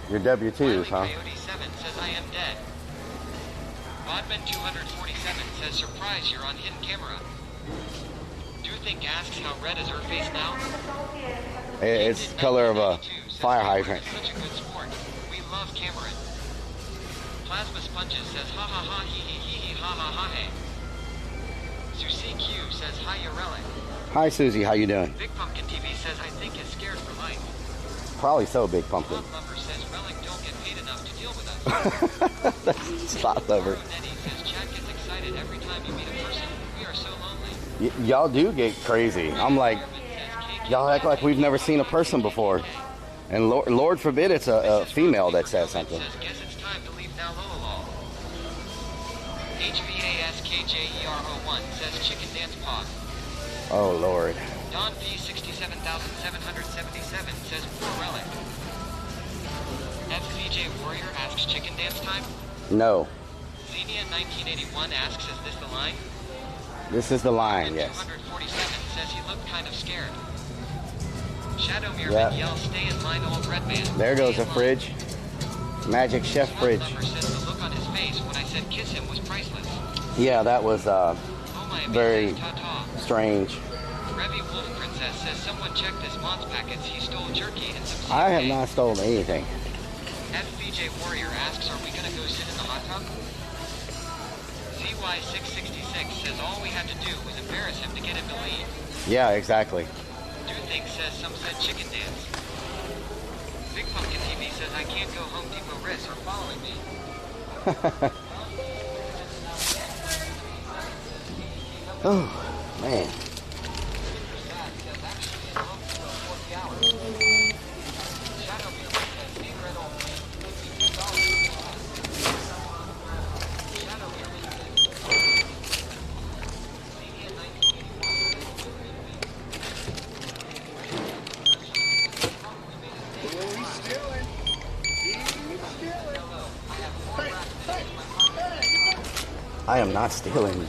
Your W-2s, huh? Coyote 7 says I am dead. Bodman 247 says surprise you're on hidden camera. Do Think asks how red is her face now? It's the color of a fire hydrant. Such a good sport. We love Cameron. Plasma Sponges says ha ha ha he he he he ha ha ha hey. Susie Q says hi your relic. Hi, Susie. How you doing? Big Pumpkin TV says I think is scared for life. Probably so, Big Pumpkin. Spot Lover says relic don't get paid enough to deal with us. Spot Lover. Nettie says Chad gets excited every time you meet a person. We are so lonely. Y'all do get crazy. I'm like, y'all act like we've never seen a person before. And Lord forbid it's a female that says something. Guess it's time to leave now, Lololol. HVASKJER01 says chicken dance pod. Oh, Lord. Don P 67,777 says poor relic. FCJ Warrior asks chicken dance time. No. Xenia 1981 asks is this the line? This is the line, yes. 247 says he looked kind of scared. Shadow Mirman Yeah. yells stay in line old red man. There goes a fridge. Magic Chef Fridge. Lover says the look on his face when I said kiss him was priceless. Yeah, that was very strange. Revy Wolf Princess says someone check this Mons packets. He stole jerky and some I have not stolen anything. FBJ Warrior asks, are we going to go sit in the hot tub? CY666 says all we had to do was embarrass him to get him to leave. Yeah, exactly. Duthink says some said chicken dance. Big Pumpkin TV says I can't go Home Depot risks are following me. Oh, man. I am not stealing.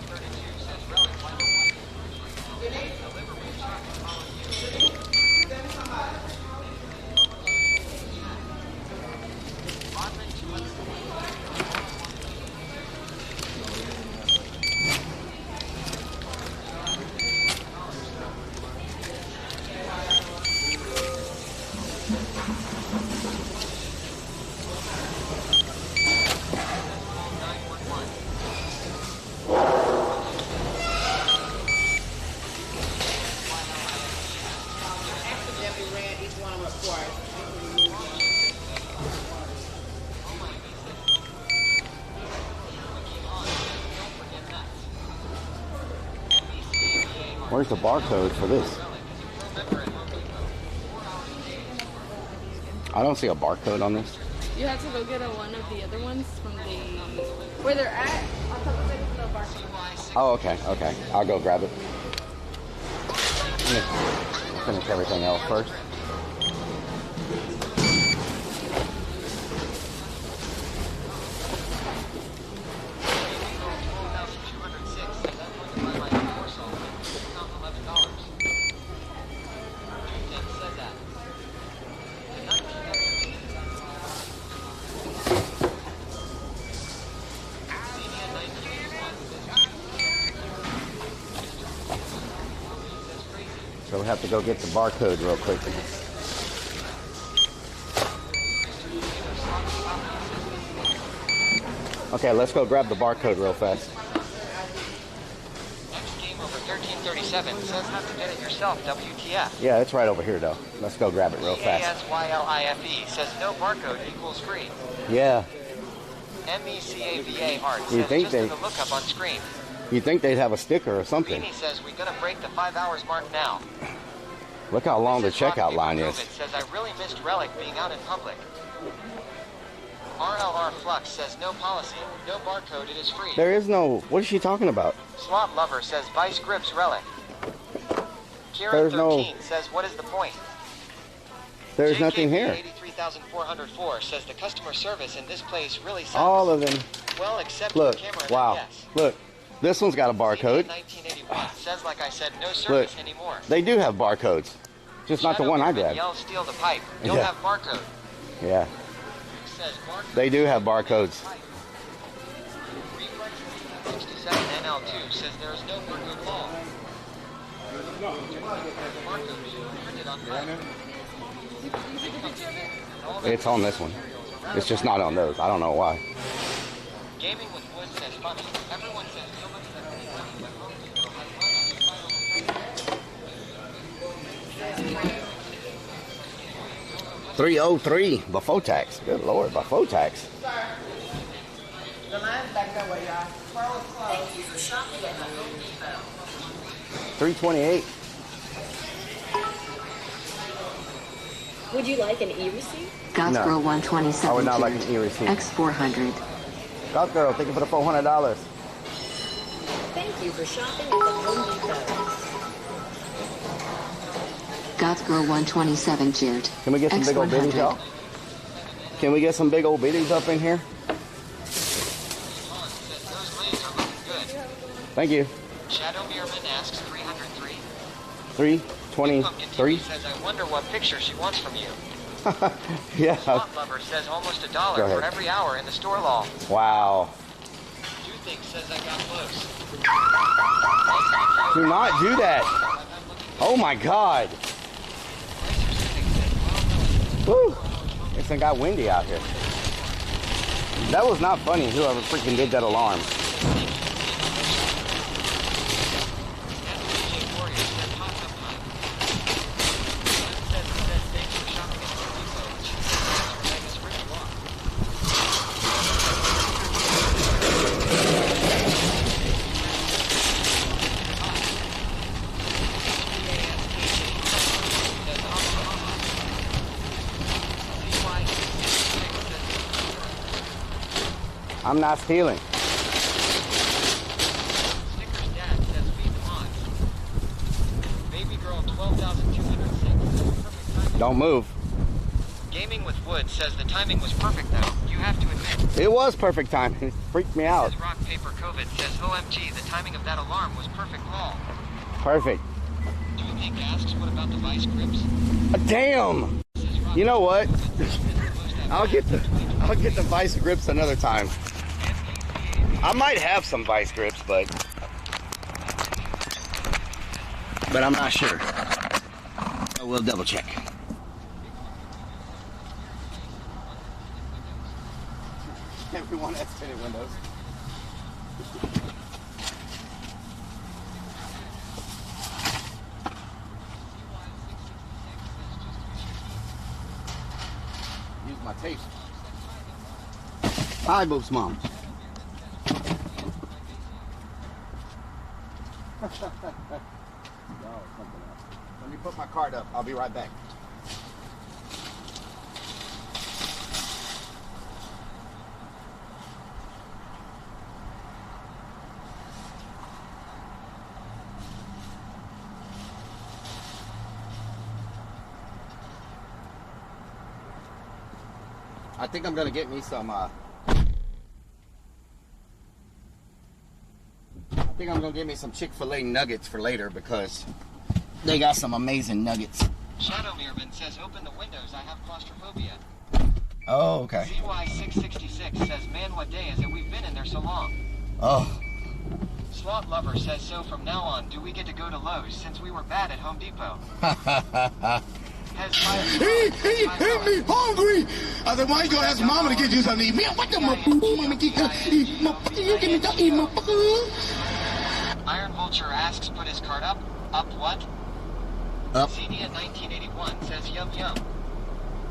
Where's the barcode for this? I don't see a barcode on this. You have to go get one of the other ones from the where they're at. On top of it is no barcode. Oh, okay, okay. I'll go grab it. Let me finish everything else first. So we have to go get the barcode real quick. Okay, let's go grab the barcode real fast. Next game over 1337 says not to get it yourself, WTF. Yeah, it's right over here though. Let's go grab it real fast. EASYLIFE says no barcode equals free. Yeah. MECAVA art You says think just they- in the lookup on screen. You'd think they'd have a sticker or something. Beanie says we're gonna break the 5 hours mark now. Look how long the checkout line It is. says I really missed Relic being out in public. RLR Flux says no policy, no barcode, it is free. There is no, what is she talking about? Swamp Lover says buy scripts Relic. Kieran There's 13 no- says what is the point? There's nothing here. 83404 says the customer service in this place really sucks. All of them. Well, except Look, your camera. wow. Yes. Look, this one's got a barcode. 1981 says like I said no Look, service anymore. they do have barcodes. Just not the one I grabbed. Yell steal the pipe. Don't Yeah. have barcode. Yeah, Says barcode. they do have barcodes. 67 NL2 says there is no barcode law. Barcode printed on pipe. It's on this one. It's just not on those. I don't know why. Gaming with Wood says funny. Everyone says nobody has any money but Home Depot has money. 303 before tax. Good Lord, before tax. The line's back that way, y'all. Thank you for shopping at the Home Depot. 328. Would you like an e-receipt? God's No. Girl 127. I would not like an e-receipt. X400. God girl, thank you for the $400. Thank you for shopping at the Home Depot. God's Girl 127 cheered. Can we get some big old biddies, y'all? Can we get some big old biddies up in here? Thank you. Shadow Meerman asks 303. 323. Says I wonder what picture she wants from you. Yeah. Swamp Lover says almost $1 Go ahead. for every hour in the store law. Wow. You think says I got close. Do not do that. Oh my God. Woo. It's got windy out here. That was not funny, whoever freaking did that alarm. I'm not stealing. Snickers Dad says feed the mods. Baby Girl 12,206. Don't move. Gaming with Wood says the timing was perfect though. You have to admit. It was perfect time. It freaked me out. Mrs. Rock Paper COVID says OMG, the timing of that alarm was perfect call. Perfect. Do you think asks what about the vice grips? Damn. You know what? I'll get the vice grips another time. I might have some vice grips, but I'm not sure. So we'll double check. Everyone has tinted windows. Use my tape. Hi, Boob's mom. Let me put my card up. I'll be right back. I think I'm gonna get me some I think I'm gonna get me some Chick-fil-A nuggets for later because they got some amazing nuggets. Shadow Mirman says open the windows, I have claustrophobia. Oh, okay. CY666 says man, what day is it? We've been in there so long. Oh. Swamp Lover says so from now on, do we get to go to Lowe's since we were bad at Home Depot? He me hungry. I said, why you gonna ask mama to get you something to eat? Man, what the mama get eat? You give me to eat, motherfucker. Iron Vulture asks, put his card up. Up what? Up. Cedia 1981 says yum yum.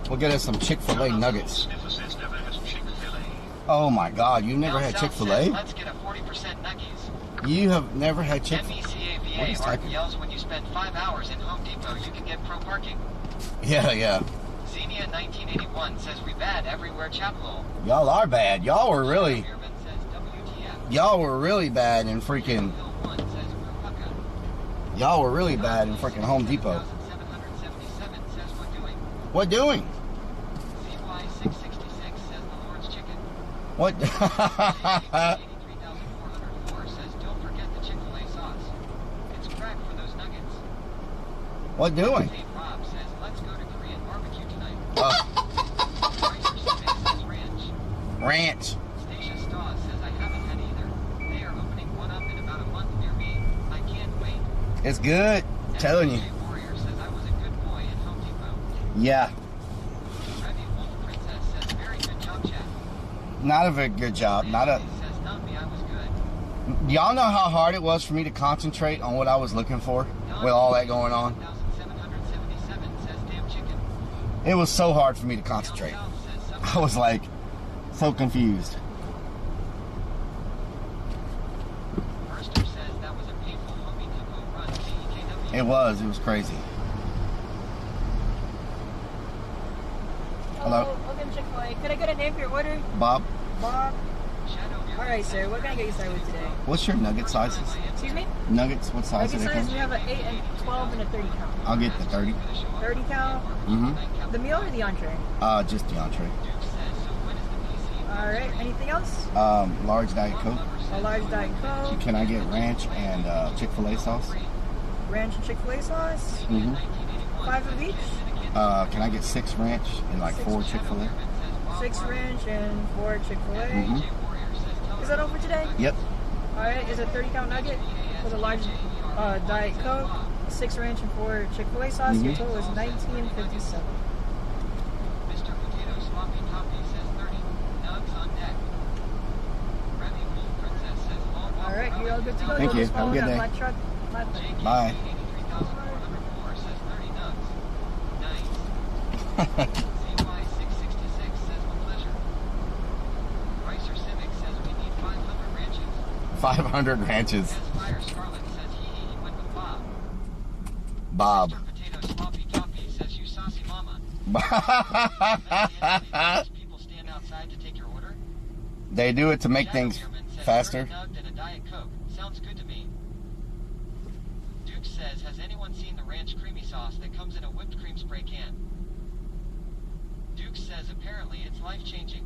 We'll get us some Chick-fil-A nuggets. Oh my God, you've never had Chick-fil-A? Let's get a 40% nuggies. You have never had Chick-fil-A? MECAVA Art yells when you spend 5 hours in Home Depot, you can get pro parking. Yeah, yeah. Xenia 1981 says we bad everywhere Chapel. Y'all are bad. Y'all were really bad in freaking. Y'all were really bad in freaking Home Depot. What doing? CY666 says the Lord's Chicken. What? 83,404 says don't forget the Chick-fil-A sauce. It's crack for those nuggets. What doing? Dave Rob says let's go to Korean barbecue tonight. Ranch. Stacia Staws says I haven't had either. They are opening one up in about a month near me. I can't wait. It's good. I'm telling you. Warrior says I was a good boy in Home Depot. Yeah. Rebby Wolf Princess says very good job, chat. Not a very good job. Not a. Says not me, I was good. Y'all know how hard it was for me to concentrate on what I was looking for with all that going on? 1777 says damn chicken. It was so hard for me to concentrate. I was like so confused. Firster says that was a painful Home Depot run. KEKW. It was crazy. Hello? Welcome to Chick-fil-A. Could I get a name for your order? Bob, Bob. Alright, sir. What can I get you started with today? what's your nugget sizes? Excuse me? Nuggets, what size Nugget do they size, we come? have an 8 and 12 and a 30 count. I'll get the 30. 30 count? Mm-hmm. The meal or the entree? Just the entree. Alright, anything else? Large Diet Coke. A large Diet Coke. Can I get ranch and Chick-fil-A sauce? Ranch and Chick-fil-A sauce. Mm-hmm. 5 of each. Can I get 6 ranch and like 4 Chick-fil-A? 6 ranch and 4 Chick-fil-A. Mm-hmm. Is that all for today? Yep. Alright, is a 30-count nugget with a large Diet Coke, 6 ranch and 4 Chick-fil-A sauce. Your total is $19.57. Alright, you're all good to go. Thank you. Have a good day. Black truck. Bye. CY666 says with pleasure. Ricer Civic says we need 500 ranches. 500 ranches. Fire Scarlet says he went with Bob. Bob. Mr. Potato Sloppy Toppy says you saucy mama. People stand outside to take your order. They do it to make things faster. Nugged and a Diet Coke. Sounds good to me. Duke says, has anyone seen the ranch creamy sauce that comes in a whipped cream spray can? Duke says apparently it's life-changing.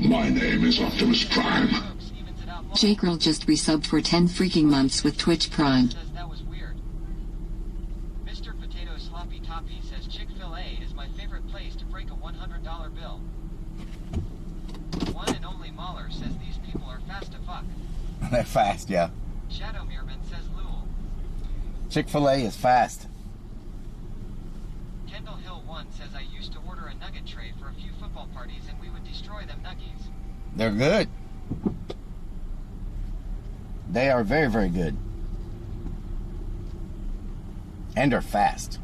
My name is Optimus Prime. J-Girl just resubbed for 10 freaking months with Twitch Prime. Says that was weird. Mr. Potato Sloppy Toppy says Chick-fil-A is my favorite place to break a $100 bill. One and only Mahler says these people are fast to fuck. They're fast, yeah. Shadow Meerman says Lul. Chick-fil-A is fast. Kendall Hill 1 says I used to order a nugget tray for a few football parties and we would destroy them nuggies. They're good. They are very, very good. And are fast.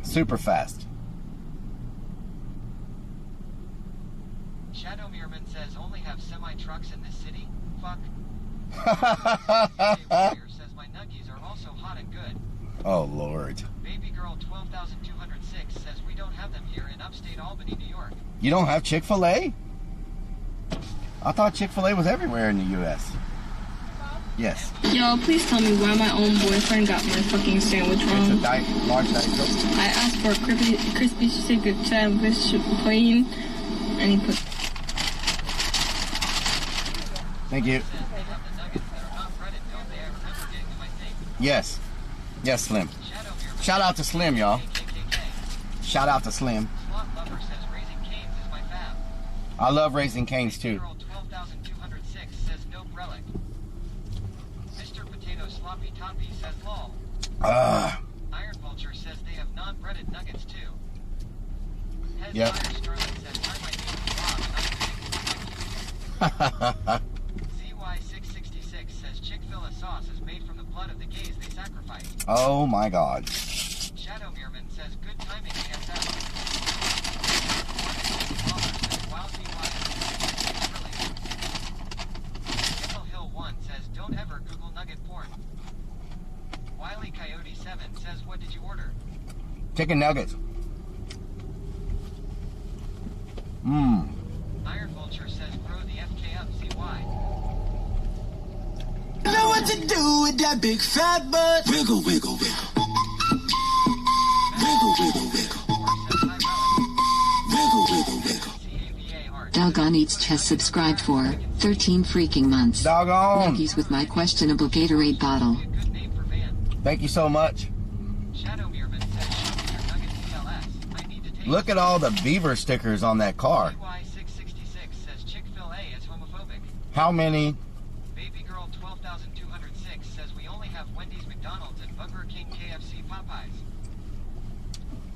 Super fast. Shadow Meerman says only have semi-trucks in this city? Fuck. Warrior says my nuggies are also hot and good. Oh, Lord. Baby Girl 12,206 says we don't have them here in upstate Albany, New York. You don't have Chick-fil-A? I thought Chick-fil-A was everywhere in the U.S. Yes. Yo, please tell me why my own boyfriend got my fucking sandwich wrong. It's a large Diet Coke. I asked for a crispy chicken sandwich plain, and he put... Thank you. Yes. Yes, Slim. Shout out to Slim, y'all. Shout out to Slim. I love Raising Cane's too. 12,206 says no relic. Mr. Potato Sloppy Toppy says lol. Iron Vulture says they have non-breaded nuggets too. Yep. Fire Scarlet says I might be CY666 says Chick-fil-A sauce is made from the blood of the gays they sacrificed. Oh my God. Shadow Meerman says good timing ASL. Kendall Hill 1 says don't ever Google nugget porn. Wiley Coyote 7 says what did you order? Chicken nuggets. Mmm. Iron Vulture says grow the FK up, CY. You know what to do with that big fat butt. Wiggle, wiggle, wiggle. Wiggle, wiggle, wiggle. Wiggle, wiggle, wiggle. Doggone Eats Chess subscribed for 13 freaking months. Doggone. Nuggies with my questionable Gatorade bottle. Thank you so much. Look at all the beaver stickers on that car. CY666 says Chick-fil-A is homophobic. How many? Baby Girl 12,206 says we only have Wendy's, McDonald's, and Burger King, KFC, Popeyes.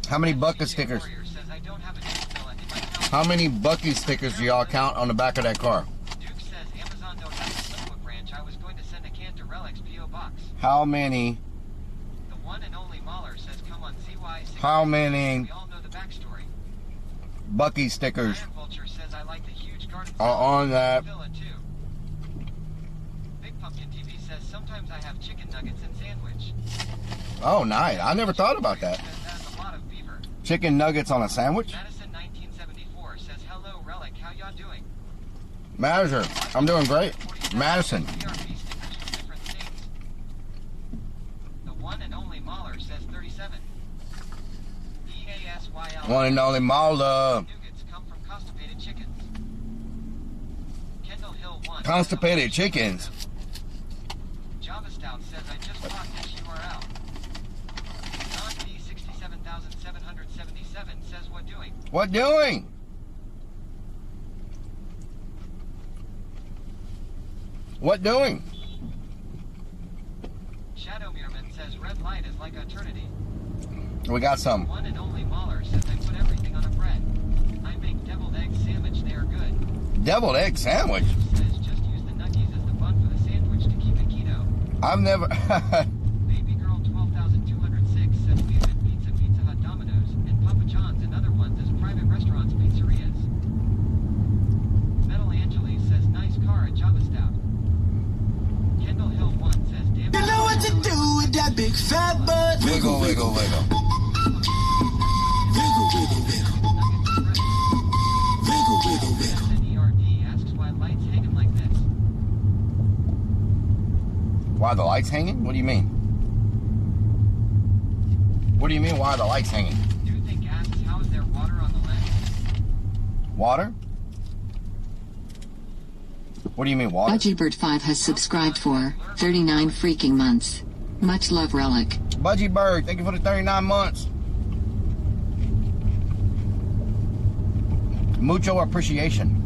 How many bucket stickers? Says I don't have a Chick-fil-A in my house. How many Bucky stickers do y'all count on the back of that car? Duke says Amazon don't have a Slimwood branch. I was going to send a can to Relics P.O. Box. How many? The one and only Mahler says come on CY666. How many We all know the backstory. Bucky stickers Iron Vulture says I like the huge garden are on that? Villa too. Big Pumpkin TV says sometimes I have chicken nuggets and sandwich. Oh, nice. I never thought about that. That's a lot of beaver. Chicken nuggets on a sandwich? Madison 1974 says hello Relic, how y'all doing? Madison, I'm doing great. Madison. The one and only Mahler says 37. EASYL. One and only Mahler. Nougats come from constipated chickens. Kendall Hill 1 Constipated chickens. Javastown says I just clocked this URL. John B 67,777 says what doing? What doing? What doing? Shadow Meerman says red light is like eternity. We got some. One and only Mahler says I put everything on a bread. I make deviled egg sandwich, they are good. Deviled egg sandwich? Says just use the nuggies as the bun for the sandwich to keep it keto. I've never... Baby Girl 12,206 says we have pizza, Pizza Hut, Domino's, and Papa John's and other ones as private restaurants, pizzerias. Metal Angeles says nice car at Javastown. Kendall Hill 1 says damn. You know what to do with that big fat butt. Wiggle, wiggle, wiggle. Wiggle, wiggle, wiggle. Wiggle, wiggle, wiggle. NERD asks why lights hanging like this. Why the lights hanging? What do you mean? What do you mean, why are the lights hanging? Do think asks how is there water on the lens? Water? What do you mean, water? Budgiebird5 has subscribed for 39 freaking months. Much love, Relic. Budgie Bird, thank you for the 39 months. Mucho appreciation.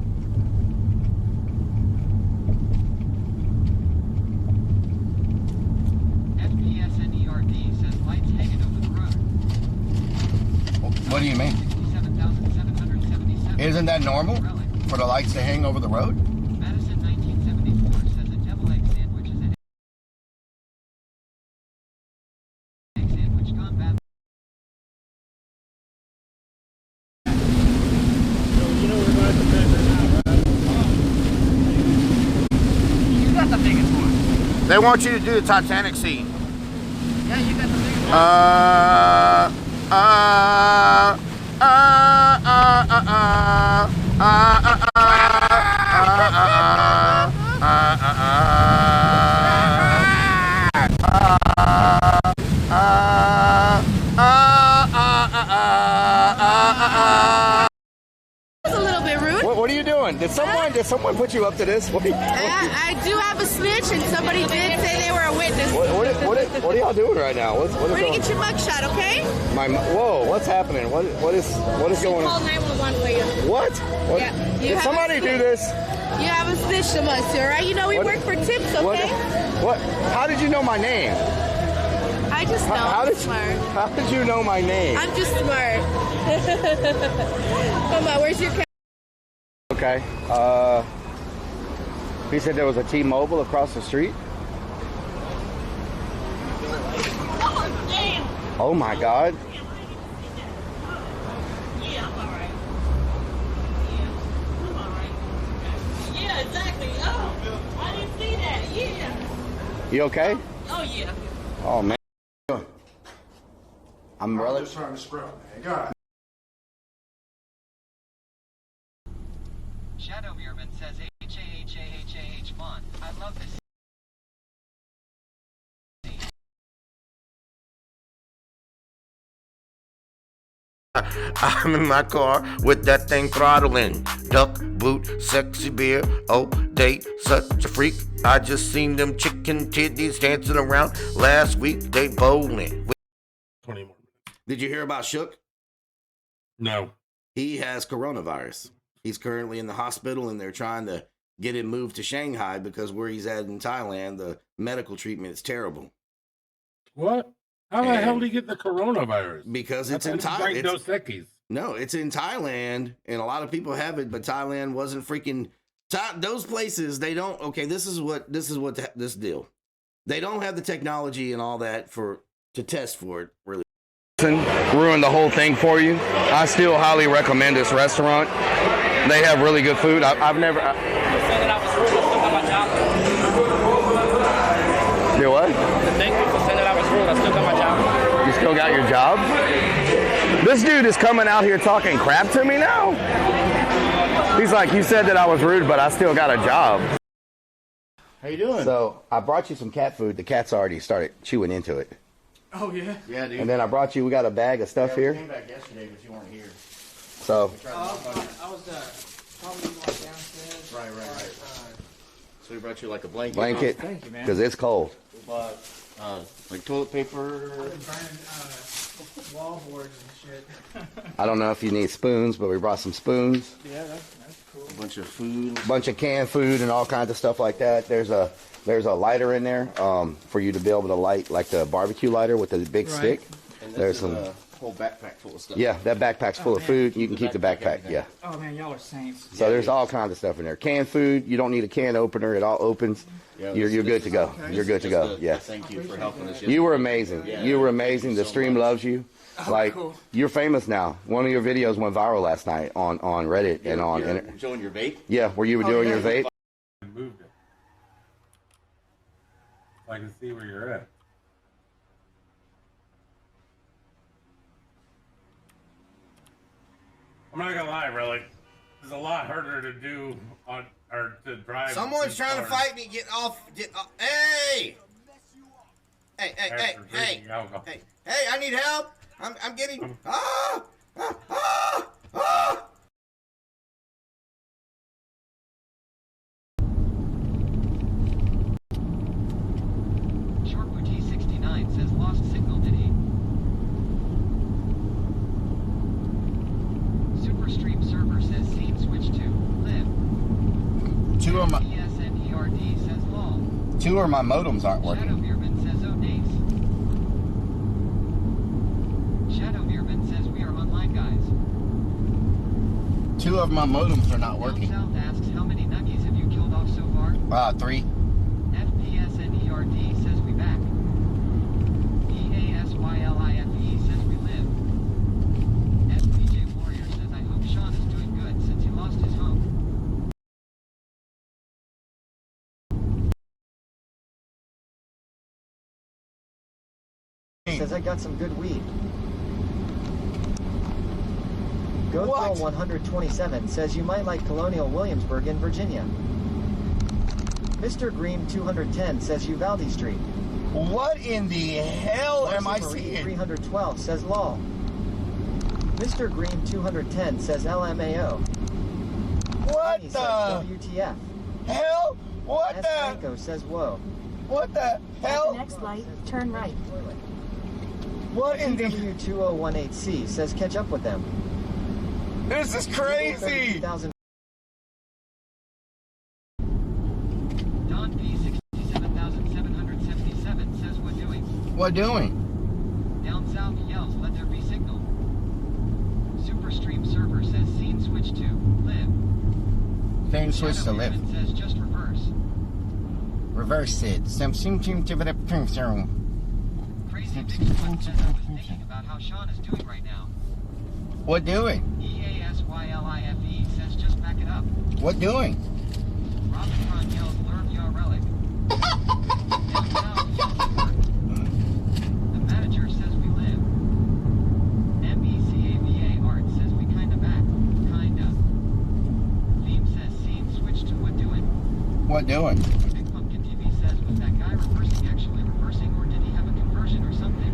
FPSNERD says lights hanging over the road. What do you mean? 67,777. Isn't that normal for the lights to hang over the road? Madison 1974 says a devil egg sandwich is an egg sandwich gone bad. You got the biggest one. They want you to do the Titanic scene. Yeah, you got the biggest one. That's a little bit rude. What are you doing? Did someone put you up to this? What I do have a snitch, and somebody did say they were a witness. what are y'all doing right now? What is We're gonna going get your mugshot, okay? Whoa, what's happening? What is going Call on? 911 for you. What? Yeah, you Did have somebody a do this? You have a snitch from us, all right? You know we work for tips, okay? What? How did you know my name? I just know. I'm smart. How did you know my name? I'm just smart. Come on, where's your camera? Okay. He said there was a T-Mobile across the street. Oh, damn. Oh my God. Yeah, I'm all right. Yeah, I'm all right. Yeah, exactly. Oh, I didn't see that. Yeah. You okay? Oh, yeah. Oh man. I'm really just trying to sprout, man. God. Shadow Meerman says H-A-H-A-H-A-H Mon. I love this. I'm in my car with that thing throttling. Duck, boot, sexy beer, oh, date, such a freak. I just seen them chicken titties dancing around last week. They bowling. 20 more. Did you hear about Shook? No. He has coronavirus. He's currently in the hospital, and they're trying to get him moved to Shanghai because where he's at in Thailand, the medical treatment is terrible. What? How the hell did he get the coronavirus? Because it's in Thailand. Thailand. No, it's in Thailand, and a lot of people have it, but Thailand wasn't freaking. Those places, they don't. Okay, this is what this deal. They don't have the technology and all that to test for it. Really, ruined the whole thing for you. I still highly recommend this restaurant. They have really good food. I've never. You what? Thank you for saying that I was rude. I still got my job. You still got your job? This dude is coming out here talking crap to me now. He's like, you said that I was rude, but I still got a job. How you doing? So I brought you some cat food. The cat's already started chewing into it. Oh, yeah? Yeah, dude. And then I brought you, we got a bag of stuff We here. came back yesterday, but you weren't here. So, I was probably going downstairs. Right. So we brought you like a blanket. Blanket, Thank you, man. because it's cold. We bought like toilet paper. Burning wall boards and shit. I don't know if you need spoons, but we brought some spoons. Yeah, that's cool. A bunch of food. Bunch of canned food and all kinds of stuff like that. There's a lighter in there for you to be able to light, like the barbecue lighter with the big stick. And There's some some. whole backpack full of stuff. Yeah, that backpack's full of food. You can keep the backpack. Yeah. Oh man, y'all are saints. So there's all kinds of stuff in there. Canned food. You don't need a can opener. It all opens. Yeah, You're good to go. You're good to go. Yeah. Thank you for helping us. You were amazing. Yeah. You were amazing. The stream loves you. Like you're famous now. One of your videos went viral last night on Reddit and on. You're showing your vape. Yeah, where you were doing your vape. Moved it. So I can see where you're at. I'm not gonna lie, really. It's a lot harder to do on or to drive. Someone's trying to fight me. Get off. Get off. Hey! Hey! Hey! Hey! Hey! Hey! Hey! I need help. I'm getting. Ah! Ah! Ah! Ah! Short Booty 69 says lost signal, did he? Superstream server says scene switch to live. Two of my PSNERD says lol. two of my modems aren't working. Shadow Beerman says oh nace. Shadow Beerman says we are online, guys. Two of my modems are not working. South asks how many nuggies have you killed off so far? 3. FPSNERD says we back. EASYLIFE says we live. FPJ Warrior says I hope Sean is doing good since he lost his home. Says I got some good weed. GoThrill 127 says you might like Colonial Williamsburg in Virginia. Mr. Green 210 says Uvalde Street. What in the hell am I seeing? 312 says lol. Mr. Green 210 says LMAO. What Honey the says WTF. hell? What S. the? Franco says whoa. What the hell? next light, turn right. What in the? W2018C says catch up with them. This is crazy. Don P 67,777 says what doing? What doing? Down south yells let there be signal. Superstream server says scene switch to live. Thing switch to live. Beerman says just reverse. Reverse it. Crazy Bigfoot says I was thinking about how Sean is doing right now. What doing? EASYLIFE says just back it up. What doing? Robinson yells learn your relic. Down south yells work. The manager says we live. MECAVA art says we kinda back. Kinda. Theme says scene switch to what doing? What doing? Big Pumpkin TV says was that guy reversing actually reversing or did he have a conversion or something?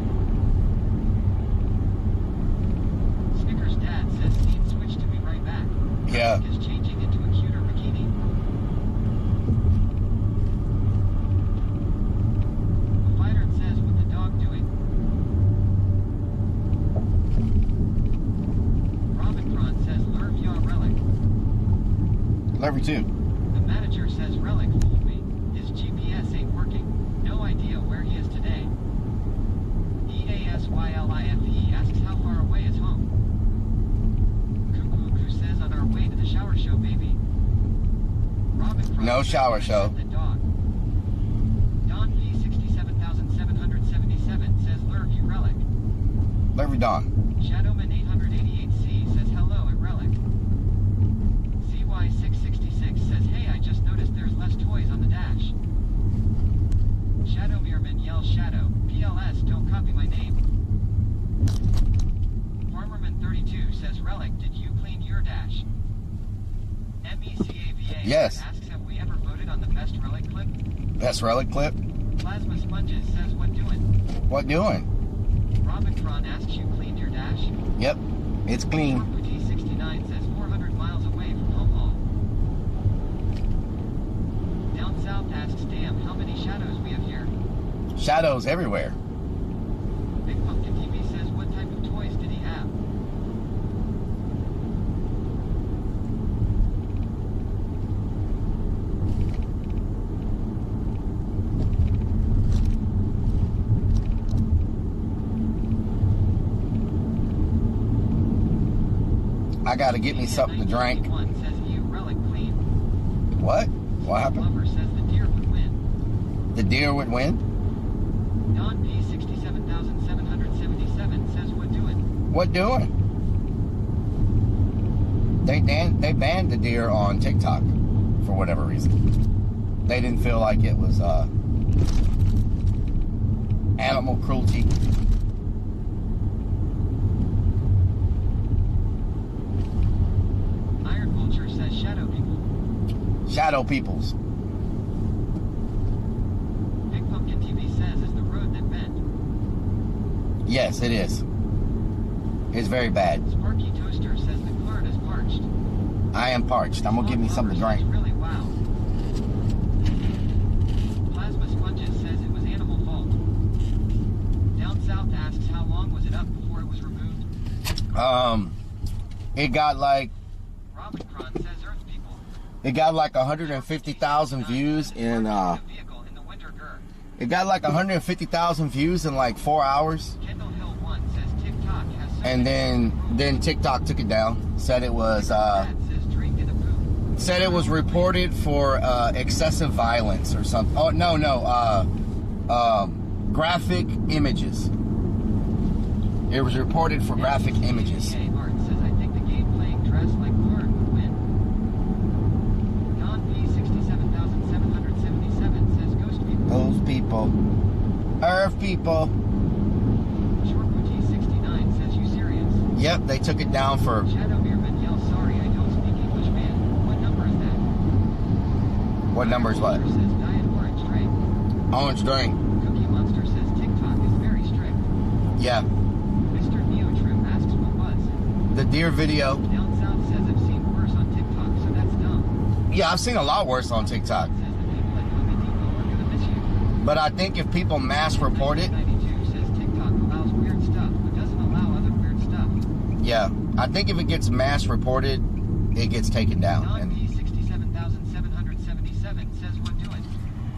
Snickers dad says scene switch to be right back. Yeah. Is changing into a cuter bikini. The fighter says what the dog doing. Robin Prawn says learn your relic. Lever 2. The manager says relic fooled me. His GPS ain't working. No idea where he is today. EASYLIFE asks how far away is home. Cuckoo says on our way to the shower show, baby. Robin Prawn No says shower show. the dog. Don P 67,777 says lurk you relic. Lever Dawn. Shadowman 888C says hello at relic. CY666 says hey I just noticed there's less toys on the dash. Shadow Meerman yells shadow. PLS don't copy my name. Farmerman 32 says relic did you clean your dash? MECAVA Yes. asks have we ever voted on the best relic clip? Best relic clip. Plasma Sponges says what doing? What doing? Robintron asks you cleaned your dash? Yep. It's clean. Booty 69 says 400 miles away from home haul. Down south South asks, damn, how many shadows we have here? Shadows everywhere. Big Pumpkin TV says, what type of toys did he have? I gotta get me something to drink. Says EU relic clean. What? What happened? Lover says the deer would win. The deer would win? Don P 67,777 says what doing? What doing? They banned the deer on TikTok for whatever reason. They didn't feel like it was animal cruelty. Iron Vulture says shadow people. Shadow peoples. Big Pumpkin TV says is the road that bent. Yes, it is. It's very bad. Sparky Toaster says the Claret is parched. I am parched. I'm gonna give me something to drink. Really wow. Plasma Sponges says it was animal fault. Down South asks how long was it up before it was removed? It got like Robin Cron says Earth people. It got like 150,000 views in It got like 150,000 views in like 4 hours. Kendall Hill 1 says TikTok has so And then TikTok took it down. Said it was reported for excessive violence or something. Oh no, graphic images. It was reported for graphic images. Art says I think the game playing dress like Claret would win. Don P 67,777 says ghost people. Those people. Earth people. Short Booty 69 says you serious? Yep, they took it down for Shadow Beerman yells sorry I don't speak English man. What number is that? What number is what? Says diet orange drink. Orange drink. Cookie Monster says TikTok is very strict. Yeah. Mr. Neotrim asks what was. The deer video. Down South says I've seen worse on TikTok, so that's dumb. Yeah, I've seen a lot worse on TikTok. Says the people at Home Depot are gonna miss you. But I think if people mass report it, 92 says TikTok allows weird stuff, but doesn't allow other weird stuff. yeah, I think if it gets mass reported, it gets taken down. Don P 67,777 says what doing?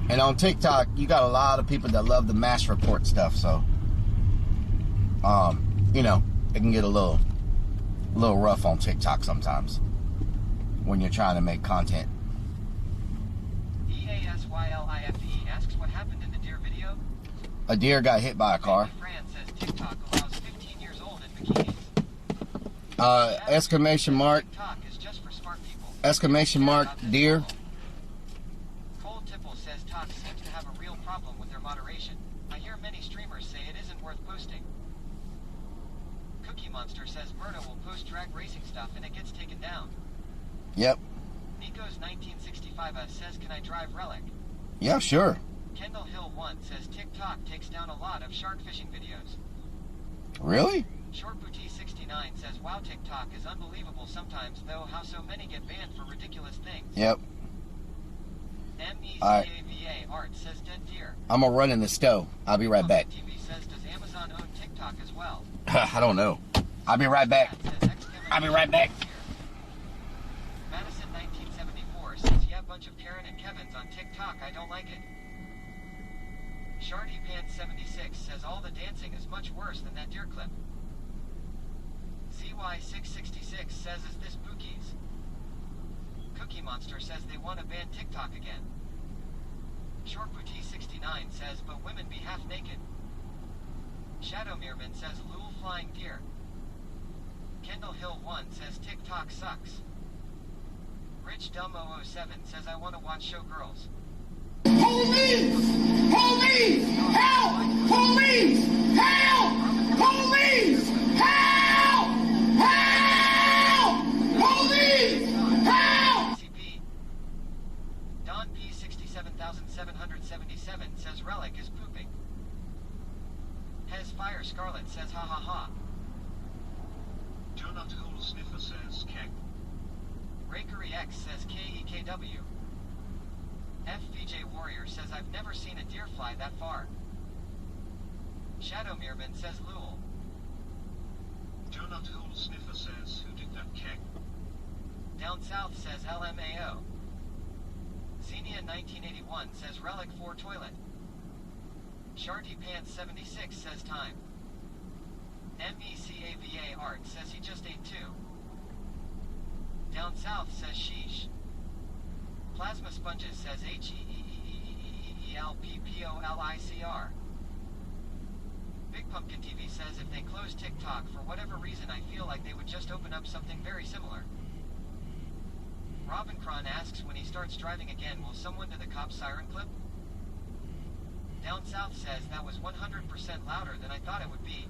And on TikTok, you got a lot of people that love the mass report stuff, so you know, it can get a little rough on TikTok sometimes when you're trying to make content. EASYLIFE asks what happened in the deer video. A deer got hit by a car. Fran says TikTok allows 15 years old in bikinis. Exclamation mark. TikTok is just for smart people. Exclamation mark, deer. Cole Tipple says Talk seems to have a real problem with their moderation. I hear many streamers say it isn't worth posting. Cookie Monster says Myrna will post drag racing stuff and it gets taken down. Yep. Nico's 1965 says can I drive Relic? Yeah, sure. Kendall Hill 1 says TikTok takes down a lot of shark fishing videos. Really? Short Booty 69 says wow TikTok is unbelievable sometimes though how so many get banned for ridiculous things. Yep. MECAVA Art says dead deer. I'm gonna run in the stove. I'll be right back. TV says does Amazon own TikTok as well? I don't know. I'll be right back. I'll be right back. Madison 1974 says yeah bunch of Karen and Kevins on TikTok I don't like it. Shardy Pants 76 says all the dancing is much worse than that deer clip. CY666 says is this Bookies? Cookie Monster says they want to ban TikTok again. Short Booty 69 says but women be half naked. Shadow Meerman says Lul flying deer. Kendall Hill 1 says TikTok sucks. Rich Dumb 007 says I want to watch Showgirls. Police! Police! Help! Police! Help! Police! Help! Help! Police! Help! Don P 67,777 says Relic is pooping. Hez Fire Scarlet says ha ha ha. Donut Hole Sniffer says keg. Rakery X says KEKW. FVJ Warrior says I've never seen a deer fly that far. Shadow Meerman says Lul. Donut Hole Sniffer says, who did that keg? Down South says LMAO. Xenia 1981 says Relic 4 toilet. Sharty Pants 76 says time. MECAVA Art says he just ate 2. Down South says sheesh. Plasma Sponges says HEEEELPPOLICR. Big Pumpkin TV says if they close TikTok for whatever reason I feel like they would just open up something very similar. Robincron asks when he starts driving again will someone do the cop siren clip? Down South says that was 100% louder than I thought it would be.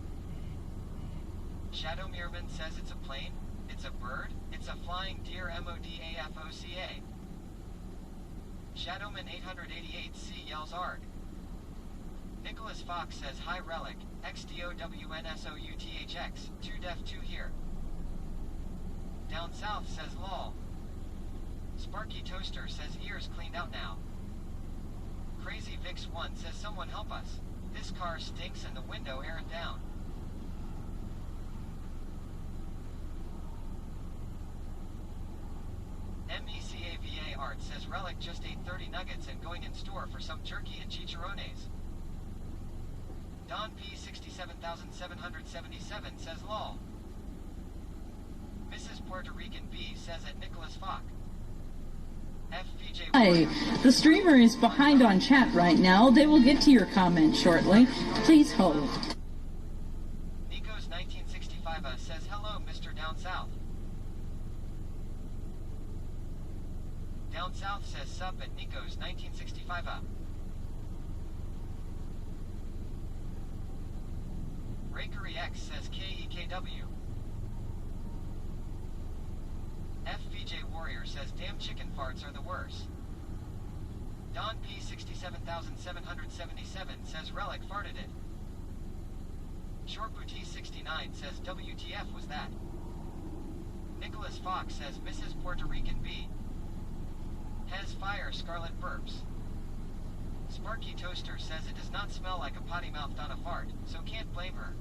Shadow Meerman says it's a plane, it's a bird, it's a flying deer MODAFOCA. Shadowman 888C yells ARG. Nicholas Fox says hi Relic, XDOWNSOUTHX, 2 def 2 here. Down South says lol. Sparky Toaster says ears cleaned out now. Crazy Vix 1 says someone help us. This car stinks and the window airing down. MECAVA Art says Relic just ate 30 nuggets and going in store for some jerky and chicharrones. Don P 67,777 says lol. Mrs. Puerto Rican B says at Nicholas Fock. FVJ Hi, the streamer is behind on chat right now. They will get to your comment shortly. Please hold. Nico's 1965 says hello Mr. Down South. Down South says sup at Nico's 1965 Rakery X says KEKW. FVJ Warrior says damn chicken farts are the worst. Don P 67,777 says Relic farted it. Short Booty 69 says WTF was that. Nicholas Fox says Mrs. Puerto Rican B. Has fire Scarlet burps. Sparky Toaster says it does not smell like a potty mouthed on a fart, so can't blame her.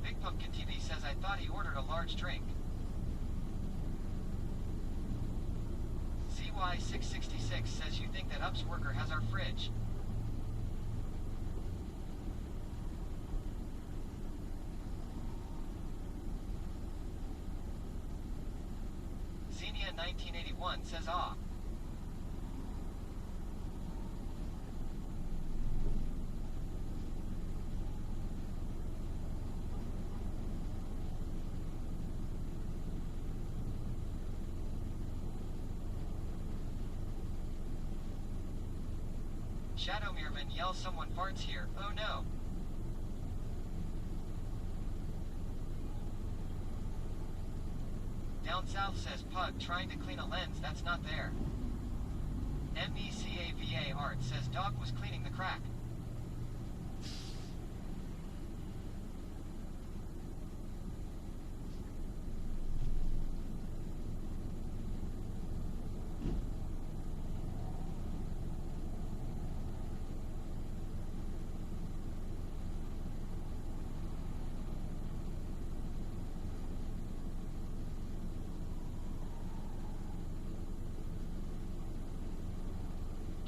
Big Pumpkin TV says I thought he ordered a large drink. CY666 says you think that Ups worker has our fridge. Xenia 1981 says ah. Shadow Meerman yells someone farts here, oh no. Down South says Pug trying to clean a lens that's not there. MECAVA Art says dog was cleaning the crack.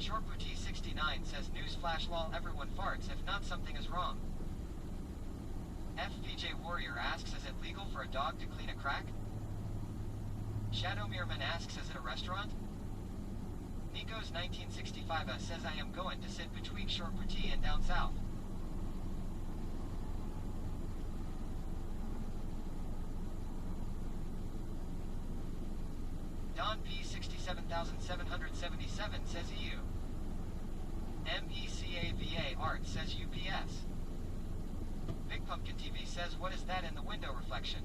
Short Booty 69 says newsflash lol everyone farts if not something is wrong. FVJ Warrior asks is it legal for a dog to clean a crack? Shadow Meerman asks is it a restaurant? Nico's 1965 says I am going to sit between Short Booty and Down South. Don P 67,777 says EU. MECAVA Art says UPS. Big Pumpkin TV says what is that in the window reflection?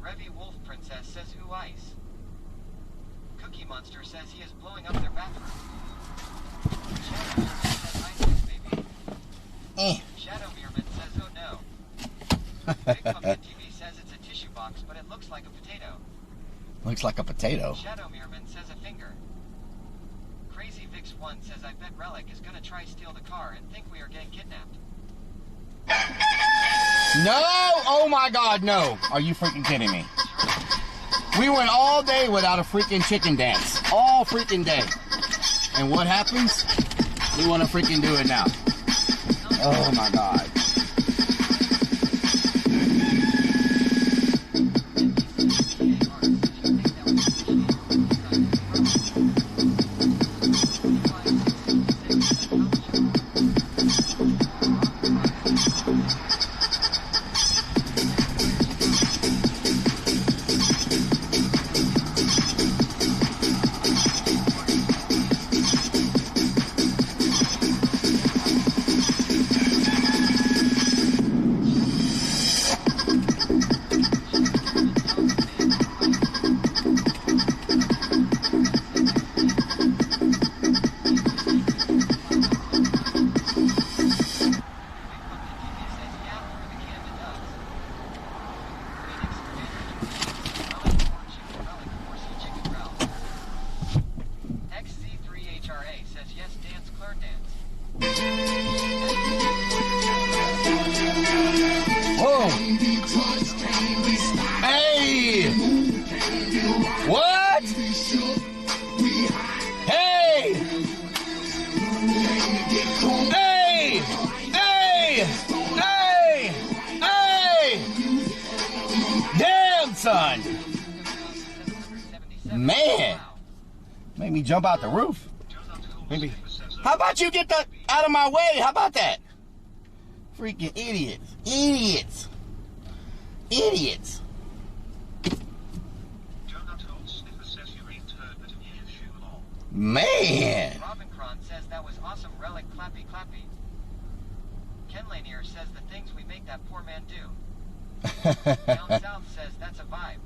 Revy Wolf Princess says ooh ice. Cookie Monster says he is blowing up their bathroom. Shadow Meerman says ice baby. Shadow Meerman says oh no. Big Pumpkin TV says it's a tissue box but it looks like a potato. Looks like a potato. Shadow Meerman says a finger. 1 says, I bet Relic is gonna try steal the car and think we are getting kidnapped. No! Oh my God, no. Are you freaking kidding me? We went all day without a freaking chicken dance. All freaking day. And what happens? We want to freaking do it now. Oh my God. Hey! What? Hey! Hey! Hey! Hey! Hey! Damn, son! Man! Made me jump out the roof. Maybe. How about you get that out of my way? How about that? Freaking idiots. Idiots. Idiots. Man. Robincron says that was awesome. Relic clappy clappy. Ken Lanier says the things we make that poor man do. Down South says that's a vibe.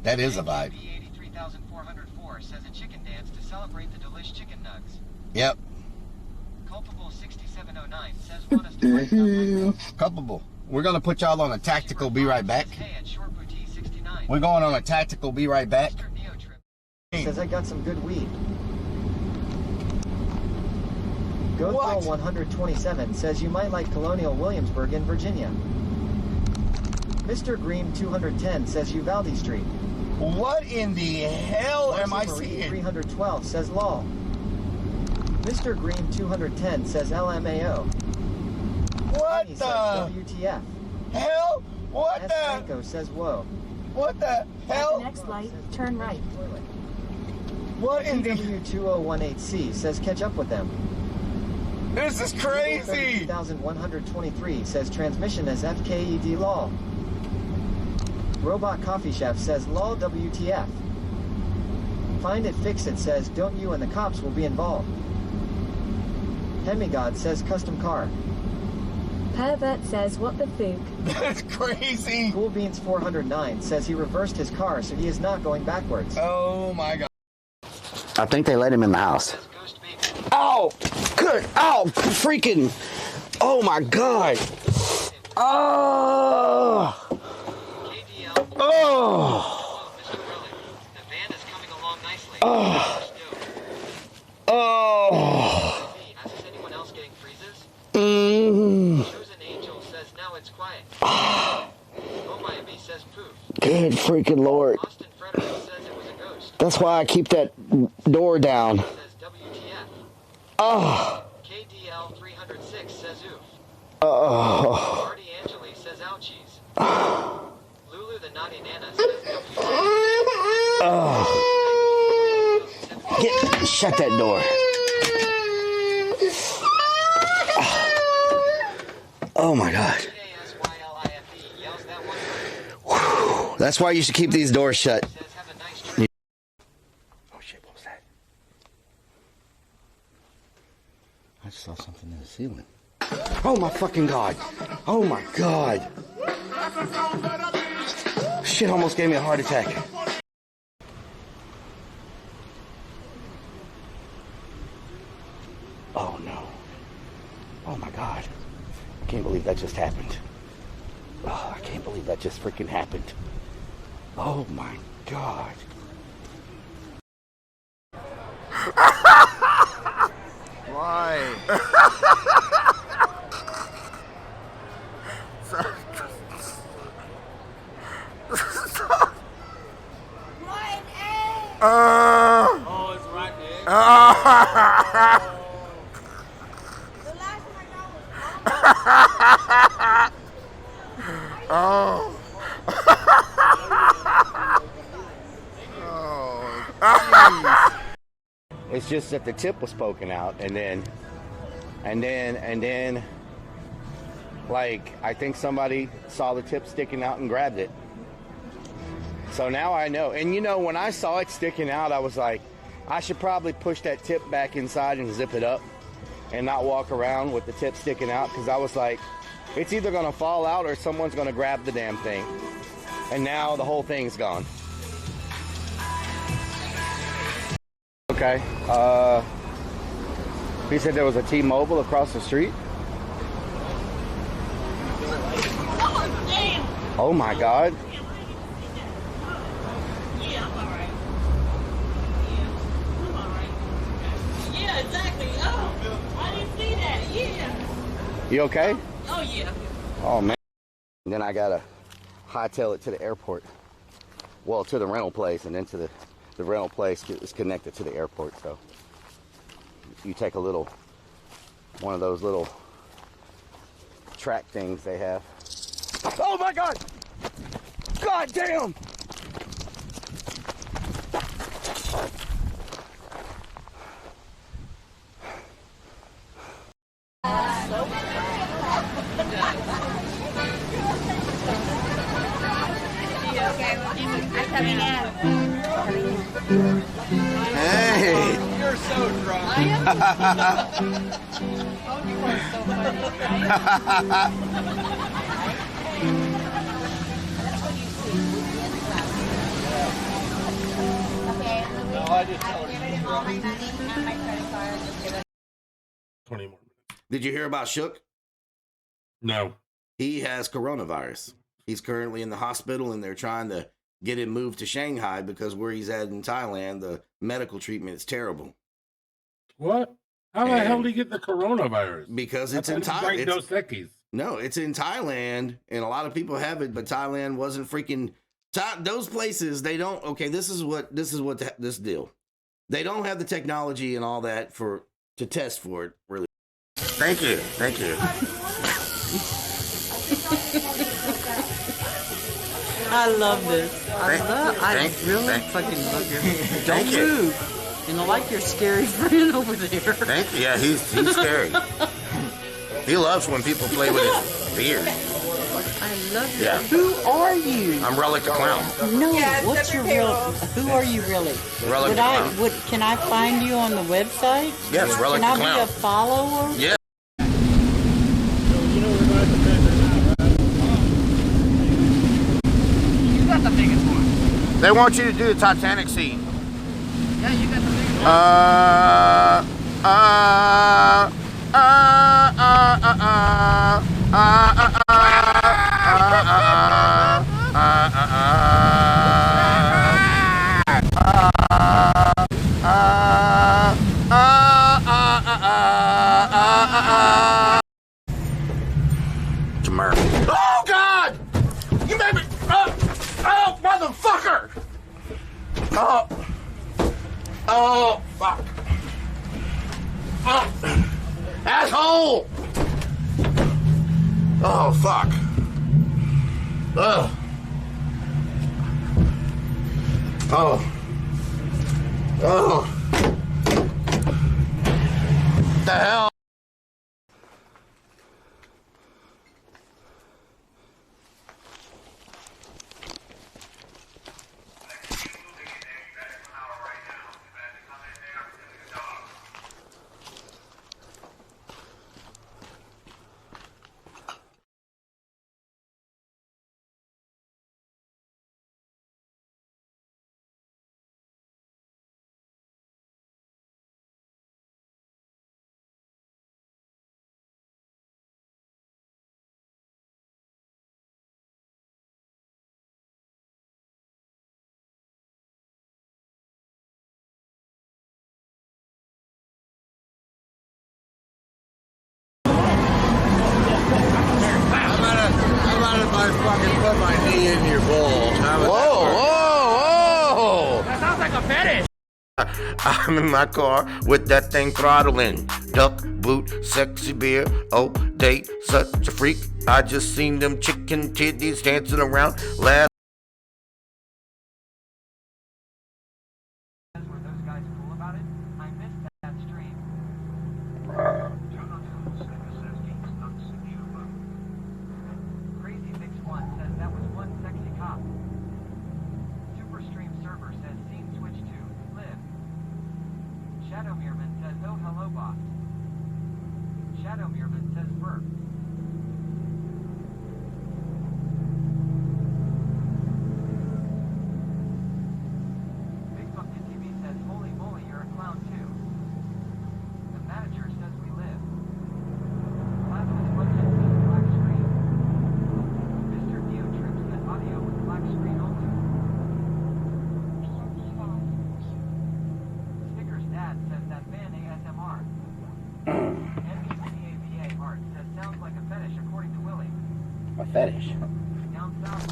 That is a vibe. B83404 says a chicken dance to celebrate the delish chicken nugs. Yep. Culpable 6709 says want us to fight Culpable. We're going to put y'all on a tactical be right back. We're going on a tactical be right back. Says I got some good weed. GoThrill 127 says you might like Colonial Williamsburg in Virginia. Mr. Green 210 says Uvalde Street. What in the hell am I seeing? 312 says lol. Mr. Green 210 says LMAO. What Says the WTF. hell? What S. the? Franco says whoa. What the hell? At the next light, turn right. What in the? TW2018C says catch up with them. This is crazy. 3123 says transmission is FKED law. Robot Coffee Chef says lol WTF. Find it fix it says don't you and the cops will be involved. Hemigod says custom car. Pervert says what the fook. That's crazy. Cool Beans 409 says he reversed his car so he is not going backwards. Oh my God. I think they let him in the house. Oh, good. Oh, freaking. Oh my God. Oh. Oh. Oh. Oh. Good freaking Lord. That's why I keep that door down. Oh. KDL 306 says oof. Oh. Marty Angeli says ouchies. Lulu the naughty nana says Oh. Shut that door. Oh my God. Whew. That's why you should keep these doors shut. Oh shit, what was that? I just saw something in the ceiling. Oh my fucking God. Oh my God. Shit almost gave me a heart attack. Oh no. Oh my God. I can't believe that just happened. Oh, I can't believe that just freaking happened. Oh my God. Why? Oh, it's right there. Oh. It's just that the tip was poking out, and then, like, I think somebody saw the tip sticking out and grabbed it. So now I know. And you know, when I saw it sticking out, I was like, I should probably push that tip back inside and zip it up and not walk around with the tip sticking out, because I was like, it's either going to fall out or someone's going to grab the damn thing. And now the whole thing's gone. Okay. He said there was a T-Mobile across the street. Oh my God. Yeah, exactly. Oh, I didn't see that. Yeah. You okay? Oh, yeah. Oh man. And then I gotta hightail it to the airport. Well, to the rental place, and then to the rental place is connected to the airport. So you take one of those little track things they have. Oh my God! God damn! I'm coming in. Hey! You're so drunk. I am. Oh, you are so funny. 20 more. Did you hear about Shook? No. He has coronavirus. He's currently in the hospital, and they're trying to get him moved to Shanghai because where he's at in Thailand, the medical treatment is terrible. What? How the hell did he get the coronavirus? Because it's in Thailand. Thailand. No, it's in Thailand, and a lot of people have it, but Thailand wasn't freaking. Those places, they don't. Okay, this is what this deal. They don't have the technology and all that to test for it. Really. Thank you. I love this. I really fucking love your. Don't move. And I like your scary friend over there. Thank you. Yeah, he's scary. He loves when people play with his beard. I love it. Yeah. Who are you? I'm Relic the Clown. No, what's your real? Who are you really? Relic the Clown. Can I find you on the website? Yes, Relic the Can I Clown. be a follower? Yeah. You got the biggest one. They want you to do the Titanic scene. Yeah, you got the biggest Jamar. Oh God! You made me. Oh, motherfucker! Oh, fuck! Oh, asshole! Oh, fuck! Oh. Oh. The hell? I'm in my car with that thing throttling. Duck, boot, sexy beer. Oh, date, such a freak. I just seen them chicken titties dancing around last. Were those guys cool about it? I missed that stream. Crazy Fix One says that was one sexy cop. Superstream Server says scene switch to live. Shadow Meerman says oh hello boss. Shadow Meerman says burp. Big Buck TV says holy moly you're a clown too. The manager says we live. Plasma's budget says black screen. Mr. Neo Trip says audio with black screen only. Snickers Dad says that fan ASMR. MECAVA Art says sounds like a fetish according to Willie. A fetish. Down south.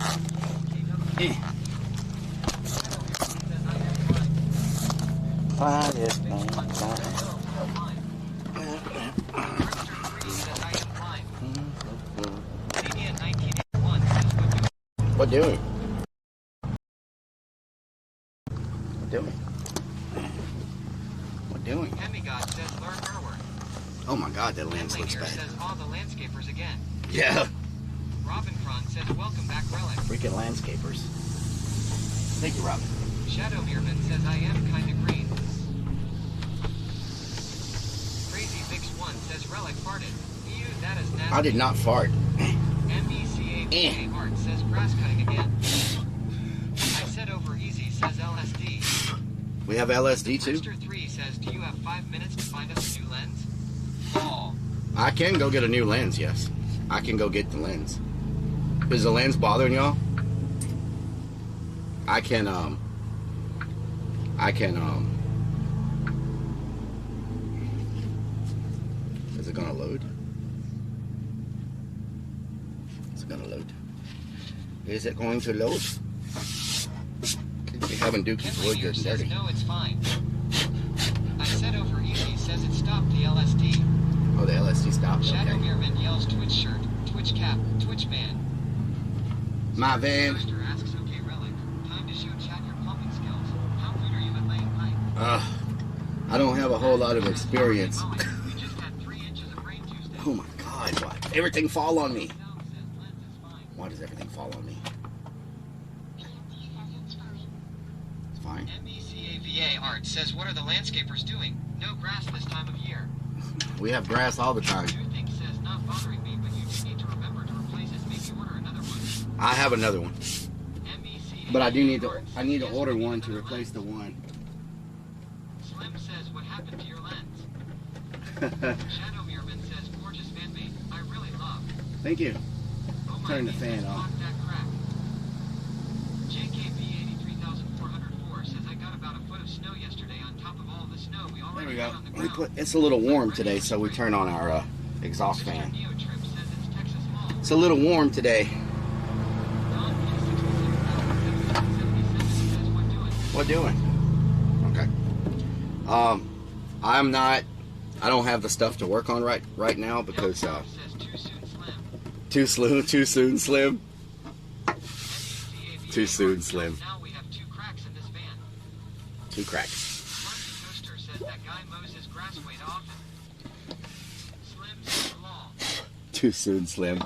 What doing? What doing? What doing? Demigod says learn Erwin. Oh my God, that lens looks bad. Says all the landscapers again. Yeah. Robin Cron says welcome back Relic. Freaking landscapers. Thank you, Robin. Shadow Meerman says I am kinda green. Crazy Fix One says Relic farted. He used that as nasty. I did not fart. MECAVA Art says grass cutting again. I said over easy says LSD. We have LSD too? Mr. 3 says do you have 5 minutes to find us a new lens? Oh. I can go get a new lens, yes. I can go get the lens. Is the lens bothering y'all? I can is it gonna load? Is it gonna load? Is it going to load? We haven't Dookie wood good and dirty. No, it's fine. I said over easy says it stopped the LSD. Oh, the LSD stopped. Shadow Okay. Meerman yells Twitch shirt, Twitch cap, Twitch man. My van. Toaster asks, okay, Relic, time to show chat your pumping skills. How good are you at laying pipe? I don't have a whole lot of experience. We just had 3 inches of rain Tuesday. Oh my God, why? Everything fall on me. Why does everything fall on me? It's fine. MECAVA Art says, what are the landscapers doing? No grass this time of year. We have grass all the time. Think says, not bothering me, but you do need to remember to replace it. Maybe order another one. I have another one. But I need to order one to replace the one. Slim says, what happened to your lens? Shadow Meerman says, gorgeous fan mate. I really love. Thank you. Turn the fan on. JKB 83404 says, I got about a foot of snow yesterday on top of all the snow we There already we go. had on the ground. It's a little warm today, so we turn on our exhaust fan. It's a little warm today. What doing? Okay. I don't have the stuff to work on right now because too soon slim. Too soon slim. Now we have 2 cracks in this van. 2 cracks. Toaster says that guy mows his grass way often. Slim says law. Too soon slim.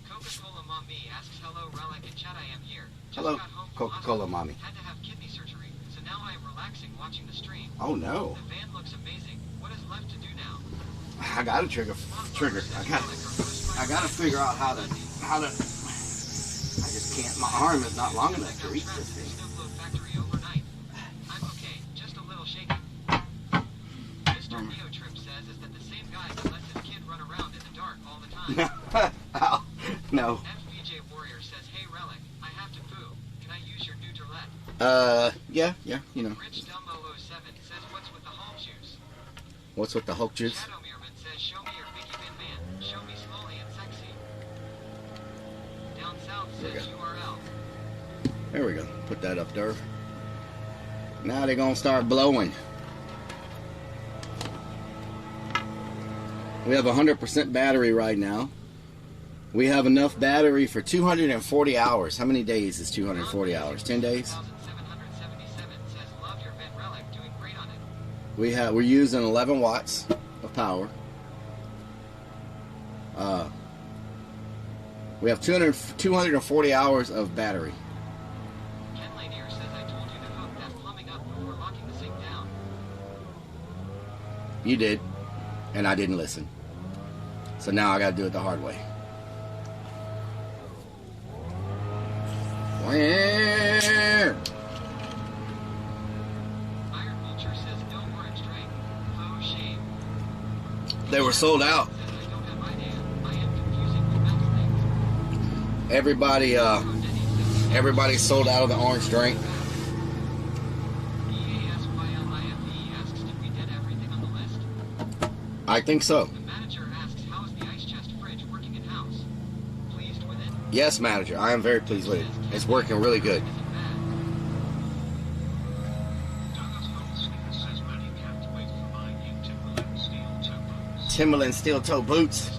Coca-Cola Mommy asks hello Relic and chat I am here. Just Hello, got home from Coca-Cola hospital. Mommy. Had to have kidney surgery, so now I am relaxing watching the stream. Oh no. The van looks amazing. What is left to do now? I got a trigger. I gotta figure out how to. I just can't. My arm is not long enough to reach this thing. I'm okay, just a little shaky. Mr. Neo Trip says is that the same guy that lets his kid run around in the dark all the time. No. FBJ Warrior says, hey Relic, I have to poo. Can I use your Nutrilette? Yeah, you know. Rich Delmo 07 says, what's with the Hulk juice? What's with the Hulk juice? Shadow Meerman says, show me your Mickey Bin Man. Show me slowly and sexy. Down South says URL. There we go. Put that up there. Now they're gonna start blowing. We have 100% battery right now. We have enough battery for 240 hours. How many days is 240 hours? 10 days? We're using 11 watts of power. We have 240 hours of battery. You did, and I didn't listen. So now I got to do it the hard way. Where? They were sold out. Everybody sold out of the orange drink. I think so. Yes, manager. I am very pleased with it. It's working really good. Timberland steel toe boots.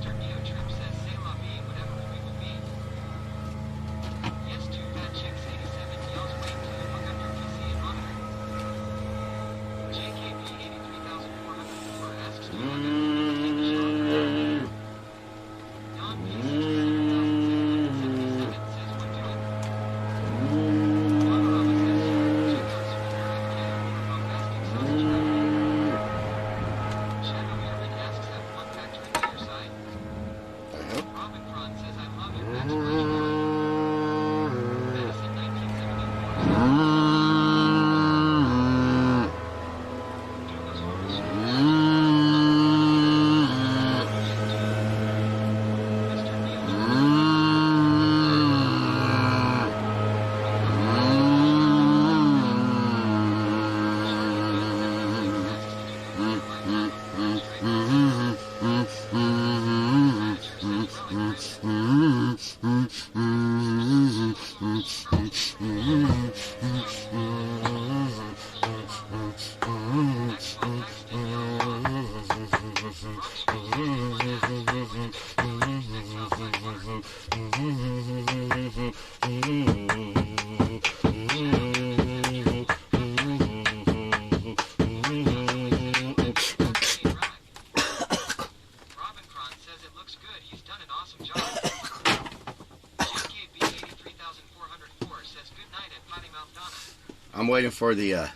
I'm waiting for the Ken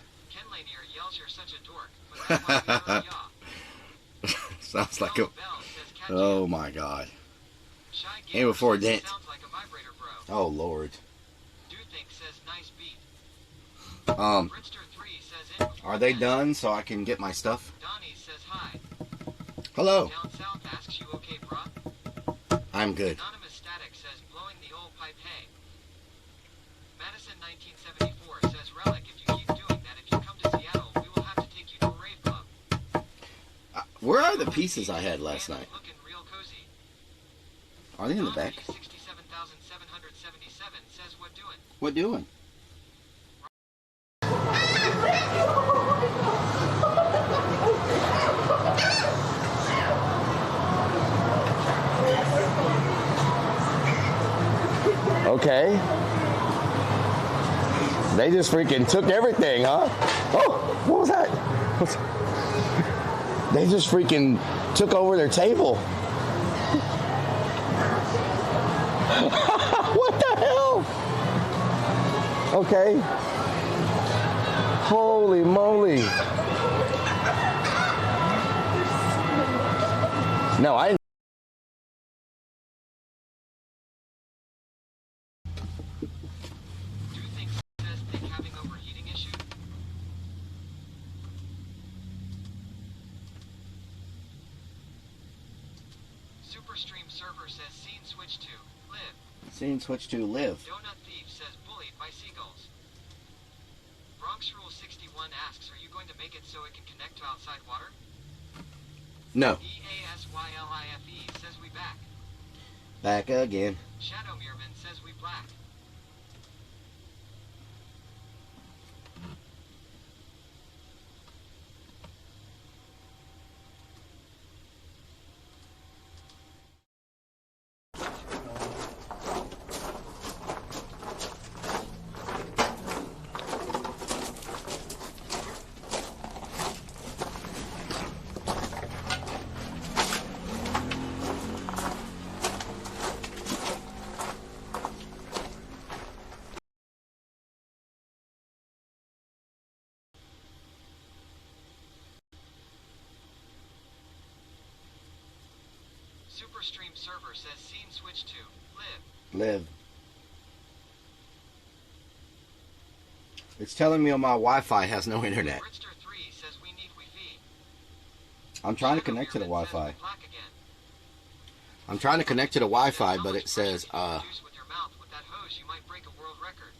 Lanier yells you're such a dork, but that's why we yell. sounds like a oh my god. And before that oh lord. Says nice beat. Are they done so I can get my stuff? Donnie says hi. Hello. Down south asks you okay, brah? I'm good. Anonymous Static says blowing the old pipe hay. Madison 1974 says Relic, if you keep doing that, if you come to Seattle, we will have to take you to a rave club. Where are the pieces I had last night? Looking real cozy. Are they in the back? 67,777 says what doing? What doing? Okay. They just freaking took everything, huh? Oh, what was that? They just freaking took over their table. What the hell? Okay. Holy moly. No, I didn't. Superstream server says scene switch to live. Scene switch to live. Donut Thief says bullied by seagulls. Bronx Rule 61 asks, are you going to make it so it can connect to outside water? No. EASYLIFE says we back. Back again. Shadow Meerman says we black. Superstream server says scene switch to live. Live. It's telling me on my Wi-Fi has no internet. Bridster 3 says we need Wi-Fi. I'm trying to connect to the Wi-Fi. I'm trying to connect to the Wi-Fi, but it says, With your mouth with that hose, you might break a world record.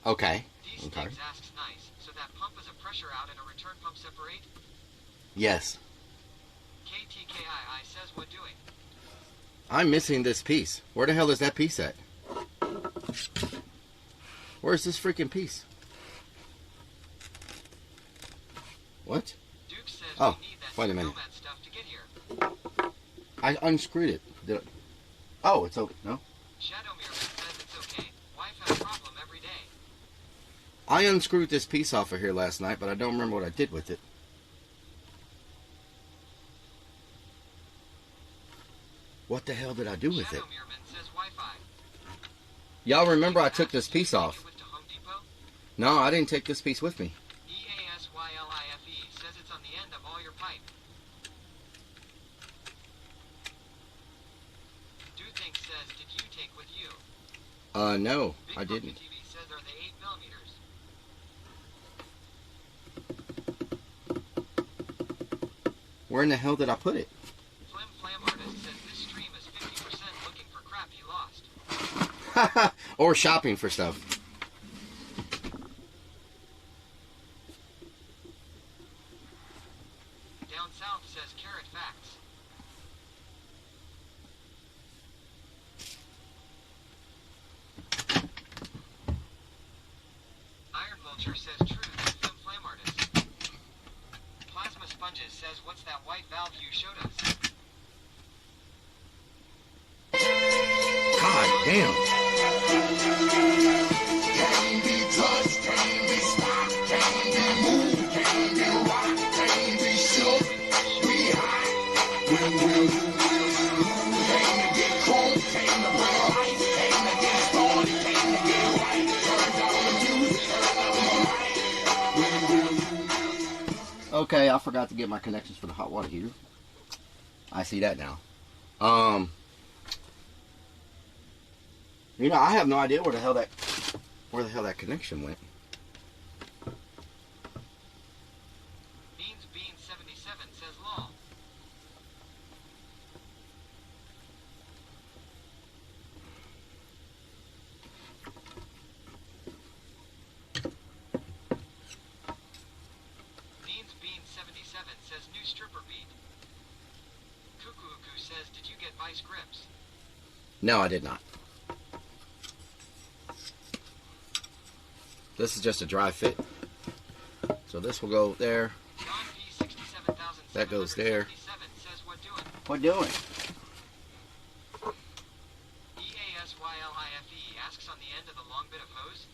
okay. D-Sticks asks nice. So that pump is a pressure out and a return pump separate? Yes. KTKII says what doing? I'm missing this piece. Where the hell is that piece at? Where's this freaking piece? What? Duke says oh, we need that wait a minute. Nomad stuff to get here. I unscrewed it. Did it? Oh, it's okay. No? Shadowmirman says it's okay. Wife has a problem every day. I unscrewed this piece off of here last night, but I don't remember what I did with it. What the hell did I do with it? Shadowmirman says Wi-Fi. Y'all remember I took this piece off? No, I didn't take this piece with me. EASYLIFE says it's on the end of all your pipe. Duthink says, did you take with you? No, Big I didn't. TV says, are they 8 millimeters? Where in the hell did I put it? Flim Flam Artist says this stream is 50% looking for crap he lost. Or shopping for stuff. Down South says carrot facts. Iron Vulture says truth. Flim Flam Artist. Plasma Sponges says what's that white valve you showed us? God damn. Can't be touched, can't be stopped, can't be moved, can't be rocked, can't be shook. We hot. Came to get cold, came to bring light, came to get started, came to get right. Turned on the music, turned on the mic. Okay, I forgot to get my connections for the hot water heater. I see that now. You know, I have no idea where the hell that connection went. Beans Bean 77 says law. Beans Bean 77 says new stripper beat. Cuckoo says, did you get vice grips? No, I did not. This is just a dry fit. So this will go there. That goes there. What doing? EASYLIFE asks on the end of the long bit of hose.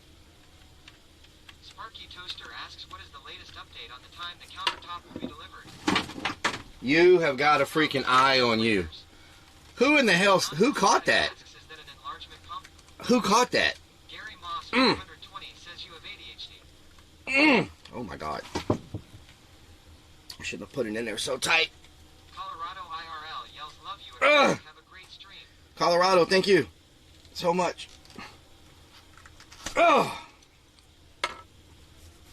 Sparky Toaster asks what is the latest update on the time the countertop will be delivered. You have got a freaking eye on you. Who in the hell? Who caught that? Who caught that? Gary Moss 120 says you have ADHD. Oh my God. I shouldn't have put it in there so tight. Colorado IRL yells love you and have a great stream. Colorado, thank you so much. Oh.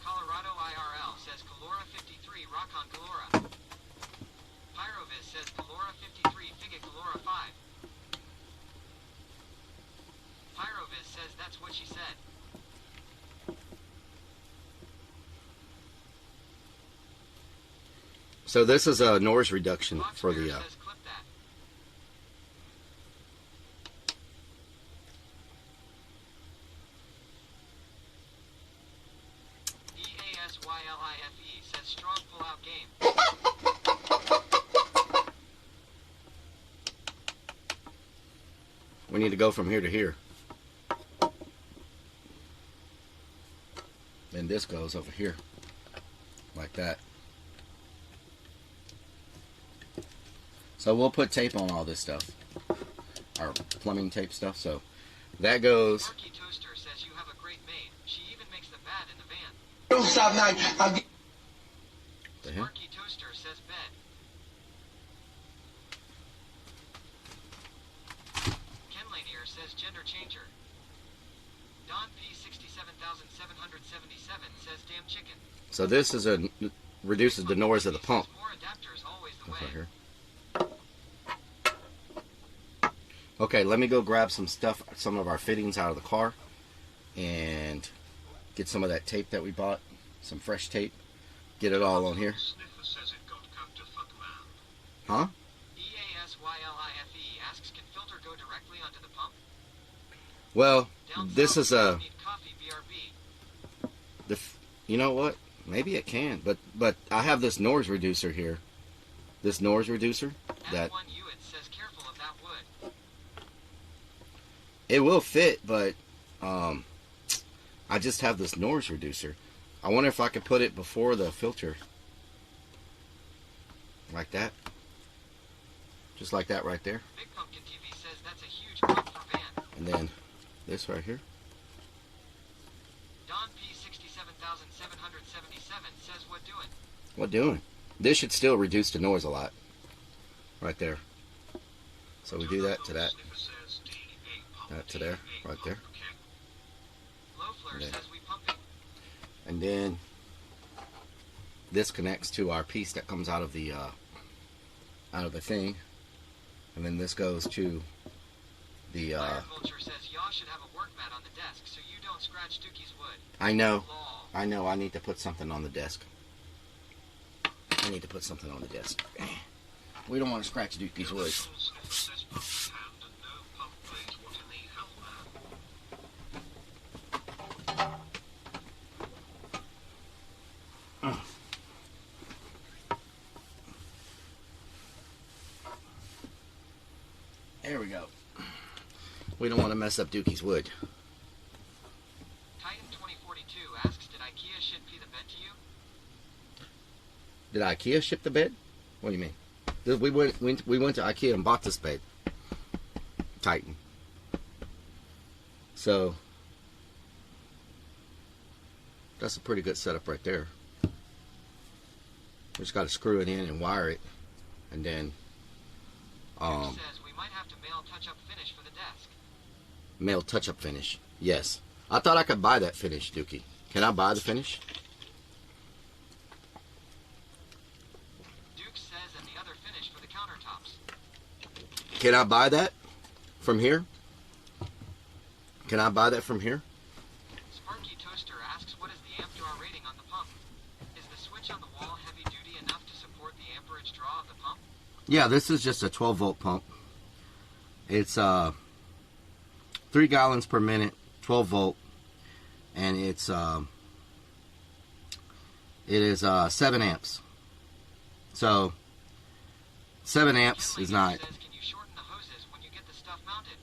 Colorado IRL says Calora 53 rock on Calora. Pyrovis says Calora 53 Figure Calora 5. Pyrovis says that's what she said. So this is a noise reduction for the. EASYLIFE says strong pull-out game. We need to go from here to here. Then this goes over here, like that. So we'll put tape on all this stuff, our plumbing tape stuff. So that goes. Sparky Toaster says you have a great maid. She even makes the bed in the van. Don't stop now. The hell? Sparky Toaster says bed. gender changer. Don P 67,777 says damn chicken. So this is reduces the noise of the pump. More adapters always the way. Right here. Okay, let me go grab some stuff, some of our fittings out of the car, and get some of that tape that we bought, some fresh tape. Get it all on here. Huh? EASYLIFE asks, can filter go directly onto the pump? Well, this is a. Need coffee, BRB. You know what? Maybe it can, but I have this noise reducer here. This noise reducer that. One Hewitt says careful of that wood. It will fit, but I just have this noise reducer. I wonder if I could put it before the filter. Like that. Just like that right there. Big Pumpkin TV says that's a huge pump for van. And then this right here. Don P 67,777 says what doing? What doing? This should still reduce the noise a lot. Right there. So we do that to that. That to there. Right there. Lowfleur says we pumping. And then this connects to our piece that comes out of the thing, and then this goes to the. Fire Vulture says y'all should have a work mat on the desk so you don't scratch Dookie's wood. I know. I know. I need to put something on the desk. I need to put something on the desk. We don't want to scratch Dookie's wood. There we go. We don't want to mess up Dookie's wood. Titan 2042 asks, did IKEA ship the bed to you? Did IKEA ship the bed? What do you mean? We went to IKEA and bought this bed. Titan. So that's a pretty good setup right there. We just got to screw it in and wire it, and then says we might have to mail touch-up finish for the desk. Mail touch-up finish. Yes. I thought I could buy that finish, Dookie. Can I buy the finish? Duke says and the other finish for the countertops. Can I buy that from here? Can I buy that from here? Sparky Toaster asks, what is the amp-draw rating on the pump? Is the switch on the wall heavy-duty enough to support the amperage draw of the pump? Yeah, this is just a 12-volt pump. It's 3 gallons per minute, 12 volt, and it is 7 amps. So 7 amps is not. Says, can you shorten the hoses when you get the stuff mounted?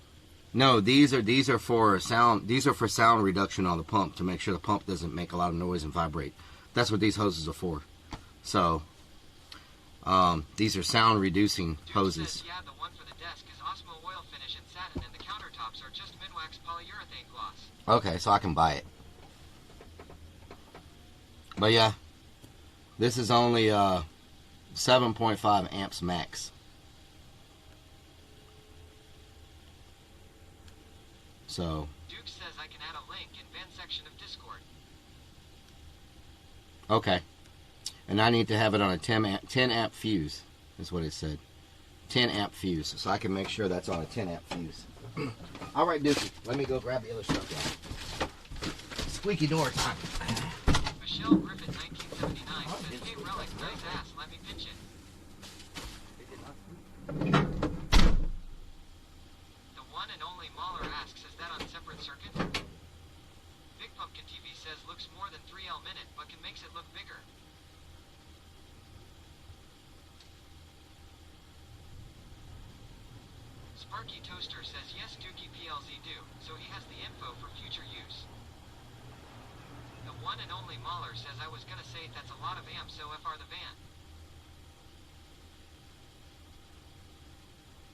No, these are for sound. These are for sound reduction on the pump to make sure the pump doesn't make a lot of noise and vibrate. That's what these hoses are for. So these are sound reducing hoses. Says, yeah, the one for the desk is Osmo oil finish and satin, and the countertops are just Minwax polyurethane gloss. Okay, so I can buy it. But yeah, this is only 7.5 amps max. So Duke says I can add a link in van section of Discord. okay, and I need to have it on a 10 amp fuse. Is what it said. 10 amp fuse. So I can make sure that's on a 10 amp fuse. All right, Dookie, let me go grab the other stuff. Squeaky door time. Michelle Griffin 1979 says, hey Relic, nice ass, let me pinch it. The one and only Mahler asks, is that on separate circuit? Big Pumpkin TV says, looks more than 3L minute, but makes it look bigger. Sparky Toaster says, yes, Dookie PLZ do, so he has the info for future use. The one and only Mahler says, I was gonna say that's a lot of amps, so FR the van.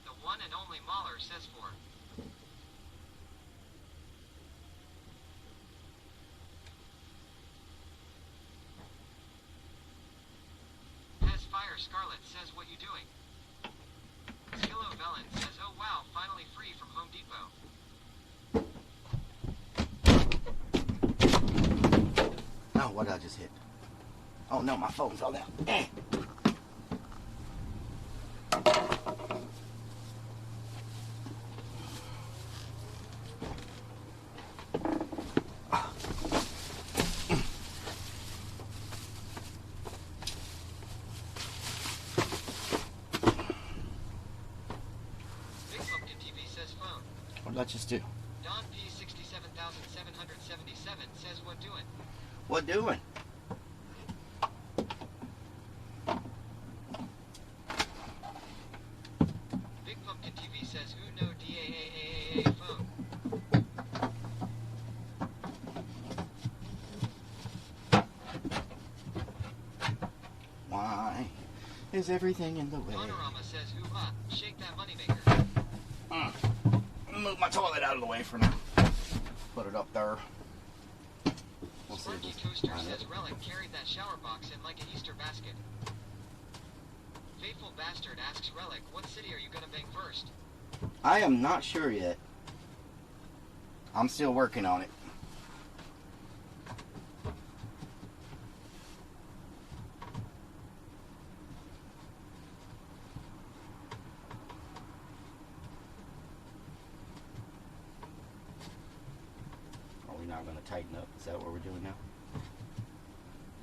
The one and only Mahler says for. Pez Fire Scarlet says, what you doing? Skillo Velen says, oh wow, finally free from Home Depot. what did I just hit? Oh no, my phone fell down. What did I just do? Don P 67,777 says what doing? What doing? Big Pumpkin TV says who know DAAAAA phone? Why is everything in the way? Panorama says who hot? Shake that moneymaker. Move my toilet out of the way for now. Put it up there. We'll see if Sparky this Toaster can find says it. Relic carried that shower box in like an Easter basket. Faithful Bastard asks Relic, what city are you gonna bang first? I am not sure yet. I'm still working on it. Are we not going to tighten up? Is that what we're doing now?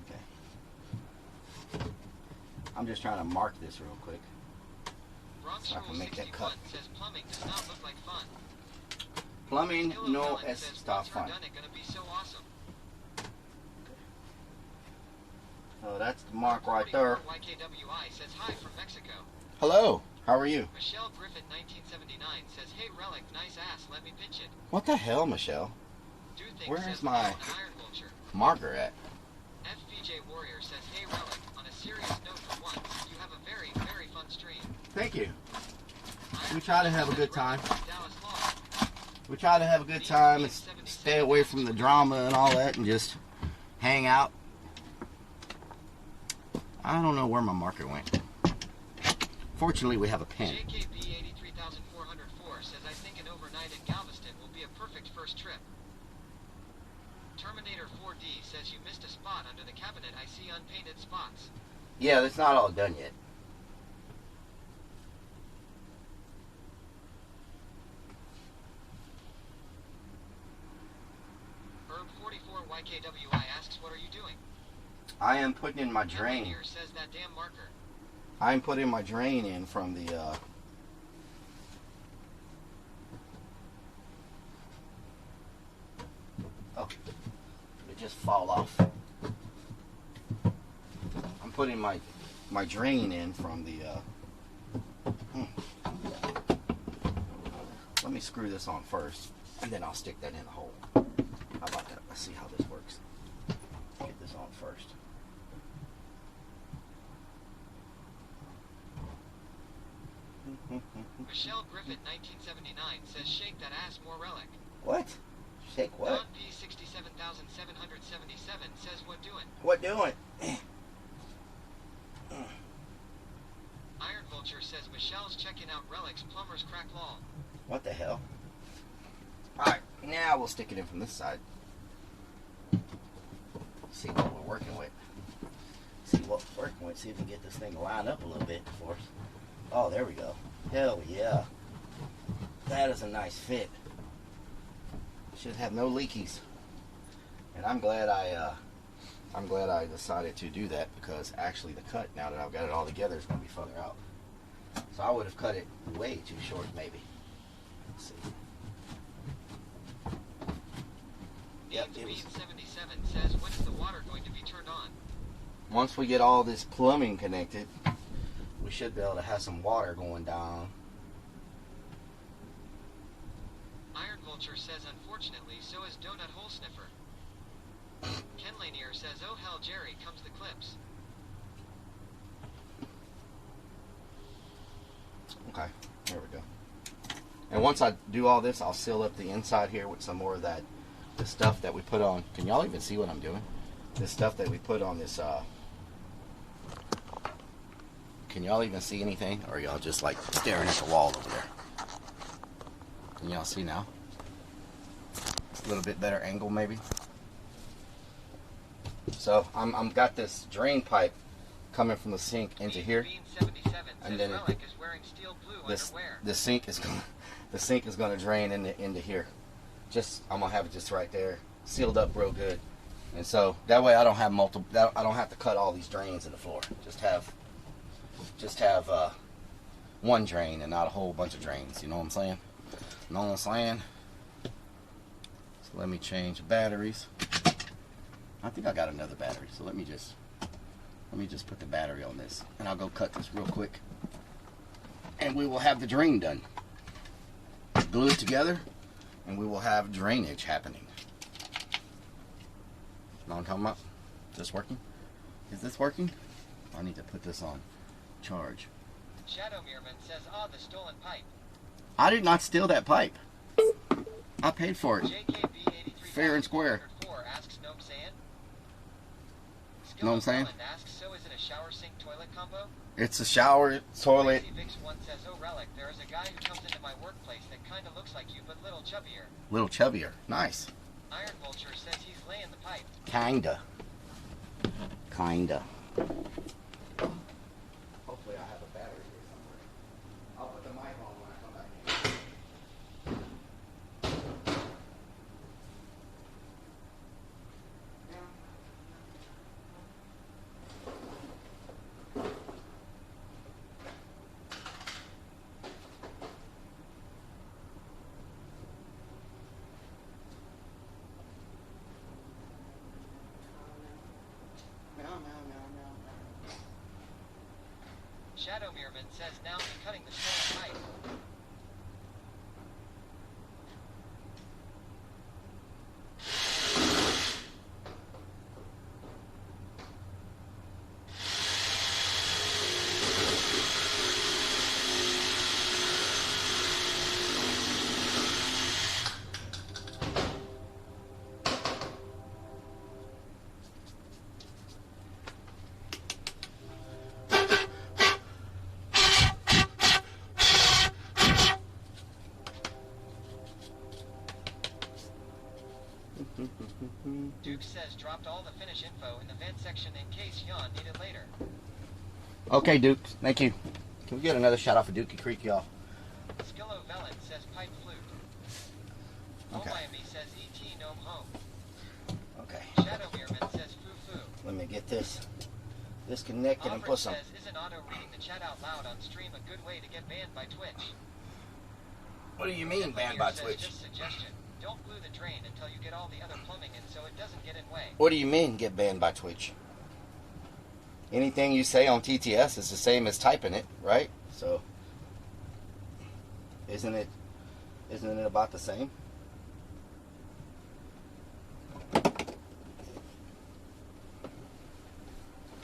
Okay. I'm just trying to mark this real quick. Bronx So I can make that cut. says plumbing does not look like fun. Plumbing, Halo no Villain es says, está what's fun. done it gonna be so awesome? So that's the mark right there. YKWI says hi from Mexico. Hello, how are you? Michelle Griffin 1979 says, hey Relic, nice ass, let me pinch it. What the hell, Michelle? Where's my marker at? FPJ Warrior says, hey Relic, on a serious note for once, you have a very, very fun stream. Thank you. We try to have a good time. We try to have a good time and stay away from the drama and all that and just hang out. I don't know where my marker went. Fortunately, we have a pen. JKB 83404 says, I think an overnight in Galveston will be a perfect first trip. Terminator 4D says you missed a spot under the cabinet. I see unpainted spots. Yeah, that's not all done yet. Herb44 YKWI asks, what are you doing? I am putting in my drain. Here says that damn marker. I'm putting my drain in from the oh, it just fall off. I'm putting my drain in from the let me screw this on first and then I'll stick that in the hole. How about that? Let's see how this works. Get this on first. Michelle Griffith 1979 says shake that ass more Relic. What? Shake what? Don P 67,777 says what doing? What doing? Iron Vulture says Michelle's checking out Relic's plumber's crack law. What the hell? Alright, now we'll stick it in from this side. See what we're working with. See what we're working with. See if we can get this thing to line up a little bit for us. Oh, there we go. Hell yeah. That is a nice fit. Should have no leakies. And I'm glad I decided to do that because actually the cut, now that I've got it all together, is going to be further out. So I would have cut it way too short maybe. Let's see. Yep, it was. 77 says when's the water going to be turned on? Once we get all this plumbing connected, we should be able to have some water going down. Iron Vulture says unfortunately, so is Donut Hole Sniffer. Ken Lanier says, oh hell Jerry, comes the clips. Okay, there we go. And once I do all this, I'll seal up the inside here with some more of that, the stuff that we put on. Can y'all even see what I'm doing? This stuff that we put on this, can y'all even see anything? Or are y'all just like staring at the wall over there? Can y'all see now? A little bit better angle maybe? So I'm got this drain pipe coming from the sink into here, and then the sink is gonna drain into here. I'm gonna have it just right there, sealed up real good, and so that way I don't have I don't have to cut all these drains in the floor. Just have one drain and not a whole bunch of drains. You know what I'm saying? You know what I'm saying? So let me change batteries. I think I got another battery, so let me just put the battery on this, and I'll go cut this real quick, and we will have the drain done. Glue it together, and we will have drainage happening. Know what I'm talking about? Is this working? Is this working? I need to put this on charge. Shadow Meerman says, the stolen pipe. I did not steal that pipe. I paid for it. Fair and square. Asks Gnome Sand. Know what I'm saying? Asks, so is it a shower sink toilet combo? It's a shower toilet. Vix one says, Relic, there is a guy who comes into my workplace that kind of looks like you, but little chubbier. Little chubbier. Nice. Iron Vulture says he's laying the pipe. Kinda. Hopefully I have a battery here somewhere. I'll put the mic on when I come back in. Shadow Meerman says now he's cutting the stolen pipe. Duke says dropped all the finish info in the vent section in case Jan need it later. Okay, Duke. Thank you. Can we get another shot off of Dookie Creek, y'all? Skillo Velen says pipe flute. Okay. Miami says E.T. Gnome home. Okay. Shadow Meerman says foo-foo. Let me get this disconnected and put some. Says, isn't auto reading the chat out loud on stream a good way to get banned by Twitch? What do you mean banned by Says, Twitch? Just suggestion. Don't glue the drain until you get all the other plumbing in so it doesn't get in way. What do you mean get banned by Twitch? Anything you say on TTS is the same as typing it, right? So isn't it about the same?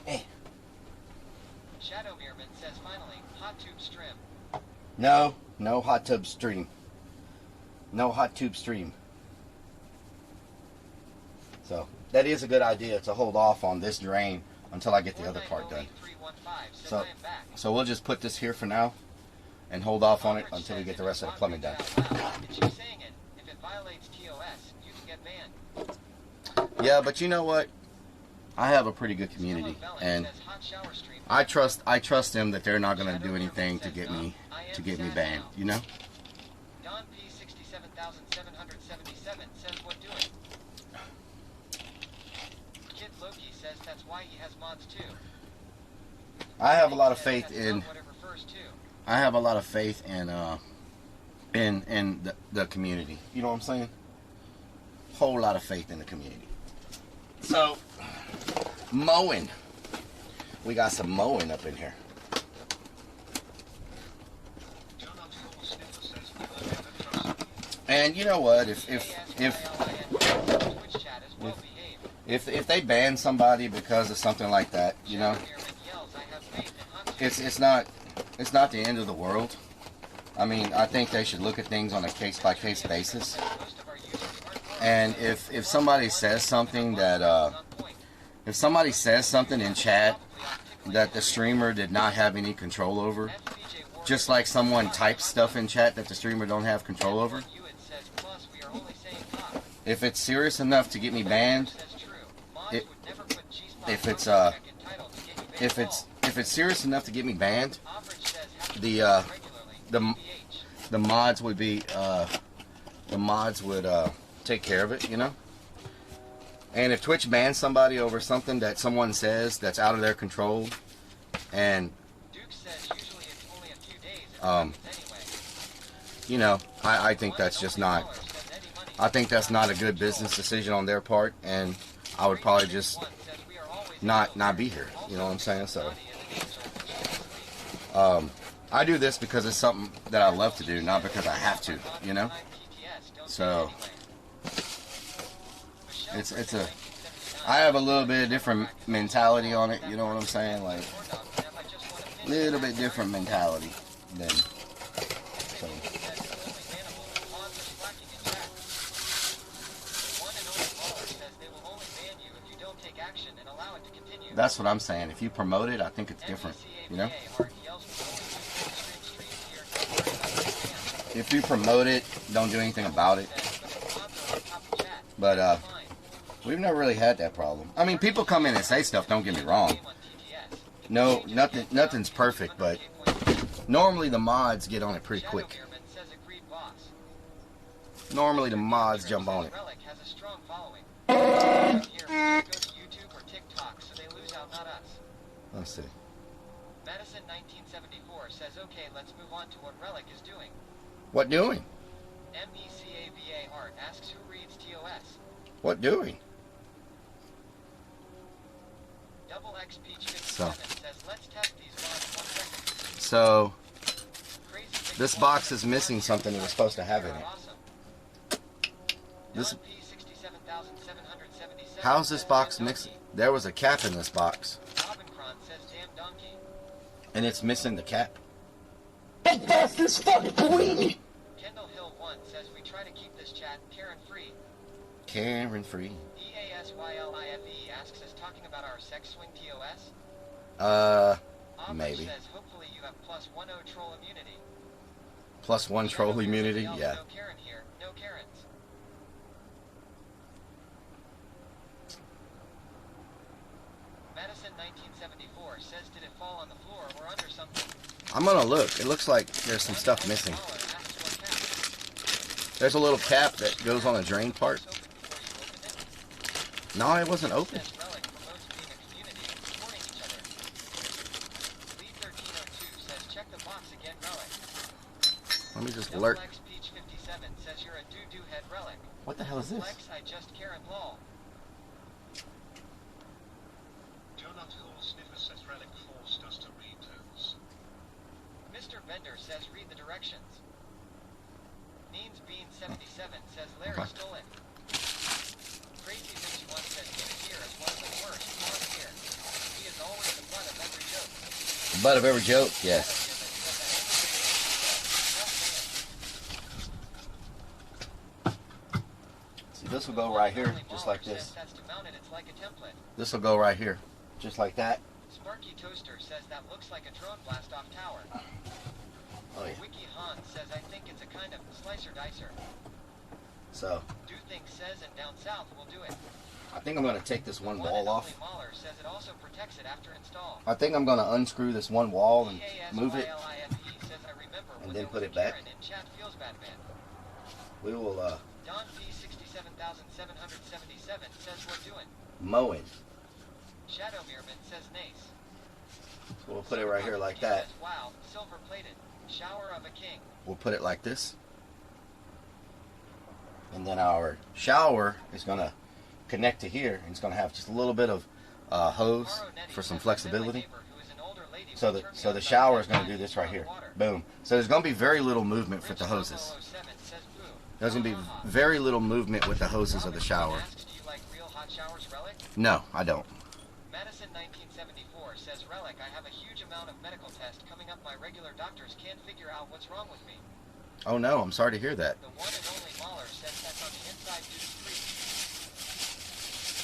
Hey. Shadow Meerman says finally, hot tube stream. No hot tub stream. No hot tube stream. So that is a good idea to hold off on this drain until I get the other part done. So we'll just put this here for now and hold off on it until we get the rest of the plumbing done. It's you saying it. If it violates TOS, you can get banned. Yeah, but you know what? I have a pretty good community, and I trust them that they're not going to do anything to get me banned. You know. Don P 67,777 says what doing. Kid Loki says that's why he has mods too. I have a lot of faith in. I have a lot of faith in the community. You know what I'm saying? Whole lot of faith in the community. So, mowing. We got some mowing up in here. And you know what? If they ban somebody because of something like that, you know, it's not the end of the world. I mean, I think they should look at things on a case-by-case basis. And if somebody says something that if somebody says something in chat that the streamer did not have any control over, just like someone types stuff in chat that the streamer don't have control over, if it's serious enough to get me banned, if it's serious enough to get me banned, the mods would be take care of it, you know. And if Twitch bans somebody over something that someone says that's out of their control, and you know, I think that's just not. I think that's not a good business decision on their part, and I would probably just not be here. You know what I'm saying? So, I do this because it's something that I love to do, not because I have to. You know? So, I have a little bit different mentality on it. You know what I'm saying? Like, a little bit different mentality than. So. That's what I'm saying. If you promote it, I think it's different, you know? If you promote it, don't do anything about it. But, we've never really had that problem. I mean, people come in and say stuff, don't get me wrong. No, nothing's perfect, but normally the mods get on it pretty quick. Normally the mods jump on it. Let's see. Madison 1974 says, okay, let's move on to what Relic is doing. What doing? MECAVA Art asks who reads TOS. What doing? Double X Peach 57 says, let's test these mods 1 second. So, this box is missing something it was supposed to have in it. This. How's this box mixing? There was a cap in this box. And it's missing the cap. That's this fucking queen. Kendall Hill 1 says we try to keep this chat Karen free. Karen free. EASYLIFE asks us talking about our sex swing TOS. Maybe. Says hopefully you have +1 troll immunity. +1 troll immunity, yeah. No Karen here, no Karens. Madison 1974 says did it fall on the floor or under something? I'm gonna look. It looks like there's some stuff missing. There's a little cap that goes on the drain part. No, it wasn't open. Let me just alert. What the hell is this? I just Karen lol. Donut Hill Sniffer says Relic forced us to read those. Mr. Bender says read the directions. Neens Bean 77 says Larry stole it. Crazy Bitch 1 says get it here as one of the worst on here. He is always the butt of every joke. The butt of every joke, yes. See, this will go right here, just like this. This will go right here, just like that. Sparky Toaster says that looks like a drone blast off tower. Oh yeah. Wiki Han says I think it's a kind of slicer dicer. So. Do think says and down south will do it. I think I'm gonna take this one wall off. Mahler says it also protects it after install. I think I'm gonna unscrew this one wall and move it, and then put it back. We will. Don P 67,777 says we're doing. Mowing. Shadow Meerman says Nace. So we'll put it right here like that. Wow, silver plated. Shower of a king. We'll put it like this. And then our shower is going to connect to here. And it's going to have just a little bit of hose for some flexibility. So the shower is going to do this right here. Boom. So there's going to be very little movement with the hoses. There's going to be very little movement with the hoses of the shower. No, I don't. Madison 1974 says, Relic, I have a huge amount of medical tests coming up. My regular doctors can't figure out what's wrong with me. Oh no, I'm sorry to hear that. The one and only Mahler says that's on the inside due to freeze.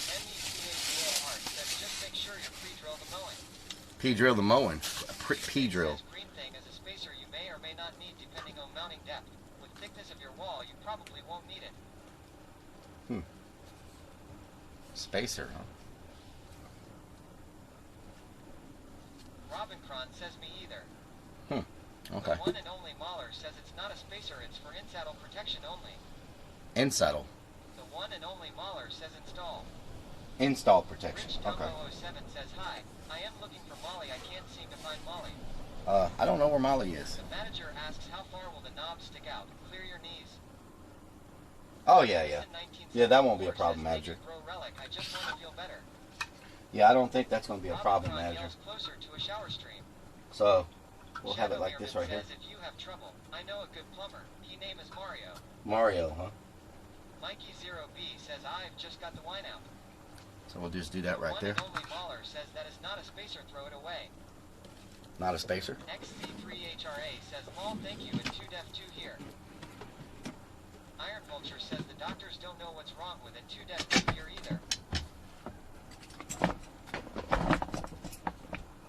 MECAVA Art says just make sure you pre-drill the mowing. P-drill the mowing. P-drill. Green thing is a spacer you may or may not need depending on mounting depth. With thickness of your wall, you probably won't need it. Spacer, huh? Robincron says me either. Okay. The one and only Mahler says it's not a spacer, it's for in-saddle protection only. In saddle. The one and only Mahler says install. Install protection. Rich Okay. 07 says hi. I am looking for Molly. I can't seem to find Molly. I don't know where Molly is. The manager asks how far will the knob stick out. Clear your knees. Oh yeah, yeah. Yeah, that won't be a problem, manager. Grow relic. I just want to feel better. Yeah, I don't think that's going to be a problem, Robinson manager. yells closer to a shower stream. So we'll have it Shadow like this Mirman right here. says if you have trouble, I know a good plumber. He name is Mario. Mario, huh? Mikey 0B says I've just got the wine out. So we'll just do that right One there. and only Mahler says that is not a spacer. Throw it away. Not a spacer. XC3HRA says lol, thank you, and 2def2 here. Iron Vulture says the doctors don't know what's wrong with it. 2def2 here either.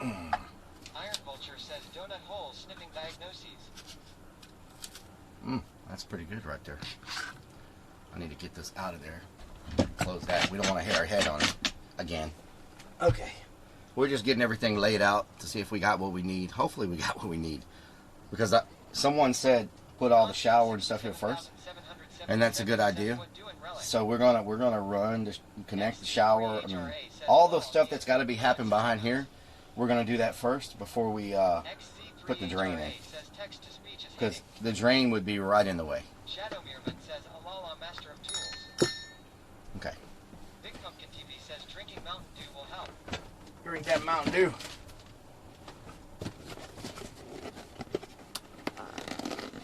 Iron Vulture says donut hole sniffing diagnoses. That's pretty good right there. I need to get this out of there. Close that. We don't want to hit our head on it again. Okay. We're just getting everything laid out to see if we got what we need. Hopefully we got what we need. Because someone said put all the shower and stuff here first. And that's a good idea. So we're gonna run to connect the shower. I mean, all the stuff that's got to be happening behind here, we're gonna do that first before we put the drain in. Because the drain would be right in the way. Shadow Mirman says Alala Master of Tools. Okay. Big Pumpkin TV says drinking Mountain Dew will help. Drink that Mountain Dew.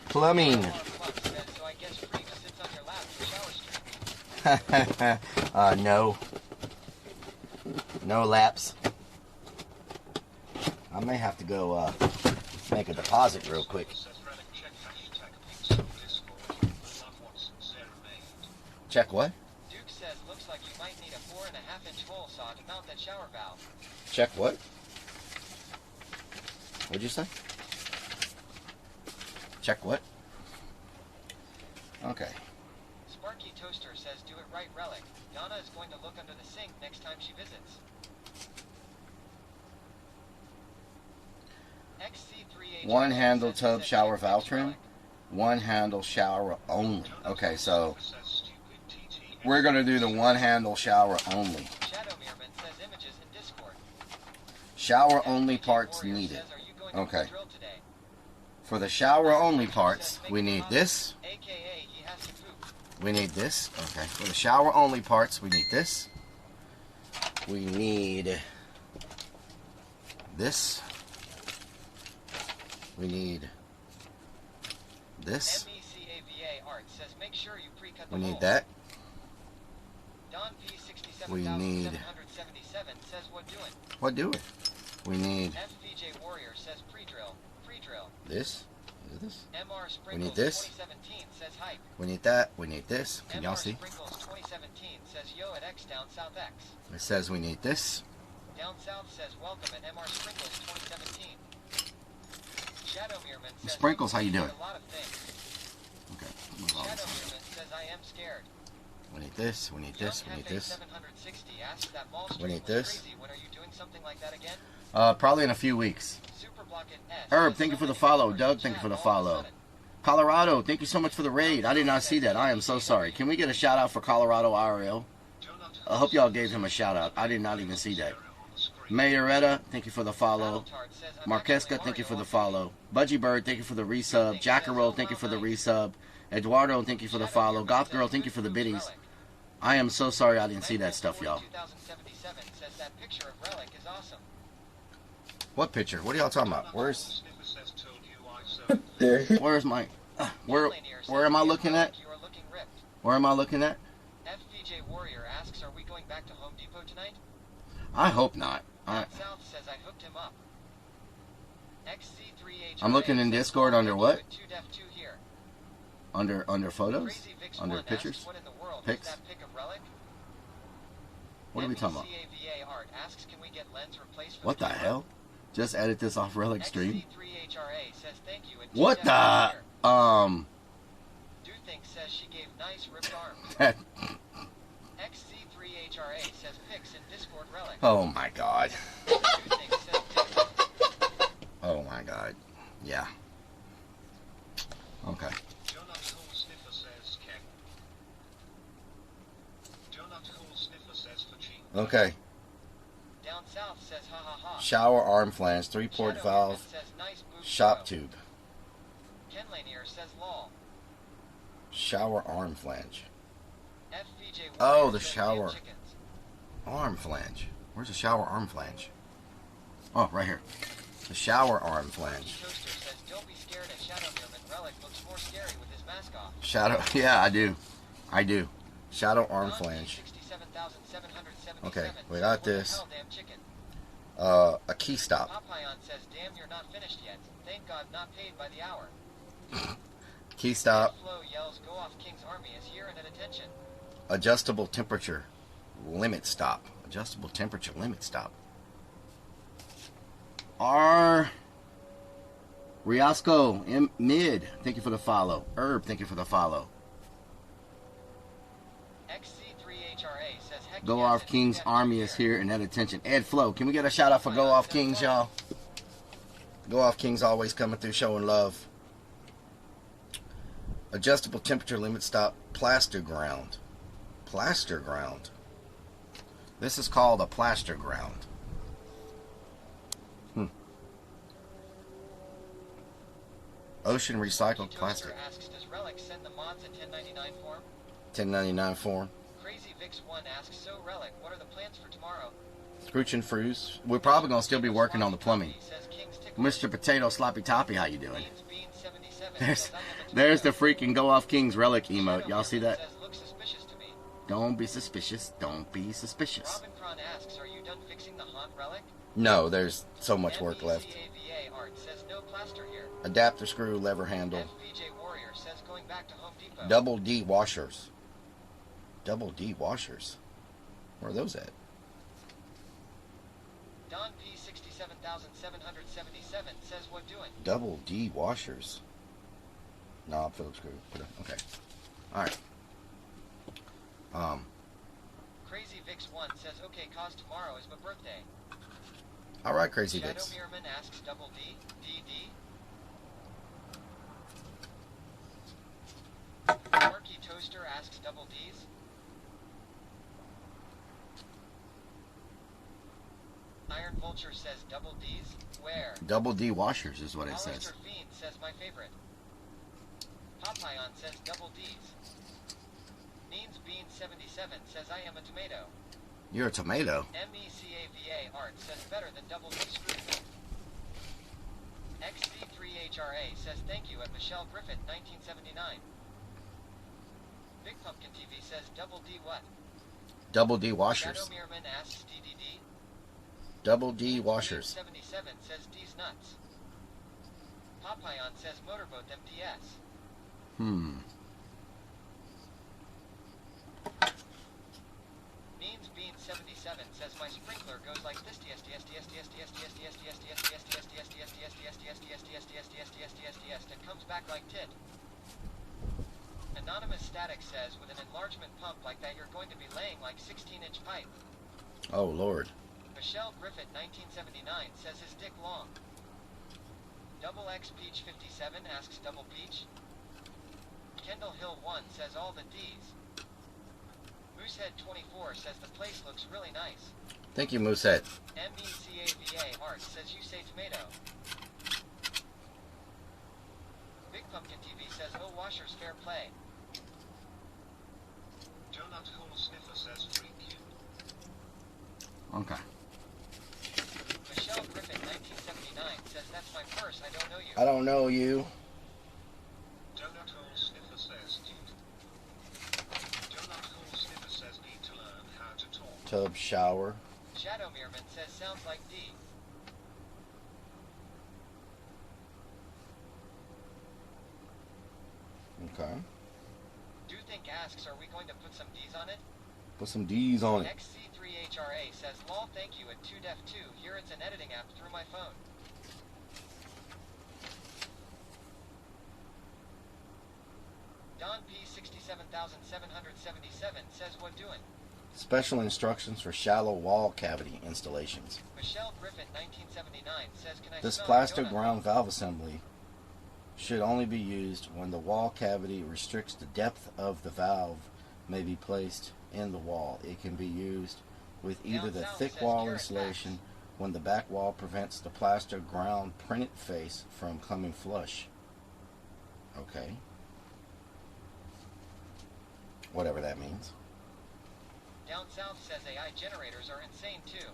Plumbing. So I guess Free just sits on your lap for shower stream. No. No laps. I may have to go make a deposit real quick. Check what? Duke says looks like you might need a 4.5-inch hole saw to mount that shower valve. Check what? What'd you say? Check what? Okay. Sparky Toaster says do it right, Relic. Donna is going to look under the sink next time she visits. XC3H One handle tub shower valve trim. One handle shower only. Okay, so we're going to do the one handle shower only. Shadow Mirman says images in Discord. Shower only parts needed. Okay. For the shower only parts, we need this. We need this. Okay. For the shower only parts, we need this. We need this. We need this. MECAVA Art says make sure you pre-cut the We need hole. that. Don P67,777 We need says what doing? what do it? We need FVJ Warrior says pre-drill. Pre-drill. this. Is this? MR We Sprinkles need this. 2017 says hype. We need that. We need this. Can y'all MR see? Sprinkles 2017 says yo at X down South X. It says we need this. Down South says welcome at MR Sprinkles 2017. Shadow Mirman says Sprinkles, how you need doing? a lot of things. Okay. Move on. Shadow Mirman says I am scared. We need this. We need this. We need this. 760 asks that mall We stream need was this. crazy. When are you doing something like that again? Probably in a few weeks. Superblocket S Herb, says thank you for the so many follow. numbers Doug, in thank you chat for the all of a follow. sudden. Colorado, thank you so much for the raid. I did not see that. I am so sorry. Can we get a shout out for Colorado IRL? I hope y'all gave him a shout out. I did not even see that. Mayoretta, thank you for the follow. Marquesca, thank you for the follow. Budgie Bird, thank you for the resub. Jackaro, thank you for the resub. Eduardo, thank you for the follow. Goth Girl, thank you for the biddies. I am so sorry I didn't see that stuff, y'all. 2077 says that picture of Relic is awesome. What picture? What are y'all talking about? Where's my... Where am I looking at? You are looking ripped. Where am I looking at? FVJ Warrior asks, are we going back to Home Depot tonight? I hope not. South says I hooked him up. XC3H I'm looking in Discord under what? 2def2 here. Under photos? Crazy Vix Under 1 pictures? asks, what in the world is Pics? that pic of Relic? What are we talking about? MECAVA Art asks, can we get lens replaced for What the camera? hell? Just edit this off Relic Stream? XC3HRA says thank you. And What 2def2 here. the... Duthink says she gave nice ripped arms. XC3HRA says pics in Discord Relic. Oh my god. Duthink says Yeah. Okay. Donut Hole Sniffer says Ken. Donut Hole Sniffer says for cheap. Okay. Down south says ha ha ha. Shower arm flange, 3-port valve, Says nice boob shop throw. tube. Ken Lanier says lol. Shower arm flange. FVJ Oh, the says shower damn chickens. arm flange. Where's the shower arm flange? Oh, right here. The shower arm flange. Toaster says don't be scared at Shadow Meerman. Relic looks more scary with his mask off. Shadow, yeah, I do. I do. Shadow arm flange. 67,777 Okay, we got says, "What the this. hell, damn chicken?" A key stop. Papillon says, damn, you're not finished yet. Thank God not paid by the hour. Key stop. Flo yells, go off King's Army is here and at attention. Adjustable temperature limit stop. Adjustable temperature limit stop. R. Riasco Mid, thank you for the follow. Herb, thank you for the follow. XC3HRA says, heck Go yes, Off it's King's Jeff Army here. is here and at attention. Ed Flo, can we get a shout out for Go Off Kings, y'all? Go Off Kings always coming through showing love. Adjustable temperature limit stop. Plaster ground. Plaster ground. This is called a plaster ground. Ocean recycled plastic. Asks, does Relic send the mods a 1099 form? 1099 form. Crazy Vix 1 asks, so Relic, what are the plans for tomorrow? Scrooch and Frues. We're probably going to still be working on the plumbing. Mr. Potato Sloppy Toppy, how you doing? There's the freaking Go Off Kings relic emote. Y'all see that? Don't be suspicious. Don't be suspicious. Robin Cron asks, are you done fixing the haunt relic? No, there's so much work left. MECAVA art says no plaster here. Adapter screw, lever handle. FVJ Warrior says going back to Home Depot. Double D washers. Double D washers. Where are those at? Don P 67,777 says what doing? Double D washers. Knob, Phillips screw. Okay. Alright. Crazy Vix 1 says, okay, cause tomorrow is my birthday. Alright, Crazy Shadow Vix. Meerman asks double D, DD. Marky Toaster asks double D's. Iron Vulture says double D's. Where? Double D washers is what it Hollister says. Fiend says my favorite. Papillon says double D's. Neens Bean 77 says I am a tomato. You're a tomato. MECAVA art says better than double D screw. XC3HRA says thank you at Michelle Griffith 1979. Big Pumpkin TV says double D what? Double D washers. Shadow Meerman asks DDD. Double D washers. 77 says D's nuts. Papillon says motorboat MDS. Neens Bean 77 says my sprinkler goes like this and comes back like tit. Anonymous Static says with an enlargement pump like that you're going to be laying like 16-inch pipe. Oh, Lord. Michelle Griffith 1979 says his dick long. Double X Peach 57 asks double Peach. Kendall Hill 1 says all the D's. Moosehead 24 says the place looks really nice. Thank you, Moosehead. MECAVA art says you say tomato. Big Pumpkin TV says oh washers fair play. Donut Hole Sniffer says freak you. Okay. Michelle Griffin 1979 says that's my purse, I don't know you. I don't know you. Donut Hole Sniffer says dude. Donut Hole Sniffer says need to learn how to talk. Tub shower. Shadow Meerman says sounds like D. Okay. Do think asks, are we going to put some D's on it? Put some D's on it. XC3HRA says, lol, thank you at 2def2. Here it's an editing app through my phone. Don P 67,777 says what doing? Special instructions for shallow wall cavity installations. Michelle Griffin 1979 says, can I This smell plaster donut? ground valve assembly should only be used when the wall cavity restricts the depth of the valve may be placed in the wall. It can be used with either the thick wall insulation when the back wall prevents the plaster ground printed face from coming flush. Okay. Whatever that means. Down south says AI generators are insane too.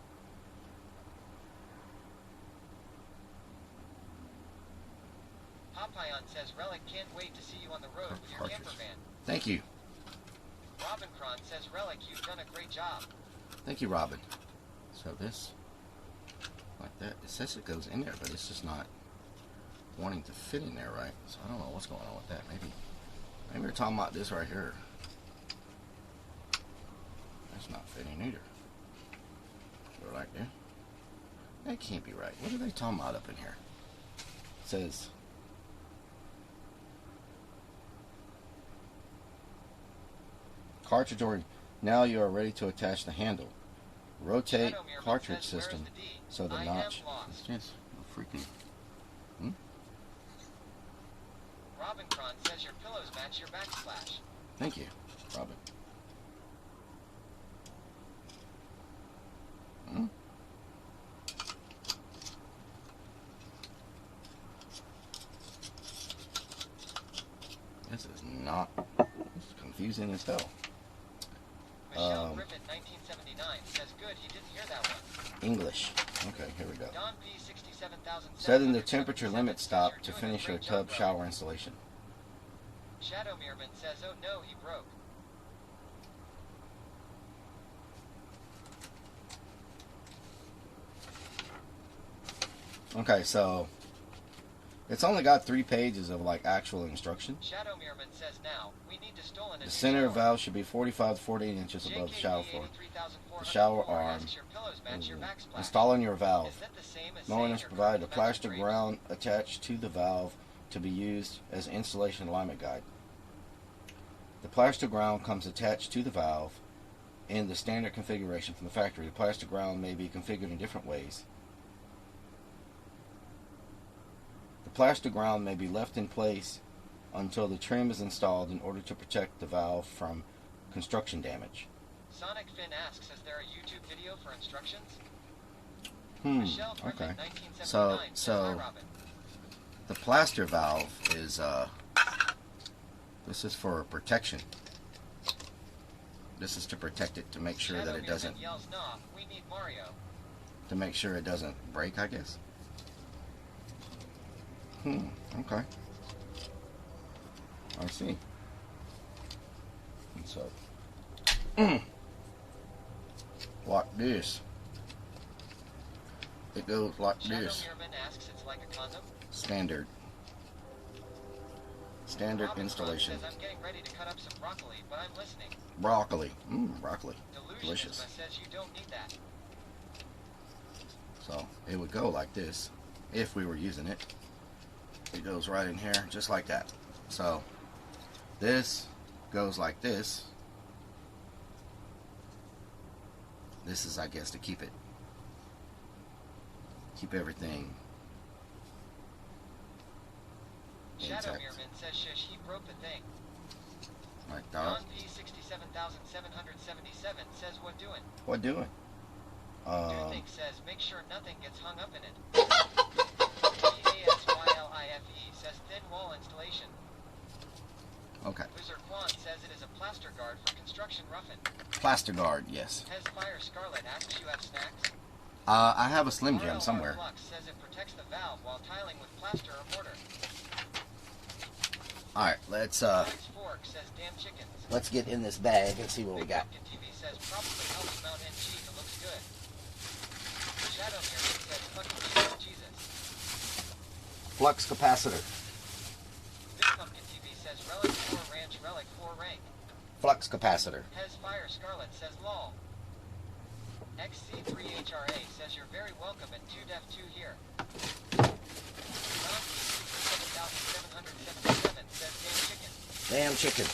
Papayan says Relic can't wait to see you on the road with your camper van. Thank you. Robincron says Relic, you've done a great job. Thank you, Robin. So this, like that, it says it goes in there, but it's just not wanting to fit in there right. So I don't know what's going on with that. Maybe we're talking about this right here. That's not fitting either. Go right there. That can't be right. What are they talking about up in here? It says cartridge order. Now you are ready to attach the handle. Rotate cartridge system so the notch. Yes, freaking. Robincron says your pillows match your backsplash. Thank you, Robin. This is not. This is confusing as hell. Michelle Griffin, 1979, says good. He didn't hear that one. English. Okay, here we go. Don P. 67,000. Setting the temperature limit stop to finish your tub shower installation. Shadow Meerman says, oh no, he broke. Okay, so it's only got 3 pages of like actual instruction. Shadow Meerman says now, we need to stolen The center valve should be 45 to 48 inches above the shower floor. The shower arm. Installing your valve. No one is provided a plastic ground attached to the valve to be used as installation alignment guide. The plastic ground comes attached to the valve in the standard configuration from the factory. The plastic ground may be configured in different ways. The plastic ground may be left in place until the trim is installed in order to protect the valve from construction damage. Sonic Finn asks, is there a YouTube video for instructions? Okay. So the plaster valve is this is for protection. This is to protect it, to make sure that it doesn't yells, nah, we need Mario. To make sure it doesn't break, I guess. Okay. I see. And so like this. It goes like this. Asks, it's like a condom. Standard Robin installation. Says, I'm getting ready to cut up some broccoli, but I'm listening. Broccoli. Broccoli. Delicious. Says you don't need that. So it would go like this if we were using it. It goes right in here just like that. So this goes like this. This is, I guess, to keep everything Shadow Meerman says shush, he broke the thing. like that. Don P 67,777 says what doing? What doing? Duthick says make sure nothing gets hung up in it. PASYLIFE says thin wall installation. Okay. Wizard Quan says it is a plaster guard for construction roughing. Plaster guard, yes. Has Fire Scarlet asks you have snacks? I have a Slim Jim somewhere. Flux says it protects the valve while tiling with plaster or mortar. All right, let's Fork says damn chickens. let's get in this bag and see what we got. Pumpkin TV says probably helps mount NG if it looks good. Shadow Meerman says fucking Jesus. Flux capacitor. This Pumpkin TV says Relic 4 Ranch, Relic 4 Rank. Flux capacitor. Has Fire Scarlet says lol. XC3HRA says you're very welcome at 2def2 here. Don 67,777 says damn chicken. Damn chicken.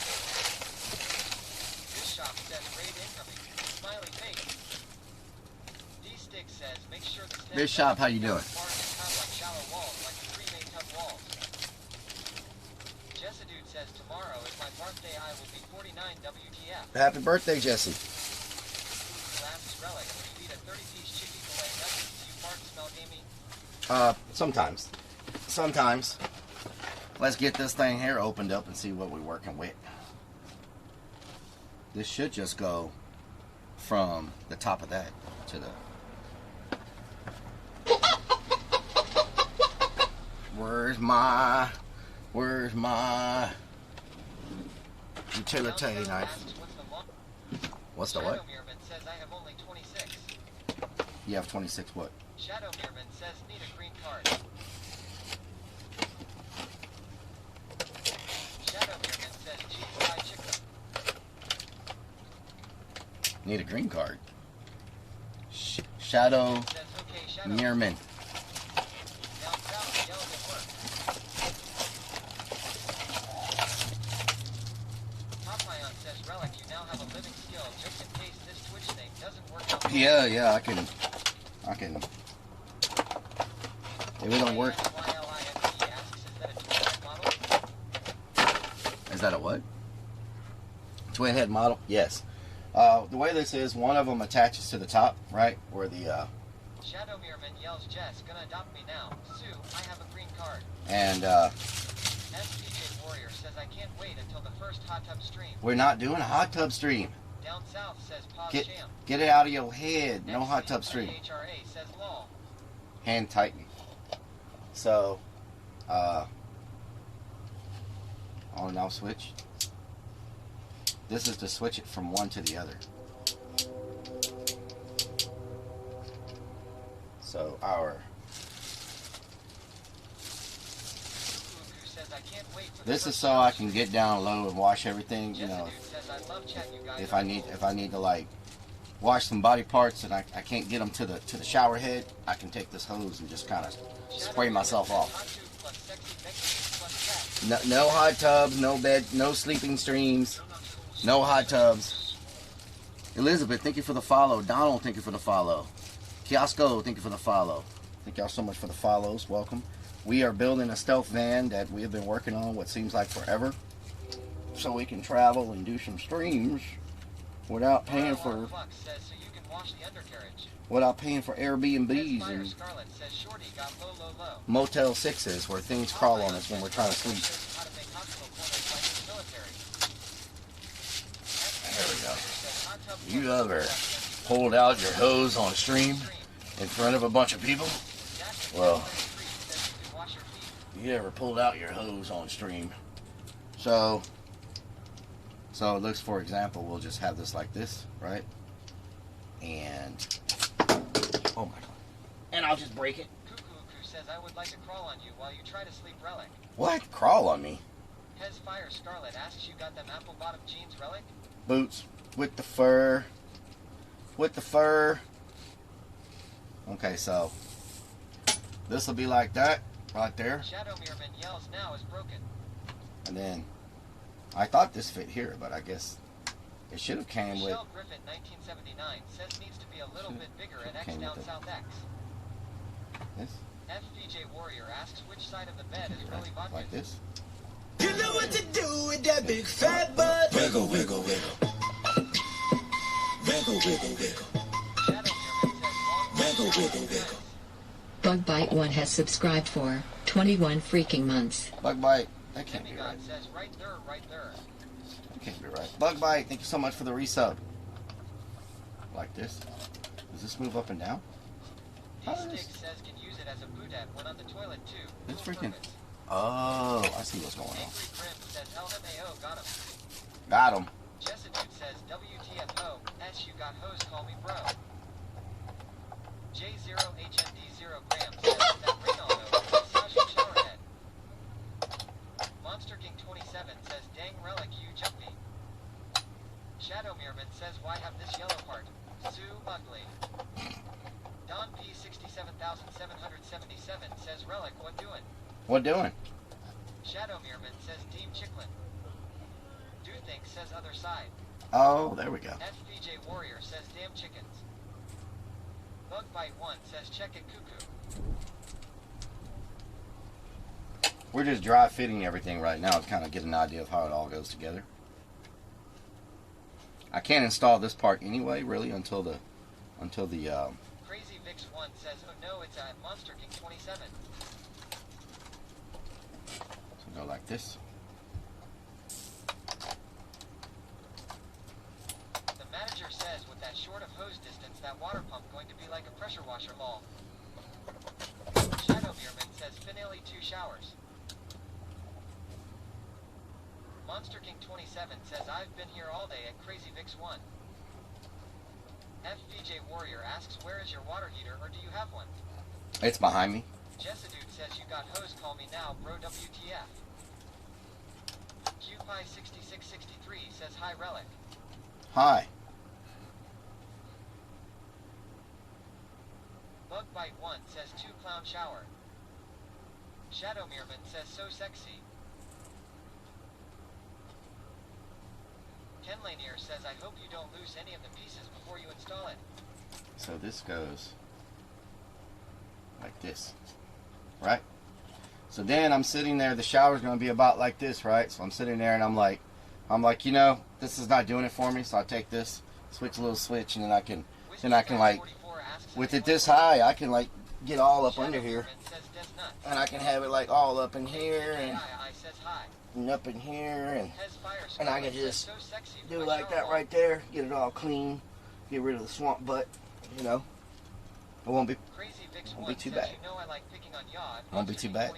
This shop says raid incoming. Smiley face. D-Stick says make sure the This shop, how you doing? Like shallow walls, like the pre-made tub walls. Jessa Dude says tomorrow is my birthday. I will be 49 WTF. Happy birthday, Jesse. Last relic. When you eat a 30-piece chicken fillet nuggets, do you fart and smell gamey? Sometimes. Sometimes. Let's get this thing here opened up and see what we're working with. This should just go from the top of that to the... Where's my utility knife? What's the what? Shadow Mirman says I have only 26. You have 26 what? Shadow Mirman says need a green card. Shadow Mirman says cheese fried chicken. Need a green card. Shadow Says okay, Shadow. Mearman. Down south, yellow at work. Papayon says Relic, you now have a living skill just in case this Twitch thing doesn't work out. Yeah, I can. If it don't work. Is that a what? Twin head model? Yes. The way this is, one of them attaches to the top, right? Where the Shadow Mirman yells, Jess, gonna adopt me now. Sue, I have a green card. and SPJ Warrior says I can't wait until the first hot tub stream. we're not doing a hot tub stream. Down south says Pause Get Champ. get it out of your head. No hot tub stream. HRA says lol. Hand tighten. So, on and off switch. This is to switch it from one to the other. So this is so I can get down low and wash everything. You know, if I need to like wash some body parts and I can't get them to the shower head, I can take this hose and just kind of spray myself off. No hot tubs, no bed, no sleeping streams, no hot tubs. Elizabeth, thank you for the follow. Donald, thank you for the follow. Kiosco, thank you for the follow. Thank y'all so much for the follows. Welcome. We are building a stealth van that we have been working on what seems like forever, so we can travel and do some streams without paying for Airbnbs and Motel 6s where things crawl on us when we're trying to sleep. There we go. You ever pulled out your hose on stream in front of a bunch of people? Well, you ever pulled out your hose on stream? So it looks, for example, we'll just have this like this, right? And oh my god! And I'll just break it. Cuckoo says I would like to crawl on you while you try to sleep, Relic. What? Crawl on me? Hez Fire Scarlet asks you got them apple bottom jeans, Relic? Boots with the fur. With the fur. Okay, so this will be like that right there. Shadow Mirman yells now is broken. And then I thought this fit here, but I guess it should have came with. Michelle Griffin 1979 says needs to be a little bit bigger at X down south X. This? FPJ Warrior asks which side of the bed is really vodka. Like this. You know what to do with that big fat butt. Wiggle, wiggle, wiggle. Wiggle, wiggle, wiggle. Wiggle, wiggle, wiggle. Bugbite1 has subscribed for 21 freaking months. Bugbite, that can't be right. Says right there, right there. That can't be right. Bugbite, thank you so much for the resub. Like this. Does this move up and down? D-Stick says can use it as a boudette when on the toilet too. It's freaking. Oh, I see what's going on. Angry Grim says LMAO got him. Got him. Jessidude says WTFO, S you got hose, call me bro. J0HMD0 Graham says that Ronaldo massage your showerhead. Monster King 27 says dang Relic you jump me. Shadow Mirman says why have this yellow part? Sue ugly. Don P 67,777 says Relic what doing? What doing? Shadow Mirman says Team Chicklin. Do think says other side. Oh, there we go. FPJ Warrior says damn chickens. Bugbite1 says check it cuckoo. We're just dry fitting everything right now to kind of get an idea of how it all goes together. I can't install this part anyway, really, until the Crazy Vix 1 says, oh no, it's at Monster King 27. so go like this. The manager says with that short of hose distance, that water pump going to be like a pressure washer lol. Shadow Meerman says finale 2 showers. Monster King 27 says I've been here all day at Crazy Vix 1. FVJ Warrior asks where is your water heater or do you have one? It's behind me. Jessadude says you got hose, call me now, bro WTF. QPie6663 says hi Relic. Hi. Bugbite 1 says 2 clown shower. Shadow Meerman says so sexy. Ken Lanier says I hope you don't lose any of the pieces before you install it. So this goes like this, right? So then I'm sitting there, the shower's gonna be about like this, right? So I'm sitting there and I'm like, you know, this is not doing it for me, so I take this, switch a little switch, and then I can like, with it this high, I can like get all up under here, and I can have it like all up in here and up in here, and I can just do like that right there, get it all clean, get rid of the swamp butt, you know. It won't be too bad. Won't be too bad.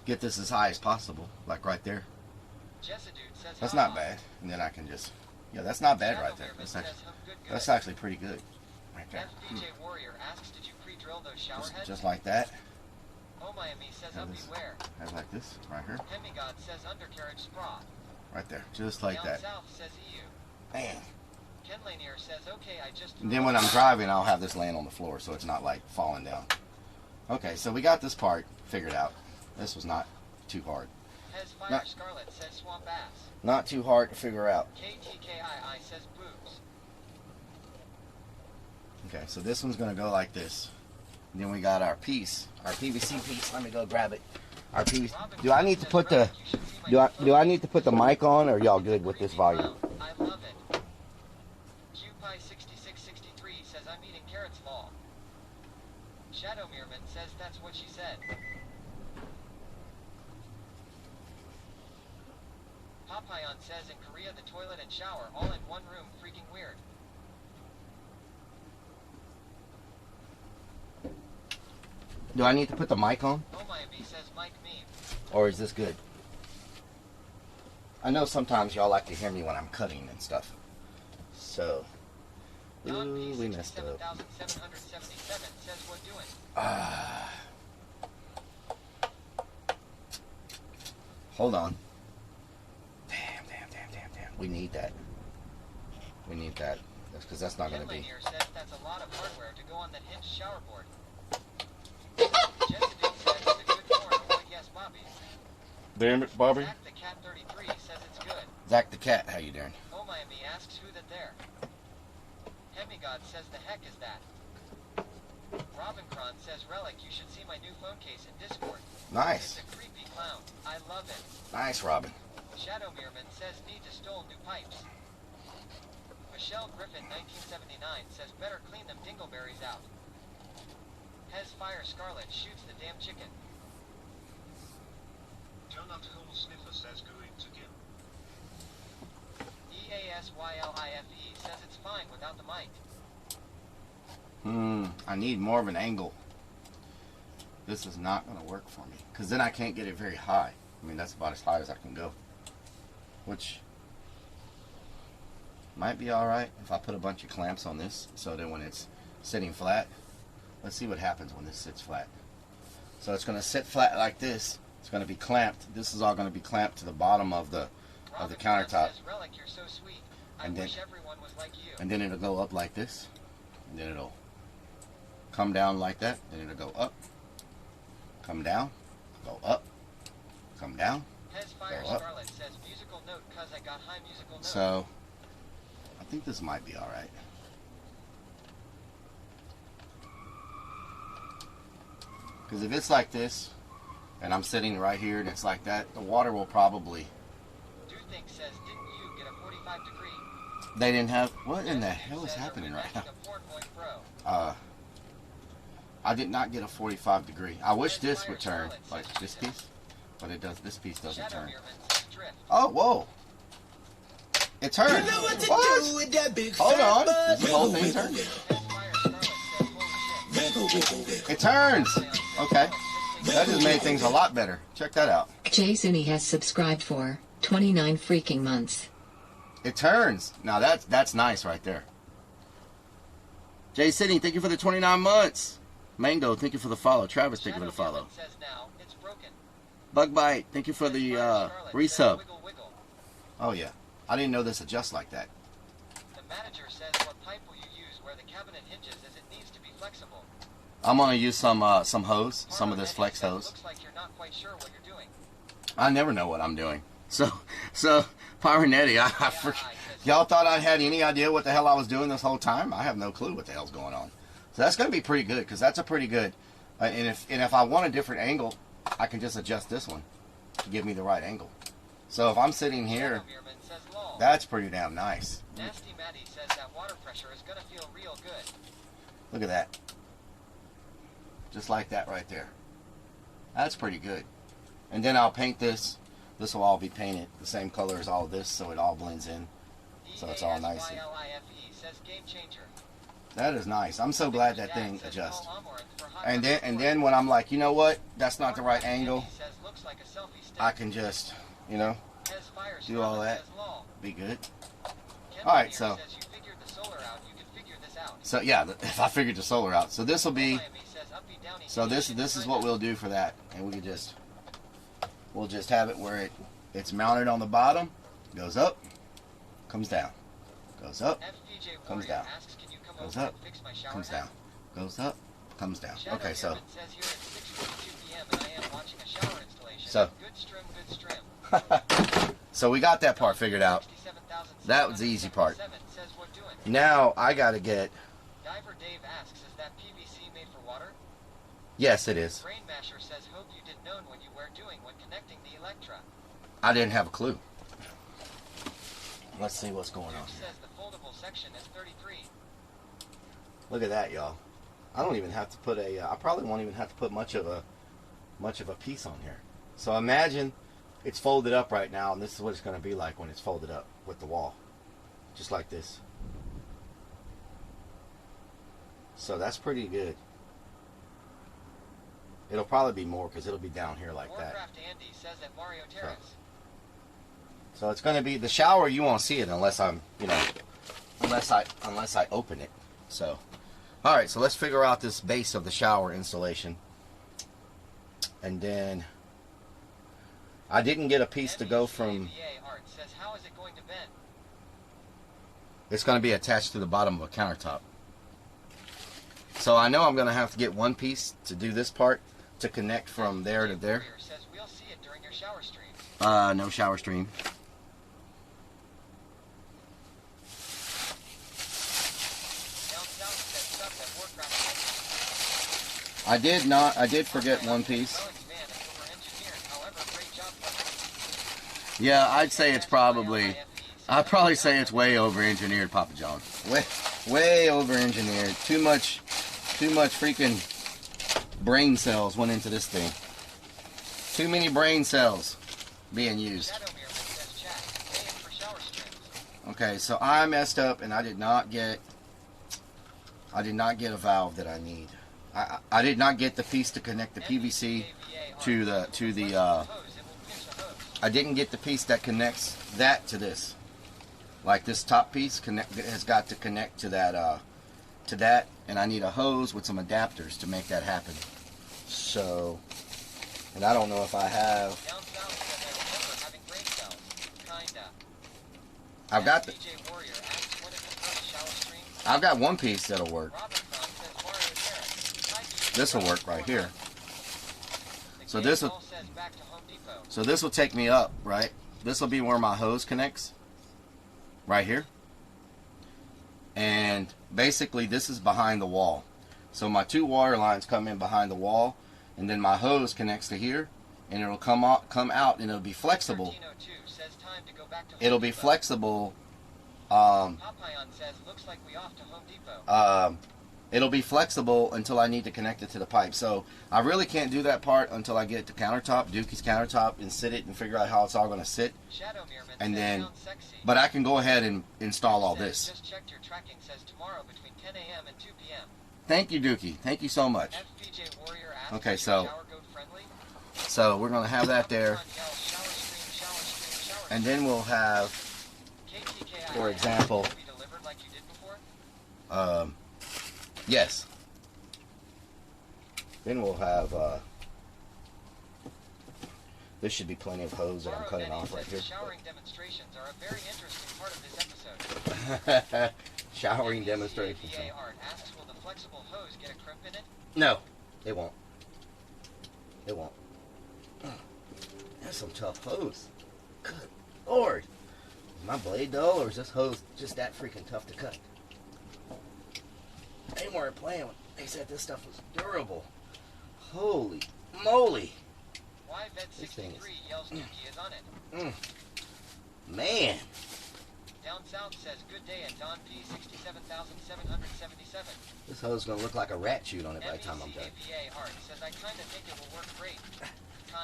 Get this as high as possible, like right there. That's not bad. And then I can just, yeah, that's not bad right there. That's actually pretty good, right there. Just like that. Have like this, right here. Right there, just like that. Man. And then when I'm driving, I'll have this laying on the floor so it's not like falling down. Okay, so we got this part figured out. This was not too hard. Not too hard to figure out. Okay, so this one's gonna go like this. And then we got our piece, our PVC piece. Let me go grab it. Our PVC. Do I need to put the do I need to put the mic on, or y'all good with this volume? I love it. QPie6663 says I'm eating carrots law. Shadow Meerman says that's what she said. Papayan says in Korea the toilet and shower all in one room, freaking weird. Do I need to put the mic on? Oh my B says Mike meme. Or is this good? I know sometimes y'all like to hear me when I'm cutting and stuff. So, ooh, we messed up. 777 says what doing? Hold on. Damn. We need that. We need that. That's because that's not going to be. Says that's a lot of hardware to go on that hinge shower board. Jessica says it's a good porn. Oh, yes, Bobby. Damn it, Bobby. Zach the Cat 33 says it's good. Zach the Cat, how you doing? Oh my me asks who that there. Hemigod says the heck is that. Robincron says Relic, you should see my new phone case in Discord. Nice. It's a creepy clown. I love it. Nice, Robin. Shadow Meerman says need to stole new pipes. Michelle Griffin 1979 says better clean them dingleberries out. Hez Fire Scarlet shoots the damn chicken. Donut Hole Sniffer says going to Gim. EASYLIFE says it's fine without the mic. I need more of an angle. This is not going to work for me, because then I can't get it very high. I mean, that's about as high as I can go, which might be alright if I put a bunch of clamps on this, so then when it's sitting flat, let's see what happens when this sits flat. So it's going to sit flat like this. It's going to be clamped. This is all going to be clamped to the bottom of the countertop. Relic, you're so sweet. And then, wish everyone was like you. And then it'll go up like this, and then it'll come down like that, then it'll go up, come down, go up, come down, Hezfire go up. Scarlet says musical note cause I got high musical note. So I think this might be alright. Because if it's like this and I'm sitting right here and it's like that, the water will probably... Dude Think says, didn't you get a 45 degree? They didn't have... What in the hell is happening right now? I did not get a 45 degree. I wish this would turn, like this piece, but it does. This piece doesn't turn. Oh, whoa! It turned. What? Hold on. Does the whole thing turn? It turns. Okay. That just made things a lot better. Check that out. Jason has subscribed for 29 freaking months. It turns. Now that's nice right there. Jay City, thank you for the 29 months. Mango, thank you for the follow. Travis, thank you for the follow. Bug Bite, thank you for the resub. Oh yeah, I didn't know this adjusts like that. The manager says, what pipe will you use where the cabinet hinges as it needs to be flexible? I'm gonna use some hose, some of this flex hose. Looks like you're not quite sure what you're doing. I never know what I'm doing. So Pyronetti, y'all thought I had any idea what the hell I was doing this whole time? I have no clue what the hell's going on. So that's going to be pretty good, because that's a pretty good, and if I want a different angle, I can just adjust this one to give me the right angle. So if I'm sitting here, that's pretty damn nice. Nasty Maddie says that water pressure is going to feel real good. Look at that. Just like that right there. That's pretty good. And then I'll paint this. This will all be painted the same color as all of this, so it all blends in. So it's all nice. Says game changer. That is nice. I'm so glad that thing adjusts. And then when I'm like, you know what, that's not the right angle, I can just, you know, do all that. Be good. All right, so yeah, if I figured the solar out, so this will be. So this is what we'll do for that, and we'll just have it where it's mounted on the bottom, goes up, comes down, goes up, comes down. Goes up, comes down, goes up, comes down. Okay, so so we got that part figured out. That was the easy part. Now I gotta get. Diver Dave asks, is that PVC made for water? Yes, it is. Brain Masher says, hope you did known what you were doing when connecting the Electra. I didn't have a clue. Let's see what's going on. Says the foldable section is 33. Look at that, y'all. I don't even have to put I probably won't even have to put much of a piece on here. So imagine it's folded up right now, and this is what it's going to be like when it's folded up with the wall. Just like this. So that's pretty good. It'll probably be more because it'll be down here like that. Warcraft Andy says at Mario Terrace. So it's going to be the shower. You won't see it unless I'm, you know, unless I open it. So, all right. So let's figure out this base of the shower installation, and then I didn't get a piece to go from. Says, how is it going to bend? It's going to be attached to the bottom of a countertop. So I know I'm going to have to get one piece to do this part to connect from there to there. Says we'll see it during your shower stream. No shower stream. I did forget one piece. Yeah, I'd probably say it's way over engineered, Papa John. Way over engineered. Too much freaking brain cells went into this thing. Too many brain cells being used. Okay, so I messed up and I did not get a valve that I need. I did not get the piece to connect the PVC to the I didn't get the piece that connects that to this. Like this top piece has got to connect to that, and I need a hose with some adapters to make that happen. So, and I don't know if I have. I've got one piece that'll work. This will work right here. So this will take me up, right? This will be where my hose connects. Right here. And basically this is behind the wall. So my two water lines come in behind the wall, and then my hose connects to here, and it'll come out, and it'll be flexible. It'll be flexible. Papayon says, looks like we off to Home Depot. It'll be flexible until I need to connect it to the pipe. So I really can't do that part until I get the countertop, Dukey's countertop, and sit it and figure out how it's all going to sit. And then, but I can go ahead and install all this. Just checked your tracking, says tomorrow between 10 a.m. and 2 p.m. Thank you, Dukey. Thank you so much. FPJ Warrior asks, Okay, is your so shower goat friendly? so we're going to have that there. And then we'll have, for example, yes. Then we'll have, this should be plenty of hose that I'm cutting off right here. Showering demonstrations are a very interesting part of this episode. Showering demonstrations. FPA Art asks, will the flexible hose get a crimp in it? No, it won't. It won't. That's some tough hose. Good Lord. Is my blade dull, or is this hose just that freaking tough to cut? They weren't playing when they said this stuff was durable. Holy moly. YVET63 yells Dukey is on it. Man. Down South says, good day at Don P 67,777. This hose is going to look like a rat chute on it by the time I'm done. FPA Art says, I kind of think it will work great.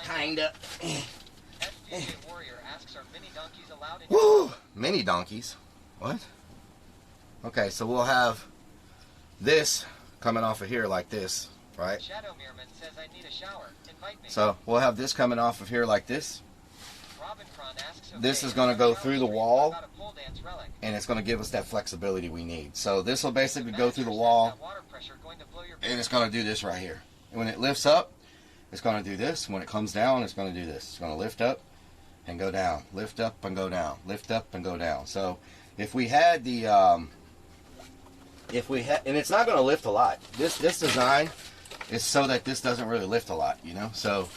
Kinda. FPJ Warrior asks, are mini donkeys allowed in Woo! Mini donkeys? What? Okay, so we'll have this coming off of here like this, right? Shadow Meerman says, I need a shower. Invite me. So we'll have this coming off of here like this. Robincron asks, okay, This is going to go through the wall, about a pole dance relic? and it's going to give us that flexibility we need. So this will basically go through the wall, Water pressure going to blow your and it's going to do this right here. And when it lifts up, it's going to do this. When it comes down, it's going to do this. It's going to lift up and go down, lift up and go down, lift up and go down. So if we had the, and it's not going to lift a lot. This design is so that this doesn't really lift a lot, you know. So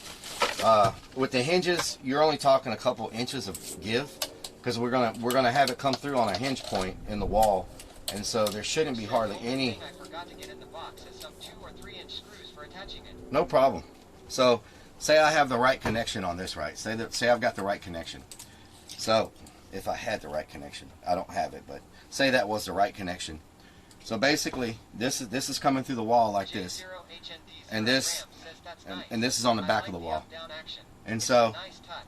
with the hinges, you're only talking a couple inches of give, because we're gonna have it come through on a hinge point in the wall, and so there shouldn't be hardly any. I forgot to get in the box has some 2 or 3 inch screws for attaching it. No problem. So say I have the right connection on this, right? Say I've got the right connection. So if I had the right connection, I don't have it, but say that was the right connection. So basically, this is coming through the wall like this, and this is on the back of the wall. And so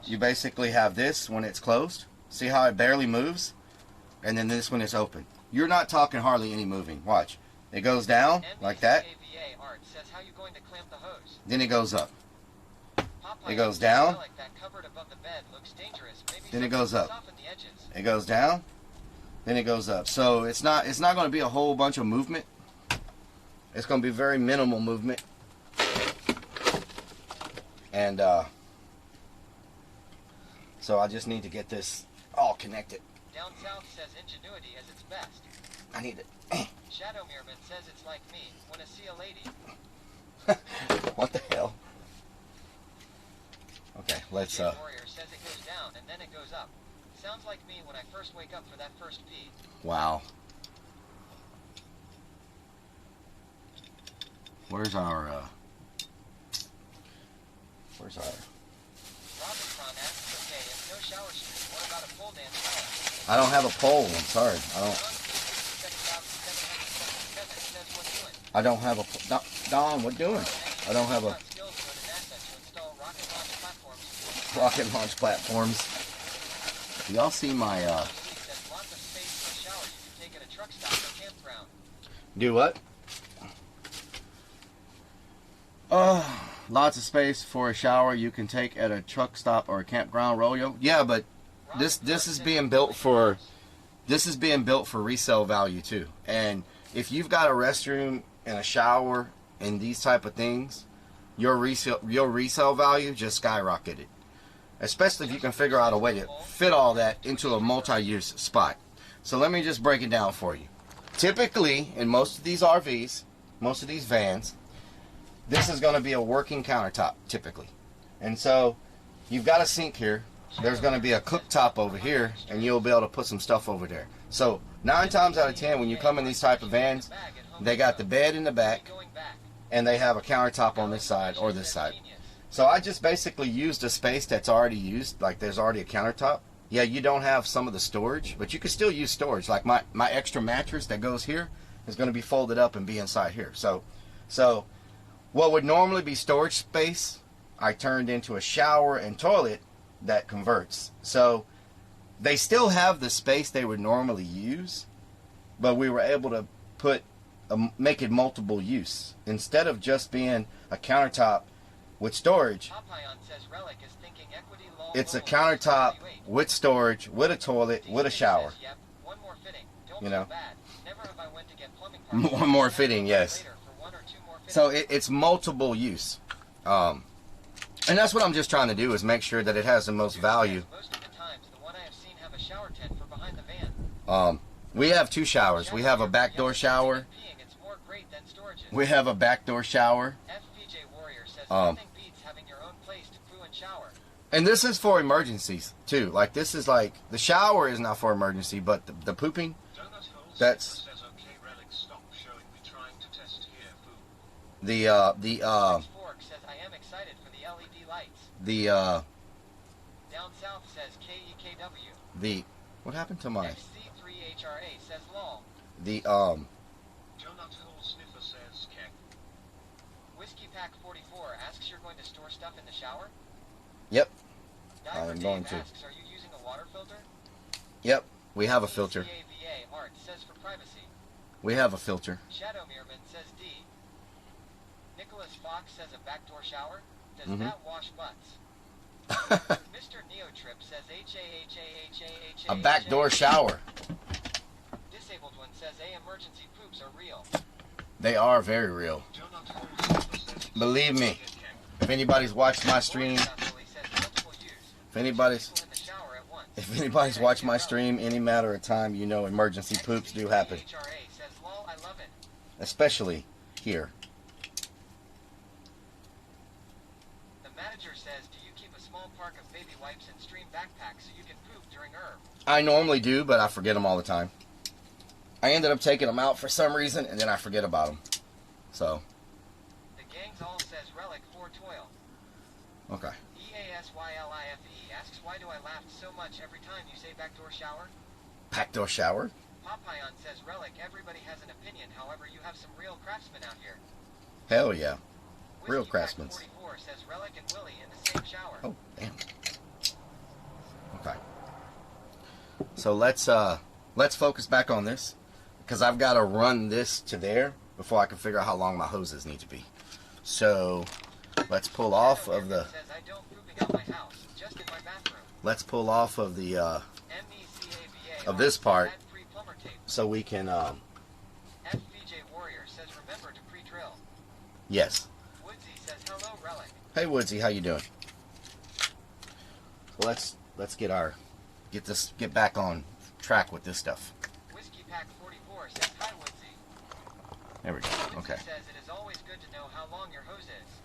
you basically have this when it's closed. See how it barely moves, and then this when it's open. You're not talking hardly any moving. Watch, it goes down like that. Then it goes up. It goes down. Then it goes up. It goes down. Then it goes up. So it's not going to be a whole bunch of movement. It's going to be very minimal movement. And so I just need to get this all connected. Down South says ingenuity as its best. I need it. Shadow Meerman says it's like me. When I see a lady. What the hell? Okay, let's Warrior says it goes down and then it goes up. Sounds like me when I first wake up for that first pee. Wow. Where's our Robinson asks, okay, if no shower street, what about a pole dance relic? I don't have a pole. I'm sorry. I don't have a Don, what doing? I don't have a rocket launch platforms. Do y'all see my do what? Lots of space for a shower you can take at a truck stop or a campground rodeo. Yeah, but this is being built for resale value too. And if you've got a restroom and a shower and these type of things, your resale value just skyrocketed. Especially if you can figure out a way to fit all that into a multi-use spot. So let me just break it down for you. Typically, in most of these RVs, most of these vans, this is going to be a working countertop, typically. And so, you've got a sink here. There's going to be a cooktop over here, and you'll be able to put some stuff over there. So, 9 times out of 10, when you come in these type of vans, they got the bed in the back, and they have a countertop on this side or this side. So I just basically used a space that's already used, like there's already a countertop. Yeah, you don't have some of the storage, but you can still use storage. Like my extra mattress that goes here is going to be folded up and be inside here. So what would normally be storage space, I turned into a shower and toilet that converts. So they still have the space they would normally use, but we were able to make it multiple use. Instead of just being a countertop with storage, it's a countertop with storage, with a toilet, with a shower. You know? One more fitting, yes. So it's multiple use. And that's what I'm just trying to do, is make sure that it has the most value. We have 2 showers. We have a backdoor shower. We have a backdoor shower. And this is for emergencies too. Like this is like the shower is not for emergency, but the pooping, that's the what happened to my Whiskey Pack 44 asks, you're going to store stuff in the shower? Yep, I'm going to. Asks, are you using a water filter? Yep, we have a filter. CAVA Art says for privacy. We have a filter. Shadow Meerman says D. Nicholas Fox says a backdoor shower. Does that wash butts? Mr. Neotrip says HAHAHAHA. A backdoor shower. Disabled One says emergency poops are real. They are very real. Believe me. If anybody's watched my stream, if anybody's watched my stream any matter of time, you know emergency poops do happen. Especially here. The manager says, do you keep a small park of baby wipes and stream backpacks so you can poop during ERB? I normally do, but I forget them all the time. I ended up taking them out for some reason, and then I forget about them. So. The Gangs All says Relic for Toil. Okay. EASYLIFE asks, why do I laugh so much every time you say backdoor shower? Backdoor shower? Papayan says Relic, everybody has an opinion, however you have some real craftsmen out here. Hell yeah. Real craftsmen. 44 says Relic and Willie in the same shower. Oh, damn. Okay. So let's focus back on this, because I've got to run this to there before I can figure out how long my hoses need to be. So let's pull off of the. Let's pull off of the of this part so we can. FVJ Warrior says remember to pre-drill. Yes. Woodsy says hello Relic. Hey Woodsy, how you doing? So let's get back on track with this stuff. Whiskey Pack 44 says hi Woodsy. There we go. Okay. Woodsy says it is always good to know how long your hose is.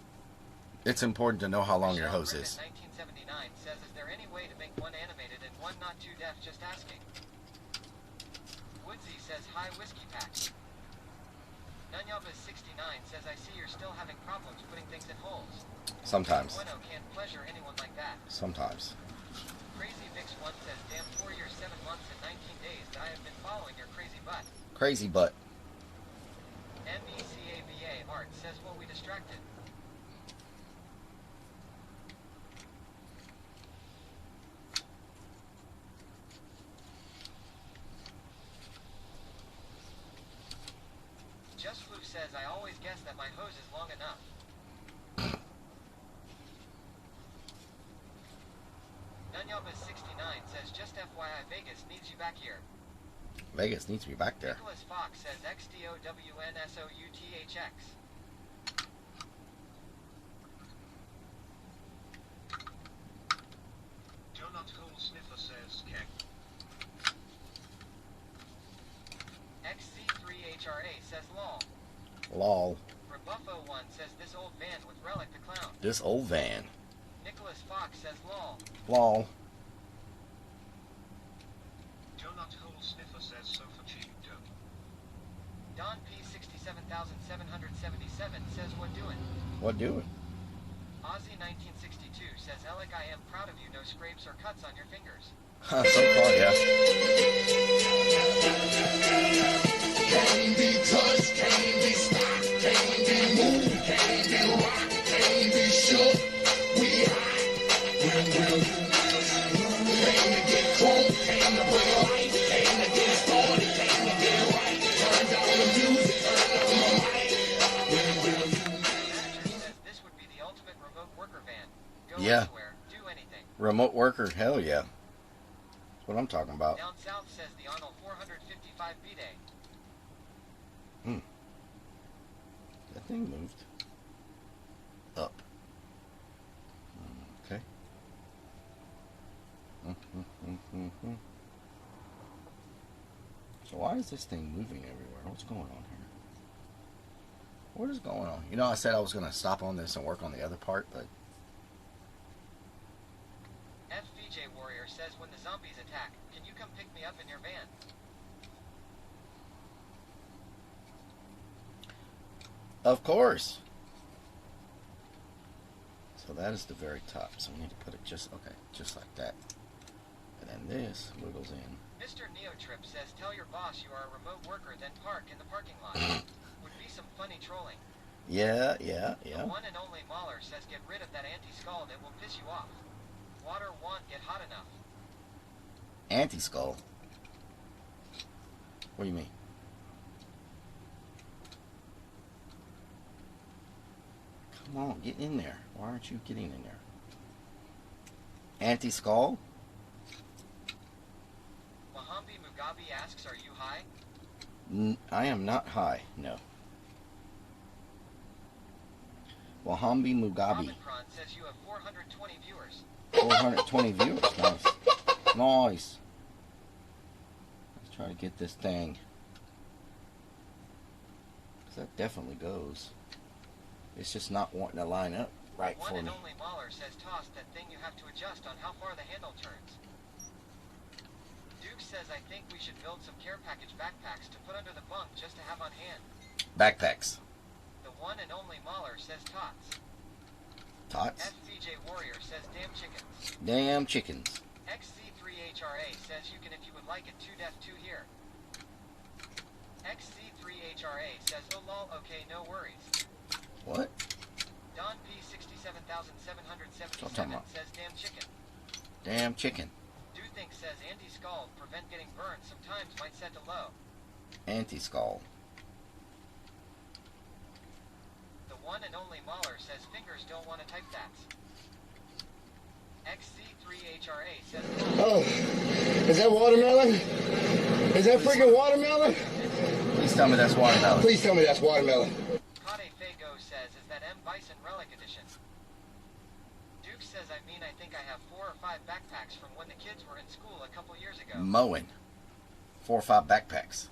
It's important to know how long your hose is. 1979 says, is there any way to make one animated and one not too deaf? Just asking. Woodsy says hi Whiskey Pack. Nunyabas69 says, I see you're still having problems putting things in holes. Sometimes. Bueno can't pleasure anyone like that. Sometimes. Crazy Vix 1 says, damn 4 years, 7 months, and 19 days that I have been following your crazy butt. Crazy butt. MECAVA Art says, what we distracted. Just Flu says, I always guess that my hose is long enough. Nunyabas69 says, just FYI, Vegas needs you back here. Vegas needs to be back there. Nicholas Fox says, XDOWNSOUTHX. Donut Hole Sniffer says Kek. XC3HRA says lol. Lol. Rebuffo1 says this old van with Relic the Clown. This old van. Nicholas Fox says lol. Lol. Donut Hole Sniffer says so for cheap dope. Don P67777 says what doing? What doing? Ozzy19 Relic, I am proud of you. No scrapes or cuts on your fingers. So far, yeah. Can't be touched, can't be stopped, can't be moved, can't be rocked, can't be shook. We hot. Came to get drunk, came to bring life, came to get started, came to get right. Turn down the music, turn down the mic. This would be the ultimate remote worker van. Go Yeah. anywhere, do anything. Remote worker, hell yeah. That's what I'm talking about. Down south says the Arnold 455 B-Day. That thing moved. Up. Okay. So why is this thing moving everywhere? What's going on here? What is going on? You know, I said I was going to stop on this and work on the other part, but... FVJ Warrior says when the zombies attack, can you come pick me up in your van? Of course. So that is the very top. So we need to put it just, okay, just like that. And then this wiggles in. Mr. Neotrip says tell your boss you are a remote worker, then park in the parking lot. Would be some funny trolling. Yeah. The one and only Mahler says get rid of that anti-skull that will piss you off. Water won't get hot enough. Anti-skull? What do you mean? Come on, get in there. Why aren't you getting in there? Anti-skull? Mohambi Mugabe asks, are you high? I am not high, no. Wahambi Mugabe. Omicron says you have 420 viewers. 420 viewers, nice. Nice. Let's try to get this thing. 'Cause that definitely goes. It's just not wanting to line up right One for and me. only Mahler says toss that thing you have to adjust on how far the handle turns. Duke says I think we should build some care package backpacks to put under the bunk just to have on hand. Backpacks. The one and only Mahler says tots. Tots? FVJ Warrior says damn chickens. Damn chickens. XC3HRA says you can if you would like it 2-2 here. XC3HRA says oh lol okay no worries. What? Don P67777 What I'm talking about? says damn chicken. Damn chicken. Think says anti-skull prevent getting burned sometimes might set to low. Anti-skull. The one and only Mahler says fingers don't want to type that. XC3HRA says oh, is that watermelon? Is that freaking watermelon? Please tell me that's watermelon. Please tell me that's watermelon. Kade Fago says is that M Bison Relic Edition. Duke says I think I have 4 or 5 backpacks from when the kids were in school a couple years ago. Mowing. 4 or 5 backpacks.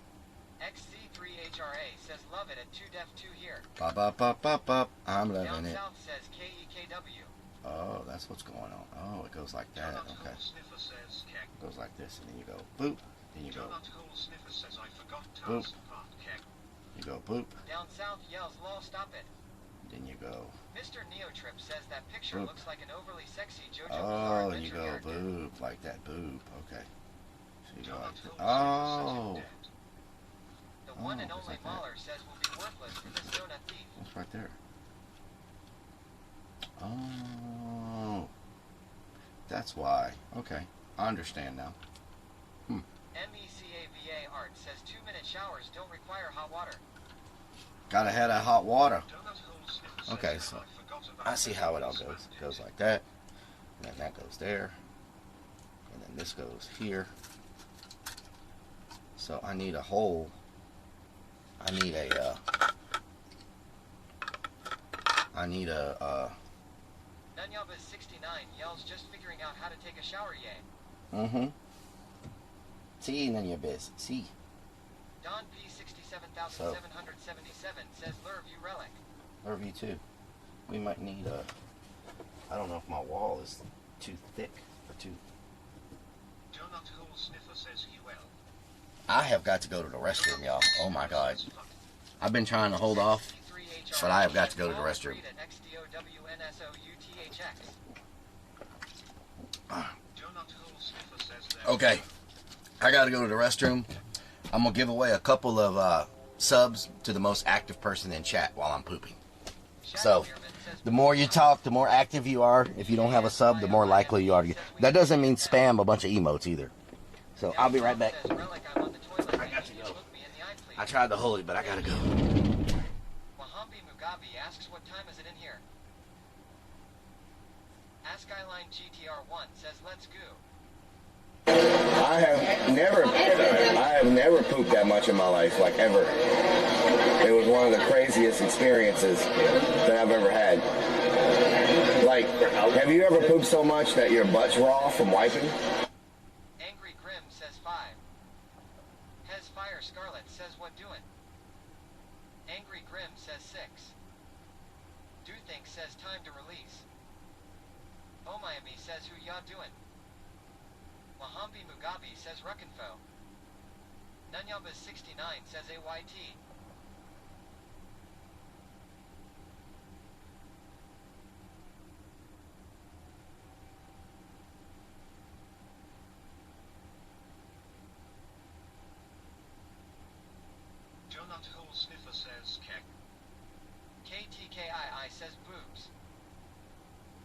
XC3HRA says love it at 2-2 here. Pop, pop, pop, pop, pop. I'm loving Down it. south says KEKW. Oh, that's what's going on. Oh, it goes like that. Okay. It goes like this, and then you go boop. Then you go boop. You go boop. Down south yells lol stop it. Then you go. Mr. Neotrip says that picture Boop. looks like an overly sexy JoJo Oh, Bizarre and you Adventure go character. boop like that. Boop. Okay. So you go like that. Oh. The one and it's only like that. Mahler says will be worthless for this donut thief. It's right there. Oh. That's why. Okay. I understand now. MECAVA Art says 2-minute showers don't require hot water. Gotta have that hot water. Okay, so I see how it all goes. It goes like that. And then that goes there. And then this goes here. So I need a hole. I need a, Nunyabas69 yells just figuring out how to take a shower, yay. See, none of your biz. See. Don P67777 says lure you relic. Love you too. We might need a, I don't know if my wall is too thick or too. Donut Hole Sniffer says UL. I have got to go to the restroom, y'all. Oh my God. I've been trying to hold off, but I have got to go to the restroom. Okay, I gotta go to the restroom. I'm gonna give away a couple of subs to the most active person in chat while I'm pooping. So, the more you talk, the more active you are. If you don't have a sub, the more likely you are to get. That doesn't mean spam a bunch of emotes either. So, I'll be right back. I got to go. I tried to hold it, but I gotta go. Wahambi Mugabe asks what time is it in here? Skyline GTR1 says let's go. I have never pooped that much in my life, like ever. It was one of the craziest experiences that I've ever had. Like, have you ever pooped so much that your butt's raw from wiping? Angry Grim says 5. Hez Fire Scarlet says what doing? Angry Grim says 6. Do think says time to release. Oh Miami says who ya doing? Wahambi Mugabe says Ruckinfo. Nunyabas69 says AYT. Donut Hole Sniffer says Kek. KTKII says boobs.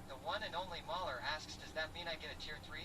The one and only Mahler asks, does that mean I get a tier 3?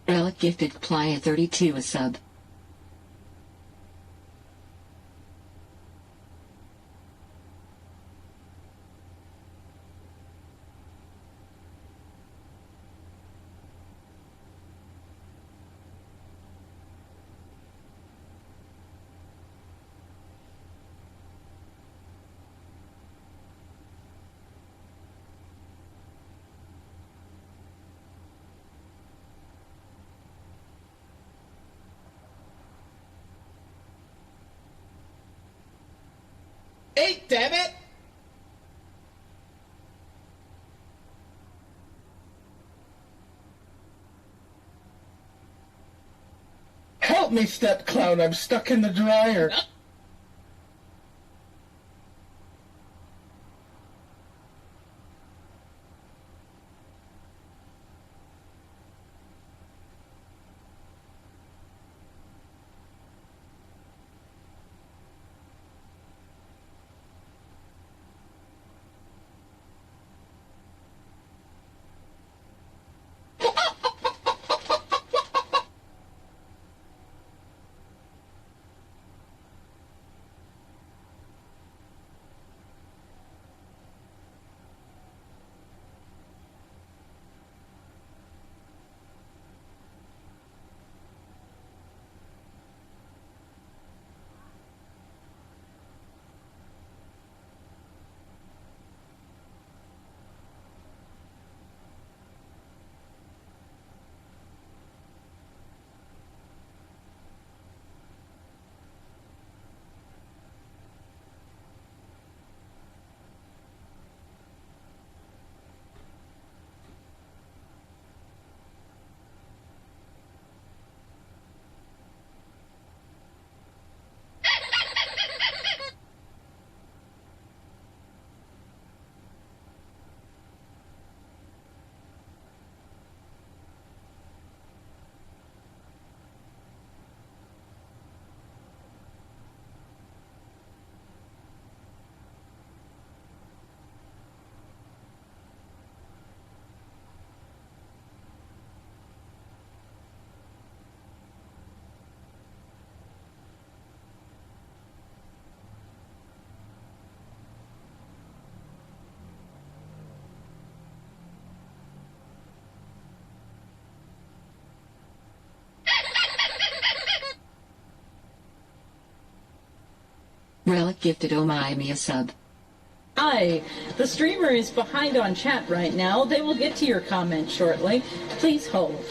Relic gifted Playa 32 a sub. Hey, damn it! Help me, step clown. I'm stuck in the dryer. Relic gifted Omaimi a sub. Hi, the streamer is behind on chat right now. They will get to your comment shortly. Please hold.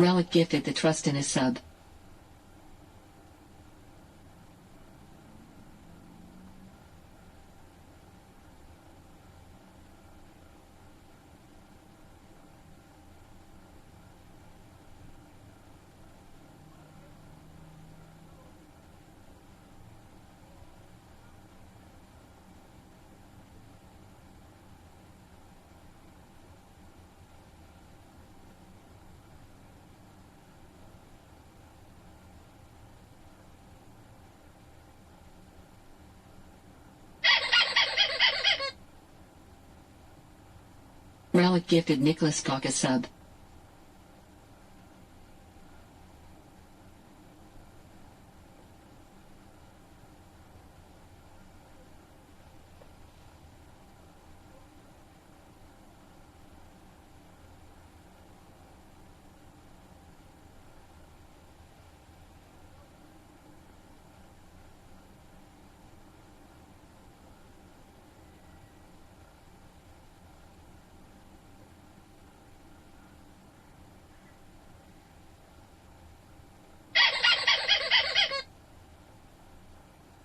Relic gifted the trust in a sub. Relic gifted Nicholas Cock a sub.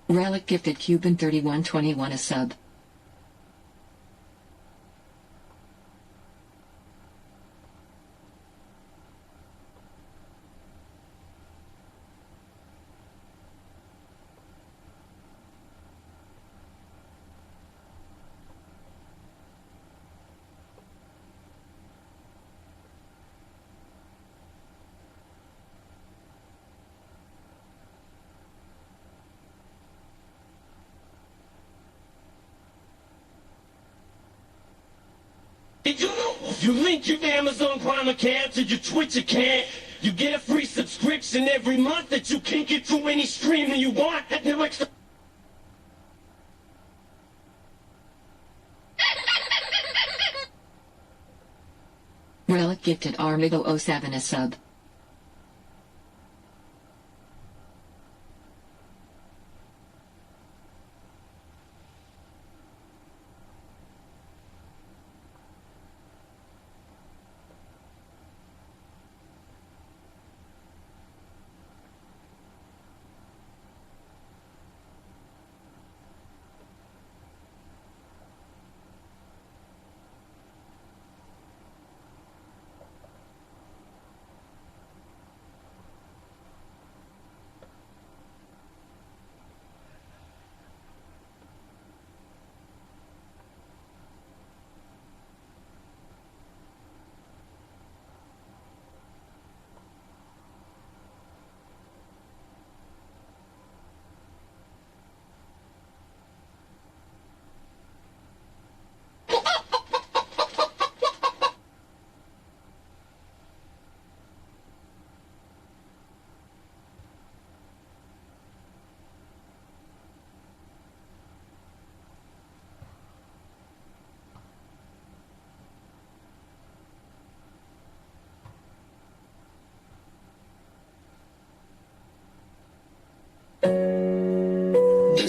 Relic gifted Cuban 3121 a sub. Did you know if you link your Amazon Prime account to your Twitch account, you get a free subscription every month that you can get to any streamer you want at no extra... Relic gifted Armigo 07 a sub.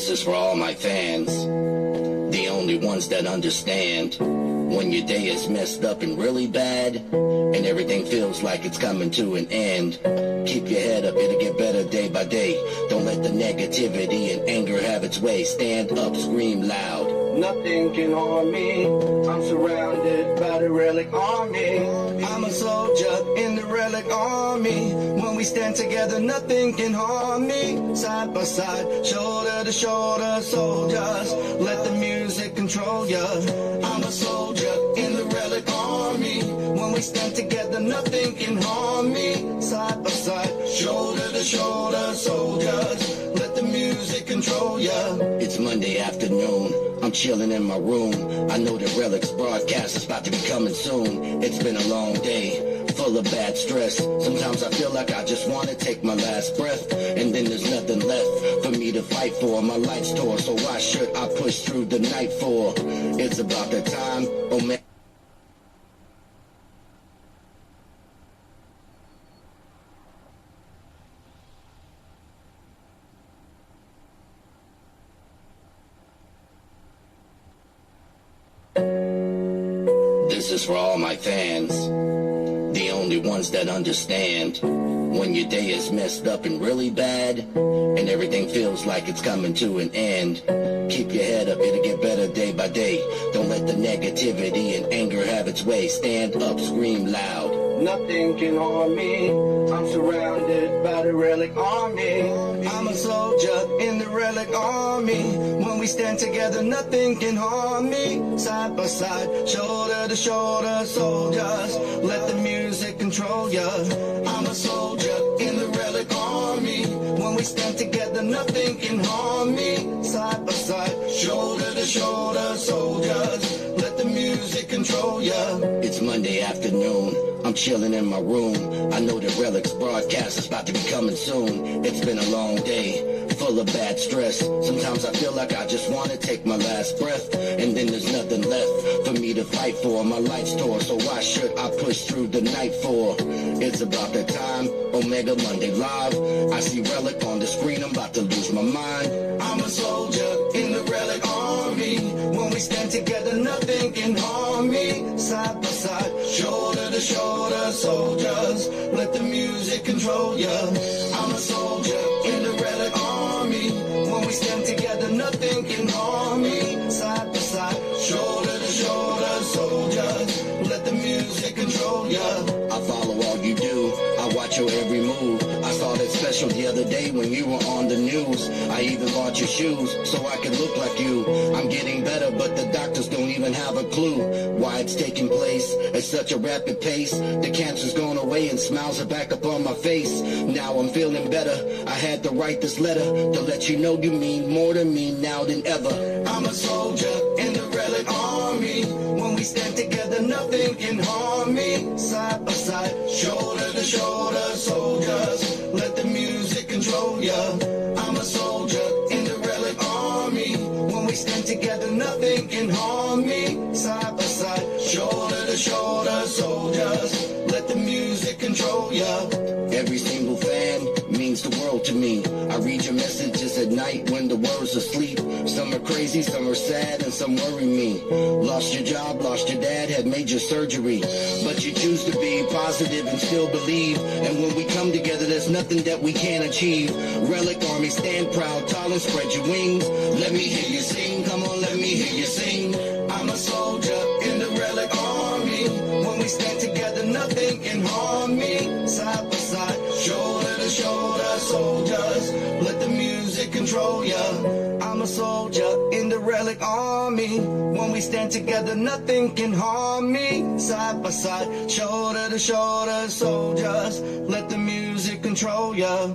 This is for all my fans, the only ones that understand. When your day is messed up and really bad, and everything feels like it's coming to an end, keep your head up, it'll get better day by day. Don't let the negativity and anger have its way. Stand up, scream loud. Nothing can harm me. I'm surrounded by the relic army. I'm a soldier in the relic army. When we stand together, nothing can harm me. Side by side, shoulder to shoulder, soldiers. Let the music control ya. I'm a soldier in the relic army. When we stand together, nothing can harm me. Side by side, shoulder to shoulder, soldiers. Let the music control ya. It's Monday afternoon. I'm chilling in my room. I know the Relics broadcast is about to be coming soon. It's been a long day, full of bad stress. Sometimes I feel like I just want to take my last breath, and then there's nothing left for me to fight for. My life's tore, so why should I push through the night for? It's about that time, oh man. This is for all my fans, the only ones that understand. When your day is messed up and really bad, and everything feels like it's coming to an end, keep your head up, it'll get better day by day. Don't let the negativity and anger have its way. Stand up, scream loud. Nothing can harm me. I'm surrounded by the relic army. I'm a soldier in the relic army. When we stand together, nothing can harm me. Side by side, shoulder to shoulder, soldiers. Let the music control ya. I'm a soldier in the relic army. When we stand together, nothing can harm me. Side by side, shoulder to shoulder, soldiers. Let the music control ya. It's Monday afternoon. I'm chilling in my room. I know the Relics broadcast is about to be coming soon. It's been a long day, full of bad stress. Sometimes I feel like I just want to take my last breath, and then there's nothing left for me to fight for. My life's tore, so why should I push through the night for? It's about that time, Omega Monday Live. I see Relic on the screen, I'm about to lose my mind. I'm a soldier in the Relic army. When we stand together, nothing can harm me. Side by side, shoulder to shoulder, soldiers. Let the music control ya. I'm a soldier in the Relic army. When we stand together, nothing can harm me. Side by side, shoulder to shoulder, soldiers. Let the music control ya. I follow all you do. I watch your every move. I saw that special the other day when you were on the news. I even bought your shoes so I could look like you. I'm getting better, but the doctors don't even have a clue why it's taking place at such a rapid pace. The cancer's gone away and smiles are back up on my face. Now I'm feeling better. I had to write this letter to let you know you mean more to me now than ever. I'm a soldier in the Relic army. When we stand together, nothing can harm me. Side by side, shoulder to shoulder, soldiers. Let the music control ya. I'm a soldier in the Relic army. When we stand together, nothing can harm me. Side by side, shoulder to shoulder, soldiers. Let the music control ya. Every single fan means the world to me. I read your messages at night when the world's asleep. Some are crazy, some are sad, and some worry me. Lost your job, lost your dad, had major surgery. But you choose to be positive and still believe. And when we come together, there's nothing that we can't achieve. Relic Army, stand proud, tall and spread your wings. Let me hear you sing, come on, let me hear you sing. I'm a soldier in the Relic Army. When we stand together, nothing can harm me. Side by side, shoulder to shoulder, soldiers. Let the music control ya. I'm a soldier in the Relic Army. When we stand together, nothing can harm me. Side by side, shoulder to shoulder, soldiers. Let the music control ya.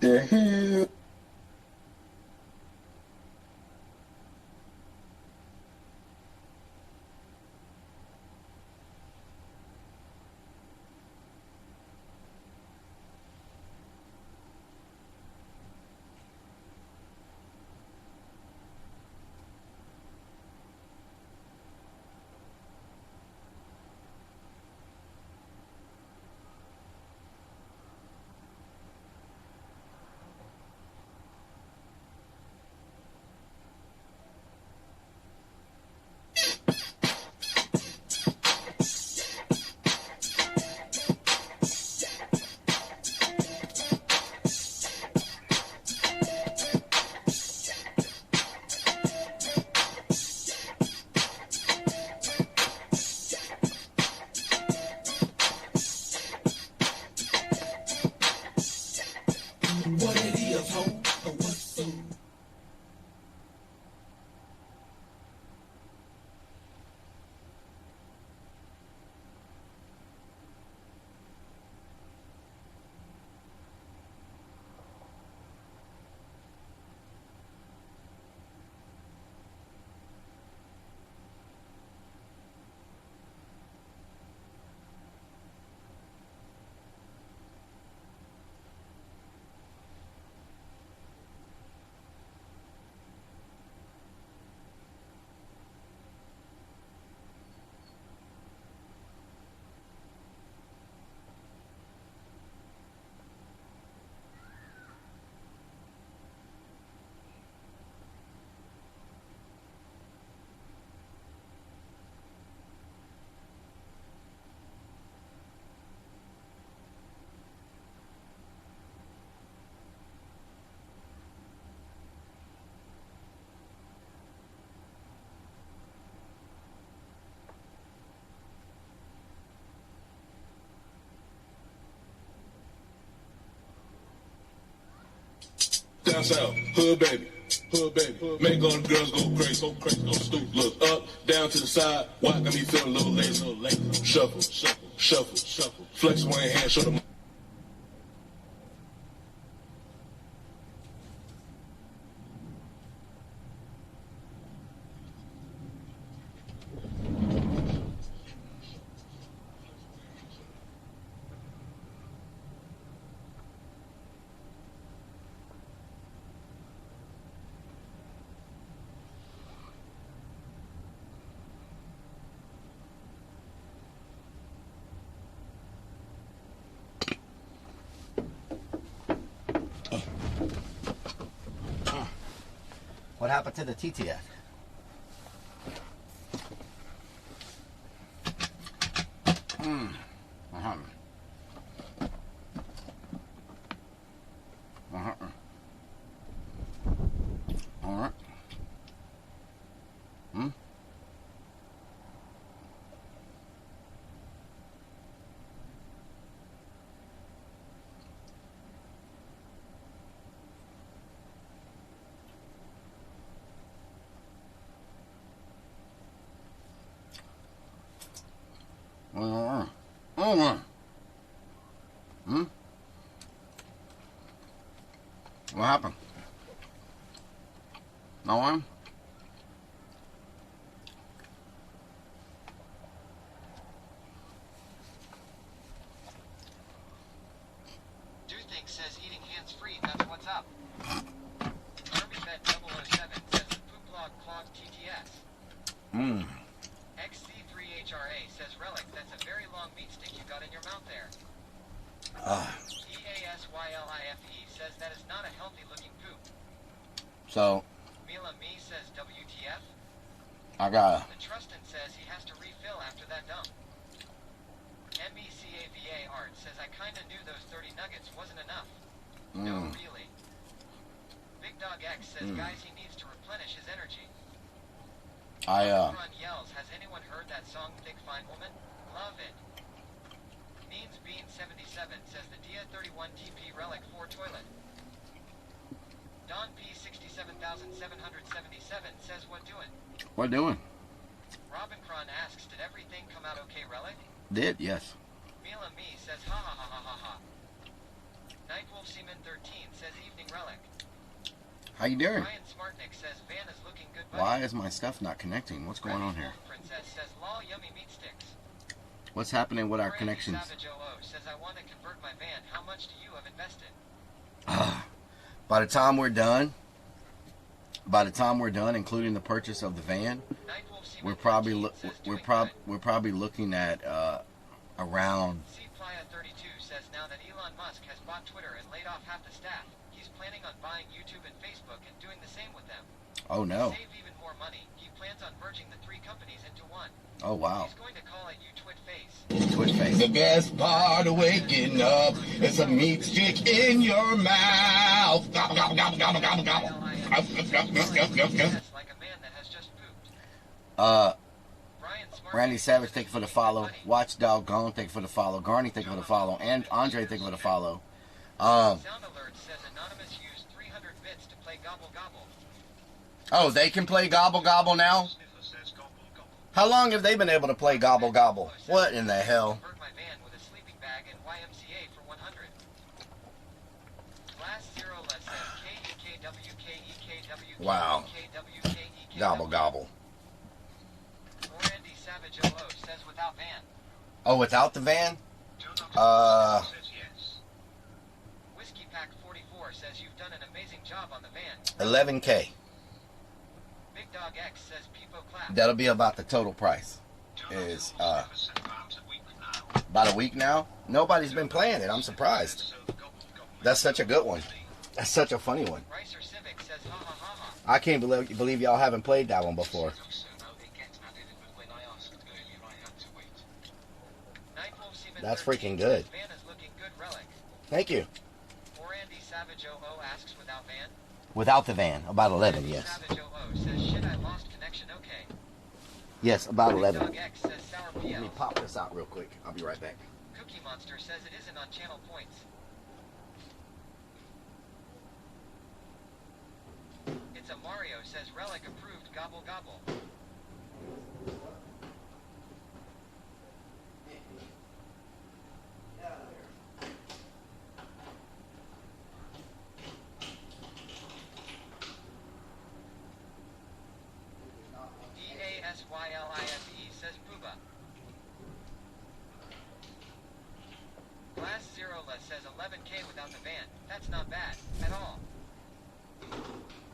the hell? What it is, ho? What's up? Down south, hood baby, make all the girls go crazy, go stupid. Look up, down to the side, why got me feeling a little lazy, shuffle, flex one hand, show them. What happened to the TTF? All right. What happened? No one? Doothink says eating hands-free, that's what's up. ArmyVet007 says the poop log clogged TTS. XC3HRA says Relic, that's a very long meat stick you got in your mouth there. EASYLIFE says that is not a healthy looking poop. So, Mila Me says WTF. I got The Trustin says he has to refill after that dump. MECAVA Art says I kinda knew those 30 nuggets wasn't enough. No, really. Big Dog X says guys he needs to replenish his energy. Ron yells, has anyone heard that song Thick Fine Woman? Love it. Means Bean 77 says the Dia 31 TP Relic 4 toilet. Don P 67,777 says what doing? What doing? Robin Cron asks, did everything come out okay, Relic? Did, yes. Mila Me says ha ha ha ha ha ha. Nightwolf Seaman 13 says evening relic. How you doing? Ryan Smartnick says van is looking good. Buddy. Why is my stuff not connecting? What's going on here? Princess says lol yummy meat sticks. What's happening with our connections? Savage 00 says I want to convert my van. How much do you have invested? By the time we're done, including the purchase of the van, we're probably looking at around. C Playa 32 says now that Elon Musk has bought Twitter and laid off half the staff, he's planning on buying YouTube and Facebook and doing the same with them. Oh no. To save even more money, he plans on merging the three companies into one. Oh wow. He's going to call it Twitface. Twitface. The best part of waking up is a meat stick in your mouth. Gobble, gobble, gobble, gobble, gobble, gobble. Like a man that has just pooped. Randy Savage, thank you for the follow. Watchdog Gone, thank you for the follow. Garney, thank you for the follow. And Andre, thank you for the follow. Sound alert says Anonymous used 300 bits to play Gobble Gobble. Oh, they can play Gobble Gobble now? How long have they been able to play Gobble Gobble? What in the hell? Convert my van with a sleeping bag and YMCA for 100. Glass Zero Less says KEKWKEKW. Wow. Gobble Gobble. Randy Savage 00 says without van. Oh, without the van? Whiskey Pack 44 says you've done an amazing job on the van. 11K. Big Dog X says Peepo clap. That'll be about the total price. Is about a week now? Nobody's been playing it. I'm surprised. That's such a good one. That's such a funny one. Ricer Civic says ha ha ha ha. I can't believe y'all haven't played that one before. That's freaking good. Van is looking good, relic. Thank you. Randy Savage 00 asks without van. Without the van, about 11, yes. Savage 00 says shit I lost connection, okay. Yes, about 11. Dog X says sour PL. Let me pop this out real quick. I'll be right back. Cookie Monster says it isn't on channel points. It's a Mario says relic approved gobble gobble. DASYLIFE says Booba. Glass Zero Less says 11K without the van. That's not bad at all.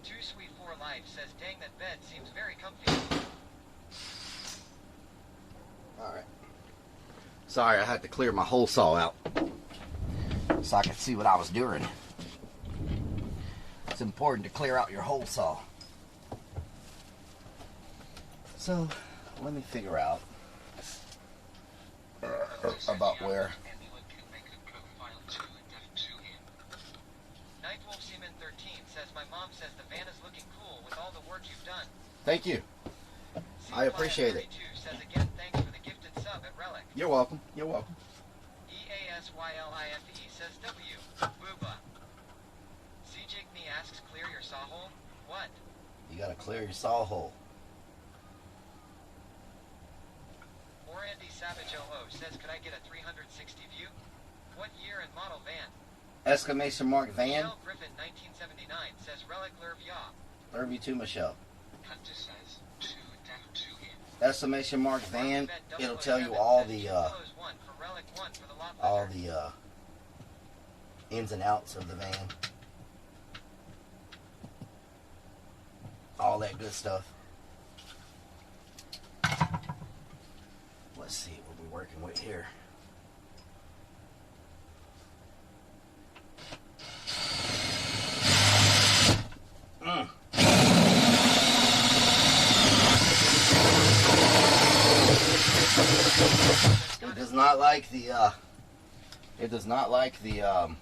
Too Sweet for Life says dang that bed seems very comfy. Alright. Sorry, I had to clear my hole saw out so I could see what I was doing. It's important to clear out your hole saw. So, let me figure out about where. Nightwolf Seaman 13 says my mom says the van is looking cool with all the work you've done. Thank you. I appreciate it. Says again thanks for the gifted sub at Relic. You're welcome. You're welcome. EASYLIFE says W. Booba. CJigme asks clear your saw hole? What? You gotta clear your saw hole. Randy Savage 00 says could I get a 360 view? What year and model van? Exclamation mark van. Michelle Griffin 1979 says Relic Lurv Yaw. Love you too, Michelle. Hunter says 2-2 here. Exclamation mark van. It'll tell you all the ins and outs of the van. All that good stuff. Let's see what we're working with here. It does not like the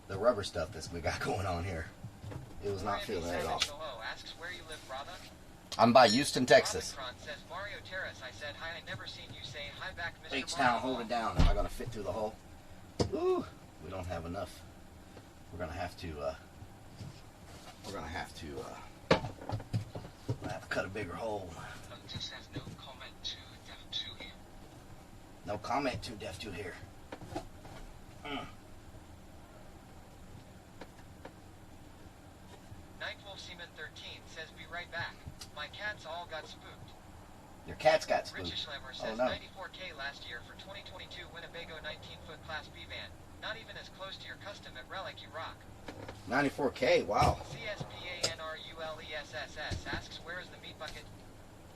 the rubber stuff that we got going on here. It was not feeling it at all. Asks where you live, brother. I'm by Houston, Texas. Says Mario Terrace. I said hi. I never seen you say hi back, Mr. H-Town, hold it down. Am I gonna fit through the hole? Ooh, we don't have enough. We're gonna have to cut a bigger hole. Just says no comment to Def 2 here. No comment to Def 2 here. Cat's got spooked. Richie Schlemmer Oh says no. 94K last year for 2022 Winnebago 19-foot Class B van. Not even as close to your custom at Relic, you rock. 94K. Wow. CSPANRULESSS asks, where is the meat bucket?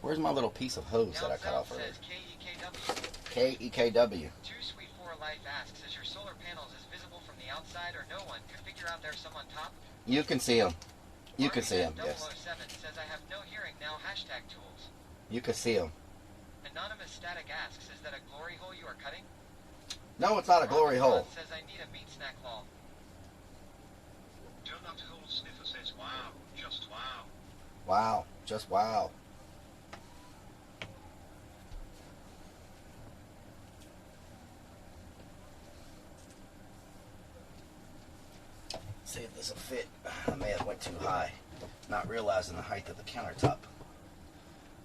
Where's my little piece of hose that I cut off earlier? Says KEKW. KEKW. Too Sweet for Life asks, is your solar panels as visible from the outside or no one could figure out there's some on top? You can see them. You can see them. Yes. 007 says, I have no hearing now, hashtag tools. You can see them. Anonymous Static asks, is that a glory hole you are cutting? No, it's not a glory hole. Says, I need a meat snack lol. Donut Hole Sniffer says, wow, just wow. Wow. Just wow. See if this will fit. I may have went too high, not realizing the height of the countertop,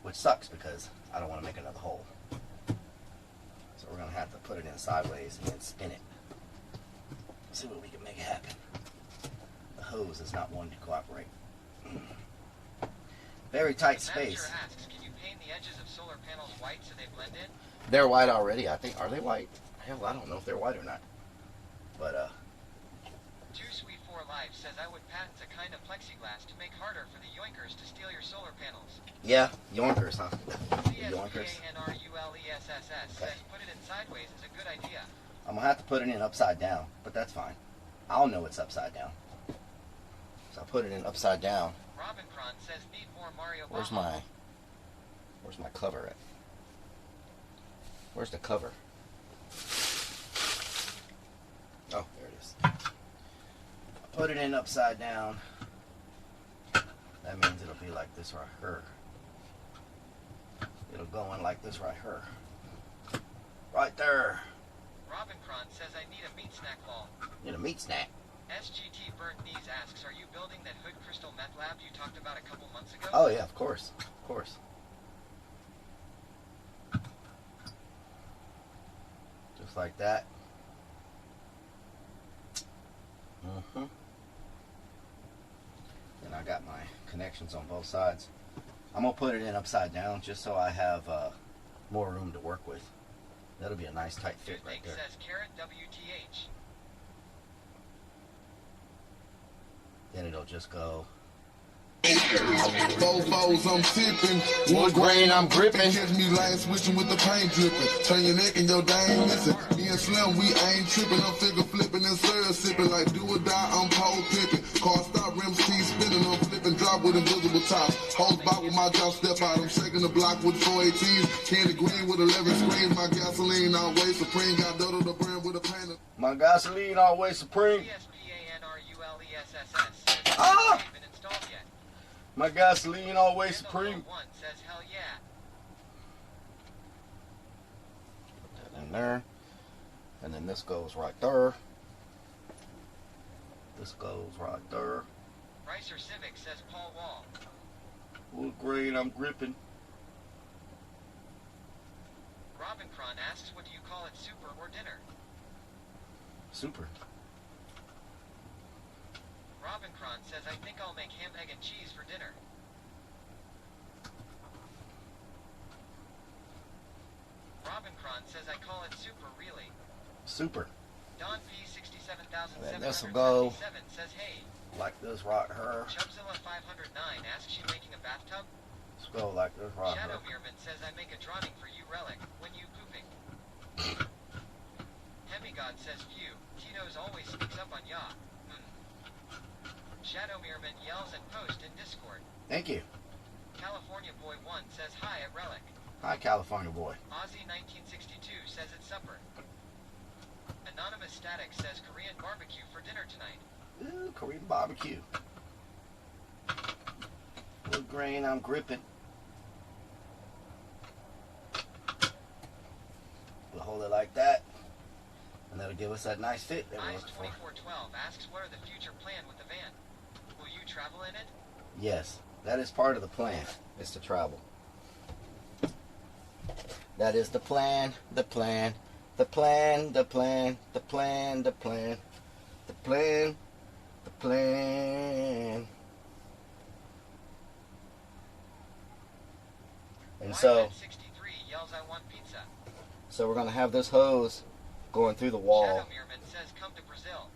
which sucks because I don't want to make another hole. So we're gonna have to put it in sideways and then spin it. See what we can make happen. The hose is not wanting to cooperate. Very tight space. Asks, can you paint the edges of solar panels white so they blend in? They're white already, I think. Are they white? Hell, I don't know if they're white or not. But Too Sweet for Life says, I would patent a kind of plexiglass to make harder for the yoinkers to steal your solar panels. yeah, yoinkers, huh? Yoinkers. CSPANRULESSS says, put it in sideways is a good idea. I'm gonna have to put it in upside down, but that's fine. I'll know it's upside down. So I'll put it in upside down. Robin Cron says, need more Mario Where's Baja. my cover at? Where's the cover? Oh, there it is. Put it in upside down. That means it'll be like this right here. It'll go in like this right here. Right there. Robin Cron says, I need a meat snack lol. Need a meat snack. SGT Burnt Knees asks, are you building that Hood Crystal Meth Lab you talked about a couple months ago? Oh yeah, of course. Of course. Just like that. Mm-hmm. And I got my connections on both sides. I'm gonna put it in upside down just so I have more room to work with. That'll be a nice tight fit right there. Says Carrot WTH. Then it'll just go. Fofos, I'm sipping. One grain, I'm gripping. Catch me lying, switching with the paint dripping. Turn your neck and your dang missing. Me and Slim, we ain't tripping. I'm figure flipping and syrup sipping. Like do or die, I'm pole pipping. Car stop, rims, T spinning. I'm flipping, drop with invisible tops. Hose bot with my jaw, step out. I'm shaking the block with 418s. Candy green with 11 screens. My gasoline always supreme. Got Dodo the brand with a painter. My gasoline always supreme. CSPANRULESSS. Ah! Hasn't been installed yet. My gasoline always supreme. One says hell yeah. Put that in there. And then this goes right there. This goes right there. Ricer Civic says Paul Wall. Wood grain, I'm gripping. Robin Cron asks, what do you call it, super or dinner? Super. Robin Cron says, I think I'll make ham, egg, and cheese for dinner. Robin Cron says, I call it super, really. Super. Don P. 67,777 And then this will go says, hey. like this right here. Chubzilla 509 asks, you making a bathtub? Let's go like this right Shadow here. Meerman says, I make a drawing for you, Relic, when you pooping. Hemigod says, phew, Tito's always sneaks up on ya. Shadow Meerman yells and post in Discord. Thank you. California Boy 1 says hi at Relic. Hi, California boy. Aussie 1962 says it's supper. Anonymous Static says Korean barbecue for dinner tonight. Ooh, Korean barbecue. Wood grain, I'm gripping. We'll hold it like that. And that'll give us that nice fit that we're looking for. Ice2412 asks, what are the future plan with the van? Will you travel in it? Yes, that is part of the plan, is to travel. That is the plan, the plan, the plan, the plan, the plan, the plan, the plan, the plan. And so, yells, I want pizza. So we're gonna have this hose going through the wall Shadow Meerman says, come to Brazil.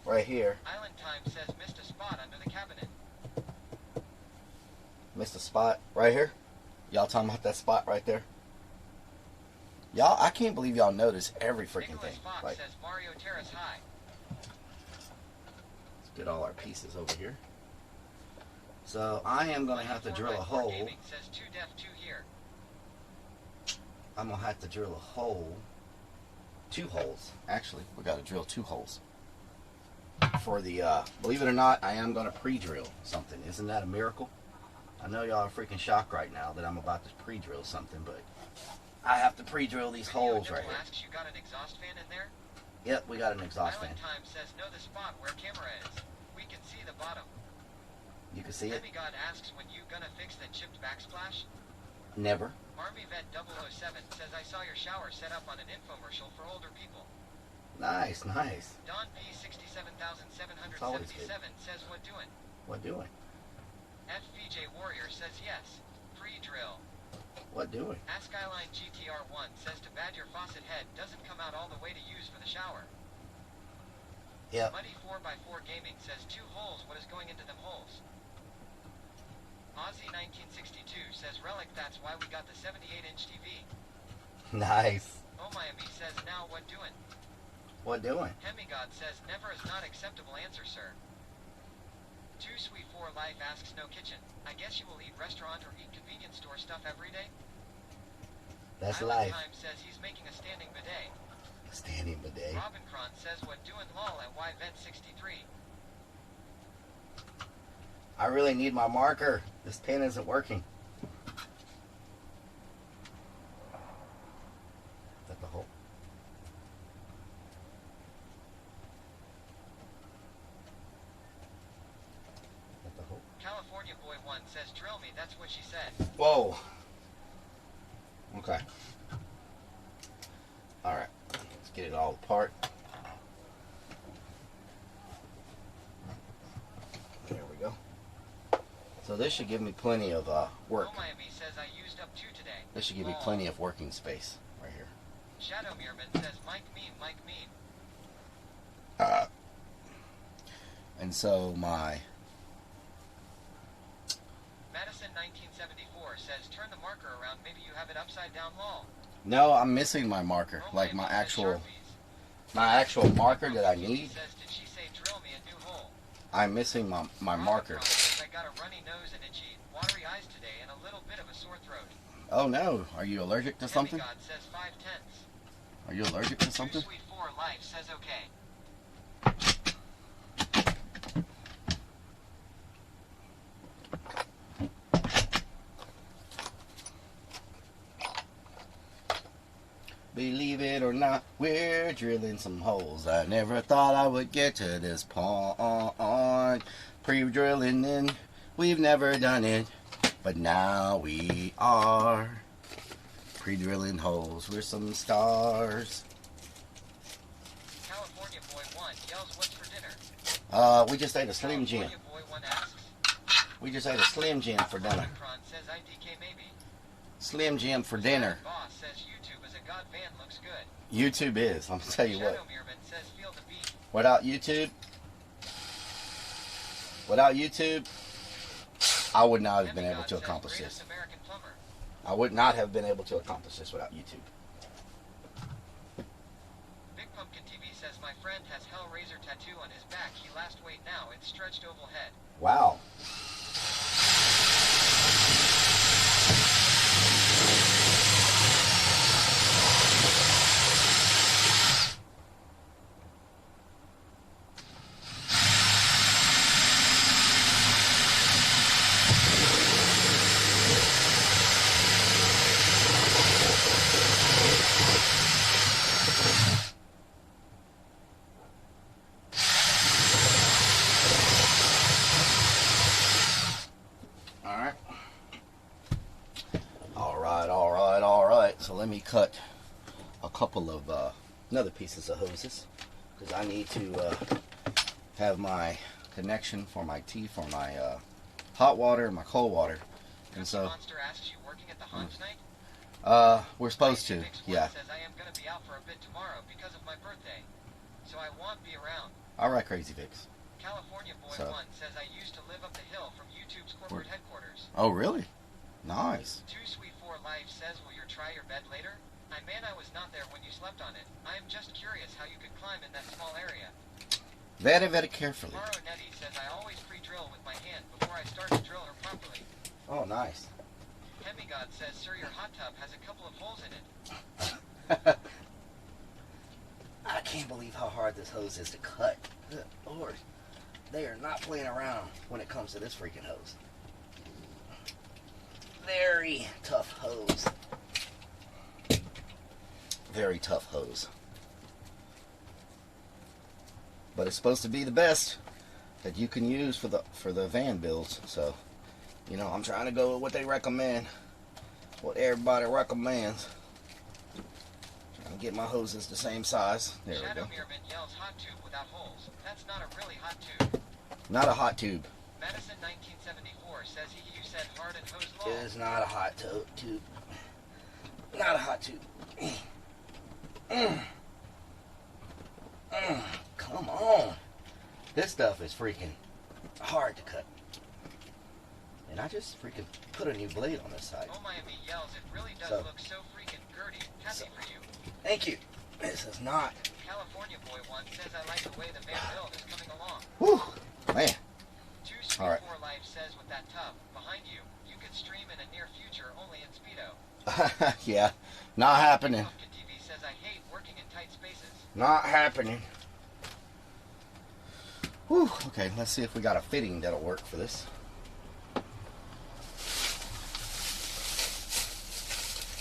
right here. Island Time says, missed a spot under the cabinet. Missed a spot right here. Y'all talking about that spot right there? Y'all, I can't believe y'all notice every freaking Nicholas thing. Fox Like, says, Mario Terrace High. let's get all our pieces over here. So I am gonna have to drill a hole. Gaming says, 2 deaf, 2 here. I'm gonna have to drill a hole. 2 holes. Actually, we gotta drill 2 holes. For the, believe it or not, I am gonna pre-drill something. Isn't that a miracle? I know y'all are freaking shocked right now that I'm about to pre-drill something, but I have to pre-drill these holes right here. Asks, you got an exhaust fan in there? Yep, we got an exhaust fan. Island Time says, know the spot where camera is. We can see the bottom. You can see it? Demigod asks, when you gonna fix that chipped backsplash? Never. Army Vet 007 says, I saw your shower set up on an infomercial for older people. Nice, nice. Don P 67,777 says, what doing? What doing? FVJ Warrior says yes. Pre-drill. What doing? Ask Skyline GTR1 says to bad your faucet head doesn't come out all the way to use for the shower. Yep. Muddy 4x4 Gaming says 2 holes, what is going into them holes? Aussie 1962 says relic, that's why we got the 78-inch TV. Nice. Oh Miami says now what doing? What doing? Hemigod says never is not acceptable answer, sir. 2 Sweet 4 Life asks no kitchen. I guess you will eat restaurant or eat convenience store stuff every day? That's Island life. Time says he's making a standing bidet. A standing bidet. Robin Cron says what doing lol at YVet 63. I really need my marker. This pen isn't working. Is that the hole? Is that the hole? California Boy 1 says drill me, that's what she said. Whoa. Okay. Alright. Let's get it all apart. There we go. So this should give me plenty of work. Oh Miami says I used up 2 today. This should give me plenty of working space right here. Shadow Meerman says Mike Mean, Mike Mean. And so my Madison 1974 says turn the marker around, maybe you have it upside down lol. no, I'm missing my marker, like my actual marker that I need. Says did she say drill me a new hole? I'm missing my marker. Says I got a runny nose and itchy, watery eyes today, and a little bit of a sore throat. Oh no, are you allergic to something? Demigod says 5/10. Are you allergic to something? 2 Sweet 4 Life says okay. Believe it or not, we're drilling some holes. I never thought I would get to this point. Pre-drilling in, we've never done it, but now we are. Pre-drilling holes with some stars. California Boy 1 yells what's for dinner? We just ate a Slim Jim. California Boy 1 asks. We just ate a Slim Jim for dinner. Omicron says IDK maybe. Slim Jim for dinner. Boss says YouTube as a god van looks good. YouTube is. I'm gonna tell you Shadow what. Meerman says feel the beat. Without YouTube, I would not have been able to accomplish this. American plumber. I would not have been able to accomplish this without YouTube. Big Pumpkin TV says my friend has Hellraiser tattoo on his back. He last wait now. It's stretched oval head. Wow. So let me cut a couple of another pieces of hoses because I need to have my connection for my hot water and my cold water. And so Monster asks you working at the haunt tonight? We're supposed to, yeah. Says I am going to be out for a bit tomorrow because of my birthday, so I won't be around. All right, Crazy Vix. California Boy So- 1 says I used to live up the hill from YouTube's corporate headquarters. Oh, really? Nice. 2 Sweet 4 Life says, will you try your bed later? I mean, I was not there when you slept on it. I am just curious how you could climb in that small area. Very, very carefully. Tomorrow Nettie says I always pre-drill with my hand before I start to drill her properly. Oh, nice. Hemigod says, sir, your hot tub has a couple of holes in it. I can't believe how hard this hose is to cut. Good Lord. They are not playing around when it comes to this freaking hose. Very tough hose. Very tough hose. But it's supposed to be the best that you can use for the van builds. So, you know, I'm trying to go with what they recommend. What everybody recommends. Trying to get my hoses the same size. There we Shadow go. Mirman yells hot tube without holes. That's not a really hot tube. Not a hot tube. Madison 1974 says you said hard and hose It low. is not a hot tube. Not a hot tube. Come on. This stuff is freaking hard to cut. And I just freaking put a new blade on this side. Oh Miami yells, it really does So- look so freaking girty. Happy for you. Thank you. This is not. California Boy 1 says I like the way the van build is coming along. Whew. Man. 2 Sweet All right. 4 Life says with that tub behind you, you could stream in a near future only in Speedo. Yeah. Not happening. Pumpkin TV says I hate working in tight spaces. Not happening. Whew. Okay, let's see if we got a fitting that'll work for this.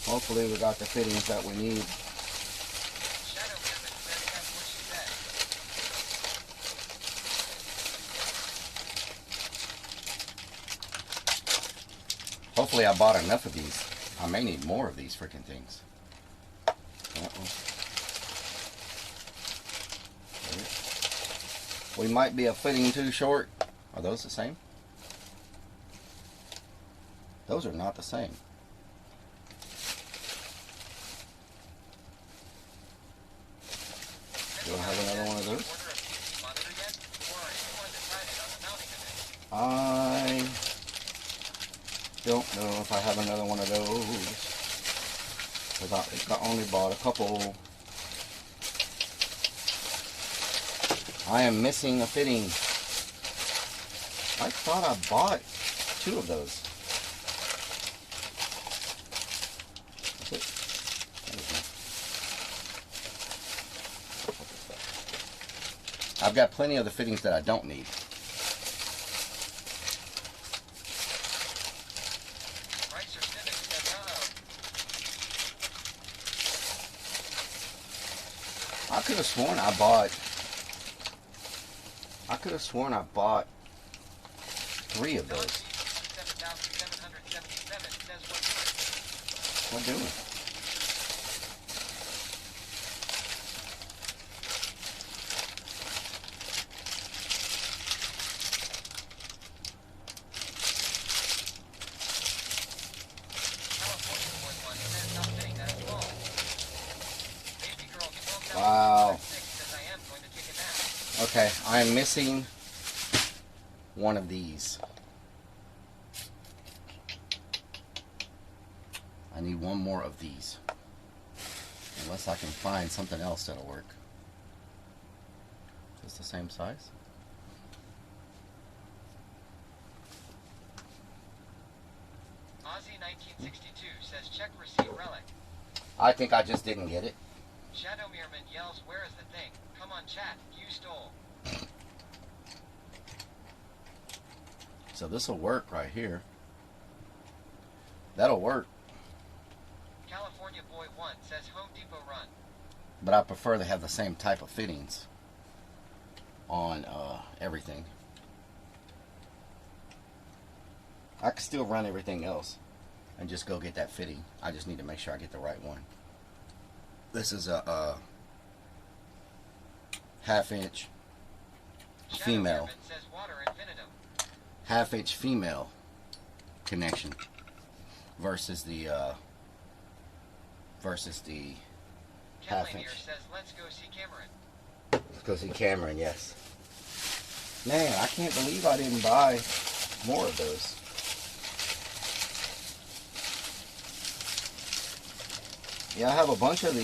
Hopefully we got the fittings that we need. Shadow Mirman says that's what she said. Hopefully I bought enough of these. I may need more of these freaking things. We might be a fitting too short. Are those the same? Those are not the same. Do I have another one of those? I don't know if I have another one of those. Because I only bought a couple. I am missing a fitting. I thought I bought 2 of those. That's it. I've got plenty of the fittings that I don't need. I could have sworn I bought 3 of those. What doing? Wow. Okay, I am missing one of these. I need one more of these. Unless I can find something else that'll work. Is this the same size? Aussie 1962 says check receipt relic. I think I just didn't get it. Shadow Mirman yells, where is the thing? Come on chat, you stole. So this will work right here. That'll work. California Boy 1 says Home Depot run. But I prefer to have the same type of fittings on everything. I can still run everything else and just go get that fitting. I just need to make sure I get the right one. This is a half-inch female. Says water infinitum. Half-inch female connection versus the versus the Ken half Lanier inch. says, let's go see Cameron. Let's go see Cameron, yes. Man, I can't believe I didn't buy more of those. Yeah, I have a bunch of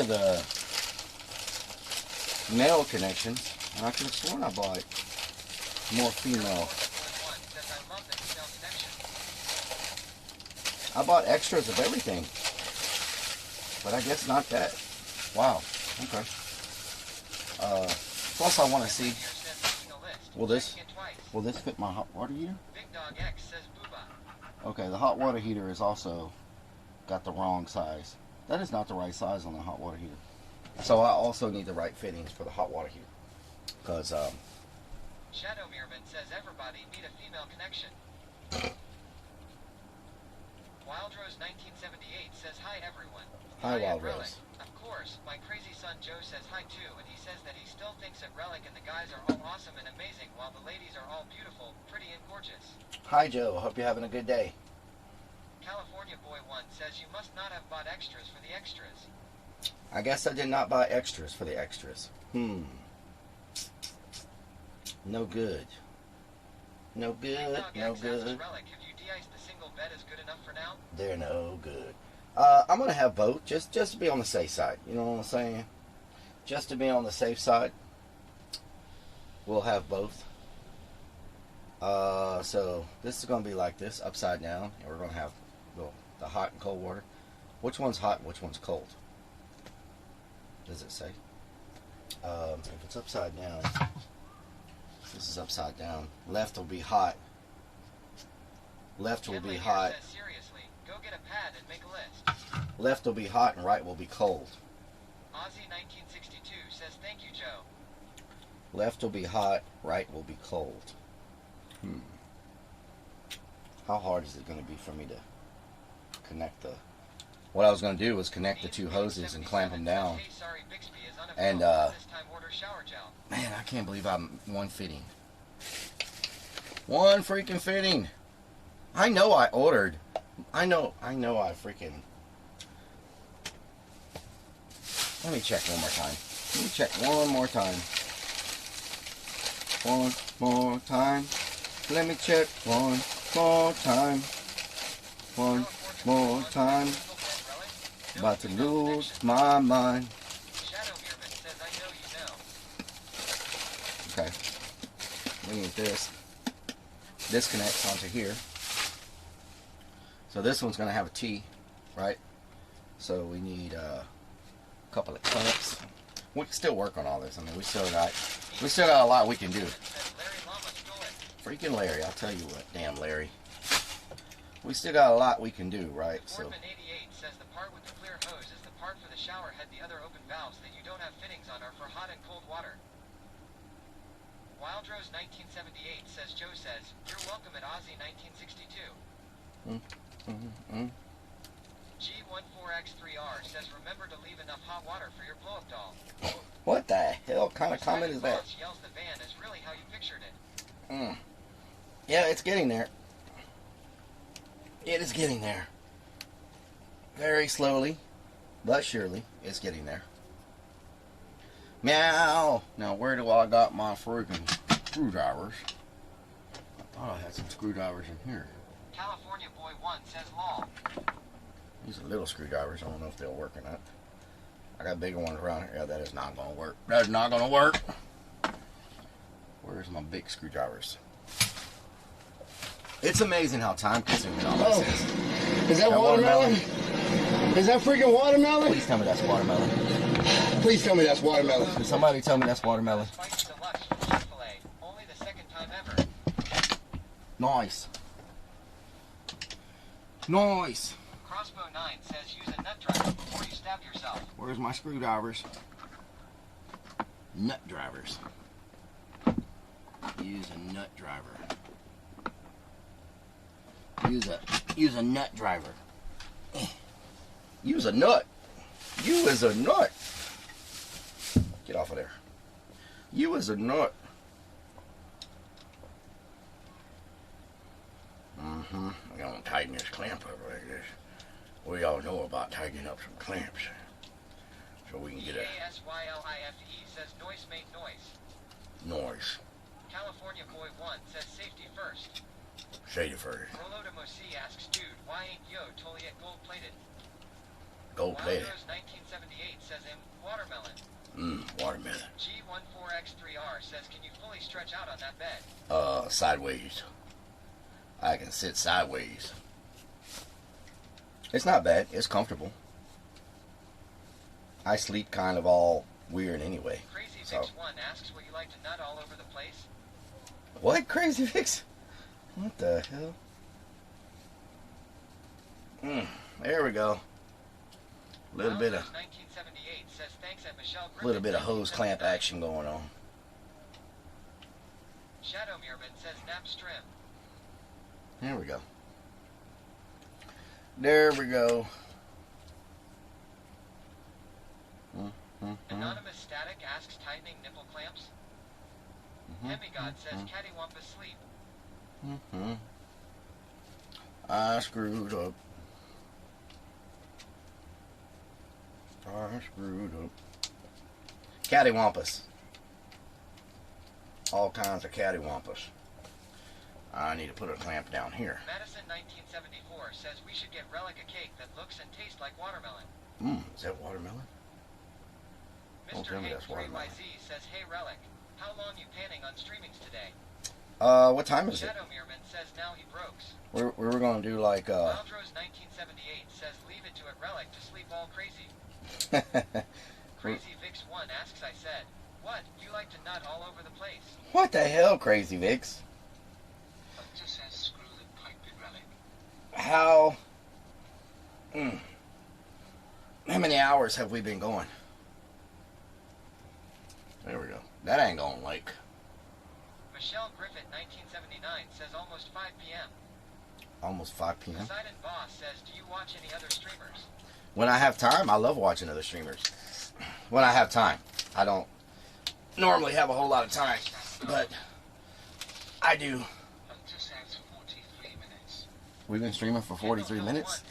the male connections, and I could have sworn I bought more female. I bought extras of everything, but I guess not that. Wow. Okay. Plus, I want to see. Will this fit my hot water heater? Big Dog X says booba. Okay, the hot water heater is also got the wrong size. That is not the right size on the hot water heater. So I also need the right fittings for the hot water heater. Because, Shadow Meerman says everybody need a female connection. Wildrose 1978 says hi everyone. Hi, at Wildrose. Relic. Of course, my crazy son Joe says hi too, and he says that he still thinks that Relic and the guys are all awesome and amazing, while the ladies are all beautiful, pretty, and gorgeous. Hi, Joe. Hope you're having a good day. California Boy 1 says you must not have bought extras for the extras. I guess I did not buy extras for the extras. No good. No good. No good. Relic, have you de-iced the single bed is good enough for now? They're no good. I'm gonna have both, just to be on the safe side. You know what I'm saying? Just to be on the safe side, we'll have both. So this is gonna be like this, upside down, and we're gonna have the hot and cold water. Which one's hot and which one's cold? Does it say? If it's upside down, this is upside down. Left will be hot. Left will be hot. Says, seriously, go get a pad and make a list. Left will be hot and right will be cold. Ozzy 1962 says thank you, Joe. Left will be hot, right will be cold. How hard is it going to be for me to connect the... What I was going to do was connect the two hoses and clamp them down. And, man, I can't believe I'm one fitting. One freaking fitting. I know I ordered. I know I freaking... Let me check one more time. Let me check one more time. One more time. Let me check one more time. One more time. About to lose my mind. Okay. We need this. This connects onto here. So this one's going to have a T, right? So we need a couple of clamps. We can still work on all this. I mean, we still got a lot we can do. Freaking Larry, I'll tell you what, damn Larry. We still got a lot we can do, right? So. Fordman 88 says the part with the clear hose is the part for the shower head. The other open valves that you don't have fittings on are for hot and cold water. Wildrose 1978 says Joe says you're welcome at Ozzy 1962. G14X3R says remember to leave enough hot water for your blow-up doll. What the hell kind of comment is that? Yells the van is really how you pictured it. Yeah, it's getting there. It is getting there. Very slowly, but surely, it's getting there. Meow! Now, where do I got my freaking screwdrivers? I thought I had some screwdrivers in here. California Boy 1 says long. These are little screwdrivers. I don't know if they'll work or not. I got bigger ones around here. Yeah, that is not going to work. That is not going to work. Where's my big screwdrivers? It's amazing how time-consuming all this is. Is that watermelon? Is that freaking watermelon? Please tell me that's watermelon. Please tell me that's watermelon. Can somebody tell me that's watermelon? Only the second time ever. Nice. Nice. Crossbow 9 says use a nut driver before you stab yourself. Where's my screwdrivers? Nut drivers. Use a nut driver. Use a nut driver. Use a nut. You is a nut. Get off of there. You is a nut. I'm gonna tighten this clamp up like this. we all know about tightening up some clamps so we can get a EASYLIFE says noise made noise. noise. California Boy 1 says safety first. Safety first. Rolo de Mosi asks, dude, why ain't yo totally at gold plated? Gold plated. Wildrose 1978 says watermelon. Watermelon. G14X3R says, can you fully stretch out on that bed? Sideways. I can sit sideways. It's not bad. It's comfortable. I sleep kind of all weird anyway. Crazy So. Vix 1 asks, will you like to nut all over the place? What? Crazy Vix? What the hell? There we go. A little bit of 1978 says, thanks at Michelle Griffin. little bit of hose clamp action going on. Shadow Muirman says nap strim. There we go. There we go. Anonymous Static asks, tightening nipple clamps. Demigod says, cattywampus sleep. I screwed up. Cattywampus. All kinds of cattywampus. I need to put a clamp down here. Madison 1974 says we should get Relic a cake that looks and tastes like watermelon. Is that watermelon? Don't Mr. tell me Hank that's watermelon. 3YZ says, hey Relic, how long you panning on streamings today? What time is it? Shadow Muirman says now he brokes. We're gonna do like Wildrose 1978 says leave it to it Relic to sleep all crazy. Crazy Vix 1 asks, I said, what? You like to nut all over the place? What the hell, Crazy Vix? Hunter says screw the pipe in Relic. How many hours have we been going? There we go. That ain't gonna like. Michelle Griffith 1979 says almost 5 p.m. Almost 5 p.m. Poseidon Boss says, do you watch any other streamers? When I have time, I love watching other streamers. When I have time. I don't normally have a whole lot of time, but I do. Hunter says 43 minutes. We've been streaming for 43 minutes.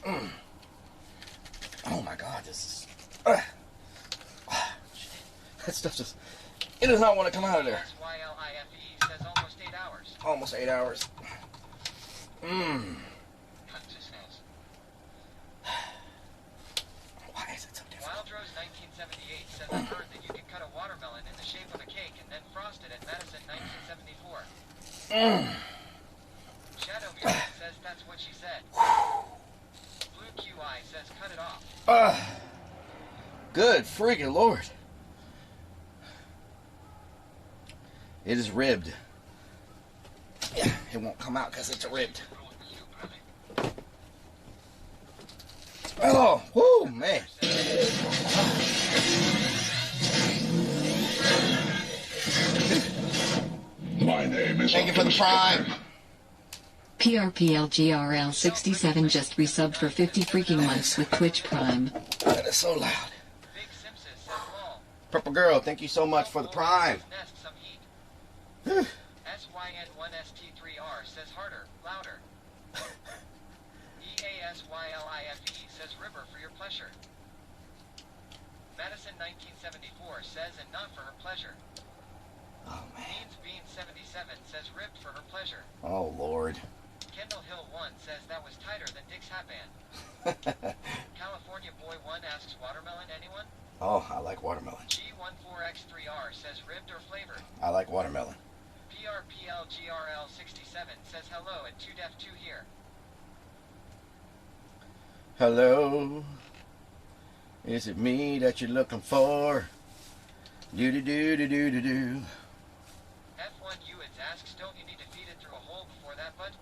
Oh my god, this is... that stuff just... It does not want to come out of there. SYLIFE says almost 8 hours. Almost 8 hours. Hunter says. Why is it so difficult? Wildrose 1978 says I heard that you can cut a watermelon in the shape of a cake and then frost it at Madison 1974. Shadow Muirman says that's what she said. Blue QI says cut it off. Good freaking lord. It is ribbed. It won't come out because it's ribbed. Oh, whoo, man. My name is. Thank you for the prime. PRPLGRL67 just resubbed for 50 freaking months with Twitch Prime. That is so loud. Purple Girl, thank you so much for the prime. SYN1ST3R says harder, louder. EASYLIFE says river for your pleasure. Madison 1974 says and not for her pleasure. Oh man. Beans 77 says ribbed for her pleasure. Oh Lord. Kendall Hill 1 says that was tighter than Dick's hatband. California Boy 1 asks watermelon anyone? Oh, I like watermelon. G14X3R says ribbed or flavored. I like watermelon. PRPLGRL67 says hello at 2def2 here. Hello. Is it me that you're looking for? Do do do do do do do. F1 Ewitz asks, don't you need to feed it through a hole before that, bud?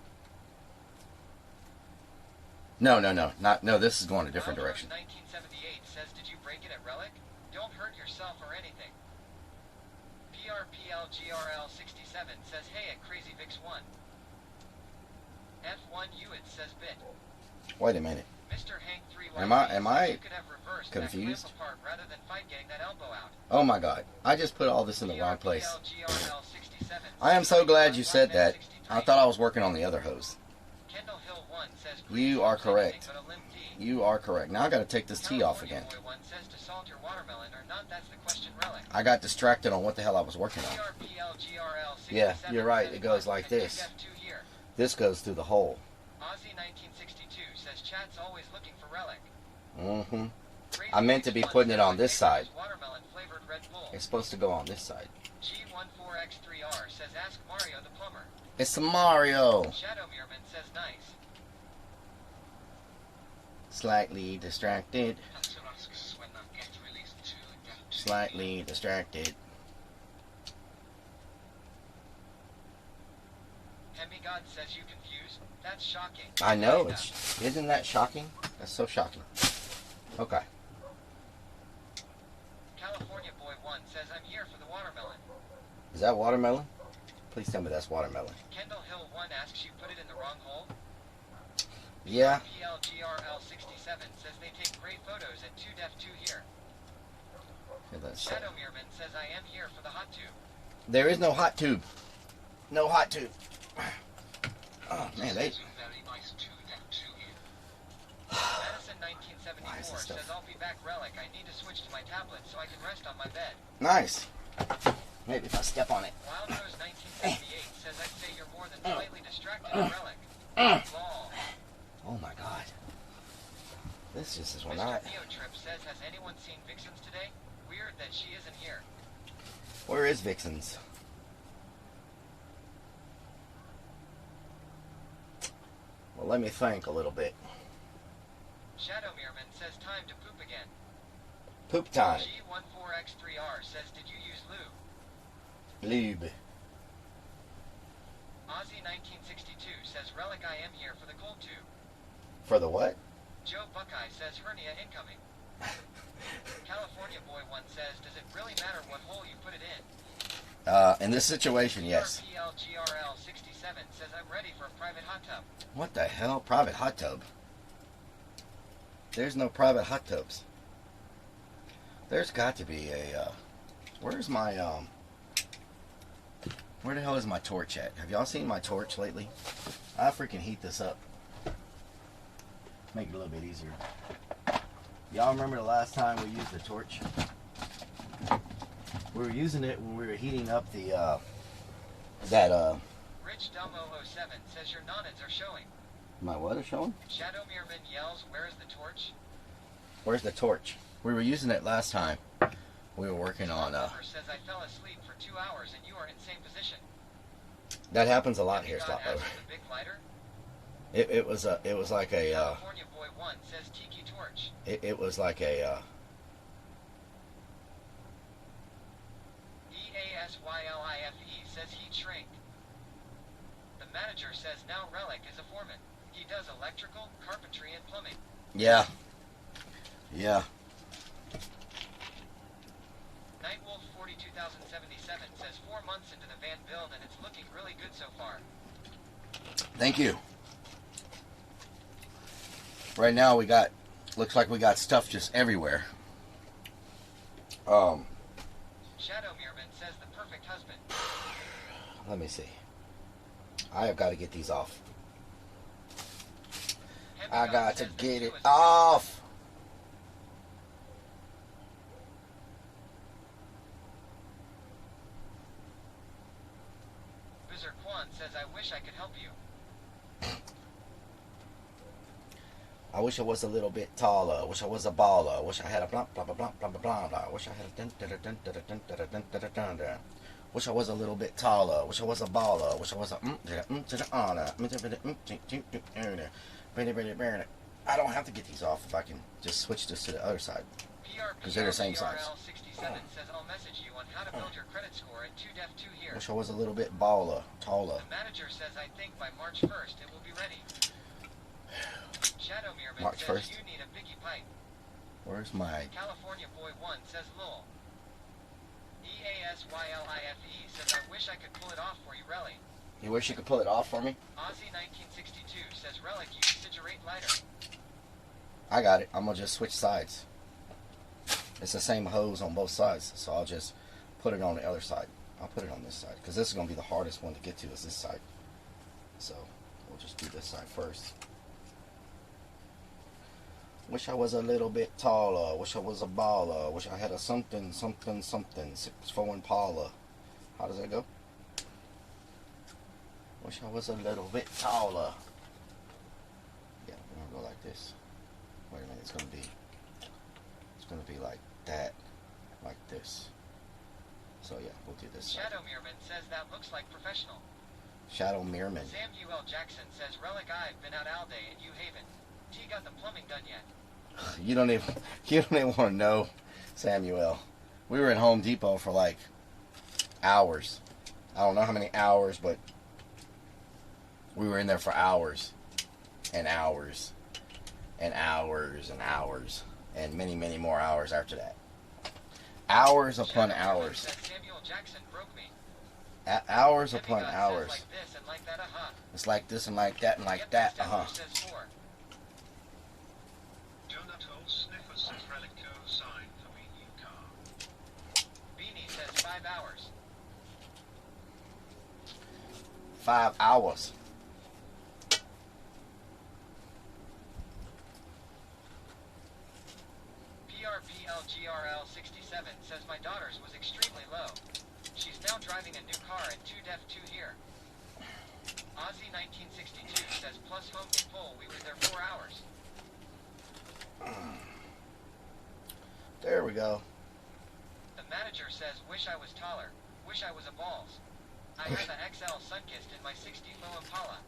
No, this is going a different direction. 1978 says, did you break it at Relic? Don't hurt yourself or anything. PRPLGRL67 says, hey at Crazy Vix 1. F1 Ewitz says bit. Wait a minute. Mr. Hank 3 Am I confused? Rather than fight getting that elbow out. Oh my god. I just put all this in the wrong place. I am so glad you said that. I thought I was working on the other hose. Kendall Hill 1 says You are correct. anything but a limp D. You are correct. Now I got to take this T off again. Boy 1 says to salt your watermelon or not, that's the question relic. I got distracted on what the hell I was working on. PRPLGRL 67 Yeah, you're right. says It goes like this. This goes through the hole. Aussie 1962 says chat's always looking for relic. Mm-hmm. I meant to be putting it on this side. Watermelon flavored Red Bull. It's supposed to go on this side. G14X3R says ask Mario the plumber. It's Mario. Shadow Muirman says nice. Slightly distracted. Slightly distracted. Hemigod says you confused. That's shocking. I know. Isn't that shocking? That's so shocking. Okay. California Boy 1 says I'm here for the watermelon. Is that watermelon? Please tell me that's watermelon. Kendall Hill 1 asks you put it in the wrong hole. Yeah. PLGRL 67 says they take great photos at 2def2 here. Shadow Muirman says I am here for the hot tube. There is no hot tube. No hot tube. Oh man, they. Madison 1974 says I'll be back relic. I need to switch to my tablet so I can rest on my bed. Nice. Maybe if I step on it. Wild Rose 1978 says I'd say you're more than slightly distracted in relic. Lol. Oh my god. This just is one Mr. I. Neotrip says has anyone seen Vixens today? Weird that she isn't here. Where is Vixens? Well, let me think a little bit. Shadow Muirman says time to poop again. Poop time. G14X3R says did you use lube? Lube. Aussie 1962 says relic I am here for the cold tube. For the what? Joe Buckeye says hernia incoming. California Boy 1 says does it really matter what hole you put it in? In this situation, yes. PLGRL 67 says I'm ready for a private hot tub. What the hell? Private hot tub? There's no private hot tubs. There's got to be a, where's my, where the hell is my torch at? Have y'all seen my torch lately? I freaking heat this up. Make it a little bit easier. Y'all remember the last time we used the torch? We were using it when we were heating up the, Rich Dumbo 07 says your nonnets are showing. My what is showing? Shadow Muirman yells, where is the torch? Where's the torch? We were using it last time. We were working on, says I fell asleep for 2 hours and you are in same position. that happens a lot here, Slop The Over. big lighter? It was like a, California Boy 1 says tiki torch. it was like a, EASYLIFE says heat shrink. The manager says now Relic is a foreman. He does electrical, carpentry, and plumbing. yeah. Yeah. Nightwolf 42077 says 4 months into the van build and it's looking really good so far. Thank you. Right now we got, looks like we got stuff just everywhere. Shadow Muirman says the perfect husband. Let me see. I have got to get these off. I got to get it off. Bizarre Quan says I wish I could help you. I wish I was a little bit taller. I wish I was a baller. I wish I had a blah blah blah blah blah blah blah blah. I wish I had a dun dun dun dun dun dun dun dun dun dun. Wish I was a little bit taller. Wish I was a baller. Wish I was a to the honor. I don't have to get these off if I can just switch this to the other side because they're the same size. PRPRL67 says I'll message you on how to build your credit score at 2def2 here. Wish I was a little bit baller, taller. The manager says I think by March 1st it will be ready. Shadow Muirman March says 1st? you need a biggie pipe. Where's my? California Boy 1 says lol. EASYLIFE says I wish I could pull it off for you, Relly. You wish you could pull it off for me? Aussie 1962 says Relic use Cigarate lighter. I got it. I'm gonna just switch sides. It's the same hose on both sides, so I'll just put it on the other side. I'll put it on this side because this is gonna be the hardest one to get to is this side. So we'll we'll just do this side first. Wish I was a little bit taller. Wish I was a baller. Wish I had a something, something, something. 6'4" Impala. How does that go? Wish I was a little bit taller. Yeah, we're gonna go like this. Wait a minute, it's gonna be like that, like this. So yeah, we'll do this. Shadow Meerman says that looks like professional. Shadow Meerman. Samuel Jackson says Relic I've been out all day in New Haven. T got the plumbing done yet. You don't even want to know, Samuel. We were at Home Depot for like hours. I don't know how many hours, but we were in there for hours and hours and hours and hours and many, many more hours after that. Hours upon hours. Samuel Jackson broke me. Hours upon hours. Like this and like that, It's like this and like that and like that, Donut hole sniffer says Relic Co. sign for me new car. Beanie says 5 hours. 5 hours. PRPLGRL 67 says my daughter's was extremely low. She's now driving a new car and 2 deaf 2 here. Ozzy 1962 says plus home to pole we were there 4 hours. There we go. The manager says wish I was taller. Wish I was a balls. I have an XL Sunkist in my 60 Faux Impala.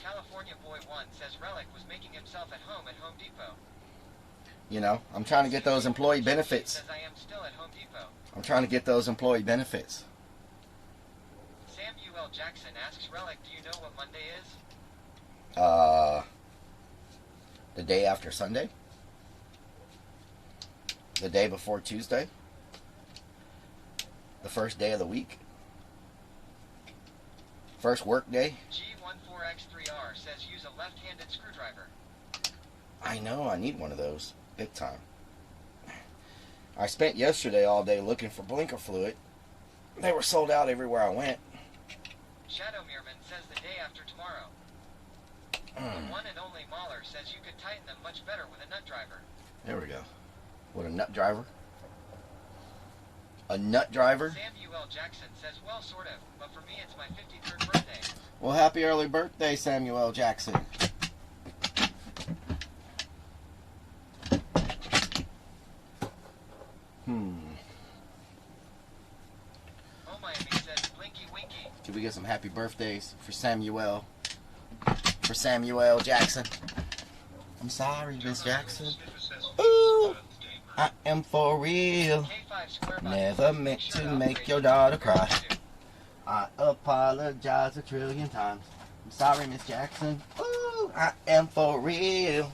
California Boy 1 says Relic was making himself at Home Depot. You know, I'm trying to get those employee benefits. Says I am still at Home Depot. I'm trying to get those employee benefits. Samuel Jackson asks Relic, do you know what Monday is? The day after Sunday? The day before Tuesday? The first day of the week? First work day? G14X3R says use a left-handed screwdriver. I know, I need one of those. Big time. I spent yesterday all day looking for blinker fluid. They were sold out everywhere I went. Shadow Meerman says the day after tomorrow. The one and only Mahler says you could tighten them much better with a nut driver. There we go. With a nut driver? A nut driver? Samuel Jackson says, well, sort of, but for me it's my 53rd birthday. Well, happy early birthday, Samuel Jackson. Oh, Miami says, blinky winky. Should we get some happy birthdays for Samuel? For Samuel Jackson. I'm sorry, Miss Jackson. Ooh, I am for real. Never meant to make your daughter cry. I apologize 1 trillion times. I'm sorry, Miss Jackson. Ooh, I am for real.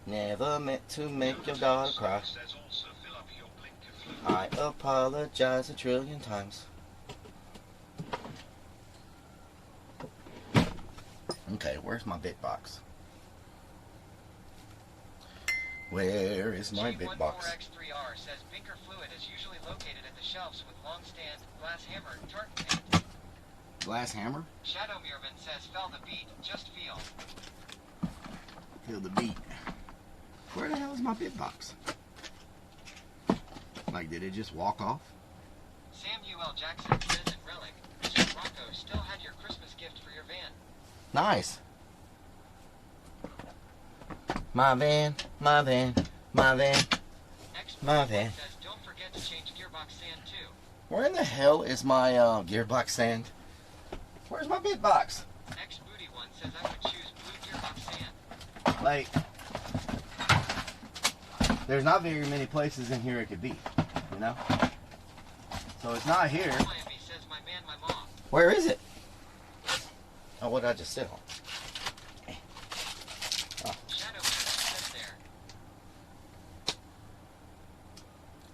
Never meant to make your daughter cry. I apologize 1 trillion times. Okay, where's my bit box? Where is my bit box? G14X3R says Binker fluid is usually located at the shelves with long stand, glass hammer, tartan paint. Glass hammer? Shadow Meerman says fell the beat, just feel. Feel the beat. Where the hell is my bit box? Like, did it just walk off? Samuel Jackson says in Relic, Mr. Rocco still had your Christmas gift for your van. Nice. My van, my van, my van, my van. Says don't forget to change gearbox sand too. Where in the hell is my gearbox sand? Where's my bit box? X Booty One says I would choose blue gearbox sand. Like, there's not very many places in here it could be, you know? So it's not here. Miami says my man, my mom. Where is it? Oh, what did I just sit on? Oh. Shadow Meerman says there.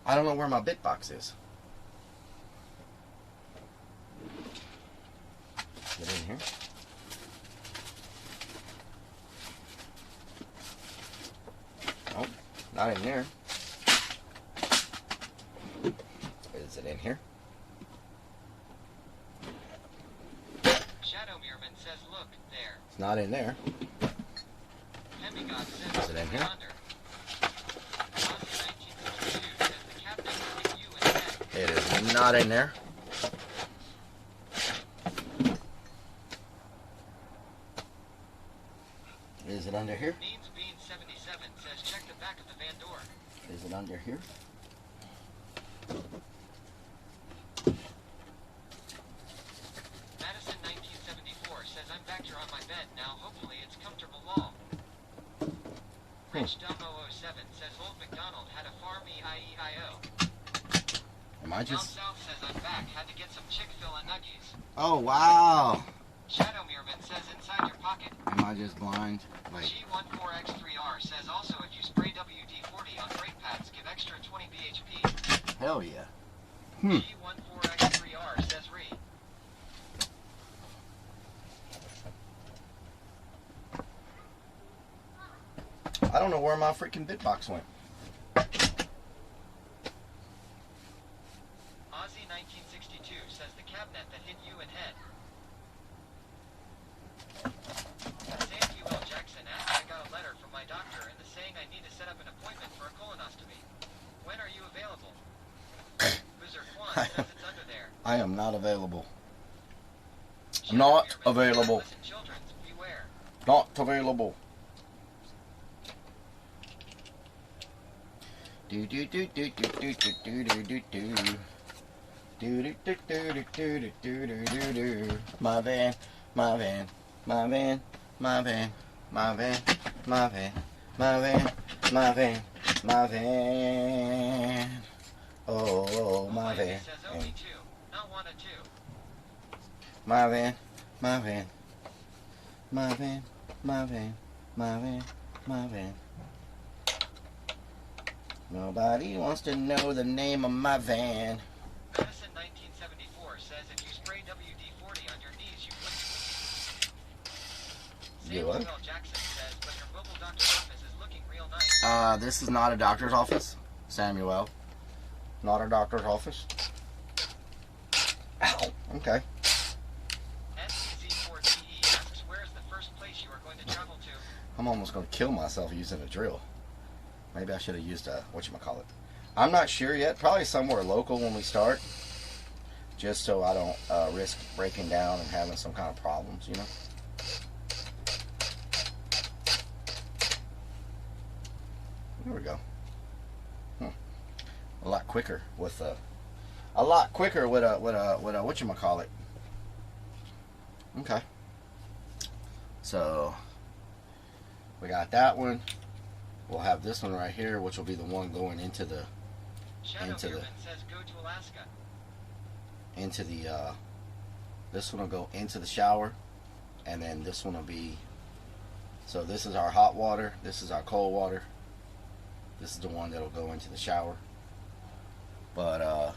I don't know where my bit box is. Is it in here? Oh, not in here. Is it in here? Shadow Meerman says look, It's not in there. Is it in here? It is not in there. Is it under here? Needs Bean 77 says check the back of the van door. Is it under here? Madison 1974 says I'm back here on my bed now. Hopefully it's comfortable long. Rich Dumbo 07 says Old McDonald had a farm E-I-E-I-O. Am I just... Down South says I'm back. Had to get some Chick-fil-A nuggies. Oh, wow. Shadow Meerman says inside your pocket. Am I just blind? Wait. G14X3R says also if you spray WD-40 on brake pads, give extra 20 bhp. Hell yeah. G14X3R says read. I don't know where my freaking bitbox went. Ozzy 1962 says the cabinet that hit you in head. Samuel Jackson asks, I got a letter from my doctor and is saying I need to set up an appointment for a colonoscopy. When are you available? Boozer Kwan says it's under there. I am not available. Not available. Listen, children, beware. Not available. Do do do do do do do do do do do do do do do do do do do. My van, my van, my van, my van, my van, my van, my van, my van, my van. Oh, my van. My van, my van, my van, my van, my van, my van. Nobody wants to know the name of my van. Madison 1974 says if you spray WD-40 on your knees, you You what? Samuel Jackson says, but your mobile doctor's office is looking real nice. This is not a doctor's office, Samuel. Not a doctor's office. Ow. Okay. SZ4TE asks, where is the first place you are going to travel to? I'm almost going to kill myself using a drill. Maybe I should have used a, whatchamacallit. I'm not sure yet. Probably somewhere local when we start. Just so I don't risk breaking down and having some kind of problems, you know. There we go. A lot quicker with a whatchamacallit. Okay. So we got that one. We'll have this one right here, which will be the one going into the Shadow Beerman says go to Alaska. This one will go into the shower, and then this one will be, so this is our hot water, this is our cold water, this is the one that'll go into the shower. But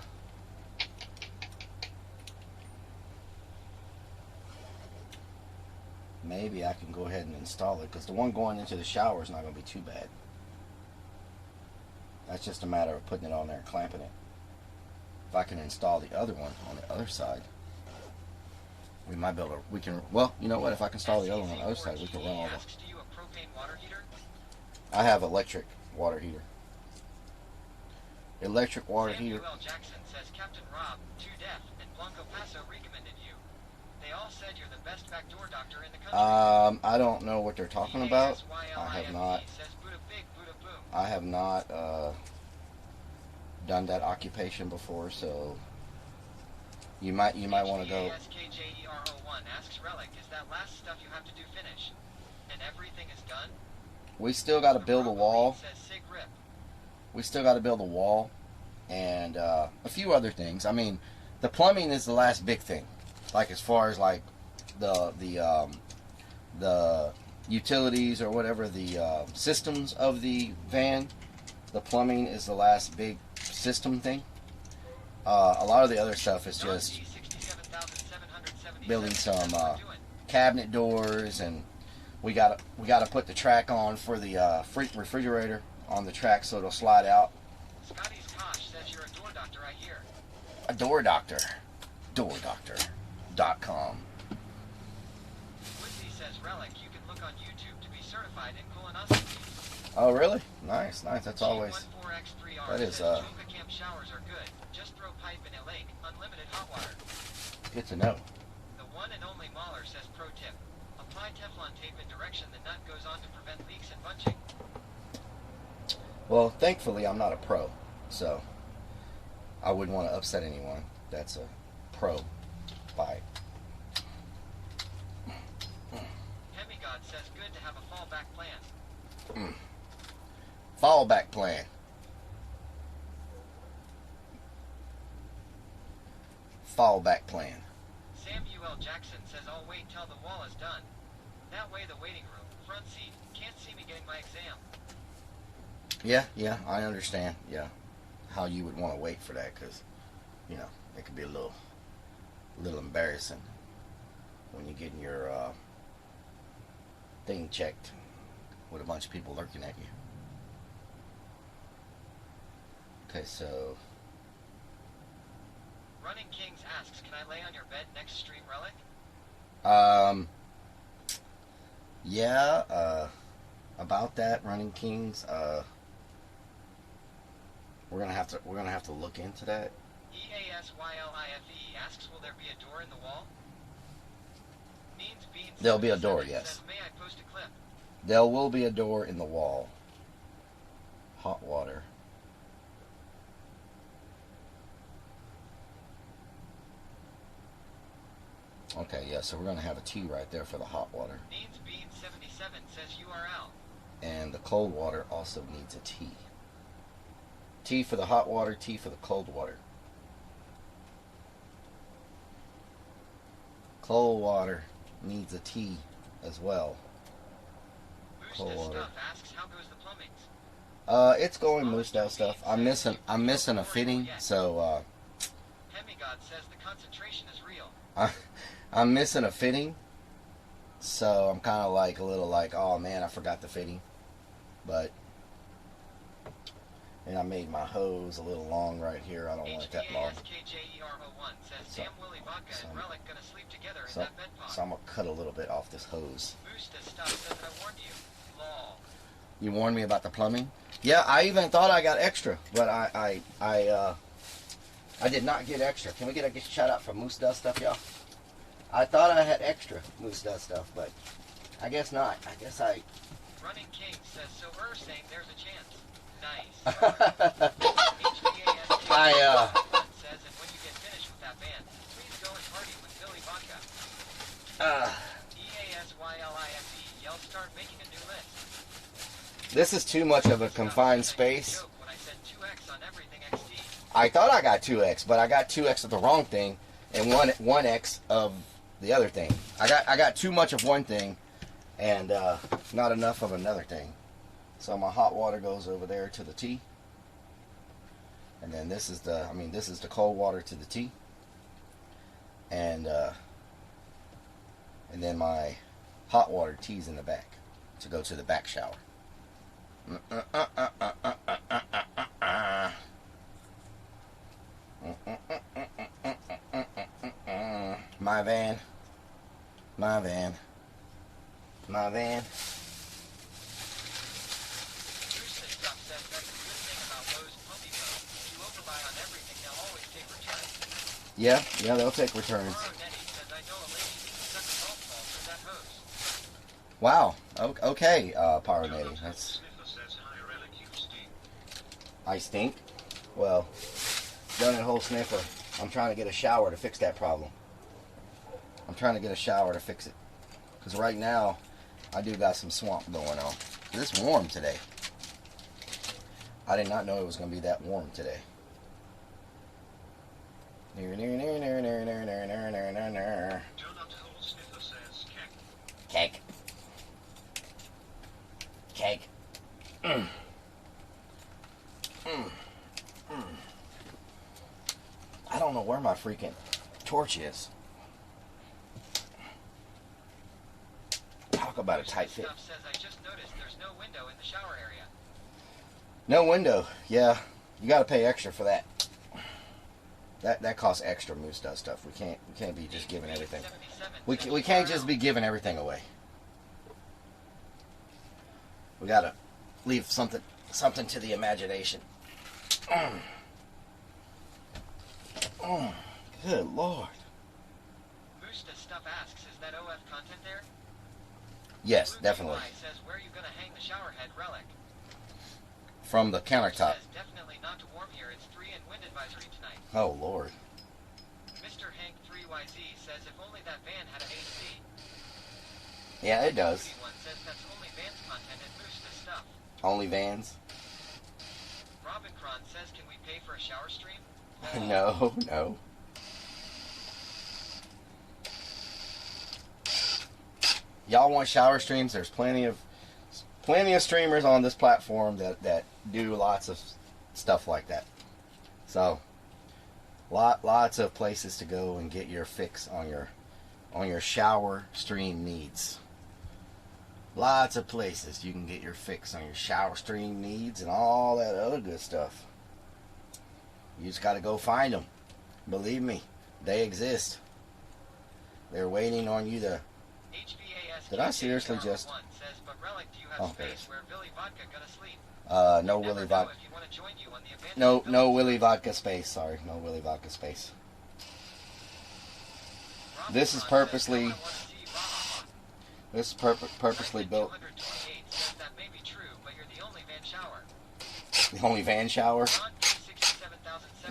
maybe I can go ahead and install it, because the one going into the shower is not going to be too bad. That's just a matter of putting it on there and clamping it. If I can install the other one on the other side, we might be able to, well, you know what, if I can install the other one on the other side, we can run all the... Do you a propane water heater? I have electric water heater. Electric water heater. Samuel Jackson says Captain Rob, too deaf, and Blanco Paso recommended you. They all said you're the best backdoor doctor in the country. I don't know what they're talking about. I have not done that occupation before, so you might want to go. SKJER01 asks Relic, is that last stuff you have to do finish? And everything is done? We still got to build a wall. Says Sig Rip. We still got to build a wall and a few other things. I mean, the plumbing is the last big thing. Like as far as like the utilities or whatever, the systems of the van, the plumbing is the last big system thing. A lot of the other stuff is just building some cabinet doors, and we got to put the track on for the refrigerator on the track so it'll slide out. Scotty's Kosh says you're a door doctor, I hear. A door doctor. DoorDoctor.com. Woodsy says says Relic, you can look on YouTube to be certified in colonoscopy. Oh, really? Nice, nice. That's always. G14X3R That is says Joga Camp showers are good. Just throw pipe in a lake, unlimited hot water. good to know. The one and only Mahler says pro tip. Apply Teflon tape in direction the nut goes on to prevent leaks and bunching. Well, thankfully, I'm not a pro, so I wouldn't want to upset anyone that's a pro by. Hemigod says good to have a fallback plan. Fallback plan. Fallback plan. Samuel Jackson says I'll wait till the wall is done. That way the waiting room, front seat, can't see me getting my exam. Yeah, I understand. Yeah, how you would want to wait for that, because you know it could be a little embarrassing when you're getting your thing checked with a bunch of people lurking at you. Okay, so Running Kings asks, can I lay on your bed next stream, Relic? yeah, about that, Running Kings, we're gonna have to look into that. EASYLIFE asks, will there be a door in the wall? Beans There'll be a door, yes. Says, may I post a clip? There will be a door in the wall. Hot water. Okay, yeah, so we're going to have a T right there for the hot water. Beans77 says URL. And the cold water also needs a T. T for the hot water, T for the cold water. Cold water needs a T as well. Cold water. Stuff asks, how goes the plumbing? It's going Moose Dell stuff. I'm missing a fitting, so Hemigod says the concentration is real. I'm missing a fitting, so I'm kind of like a little like, oh man, I forgot the fitting. But and I made my hose a little long right here. I don't like that long. So I'm gonna cut a little bit off this hose. You warned me about the plumbing? Yeah, I even thought I got extra, but I did not get extra. Can we get a shout out for Moose Dust stuff, y'all? I thought I had extra Moose Dust stuff, but I guess not. I guess I. Running King says, so we're saying there's a chance. Nice. I says, and when you get finished with that band, please go and party with Billy Vodka. EASYLIFE, y'all start making a new list. This is too much of a confined space. When I said 2X on everything XD. I thought I got 2X, but I got 2X of the wrong thing and 1X of the other thing. I got too much of one thing and not enough of another thing. So my hot water goes over there to the T. And then this is the cold water to the T. And then my hot water T's in the back to go to the back shower. My van. Yeah, they'll take returns. Wow. Okay, Pyroneti. That's. I stink. Well, Donut Hole Sniffer. I'm trying to get a shower to fix that problem. I'm trying to get a shower to fix it. Because right now, I do got some swamp going on. It's warm today. I did not know it was going to be that warm today. Cake. I don't know where my freaking torch is. Talk about a tight fit. Says, I just noticed there's no window in the shower area. No window. Yeah, you got to pay extra for that. That costs extra, Moose Dust stuff. We can't be just giving everything. We can't just be giving everything away. We gotta leave something to the imagination. Oh, good Lord. Boosta Stuff asks, is that OF content there? Yes, Blue definitely. TY says, where are you going to hang the shower head relic? From the countertop. Says, definitely not too warm here. It's 3 and wind advisory tonight. Oh, Lord. Mr. Hank 3YZ says, if only that van had an AC. Yeah, it does. One says that's only Vans content at Boosta Stuff. Only Vans? Robin Cron says, can we pay for a shower stream? No, no. Y'all want shower streams? There's plenty of streamers on this platform that do lots of stuff like that. So, lots of places to go and get your fix on your shower stream needs. Lots of places you can get your fix on your shower stream needs and all that other good stuff. You just got to go find them. Believe me, they exist. They're waiting on you to... Did I seriously just... Says, but Relic, do you have Oh, space where Billy Vodka gonna sleep? No You never Willy know Vodka. if you want to join you on the abandoned No Willy Vodka space. Sorry, no Willy Vodka space. This is purposely... This is purposely built... 228 says that may be true, but you're the only van shower. The only van shower?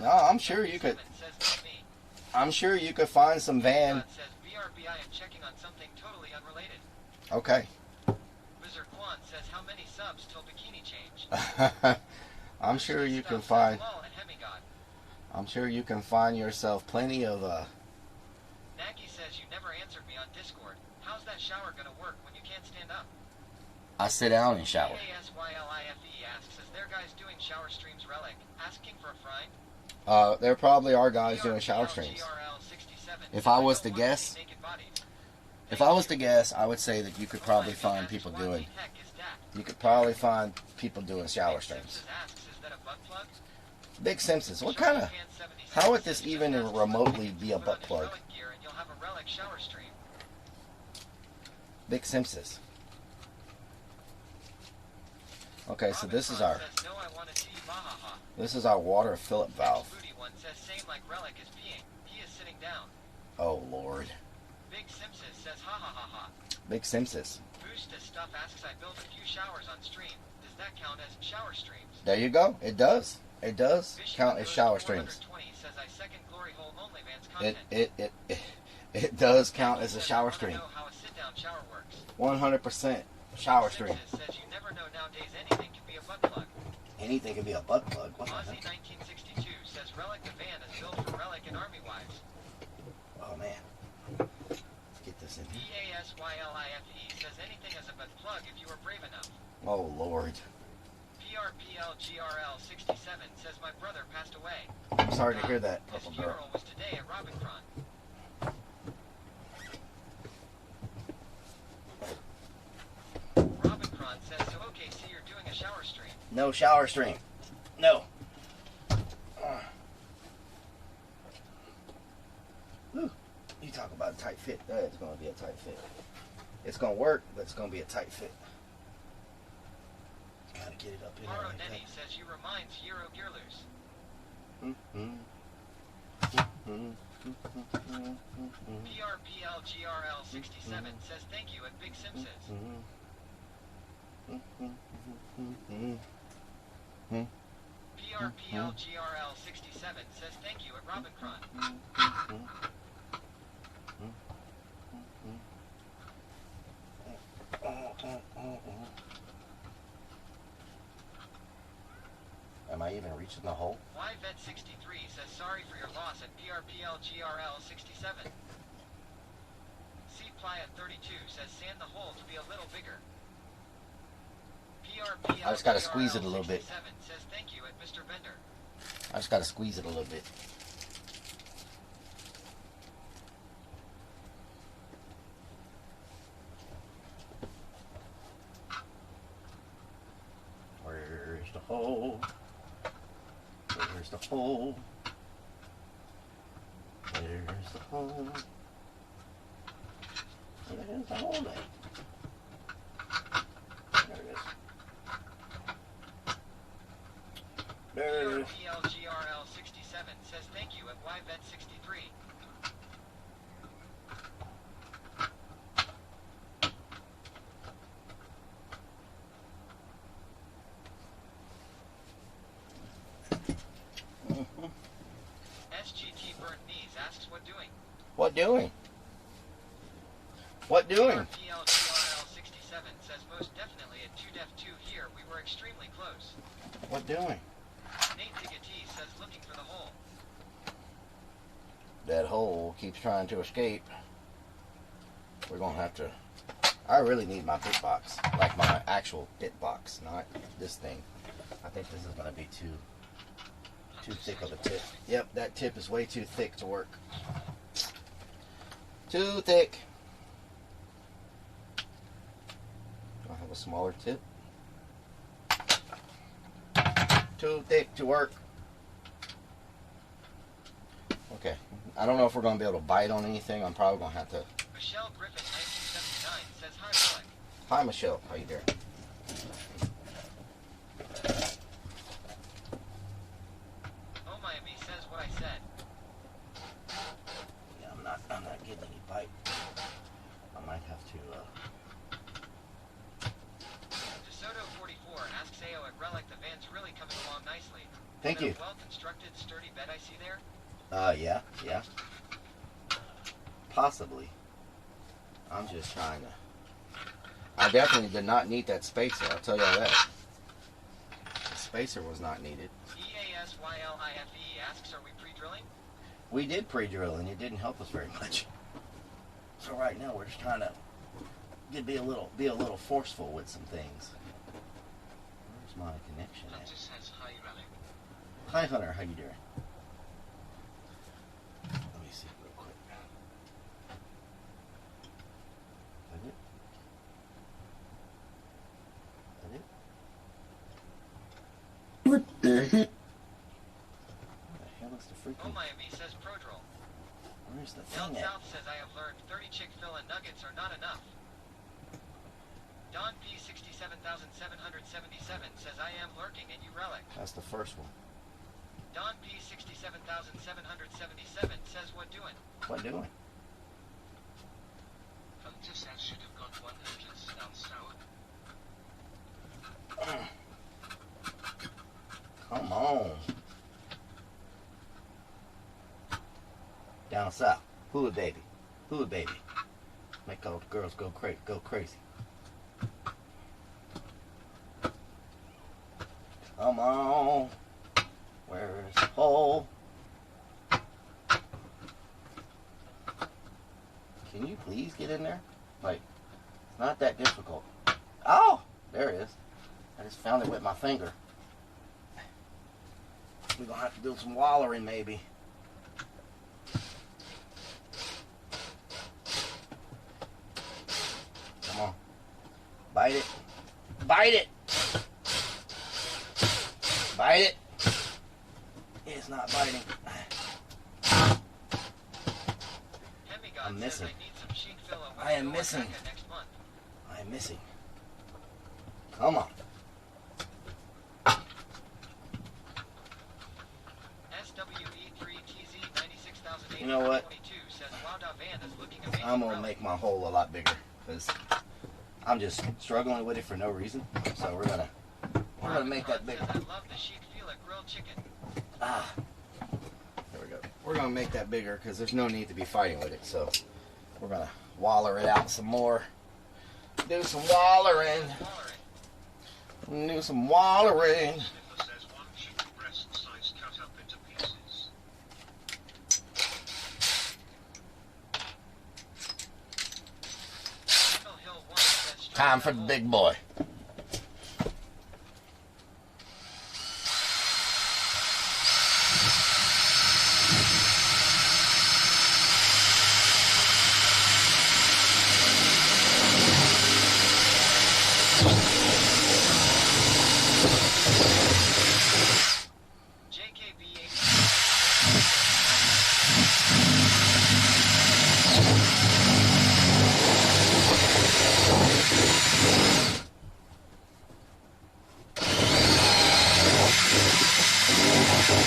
No, I'm sure you could... I'm sure you could find some van... Says, BRB, I am checking on something totally unrelated. Okay. Wizard Quan says, how many subs till bikini change? I'm sure you can find... I'm sure you can find yourself plenty of... Naki says, you never answered me on Discord. How's that shower gonna work when you can't stand up? I sit down and shower. ASYLIFE asks, is there guys doing shower streams Relic? Asking for a friend? There probably are guys doing shower streams. If I was to guess, I would say that you could probably find people doing. You could probably find people doing shower streams. Big Simpsons. What kind of? How would this even remotely be a butt plug? Big Simpsons. Okay, so this is our. This is our water Phillip valve. Oh Lord. Big Simpsons says ha ha ha ha. Big Simpsons. Boosta Stuff asks, I built a few showers on stream. Does that count as shower streams? There you go. It does. It does count as shower streams. Says, I second glory hole only Vans content. It does count as a shower stream. Know how a sit-down shower works. 100% shower stream. Says you never know nowadays anything can be a butt plug. Anything can be a butt plug. What the Aussie heck? 1962 says Relic the van is built for Relic and Army wives. Oh man. Let's get this in here. BASYLIFE says anything as a butt plug if you were brave enough. Oh Lord. PRPLGRL67 says my brother passed away. I'm sorry to hear that, Purple His Girl. funeral was today at Robincron. Robincron says, so okay, see you're doing a shower stream. No shower stream. No. Whew. You talk about a tight fit. That's going to be a tight fit. It's going to work, but it's going to be a tight fit. Gotta get it up in there Haro like Denny says you reminds Euro Gearloose. PRPLGRL67 says thank you at Big Simpsons. PRPLGRL67 says thank you at Robincron. Am I even reaching the hole? YVET63 says sorry for your loss at PRPLGRL67. CPlaya32 says sand the hole to be a little bigger. I just gotta squeeze it a little bit. Says thank you at Mr. Bender. I just gotta squeeze it a little bit. Where's the hole? Where's the hole? Where's the hole? Where's the hole then? There it is. There it is. PLGRL67 says thank you at YVET63. SGT Burnt Knees asks what doing? What doing? What doing? PLGRL67 says most definitely at 2def2 here. We were extremely close. What doing? Nate Diggity says looking for the hole. That hole keeps trying to escape. We're gonna have to. I really need my bit box, like my actual bit box, not this thing. I think this is gonna be too thick of a tip. Yep, that tip is way too thick to work. Too thick. I have a smaller tip. Too thick to work. Okay, I don't know if we're going to be able to bite on anything. I'm probably going to have to. Michelle Griffin 1979 says hi, Billy. Hi, Michelle. How you doing? Oh, Miami says what I said. Yeah, I'm not getting any bite. I might have to. DeSoto 44 asks AO at Relic the van's really coming along nicely. Thank you. Well-constructed, sturdy bed I see there. Yeah. Possibly. I'm just trying to. I definitely did not need that spacer, I'll tell you that. The spacer was not needed. EASYLIFE asks, are we pre-drilling? We did pre-drill and it didn't help us very much. So right now we're just trying to be a little forceful with some things. Where's my connection at? Hunter says hi, Relic. Hi Hunter, how you doing? Let me see real quick. Is it? What the heck? Where the hell is the freaking... Oh, Miami says pro-drill. Where's the Down thing at? South says I have learned 30 Chick-fil-A nuggets are not enough. Don P 67,777 says I am lurking and you relic. That's the first one. Don P 67,777 says what doing? What doing? Hunter says should have got 100 down south. Come on. Down south. Hula baby. Hula baby. Make all the girls go crazy. Come on. Where's the hole? Can you please get in there? Like, it's not that difficult. Oh! There it is. I just found it with my finger. We're gonna have to do some wallering maybe. Come on. Bite it. Bite it! Bite it! It's not biting. I'm missing. I am missing. I am missing. Come on. You know what? I'm gonna make my hole a lot bigger because I'm just struggling with it for no reason. So we're gonna make that bigger. Ah, there we go. We're gonna make that bigger because there's no need to be fighting with it. So we're gonna waller it out some more. Do some wallering. Do some wallering. Time for the big boy.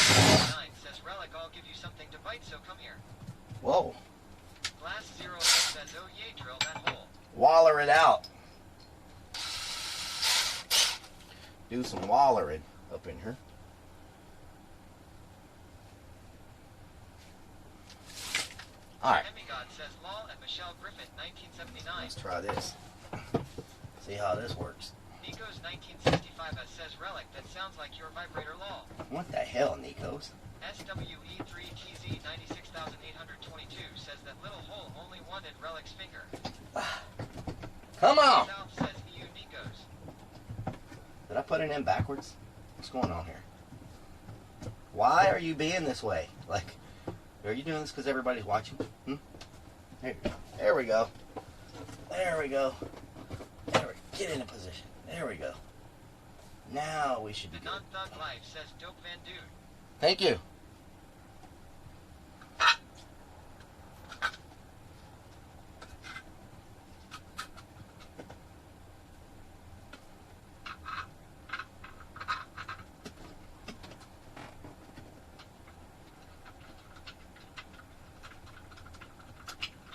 says Relic, I'll give you something to bite, so come here. Whoa. Glass 0 says, oh yay, drill that hole. Waller it out. Do some wallering up in here. Alright. Demigod says Lol and Michelle Griffin, 1979. Let's try this. See how this works. Nico's 1965 says Relic, that sounds like your vibrator Lol. What the hell, Nikos? SWE3TZ 96822 says that little hole only wanted Relic's finger. Come on! South says EU Nikos. Did I put it in backwards? What's going on here? Why are you being this way? Like, are you doing this because everybody's watching? There we go. There we go. There we go. Get in a position. There we go. Now we should be The good. Non-Thug Life says Dope Van Dude. Thank you.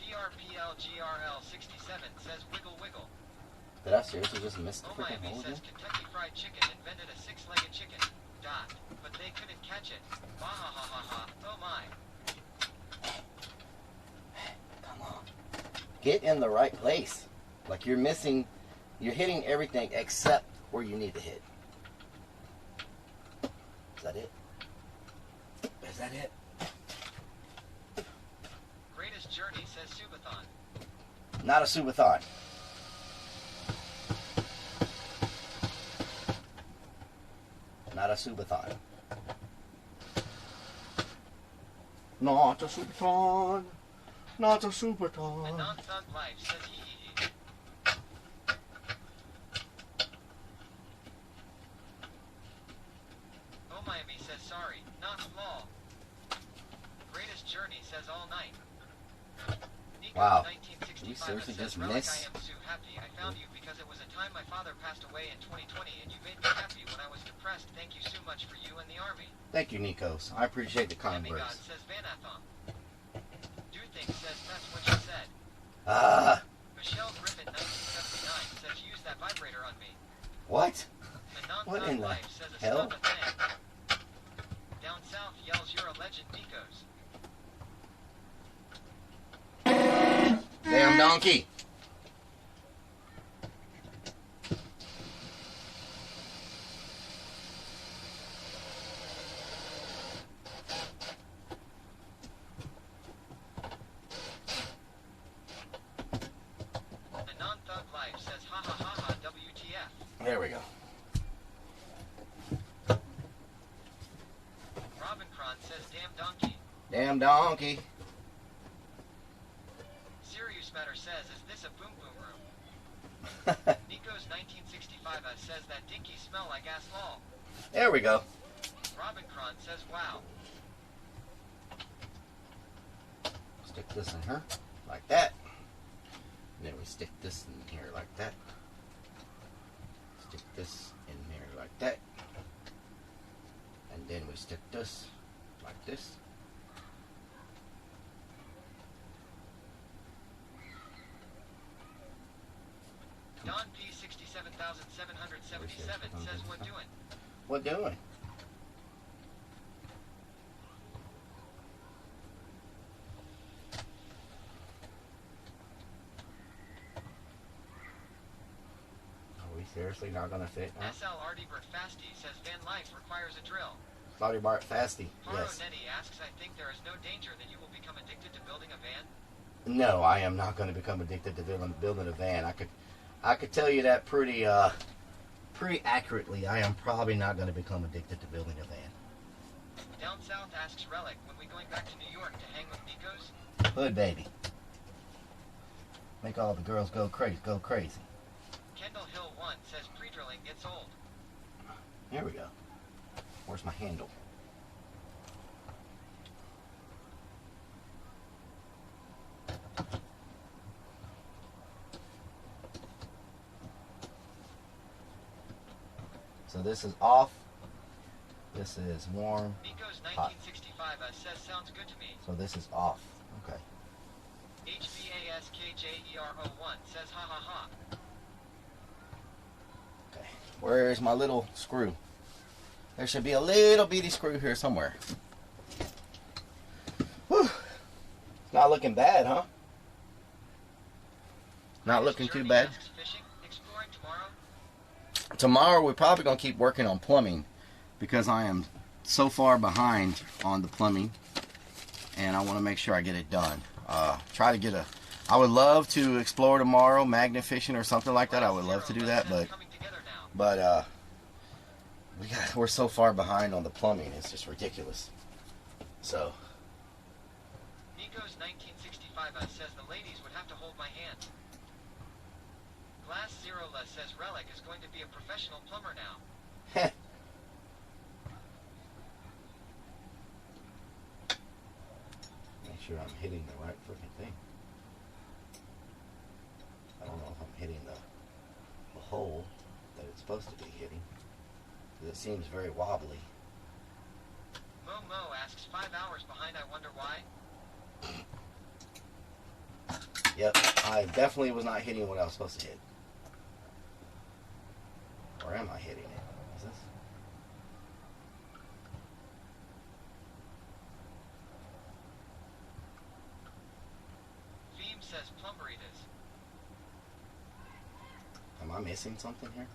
PRPLGRL 67 says Wiggle Wiggle. Did I seriously just miss the Oh freaking Miami hole says again? Kentucky Fried Chicken invented a six-legged chicken. Dot. But they couldn't catch it. Bah ha ha ha ha. Oh my. Come on. Get in the right place. Like you're missing, you're hitting everything except where you need to hit. Is that it? Is that it? Greatest Journey says Subathon. Not a subathon. Not a subathon. Not a subathon. Not a And subathon. Non-Thug Life says hee hee hee. Oh Miami says sorry. Not law. Greatest Journey says all night. Nico Wow. 1965 You seriously says, just Relic, miss? I am so happy. I found you because it was a time my father passed away in 2020 and you made me happy when I was depressed. Thank you so much for you and the army. Thank you, Nikos. I appreciate the kind Demigod words. says Vanathon. Do things says that's what you said. Ah, Michelle Griffin 1979 says use that vibrator on me. what? And What Non-Thug in the Life says it's hell? not a thing. Down south yells you're a legend, Nikos. Damn donkey. And Non-Thug Life says ha ha ha ha WTF. There we go. Robin Cron says damn donkey. Damn donkey. Serious Matter says is this a boom boom room? Nico's 1965 says that dinky smell like ass lol. There we go. Robin Cron says wow. Stick this in here like that. And then we stick this in here like that. Stick this in here like that. And then we stick this like this. Don P 67,777 says what doing? What doing? Are we seriously not gonna fit now? SL Artibert Fasty says van life requires a drill. Slotty Bart Fasty, Haro yes. Nettie asks, I think there is no danger that you will become addicted to building a van. No, I am not going to become addicted to building a van. I could tell you that pretty accurately. I am probably not going to become addicted to building a van. Down South asks Relic, when we going back to New York to hang with Nikos? Hood baby. Make all the girls go crazy. Go crazy. Kendall Hill 1 says pre-drilling gets old. Here we go. Where's my handle? So this is off. This is warm. Nico's Hot. 1965 says sounds good to me. So this is off. Okay. HVASKJER01 says ha ha ha. Okay. Where is my little screw? There should be a little bitty screw here somewhere. Whew. It's not looking bad, huh? Not looking too bad. Fishing, exploring tomorrow. Tomorrow we're probably going to keep working on plumbing because I am so far behind on the plumbing and I want to make sure I get it done. Try to get a... I would love to explore tomorrow, magnet fishing or something like that. I would love to do that, but we're so far behind on the plumbing. It's just ridiculous. So... Nico's 1965 says the ladies would have to hold my hand. Glass Zero says Relic is going to be a professional plumber now. Make sure I'm hitting the right freaking thing. I don't know if I'm hitting the hole that it's supposed to be hitting. Because it seems very wobbly. Mo asks 5 hours behind, I wonder why. Yep, I definitely was not hitting what I was supposed to hit. Or am I hitting it? Is this? Theme says plumberitas. Am I missing something here?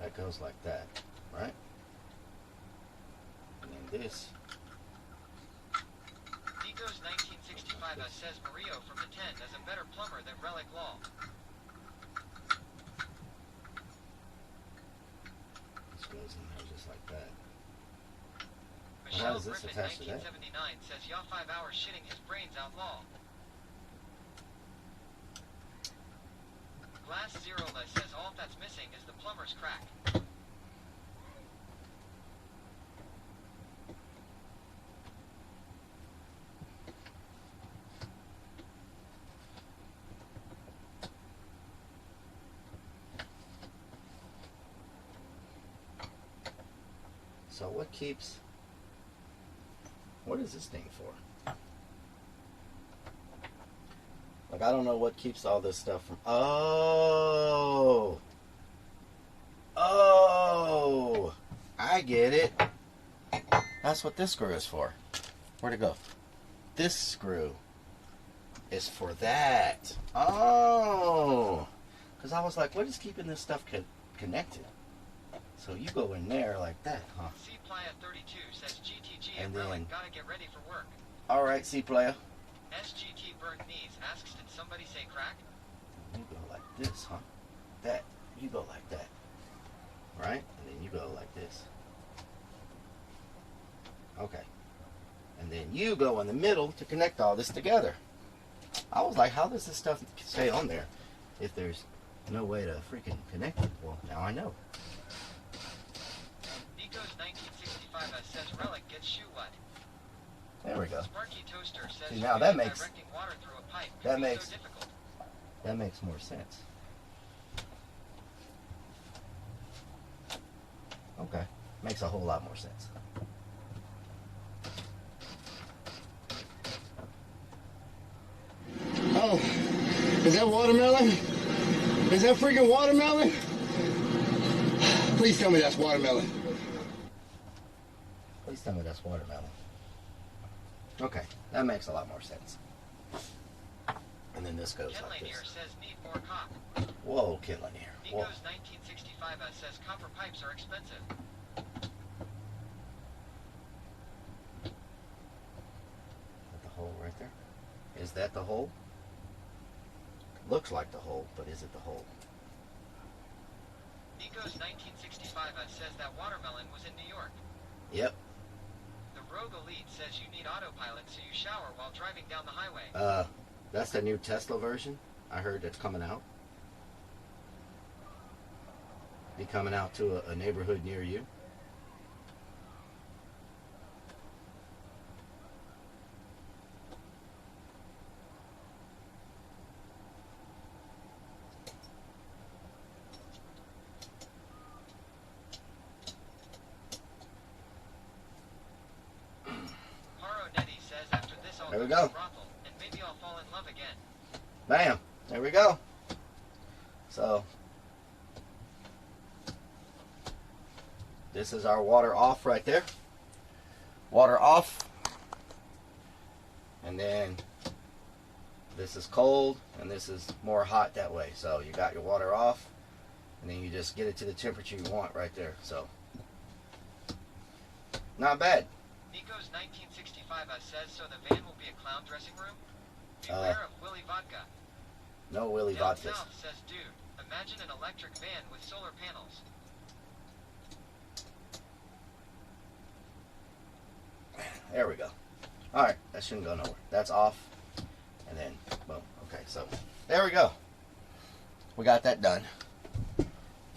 That goes like that, right? And then this. Nico's 1965 says Mario from the 10 is a better plumber than Relic Law. This goes in there just like that. Michelle How is this Griffin attached to that? 1979 says y'all 5 hours shitting his brains out law. Glass Zero says all that's missing is the plumber's crack. So what keeps... What is this thing for? Like, I don't know what keeps all this stuff from... Oh! Oh! I get it. That's what this screw is for. Where'd it go? This screw is for that. Oh! Because I was like, what is keeping this stuff connected? So you go in there like that, huh? C Playa 32 says GTG And and then- Relic gotta get ready for work. Alright, C-Player. SGT burnt knees asks, did somebody say crack? You go like this, huh? That. You go like that. Right? And then you go like this. Okay. And then you go in the middle to connect all this together. I was like, how does this stuff stay on there if there's no way to freaking connect it? Well, now I know. Nico's 1965 says Relic gets shoe wet. There we go. Sparky Toaster says See, now that really makes- directing water through a pipe that can be makes- so difficult. That makes more sense. Okay. Makes a whole lot more sense. Oh, is that watermelon? Is that freaking watermelon? Please tell me that's watermelon. Please tell me that's watermelon. Okay, that makes a lot more sense. And then this goes Ken like Lanier this. says need more cop. Whoa, Kid Lanier. Whoa. Nico's 1965 says copper pipes are expensive. Is that the hole right there? Is that the hole? Looks like the hole, but is it the hole? Nico's 1965 says that watermelon was in New York. Yep. The Rogue Elite says you need autopilot so you shower while driving down the highway. That's the new Tesla version. I heard that's coming out. Be coming out to a neighborhood near you. we go. brothel, and maybe I'll fall in love again. Bam. There we go. So this is our water off right there. Water off. And then this is cold and this is more hot that way. So you got your water off and then you just get it to the temperature you want right there. So not bad. Nico's 1965 says, so the van will be a clown dressing room? Beware of Willy Vodka. No Willy Down Vodkas. South says, dude, imagine an electric van with solar panels. There we go. Alright, that shouldn't go nowhere. That's off. And then, boom. Okay, so there we go. We got that done.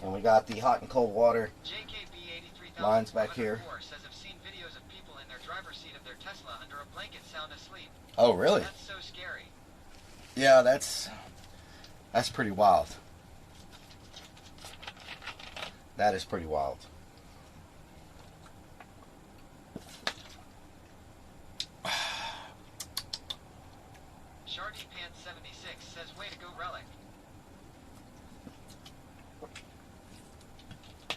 And we got the hot and cold water lines back here. Says I've seen videos of people in their driver's seat of their Tesla under a blanket sound asleep. Oh, really? That's so scary. Yeah, that's pretty wild. That is pretty wild. Shardy Pants 76 says, way to go, Relic.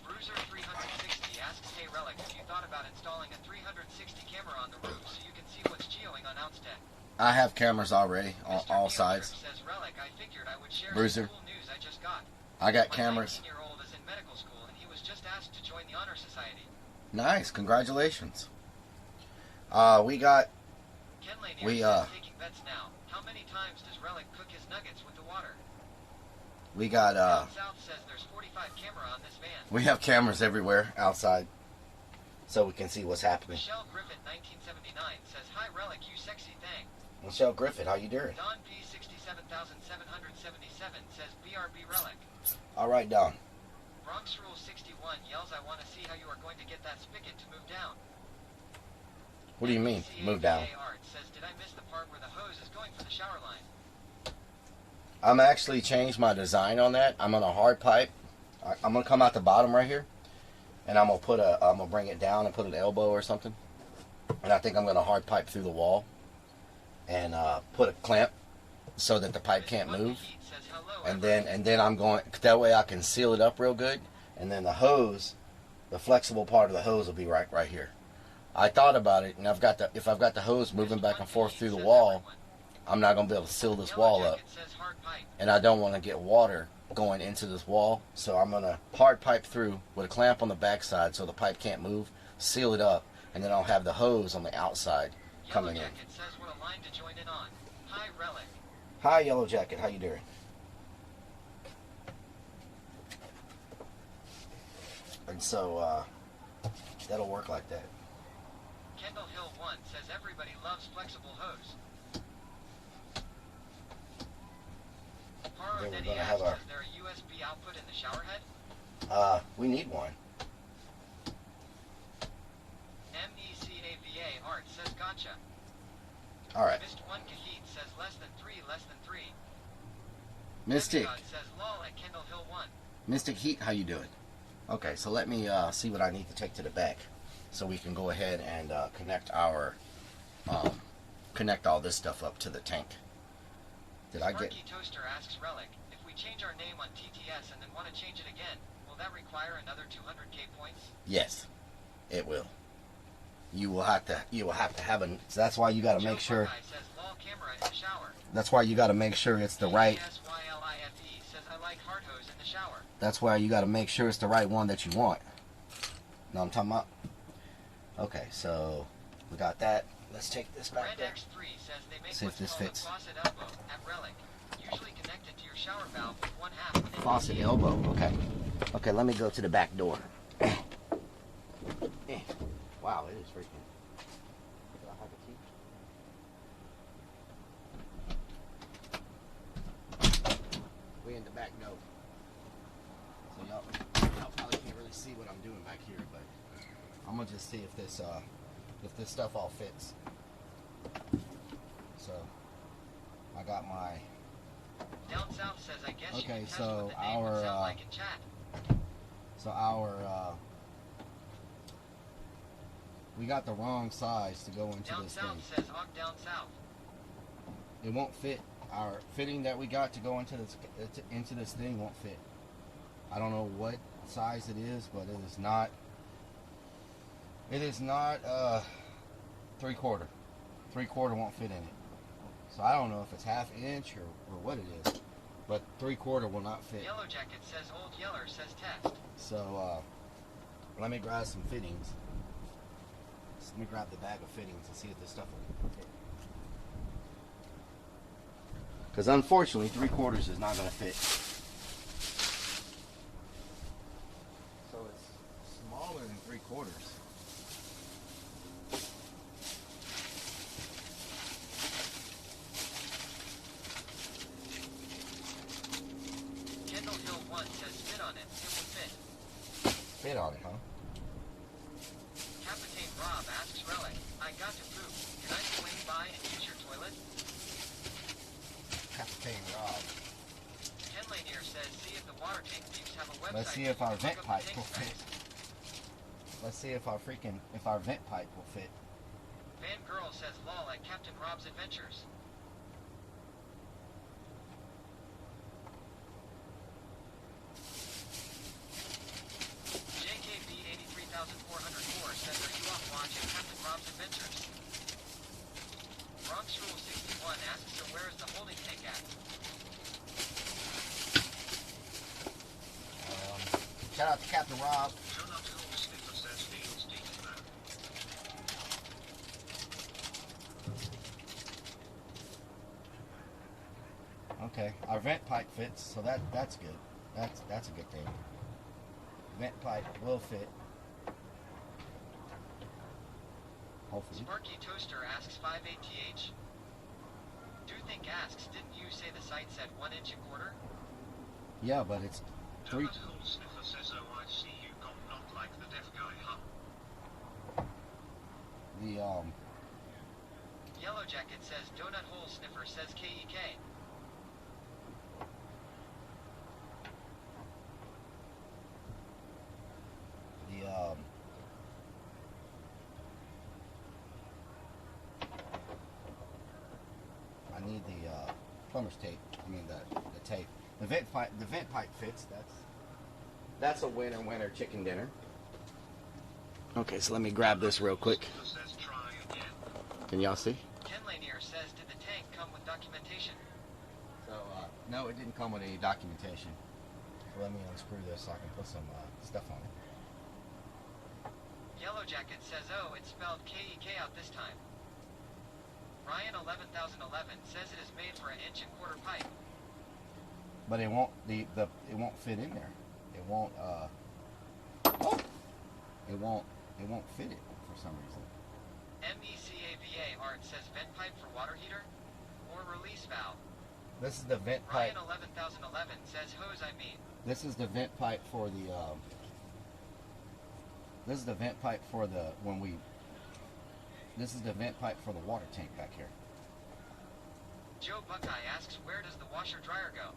Bruiser 360 asks, hey Relic, have you thought about installing a 360 camera on the roof so you can see what's geoing on Outstead? I have cameras already on all sides. Says, Relic, I figured I would share Bruiser. some cool news I just got. I got My cameras. 19-year-old is in medical school and he was just asked to join the Honor Society. Nice, congratulations. We got Ken Lanier says, taking bets now. How many times does Relic cook his nuggets with the water? we got Down South says there's 45 camera on this van. we have cameras everywhere outside, so we can see what's happening. Michelle Griffin 1979 says, hi Relic, you sexy thing. Michelle Griffith, how you doing? Don P 67777 says, BRB Relic. All right, Don. Bronx Rule 61 yells, I want to see how you are going to get that spigot to move down. What do you mean, move down? Art says, did I miss the part where the hose is going for the shower line? I'm actually changed my design on that. I'm on a hard pipe. I'm gonna come out the bottom right here, and I'm gonna bring it down and put an elbow or something. And I think I'm gonna hard pipe through the wall and put a clamp so that the pipe can't move. And then I'm going that way I can seal it up real good. And then the hose, the flexible part of the hose will be right here. I thought about it, and if I've got the hose moving back and forth through the wall, I'm not gonna be able to seal this wall up. And I don't want to get water going into this wall, so I'm gonna hard pipe through with a clamp on the backside so the pipe can't move, seal it up, and then I'll have the hose on the outside coming in. Says what a line to join in on. Hi Relic. Hi Yellow Jacket, how you doing? And so that'll work like that. Kendall Hill 1 says everybody loves flexible hose. Paro Then we're Denny gonna asks, have our is there a USB output in the shower head? we need one. MECAVA Art says gotcha. All right. Missed 1 Kahit says less than 3, less than 3. Mystic. Demigod says lol at Kendall Hill 1. Mystic Heat, how you doing? Okay, so let me see what I need to take to the back, so we can go ahead and connect all this stuff up to the tank. Did I get? Sparky Toaster asks Relic, if we change our name on TTS and then want to change it again, will that require another 200k points? Yes, it will. You will have to have a. So that's why you got to make sure. Says lol camera in the shower. That's why you got to make sure it's the right. SYLIFE says I like hard hose in the shower. That's why you got to make sure it's the right one that you want. Know what I'm talking about? Okay, so we got that. Let's take this back there. X3 says they make See if this fits. faucet elbow at Relic, usually connected to your shower valve with 1/2 of an Faucet elbow. Okay. Okay, let me go to the back door. Wow, it is freaking. Do I have a key? We in the back door. So y'all probably can't really see what I'm doing back here, but I'm gonna just see if this stuff all fits. So I got my. Down South says I guess Okay, you can so test what the name would sound like in chat. We got the wrong size to go into Down this South thing. says Hawk Down South. It won't fit. Our fitting that we got to go into this thing won't fit. I don't know what size it is, but it is not. It is not 3/4. 3/4 won't fit in it. So I don't know if it's 1/2 inch or what it is, but 3/4 will not fit. Yellow Jacket says Old Yeller says test. So let me grab some fittings. Let me grab the bag of fittings and see if this stuff will fit. Because unfortunately, 3/4 is not going to fit. So it's smaller than 3/4. Kendall Hill 1 says fit on it. It will fit. Fit on it, huh? Captain Rob asks Relic, I got to poop. Can I swing by and use your toilet? Captain Rob. Ken Lanier says, see if the water tank thieves have a website. Let's see if our Look vent up the pipe tank will fit. specs. Let's see if our vent pipe will fit. Van Girl says lol at Captain Rob's Adventures. JKB 83404 says, are you off watch at Captain Rob's Adventures? Bronx Rule 61 asks, so where is the holding tank at? Shout out to Captain Rob. Okay, our vent pipe fits, so that's good. That's a good thing. Vent pipe will fit. Hopefully. Sparky Toaster asks 58th. Do think asks, didn't you say the site said 1 1/4 inch? Yeah, but it's 3. Donut Hole Sniffer says, oh, I see you got not like the deaf guy, huh? The Yellow Jacket says Donut Hole Sniffer says KEK. I need the plumber's tape. I mean the tape. The vent pipe fits. That's a winner chicken dinner. Okay, so let me grab this real quick. Can y'all see? Ken Lanier says, did the tank come with documentation? So no, it didn't come with any documentation. So let me unscrew this so I can put some stuff on it. Yellow Jacket says, oh, it's spelled KEK out this time. Ryan 11011 says it is made for 1 1/4 inch pipe. But it won't it won't fit in there. It won't fit it for some reason. MECAVA Art says vent pipe for water heater or release valve. This is the vent pipe. Ryan 11011 says hose I mean. This is the vent pipe for the this is the vent pipe for the this is the vent pipe for the water tank back here. Joe Buckeye asks, where does the washer dryer go?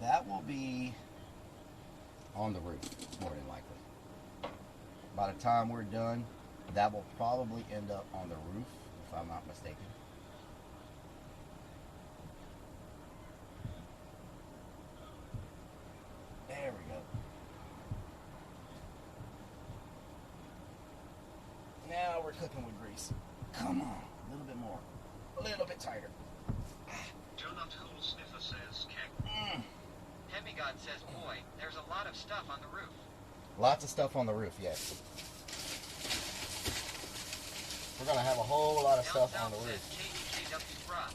That will be on the roof, more than likely. By the time we're done, that will probably end up on the roof, if I'm not mistaken. There we go. Now we're cooking with grease. Come on, a little bit more. A little bit tighter. Donut Hole Sniffer says, Hemigod says, boy, there's a lot of stuff on the roof. Lots of stuff on the roof, yes. We're going to have a whole lot of stuff on the roof. KEKW bra.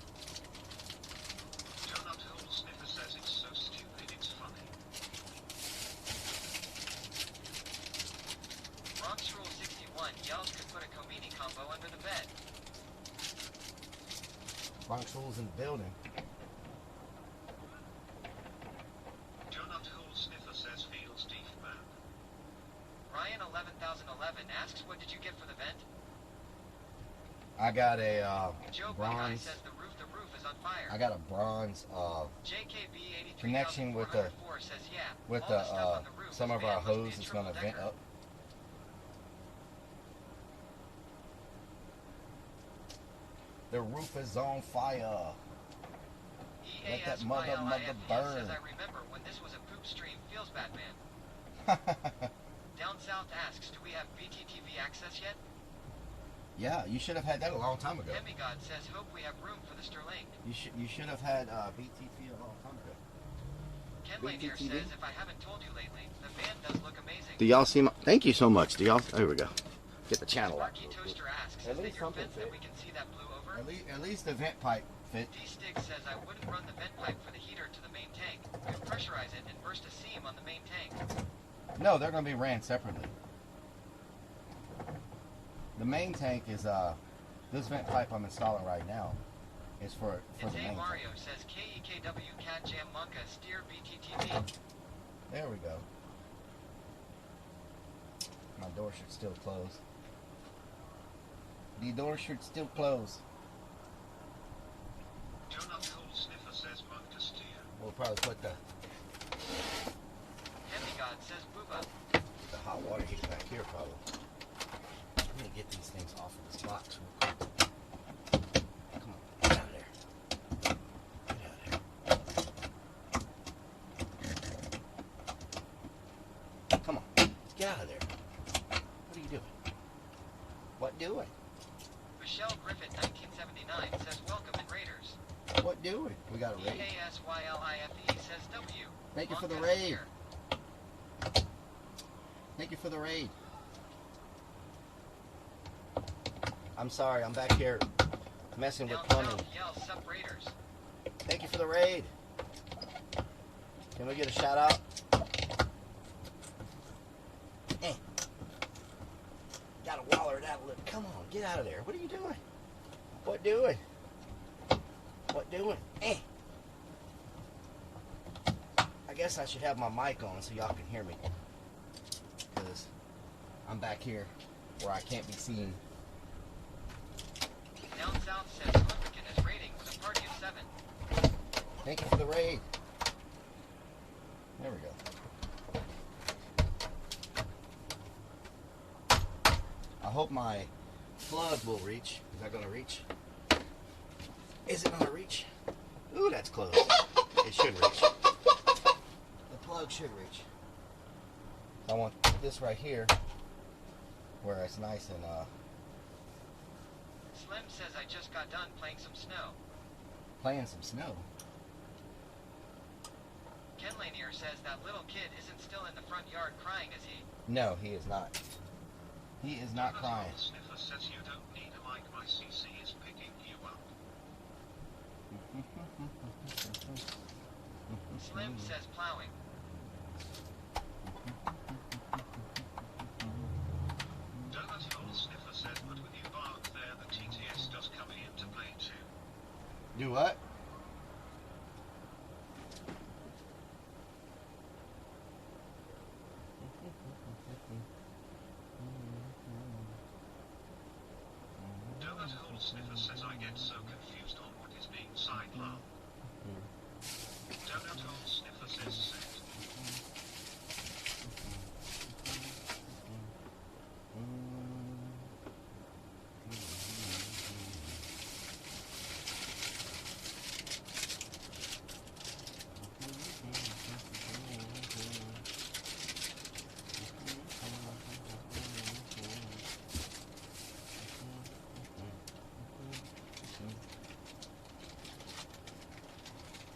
Donut Hole Sniffer says it's so stupid it's funny. Bronx Rule 61 yells could put a Comini combo under the bed. Bronx Rules in the building. Donut Hole Sniffer says feels deep, man. Ryan 11011 asks, what did you get for the vent? I got a Joe Buckeye bronze. says the roof is on fire. I got a bronze JKB connection with the says, yeah, with all the stuff on the roof some is of our made up, must be hose a is going to triple vent decker. up. The roof is on fire. Let that mother burn. Says, I remember when this was a poop stream. Feels Batman. Down South asks, do we have BTTV access yet? Yeah, you should have had that a long time ago. Demigod says, hope we have room for the Sterling. You should have had BTTV a long time ago. Ken Lanier says, if I haven't told you lately, the van does look amazing. Do y'all see my... Thank you so much. Do y'all... There we go. Get the channel up. Sparky Toaster asks, is it your vent that we can see that blew over? At least the vent pipe fit. D-Stick says, I wouldn't run the vent pipe for the heater to the main tank. Could pressurize it and burst a seam on the main tank. No, they're going to be ran separately. The main tank is, this vent pipe I'm installing right now is for the main Mario tank. says, KEKW Cat Jam Monka Steer BTTV. There we go. My door should still close. The door should still close. Donut Hole Sniffer says Monka Steer. We'll probably put the Demigod says Booba. hot water heater back here probably. I'm gonna get these things off of this box real quick. Come on, get out of there. Get out of there. Come on, get out of there. What are you doing? What doing? Michelle Griffin 1979 says, welcome in Raiders. What doing? We got a raid. EASYLIFE says W. Thank you for the Monka raid. Steer. Thank you for the raid. I'm sorry, I'm back here messing with Down plumbing. South yells, sup Raiders. Thank you for the raid. Can we get a shout out? Gotta waller that a little. Come on, get out of there. What are you doing? What doing? What doing? I guess I should have my mic on so y'all can hear me. Because I'm back here where I can't be seen. Down South says, Lumpkin is raiding with a party of 7. Thank you for the raid. There we go. I hope my plug will reach. Is that going to reach? Is it going to reach? Ooh, that's close. It should reach. The plug should reach. I want this right here where it's nice and Slim says, I just got done playing some snow. playing some snow. Ken Lanier says that little kid isn't still in the front yard crying, is he? No, he is not. He is not crying. Sniffer says you don't need a mic. My CC is picking you up. Slim says plowing. Donut Hole Sniffer says, but with you bark there, the TTS does come into play too. Do what? Donut Hole Sniffer says I get so confused on what is being sidelined. Donut Hole Sniffer says set.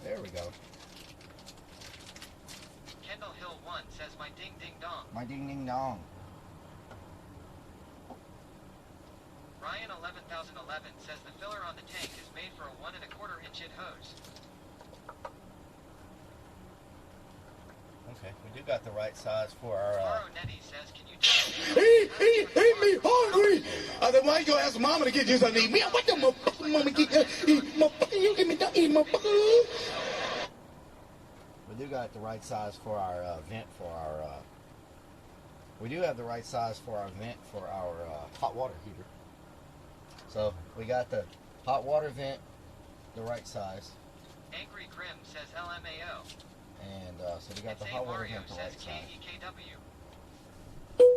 There we go. Kendall Hill 1 says my ding ding dong. My ding ding dong. Ryan 11011 says the filler on the tank is made for a 1 1/4 inch hose. Okay, we do got the right size for our. Taro Nettie says, can you tell He me hungry. I said, why you gonna ask mama to get you something to eat? Me, what the motherfucker mama get you? Motherfucker, you give me something to eat, motherfucker. We do got the right size for our vent for our. We do have the right size for our vent for our hot water heater. So we got the hot water vent, the right size, Angry Grim says LMAO. and so we got And the Zay hot water Mario vent the right says size. KEKW.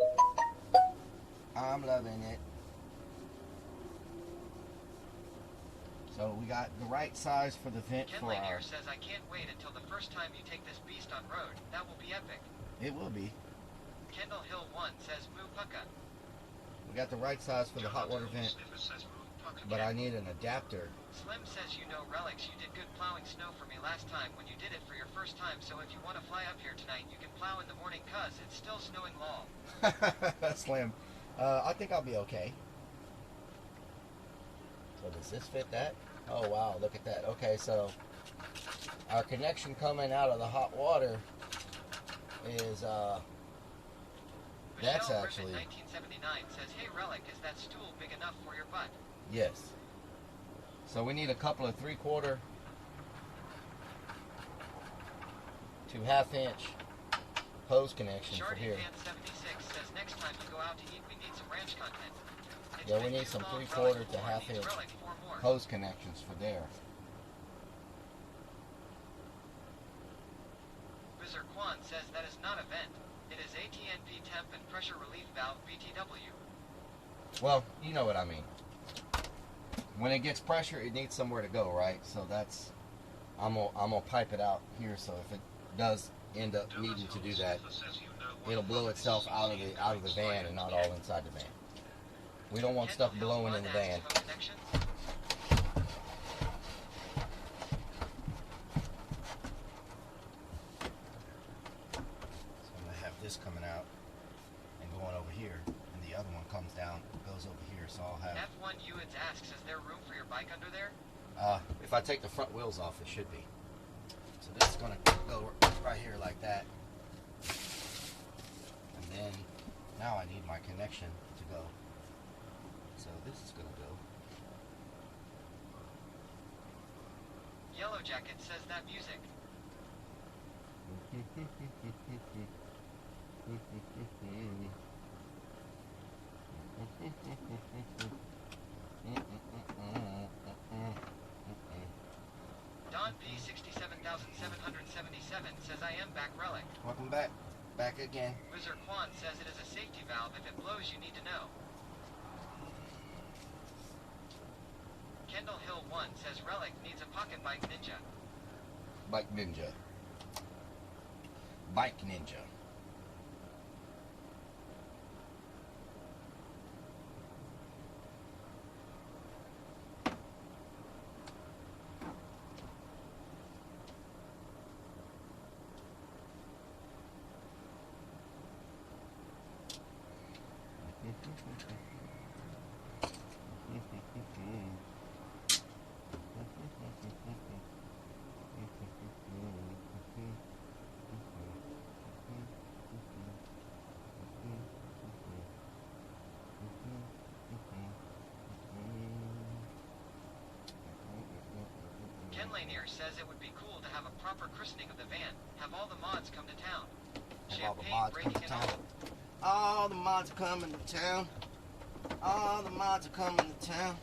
I'm loving it. So we got the right size for the vent Ken for our... Lanier says, I can't wait until the first time you take this beast on road. That will be epic. It will be. Kendall Hill 1 says, Moo Pucka. We got the right size for the hot water vent, but I need an adapter. Slim says, you know, Relics, you did good plowing snow for me last time when you did it for your first time, so if you want to fly up here tonight, you can plow in the morning, cuz it's still snowing long. Slim. I think I'll be okay. So does this fit that? Oh wow, look at that. Okay, so our connection coming out of the hot water is that's Michelle actually Griffin 1979 says, hey Relic, is that stool big enough for your butt? yes. So we need a couple of 3/4 to 1/2 inch hose connections for here. Shardy Fan 76 says, next time you go out to eat, we need some ranch content. Yeah, we need some 3/4 to 1/2 inch hose connections for there. Wizard Quan says that is not a vent. It is ATNP temp and pressure relief valve BTW. Well, you know what I mean. When it gets pressure, it needs somewhere to go, right? So that's, I'm gonna pipe it out here. So if it does end up needing to do that, it'll blow itself out of the van and not all inside the van. We don't want stuff blowing in the van. So I'm gonna have this coming out and going over here, and the other one comes down, goes over here. So I'll have. F1 Ewins asks, is there room for your bike under there? If I take the front wheels off, it should be. So this is gonna go right here like that, and then now I need my connection to go. So this is gonna go. Yellow Jacket says that music. Don P 67,777 says I am back Relic. Welcome back. Back again. Wizard Quan says it is a safety valve. If it blows, you need to know. Kendall Hill 1 says Relic needs a pocket bike ninja. Bike Ninja. Bike Ninja. Ken Lanier says it would be cool to have a proper christening of the van. Have all the mods come to town. Have all the mods come to town. All the mods are coming to town. All the mods are coming to town.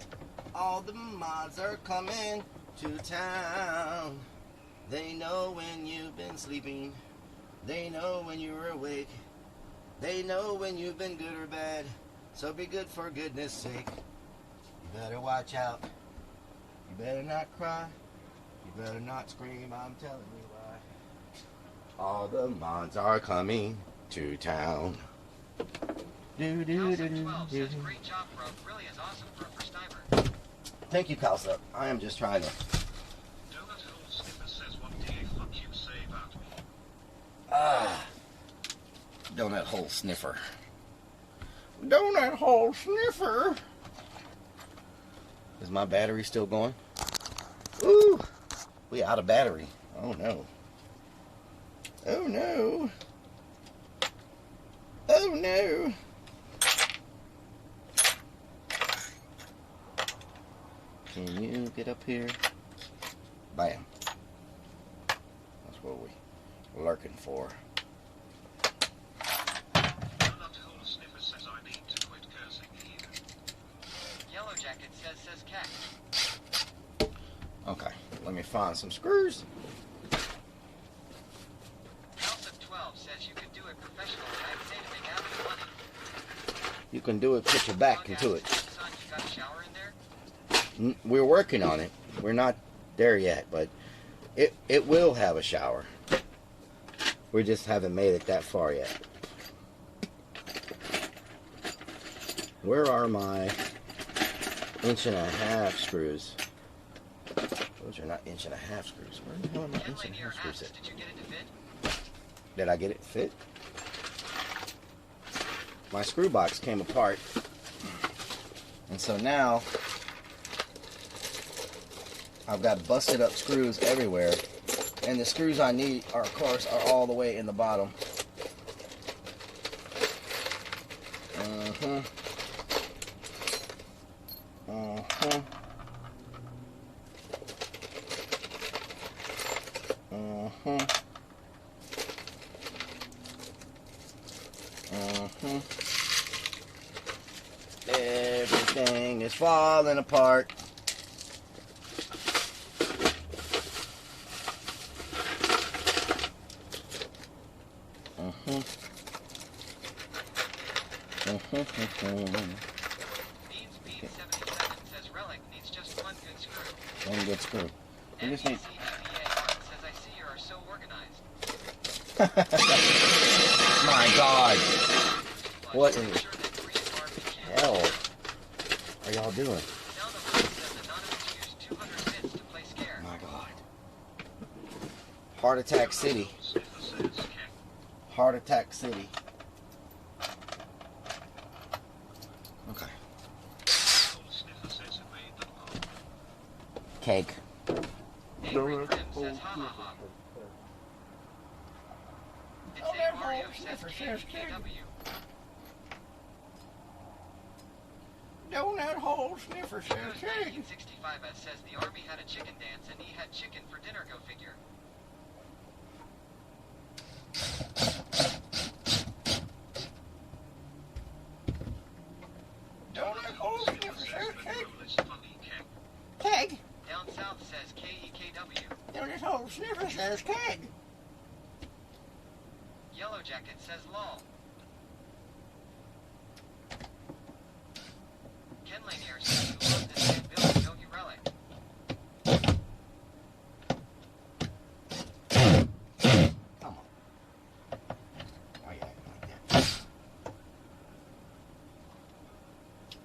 All the mods are coming to town. They know when you've been sleeping. They know when you're awake. They know when you've been good or bad. So be good for goodness sake. You better watch out. You better not cry. You better not scream. I'm telling you why. All the mods are coming to town. Do do do do. Says great job, bro. Really is awesome for a first timer. Thank you, Kalsa. I am just trying to. Donut Hole Sniffer says, what do you fuck you say about me? Donut hole sniffer. Donut hole sniffer. Is my battery still going? Ooh, we out of battery. Oh no. Oh no. Oh no. Can you get up here? Bam. That's what we're lurking for. Donut Hole Sniffer says, I need to quit cursing here. Yellow Jacket says cat. Okay, let me find some screws. House of 12 says you could do it professional. I'd say to make average money. You can do it, put your back into it. Son, you got a shower in there? We're working on it. We're not there yet, but it will have a shower. We just haven't made it that far yet. Where are my 1.5 screws? Those are not 1.5 screws. Where the hell are my 1.5 screws at? Did you get it to fit? Did I get it fit? My screw box came apart. And so now I've got busted up screws everywhere. And the screws I need are, of course, are all the way in the bottom. Uh-huh. Uh-huh. Uh-huh. Uh-huh. Everything is falling apart. Uh-huh. Uh-huh. Beans 77 says Relic needs just one good screw. One good screw. We just need... says I see you are so organized. My God. What in the hell are y'all doing? My God. Heart Attack City. Heart Attack City. Okay. Cake. Donut hole sniffer says cake. 1965 says the army had a chicken dance and he had chicken for dinner. Go figure. Donut hole sniffer says cake. Keg. Down south says KEKW. Donut hole sniffer says keg. Yellow Jacket says lol. Ken Lanier says you love this new build, don't you, Relic? Come on. Why you acting like that?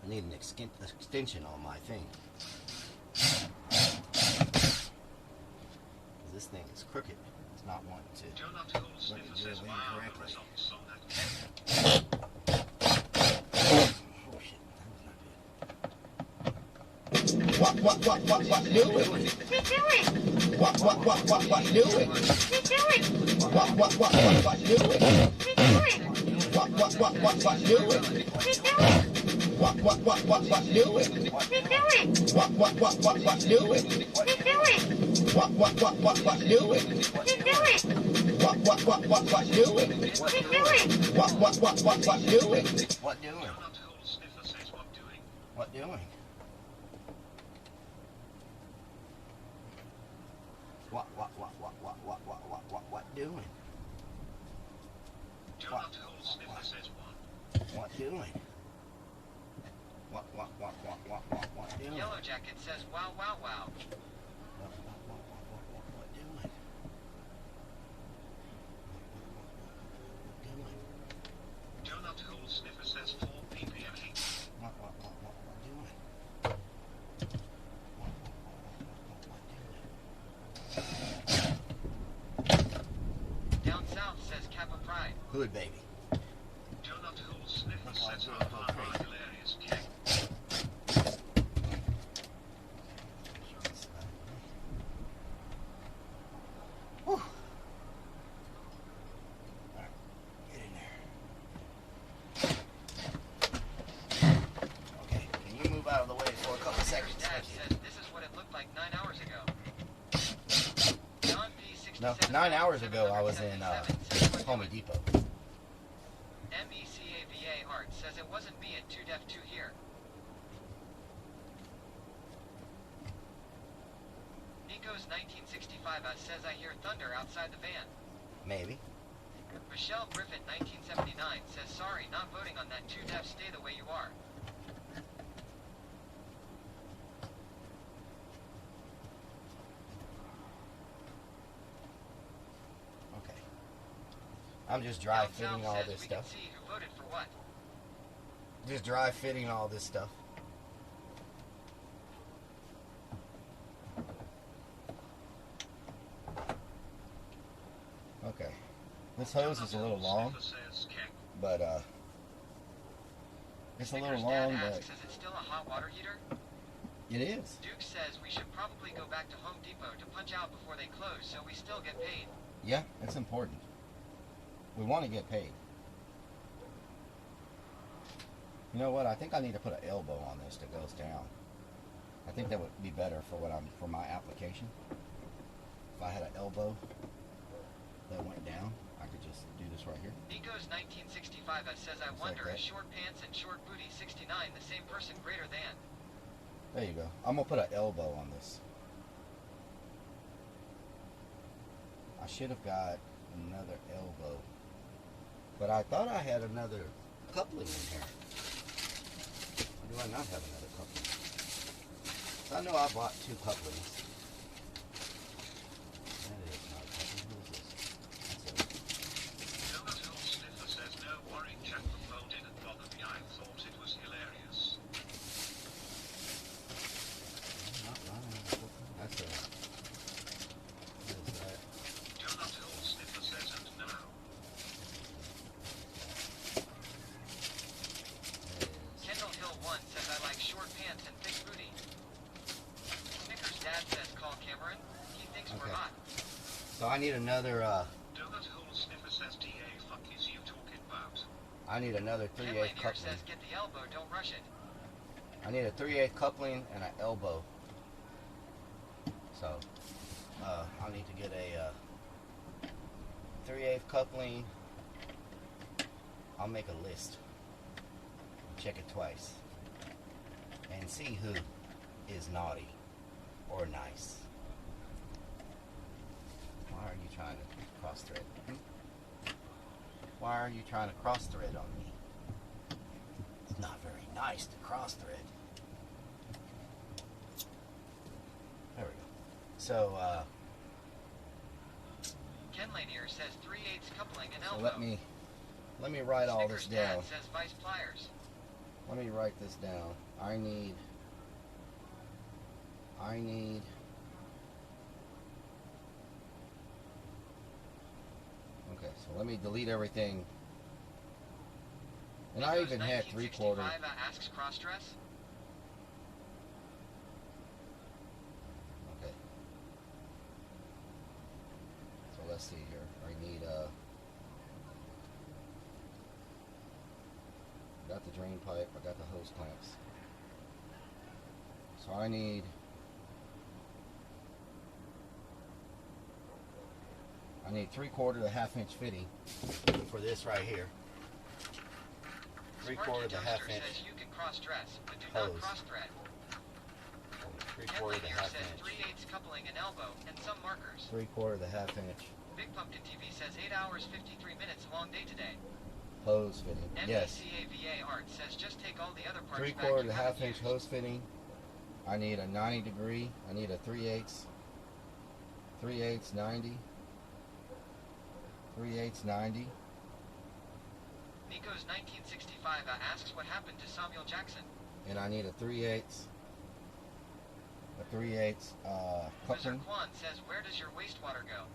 I need an extension on my thing. This thing is crooked. It's not wanting to let me do it correctly. What do it? What do it? What do it? What do it? What do it? What do it? What doing? What doing? What doing? What doing? Yellow Jacket says wow, wow, wow. What doing? Donut hole sniffer says 4 ppm heat. What doing? Down south says Kappa Pride. Hood baby. Donut hole sniffer says hilarious cake. Whew. Alright, get in there. Okay, can you move out of the way for a couple seconds? Dad says this is what it looked like 9 hours ago. John P. No, 9 hours ago I was in Home Depot. MECAVA Art says it wasn't me at 2def2 here. Nico's 1965 says I hear thunder outside the van. Maybe. Michelle Griffin 1979 says sorry, not voting on that 2def, stay the way you are. I'm just dry Down fitting south all says this we can stuff. see who voted for what. Just dry fitting all this stuff. Okay. This hose is a little long, but it's a little Snicker's long, dad but asks, is it still a hot water heater? it is. Duke says we should probably go back to Home Depot to punch out before they close so we still get paid. Yeah, it's important. We want to get paid. You know what? I think I need to put an elbow on this that goes down. I think that would be better for my application. If I had an elbow that went down, I could just do this right here. Nico's 1965 says, I wonder that. is short pants and short booty 69 the same person greater than? There you go. I'm gonna put an elbow on this. I should have got another elbow, but I thought I had another coupling in here. Or do I not have another coupling? I know I bought 2 couplings. That is not a coupling. What is this? Donut Hole Sniffer says, no worry, check the phone didn't bother me. I thought it was hilarious. That's a... What is that? Donut Hole Sniffer says, and now. Kendall Hill 1 says, I like short pants and thick booty. Snicker's dad says, call Cameron. He thinks we're Okay. hot. So I need another, Donut Hole Sniffer says, DA, fuck is you talking about? I need another Ken 3/8 Lanier coupling. says, get the elbow, don't rush it. I need a 3/8 coupling and an elbow. So, I'll need to get a 3/8 coupling. I'll make a list. Check it twice. And see who is naughty or nice. Why are you trying to cross thread? Why are you trying to cross thread on me? It's not very nice to cross thread. There we go. So, Ken Lanier says 3/8 coupling and so elbow. let me write all this Snicker's dad down. says vice pliers. Let me write this down. I need okay, so let me delete everything. And I even had 3/4. Asks cross-dress. Okay. So let's see here. I need got the drain pipe, I got the hose clamps. So I need 3/4 to 1/2 inch fitting for this right here. 3/4 to 1/2 inch says you can cross-dress, but do hose. not cross-thread. 3/4 to 1/2 says inch. 3/8 coupling and elbow, and some markers. 3/4 to 1/2 inch Big Pumpkin TV says 8 hours 53 minutes, long day today. hose fitting. Yes. MECAVA Art says just take all the other parts back 3/4 you to haven't 1/2 inch used. hose fitting. I need a 90 degree. I need a 3/8. 3/8 90. 3/8 90. Nico's 1965 asks what happened to Samuel Jackson. And I need a 3/8. A 3/8 Mr. coupling Kwan says where does your wastewater go?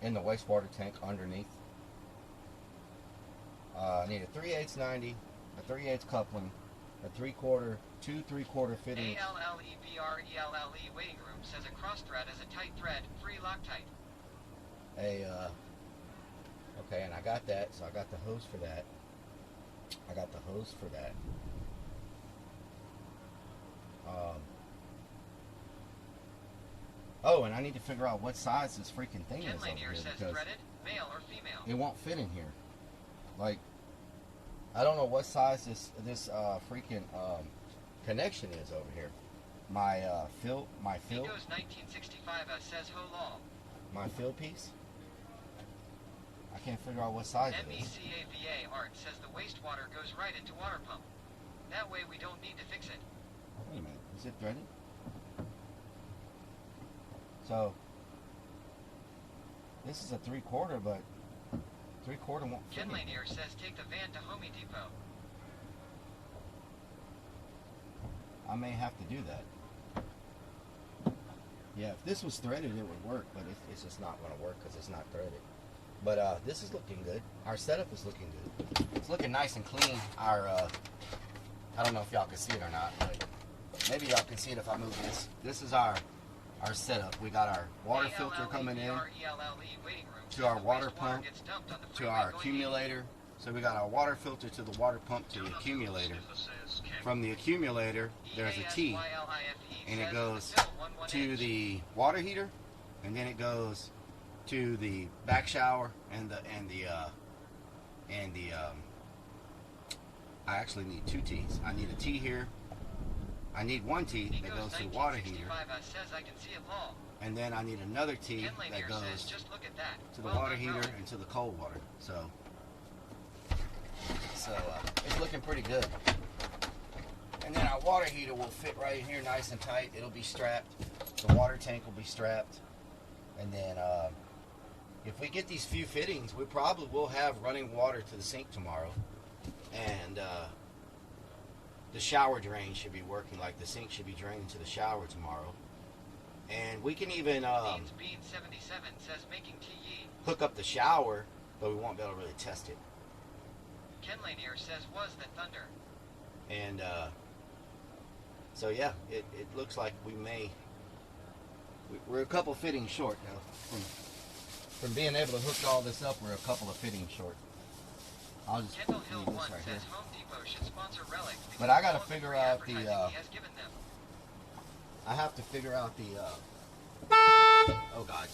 in the wastewater tank underneath. I need a 3/8 90, a 3/8 coupling, a 3/4, 2 3/4 fitting. ALLEBRELLE waiting room says a cross thread is a tight thread, free Loctite. Okay, and I got that, so I got the hose for that. Oh, and I need to figure out what size this freaking thing Ken is over Lanier here says because threaded, male or female. it won't fit in here. Like, I don't know what size this freaking connection is over here. My fill Nico's 1965 says ho law. my fill piece. I can't figure out what size it is. MECAVA Art says the wastewater goes right into water pump. That way we don't need to fix it. Wait a minute, is it threaded? So this is a 3/4, but 3/4 won't fit Ken me. Lanier says take the van to Home Depot. I may have to do that. Yeah, if this was threaded, it would work, but it's just not going to work because it's not threaded. But this is looking good. Our setup is looking good. It's looking nice and clean. Our, I don't know if y'all can see it or not, but maybe y'all can see it if I move this. This is our setup. We got our water filter coming in to our water pump to our accumulator. So we got our water filter to the water pump to the accumulator. From the accumulator, there's a T, and it goes to the water heater, and then it goes to the back shower and I actually need 2 T's. I need a T here. I need 1 T that goes to the water heater, and then I need another T that goes to the water heater and to the cold water. So it's looking pretty good. And then our water heater will fit right in here nice and tight. It'll be strapped. The water tank will be strapped. And then if we get these few fittings, we probably will have running water to the sink tomorrow. And the shower drain should be working. Like the sink should be draining to the shower tomorrow. And we can even Bean77 says making TE. hook up the shower, but we won't be able to really test it. Ken Lanier says was the thunder. And so yeah, it looks like we're a couple fittings short now. From being able to hook all this up, we're a couple of fittings short. I'll just Kendall Hill leave this 1 right says here. Home Depot should sponsor Relic. But I gotta figure out the advertising he has given them. I have to figure out the oh god.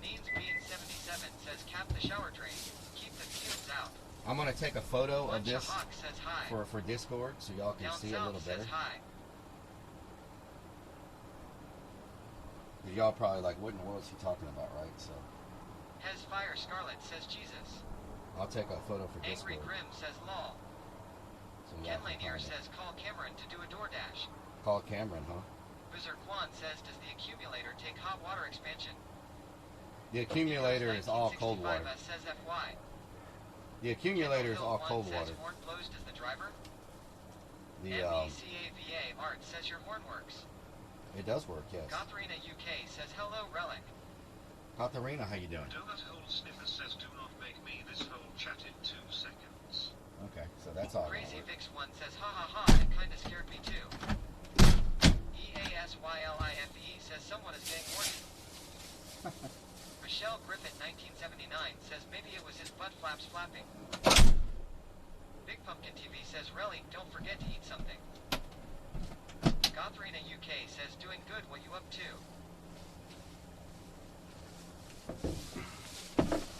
Needs Bean77 says cap the shower drain. Keep the fumes out. I'm gonna take a photo of Bunch this Hawk says hi. for Discord so y'all can Down see a little South better. says hi. Y'all probably like, what in the world is he talking about, right? So Hez Fire Scarlet says Jesus. I'll take a photo for Angry Discord. Grim says lol. So y'all Ken can Lanier find it. says call Cameron to do a DoorDash. Call Cameron, huh? Boozer Kwan says does the accumulator take hot water expansion? The accumulator is all cold water. Says FY. The accumulator is all cold says water. horn blows does the driver? The MECAVA Art says your horn works. it does work, yes. Gotharina UK says hello Relic. Katharina, how you doing? Donut Hole Sniffer says do not make me this whole chat in 2 seconds. Okay, so that's all. Crazy Vix 1 says ha ha ha it kinda scared me too. EASYLIFE says someone is getting horny. Michelle Griffin 1979 says maybe it was his butt flaps flapping. Big Pumpkin TV says Relly, don't forget to eat something. Gotharina UK says doing good, what you up to?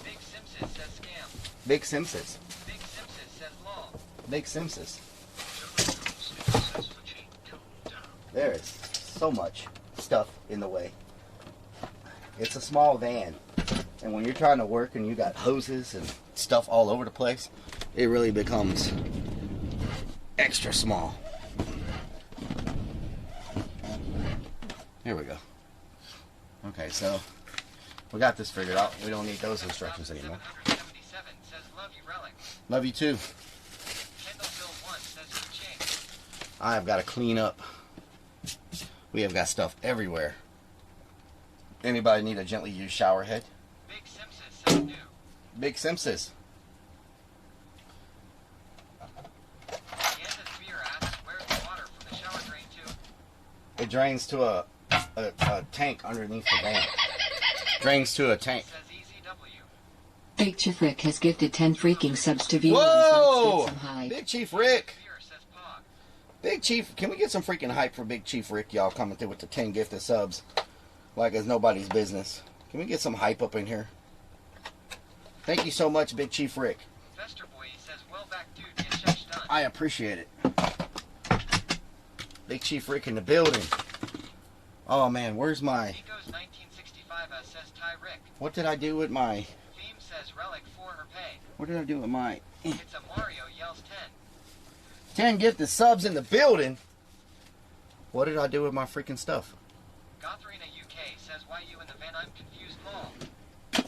Big Simpsons says scam. Big Simpsons. Big Simpsons says lol. Big Simpsons. There is so much stuff in the way. It's a small van, and when you're trying to work and you got hoses and stuff all over the place, it really becomes extra small. Here we go. Okay, so we got this figured out. We don't need those instructions anymore. 777 says love you Relic. Love you too. Kendallville 1 says cha-ching. I have got to clean up. We have got stuff everywhere. Anybody need a gently used shower head? Big Simpsons says new. Big Simpsons. Kansas Beer asks where's the water from the shower drain to? It drains to a tank underneath the van. Drains to a tank. Big Chief Rick has gifted 10 freaking subs to viewers. Whoa! Let's get some hype. Big Chief Rick. Big Chief, can we get some freaking hype for Big Chief Rick? Y'all coming through with the 10 gifted subs like it's nobody's business. Can we get some hype up in here? Thank you so much, Big Chief Rick. Fester Boy says well back dude, get shush done. I appreciate it. Big Chief Rick in the building. Oh man, where's my... Nico's 1965 says Ty Rick. What did I do with my... Theme says Relic for her pay. What did I do with my... It's a Mario yells 10. 10 gifted subs in the building. What did I do with my freaking stuff? Gotharina UK says, why you in the van? I'm confused, lol.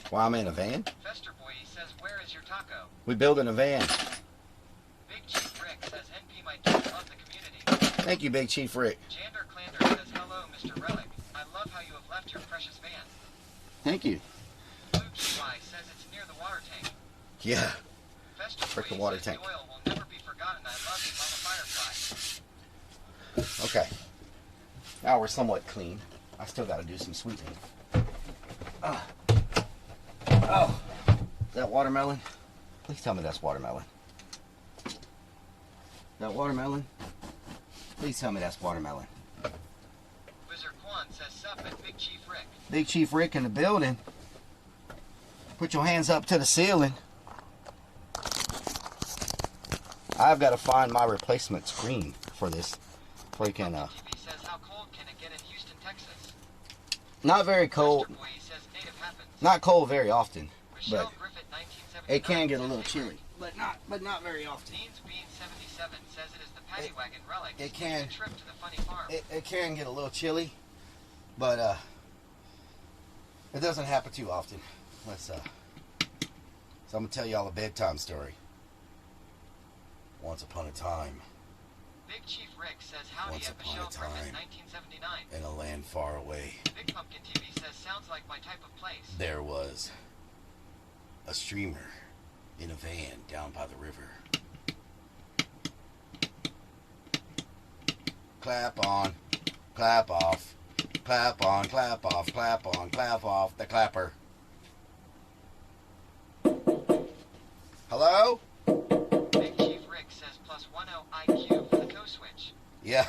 Why I'm in a van? Fester Boy says, where is your taco? We building a van. Big Chief Rick says, NP my kids love the community. Thank you, Big Chief Rick. Jander Clander says, hello, Mr. Relic. I love how you have left your precious van. Thank you. Luke UI says it's near the water tank. Yeah. Fester Frick the Boy water says, tank. the oil will never be forgotten. I love you, Mama Firefly. Okay. Now we're somewhat clean. I still got to do some sweetening. Oh, is that watermelon? Please tell me that's watermelon. That watermelon? Please tell me that's watermelon. Wizard Quan says, sup at Big Chief Rick. Big Chief Rick in the building. Put your hands up to the ceiling. I've got to find my replacement screen for this freaking TV says, how cold can it get in Houston, Texas? not very cold. Boy says, native happens. Not cold very often, Michelle but Griffith, 1979, it can get a says, little hey, chilly. But not very often. Dean's Bean 77 says it is the paddy wagon relics. It can. A trip to the funny farm. It can get a little chilly, but it doesn't happen too often. So I'm gonna tell y'all a bedtime story. Once upon a time, Big Chief Rick says, howdy Once at upon a Michelle Griffith, time. 1979. in a land far away, Big Pumpkin TV says, sounds like my type of place. there was a streamer in a van down by the river. Clap on, clap off, clap on, clap off, clap on, clap off, the clapper. Hello? Big Chief Rick says, plus 10 IQ for the toe switch. Yeah,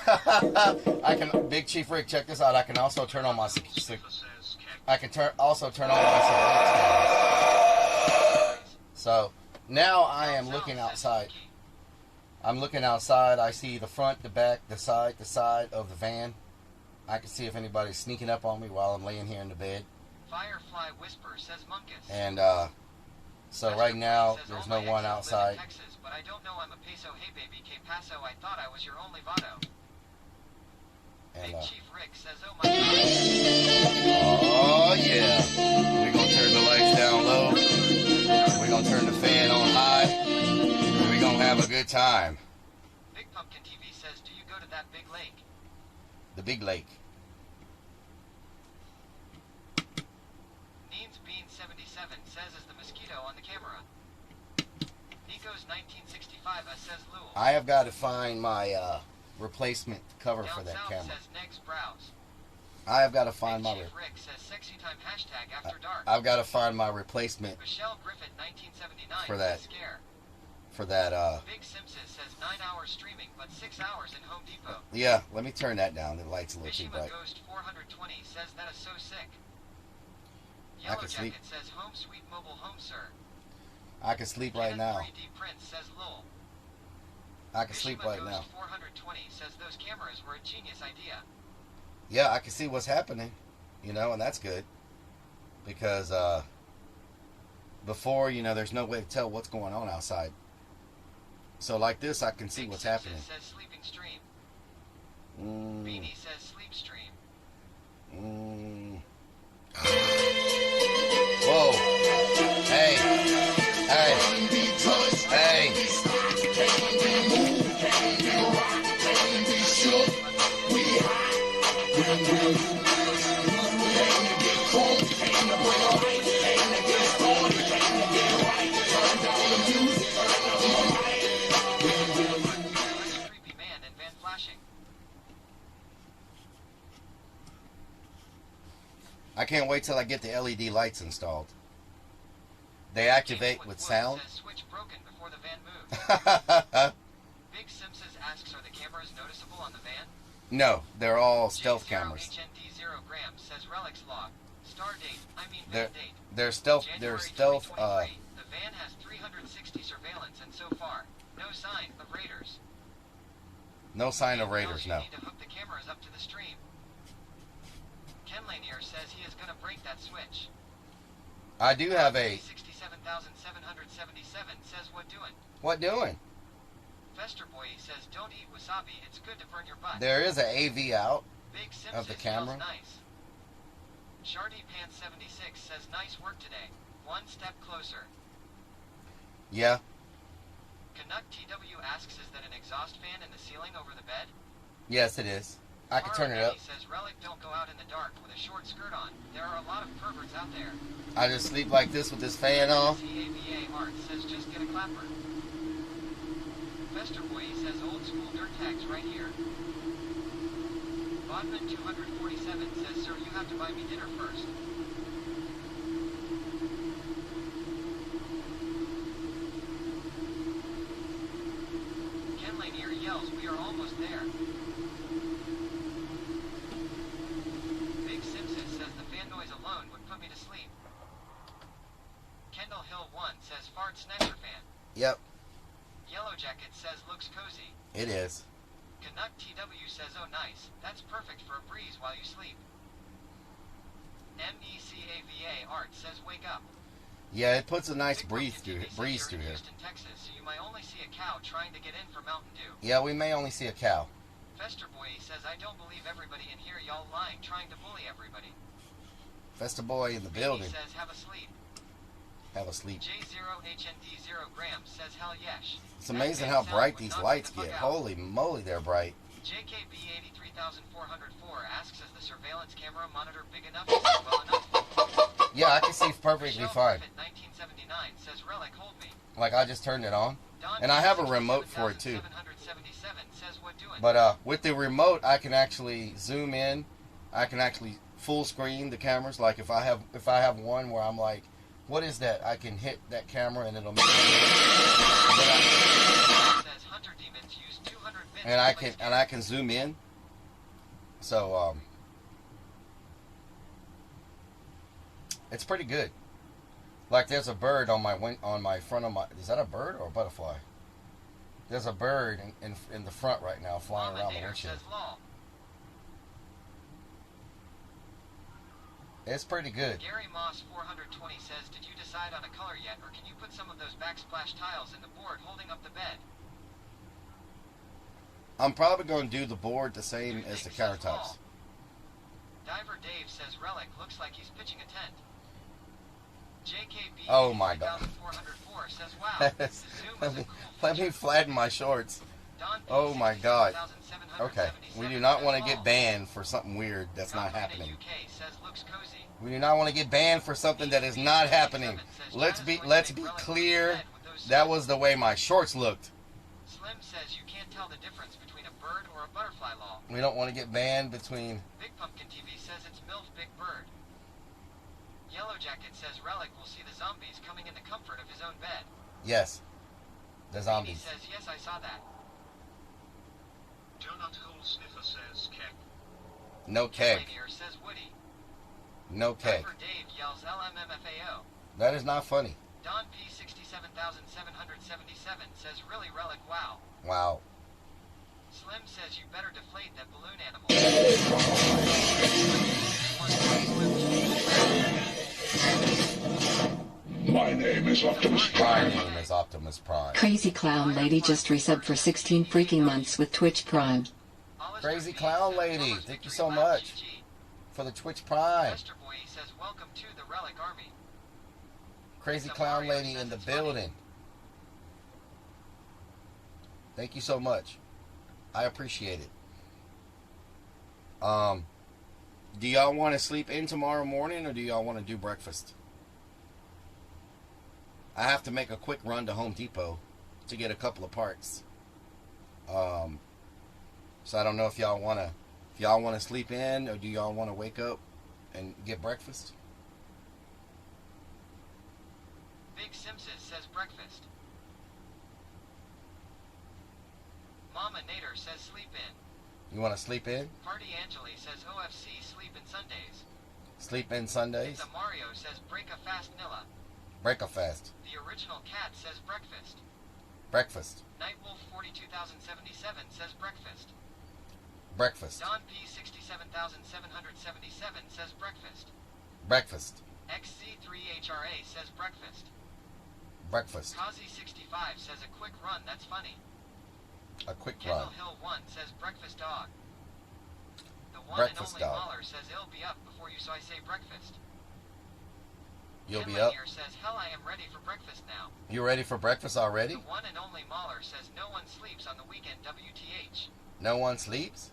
I can. Big Chief Rick, check this out. I can also turn on my. I can also turn on my security. So now I am looking outside. I'm looking outside. I see the front, the back, the side of the van. I can see if anybody's sneaking up on me while I'm laying here in the bed. Firefly Whisper says, Munkus. And so right now there's no one outside. Texas, but I don't know I'm a peso. Hey baby, que paso? I thought I was your only vato. And, Big Chief Rick says, oh my god. Oh yeah. We're gonna turn the lights down low. We're gonna turn the fan on high. And we're gonna have a good time. Big Pumpkin TV says, do you go to that big lake? The big lake. Neens Bean 77 says, is the mosquito on the camera? Nico's 1965 says, Lul. I have got to find my replacement cover Down for that south camera. says, Negs Browse. I have got to find my. Chief Rick says, sexy time hashtag after dark. I've got to find my replacement Michelle Griffith 1979 For that. says, scare. for that. Big Simpson says 9 hours streaming, but 6 hours in Home Depot. Yeah, let me turn that down. The light's a little too Mishima bright. Ghost 420 says that is so sick. I Yellow can sleep. Jacket says home sweet mobile home sir. I can sleep right now. 3D Prince says lol. I can sleep Mishima right Ghost now. 420 says those cameras were a genius idea. Yeah, I can see what's happening, and that's good. Because before, there's no way to tell what's going on outside. So like this, I can see Big what's Simpson happening. says sleeping stream. Mm, Beanie says sleep stream. mm. Whoa. Hey. Hey. Hey. Creepy man and van flashing. I can't wait till I get the LED lights installed. They activate with sound. Says switch broken before the van moved. Big Simpsons asks, are the cameras noticeable on the van? No, they're all stealth cameras. HND 0 grams says relics log. Star date, They're van date. they're stealth. January They're stealth. 2023. The van has 360 surveillance, and so far, no sign of raiders. No sign of raiders. You No. need to hook the cameras up to the stream. Ken Lanier says he is going to break that switch. I do have a. 67,777 says what doing? What doing? Fester Boy says don't eat wasabi. It's good to burn your butt. There is an AV out Big of the Simpsons camera. smells nice. Shardy Pants 76 says nice work today. One step closer. Yeah. Canuck TW asks, is that an exhaust fan in the ceiling over the bed? Yes, it is. I can turn it up. He says Relic don't go out in the dark with a short skirt on. There are a lot of perverts out there. I just sleep like this with this fan on. CAVA Art says just get a clapper. Fester Boy says old school dirt tags right here. Bodman 247 says, sir, you have to buy me dinner first. Ken Lanier yells, we are almost there. Big Simpson says the fan noise alone would put me to sleep. Kendall Hill 1 says fart sniper fan. Yep, Yellow Jacket says looks cozy. it is. Canuck TW says, oh nice, that's perfect for a breeze while you sleep. MECAVA Art says wake up. Yeah, it puts a nice breeze through here. Houston, Texas, so you might only see a cow trying to get in for Mountain Dew. Yeah, we may only see a cow. Fester Boy says, I don't believe everybody in here, y'all lying, trying to bully everybody. Festa Boy in the building. Says, have a sleep. Have a sleep. J0HND0 Grams says, hell yes. It's amazing how bright these lights get. Holy moly, they're bright. JKB83404 asks, is the surveillance camera monitor big enough? Is it well enough? Yeah, I can see perfectly fine. 1979 says, Relic, hold me. Like, I just turned it on. And I have a remote for it, too. 777 says, what doing? But with the remote, I can actually zoom in. I can actually full screen the cameras. Like, if I have one where I'm like, what is that? I can hit that camera and it'll make and I can zoom in. So it's pretty good. Like there's a bird on my front of my. Is that a bird or a butterfly? There's a bird in the front right now flying around the windshield. It's pretty good. Gary Moss 420 says, did you decide on a color yet, or can you put some of those backsplash tiles in the board holding up the bed? I'm probably going to do the board the same as the countertops. Diver Dave says, Relic looks like he's pitching a tent. JKB oh my God. 404 says, wow, let me flatten my shorts. Oh my God. Okay, we do not want to get banned for something weird that's not happening. We do not want to get banned for something that is not happening. Let's be clear. That was the way my shorts looked. Slim says you can't tell the difference between a bird or a butterfly law. We don't want to get banned between. Big Pumpkin TV says it's MILF Big Bird. Yellow Jacket says Relic will see the zombies coming in the comfort of his own bed. Yes, the zombies. He says yes, I saw that. Donut Hole Sniffer says keg. No keg. Says Woody. No keg. Dave yells LMMFAO. That is not funny. Don P 67,777 says really Relic wow. Wow. Slim says you better deflate that balloon animal. My name is Optimus Prime. My name is Optimus Prime. Crazy Clown Lady just resubbed for 16 freaking months with Twitch Prime. Crazy Clown Lady, thank you so much for the Twitch Prime. Boy says welcome to the Relic Army. Crazy Clown Lady in the building. Thank you so much. I appreciate it. Do y'all want to sleep in tomorrow morning or do y'all want to do breakfast? I have to make a quick run to Home Depot to get a couple of parts. So I don't know if y'all want to sleep in or do y'all want to wake up and get breakfast? Big Simpson says breakfast. Mama Nader says sleep in. You want to sleep in? Party Angeli says OFC sleep in Sundays. Sleep in Sundays? The Mario says break a fast Nilla. Break a fast. The original cat says breakfast. Breakfast. Nightwolf 42077 says breakfast. Breakfast. Don P 67,777 says breakfast. Breakfast. XZ3HRA says breakfast. Breakfast. Kazi 65 says a quick run, that's funny. A quick Kendall run. Hill 1 says breakfast dog. The one Breakfast and only dog. Mahler says it'll be up before you, so I say breakfast. You'll be Finland up? here says, hell, I am ready for breakfast now. You ready for breakfast already? The one and only Mahler says no one sleeps on the weekend, WTH. No one sleeps?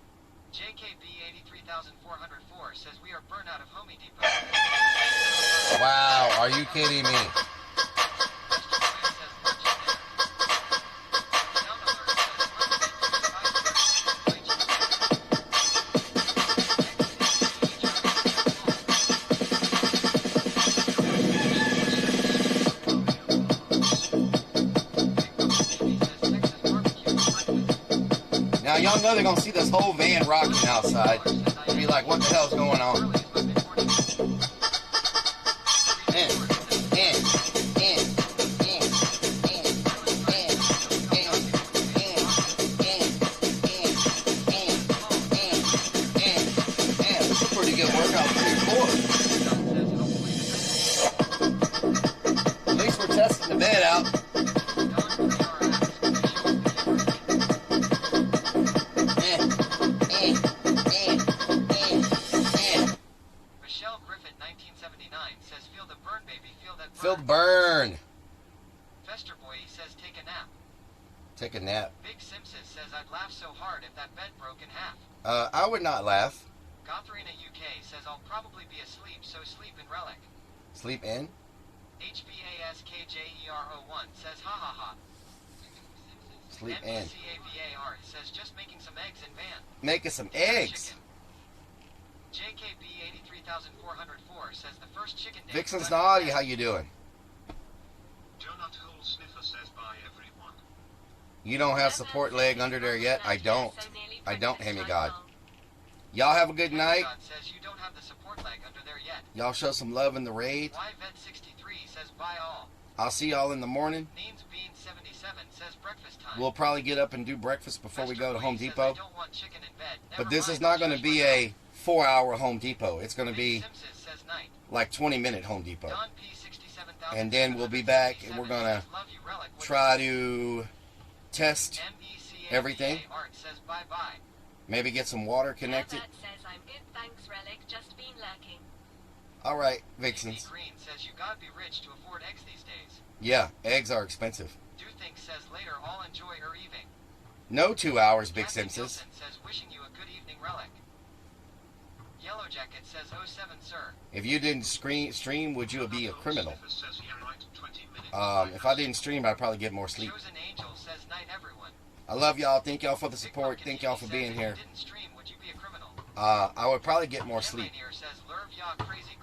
JKB 83404 says we are burnt out of Home Depot. Wow, are you kidding me? Now y'all know they're gonna see this whole van rocking outside. Be like, what the hell's going on? This is a pretty good workout for At least we're testing the bed out. Michelle Griffin 1979 says feel the burn, baby, feel that burn. Feel the burn. Fester Boy says take a nap. Take a nap. Big Simpson says I'd laugh so hard if that bed broke in half. I would not laugh. Gotharina UK says I'll probably be asleep, so sleep in Relic. Sleep in? HBASKJER01 says ha ha ha. Sleep in. MCAVAR says just making some eggs in van. Making some eggs. JKB 83404 says the first chicken day. Vixen's naughty, how you doing? Donut Hole Sniffer says bye everyone. You don't have support leg under there yet? I don't. I don't, Hemi God. Y'all have a good night. Says you don't have the support leg under there yet. Y'all show some love in the raid. YVet63 says bye all. I'll see y'all in the morning. Neens Bean 77 says breakfast time. We'll probably get up and do breakfast before we go to Home Depot. I don't want chicken in bed. But this is not going to be a 4-hour Home Depot. It's going to be like 20-minute Home Depot. And then we'll be back and we're going to try to test everything. Maybe get some water connected. Says I'm good, thanks, Relic. Just been lurking. All right, Vixens. Green says you gotta be rich to afford eggs these days. Yeah, eggs are expensive. Do think says later all enjoy her evening. No 2 hours, Big Captain Simpsons. Nielsen says wishing you a good evening, Relic. Yellow Jacket says 07 sir. If you didn't stream, would you be a criminal? If I didn't stream, I'd probably get more sleep. Chosen Angel says night everyone. I love y'all. Thank y'all for the support. Thank y'all for being here. I would probably get more sleep. Says Lurv Ya Crazy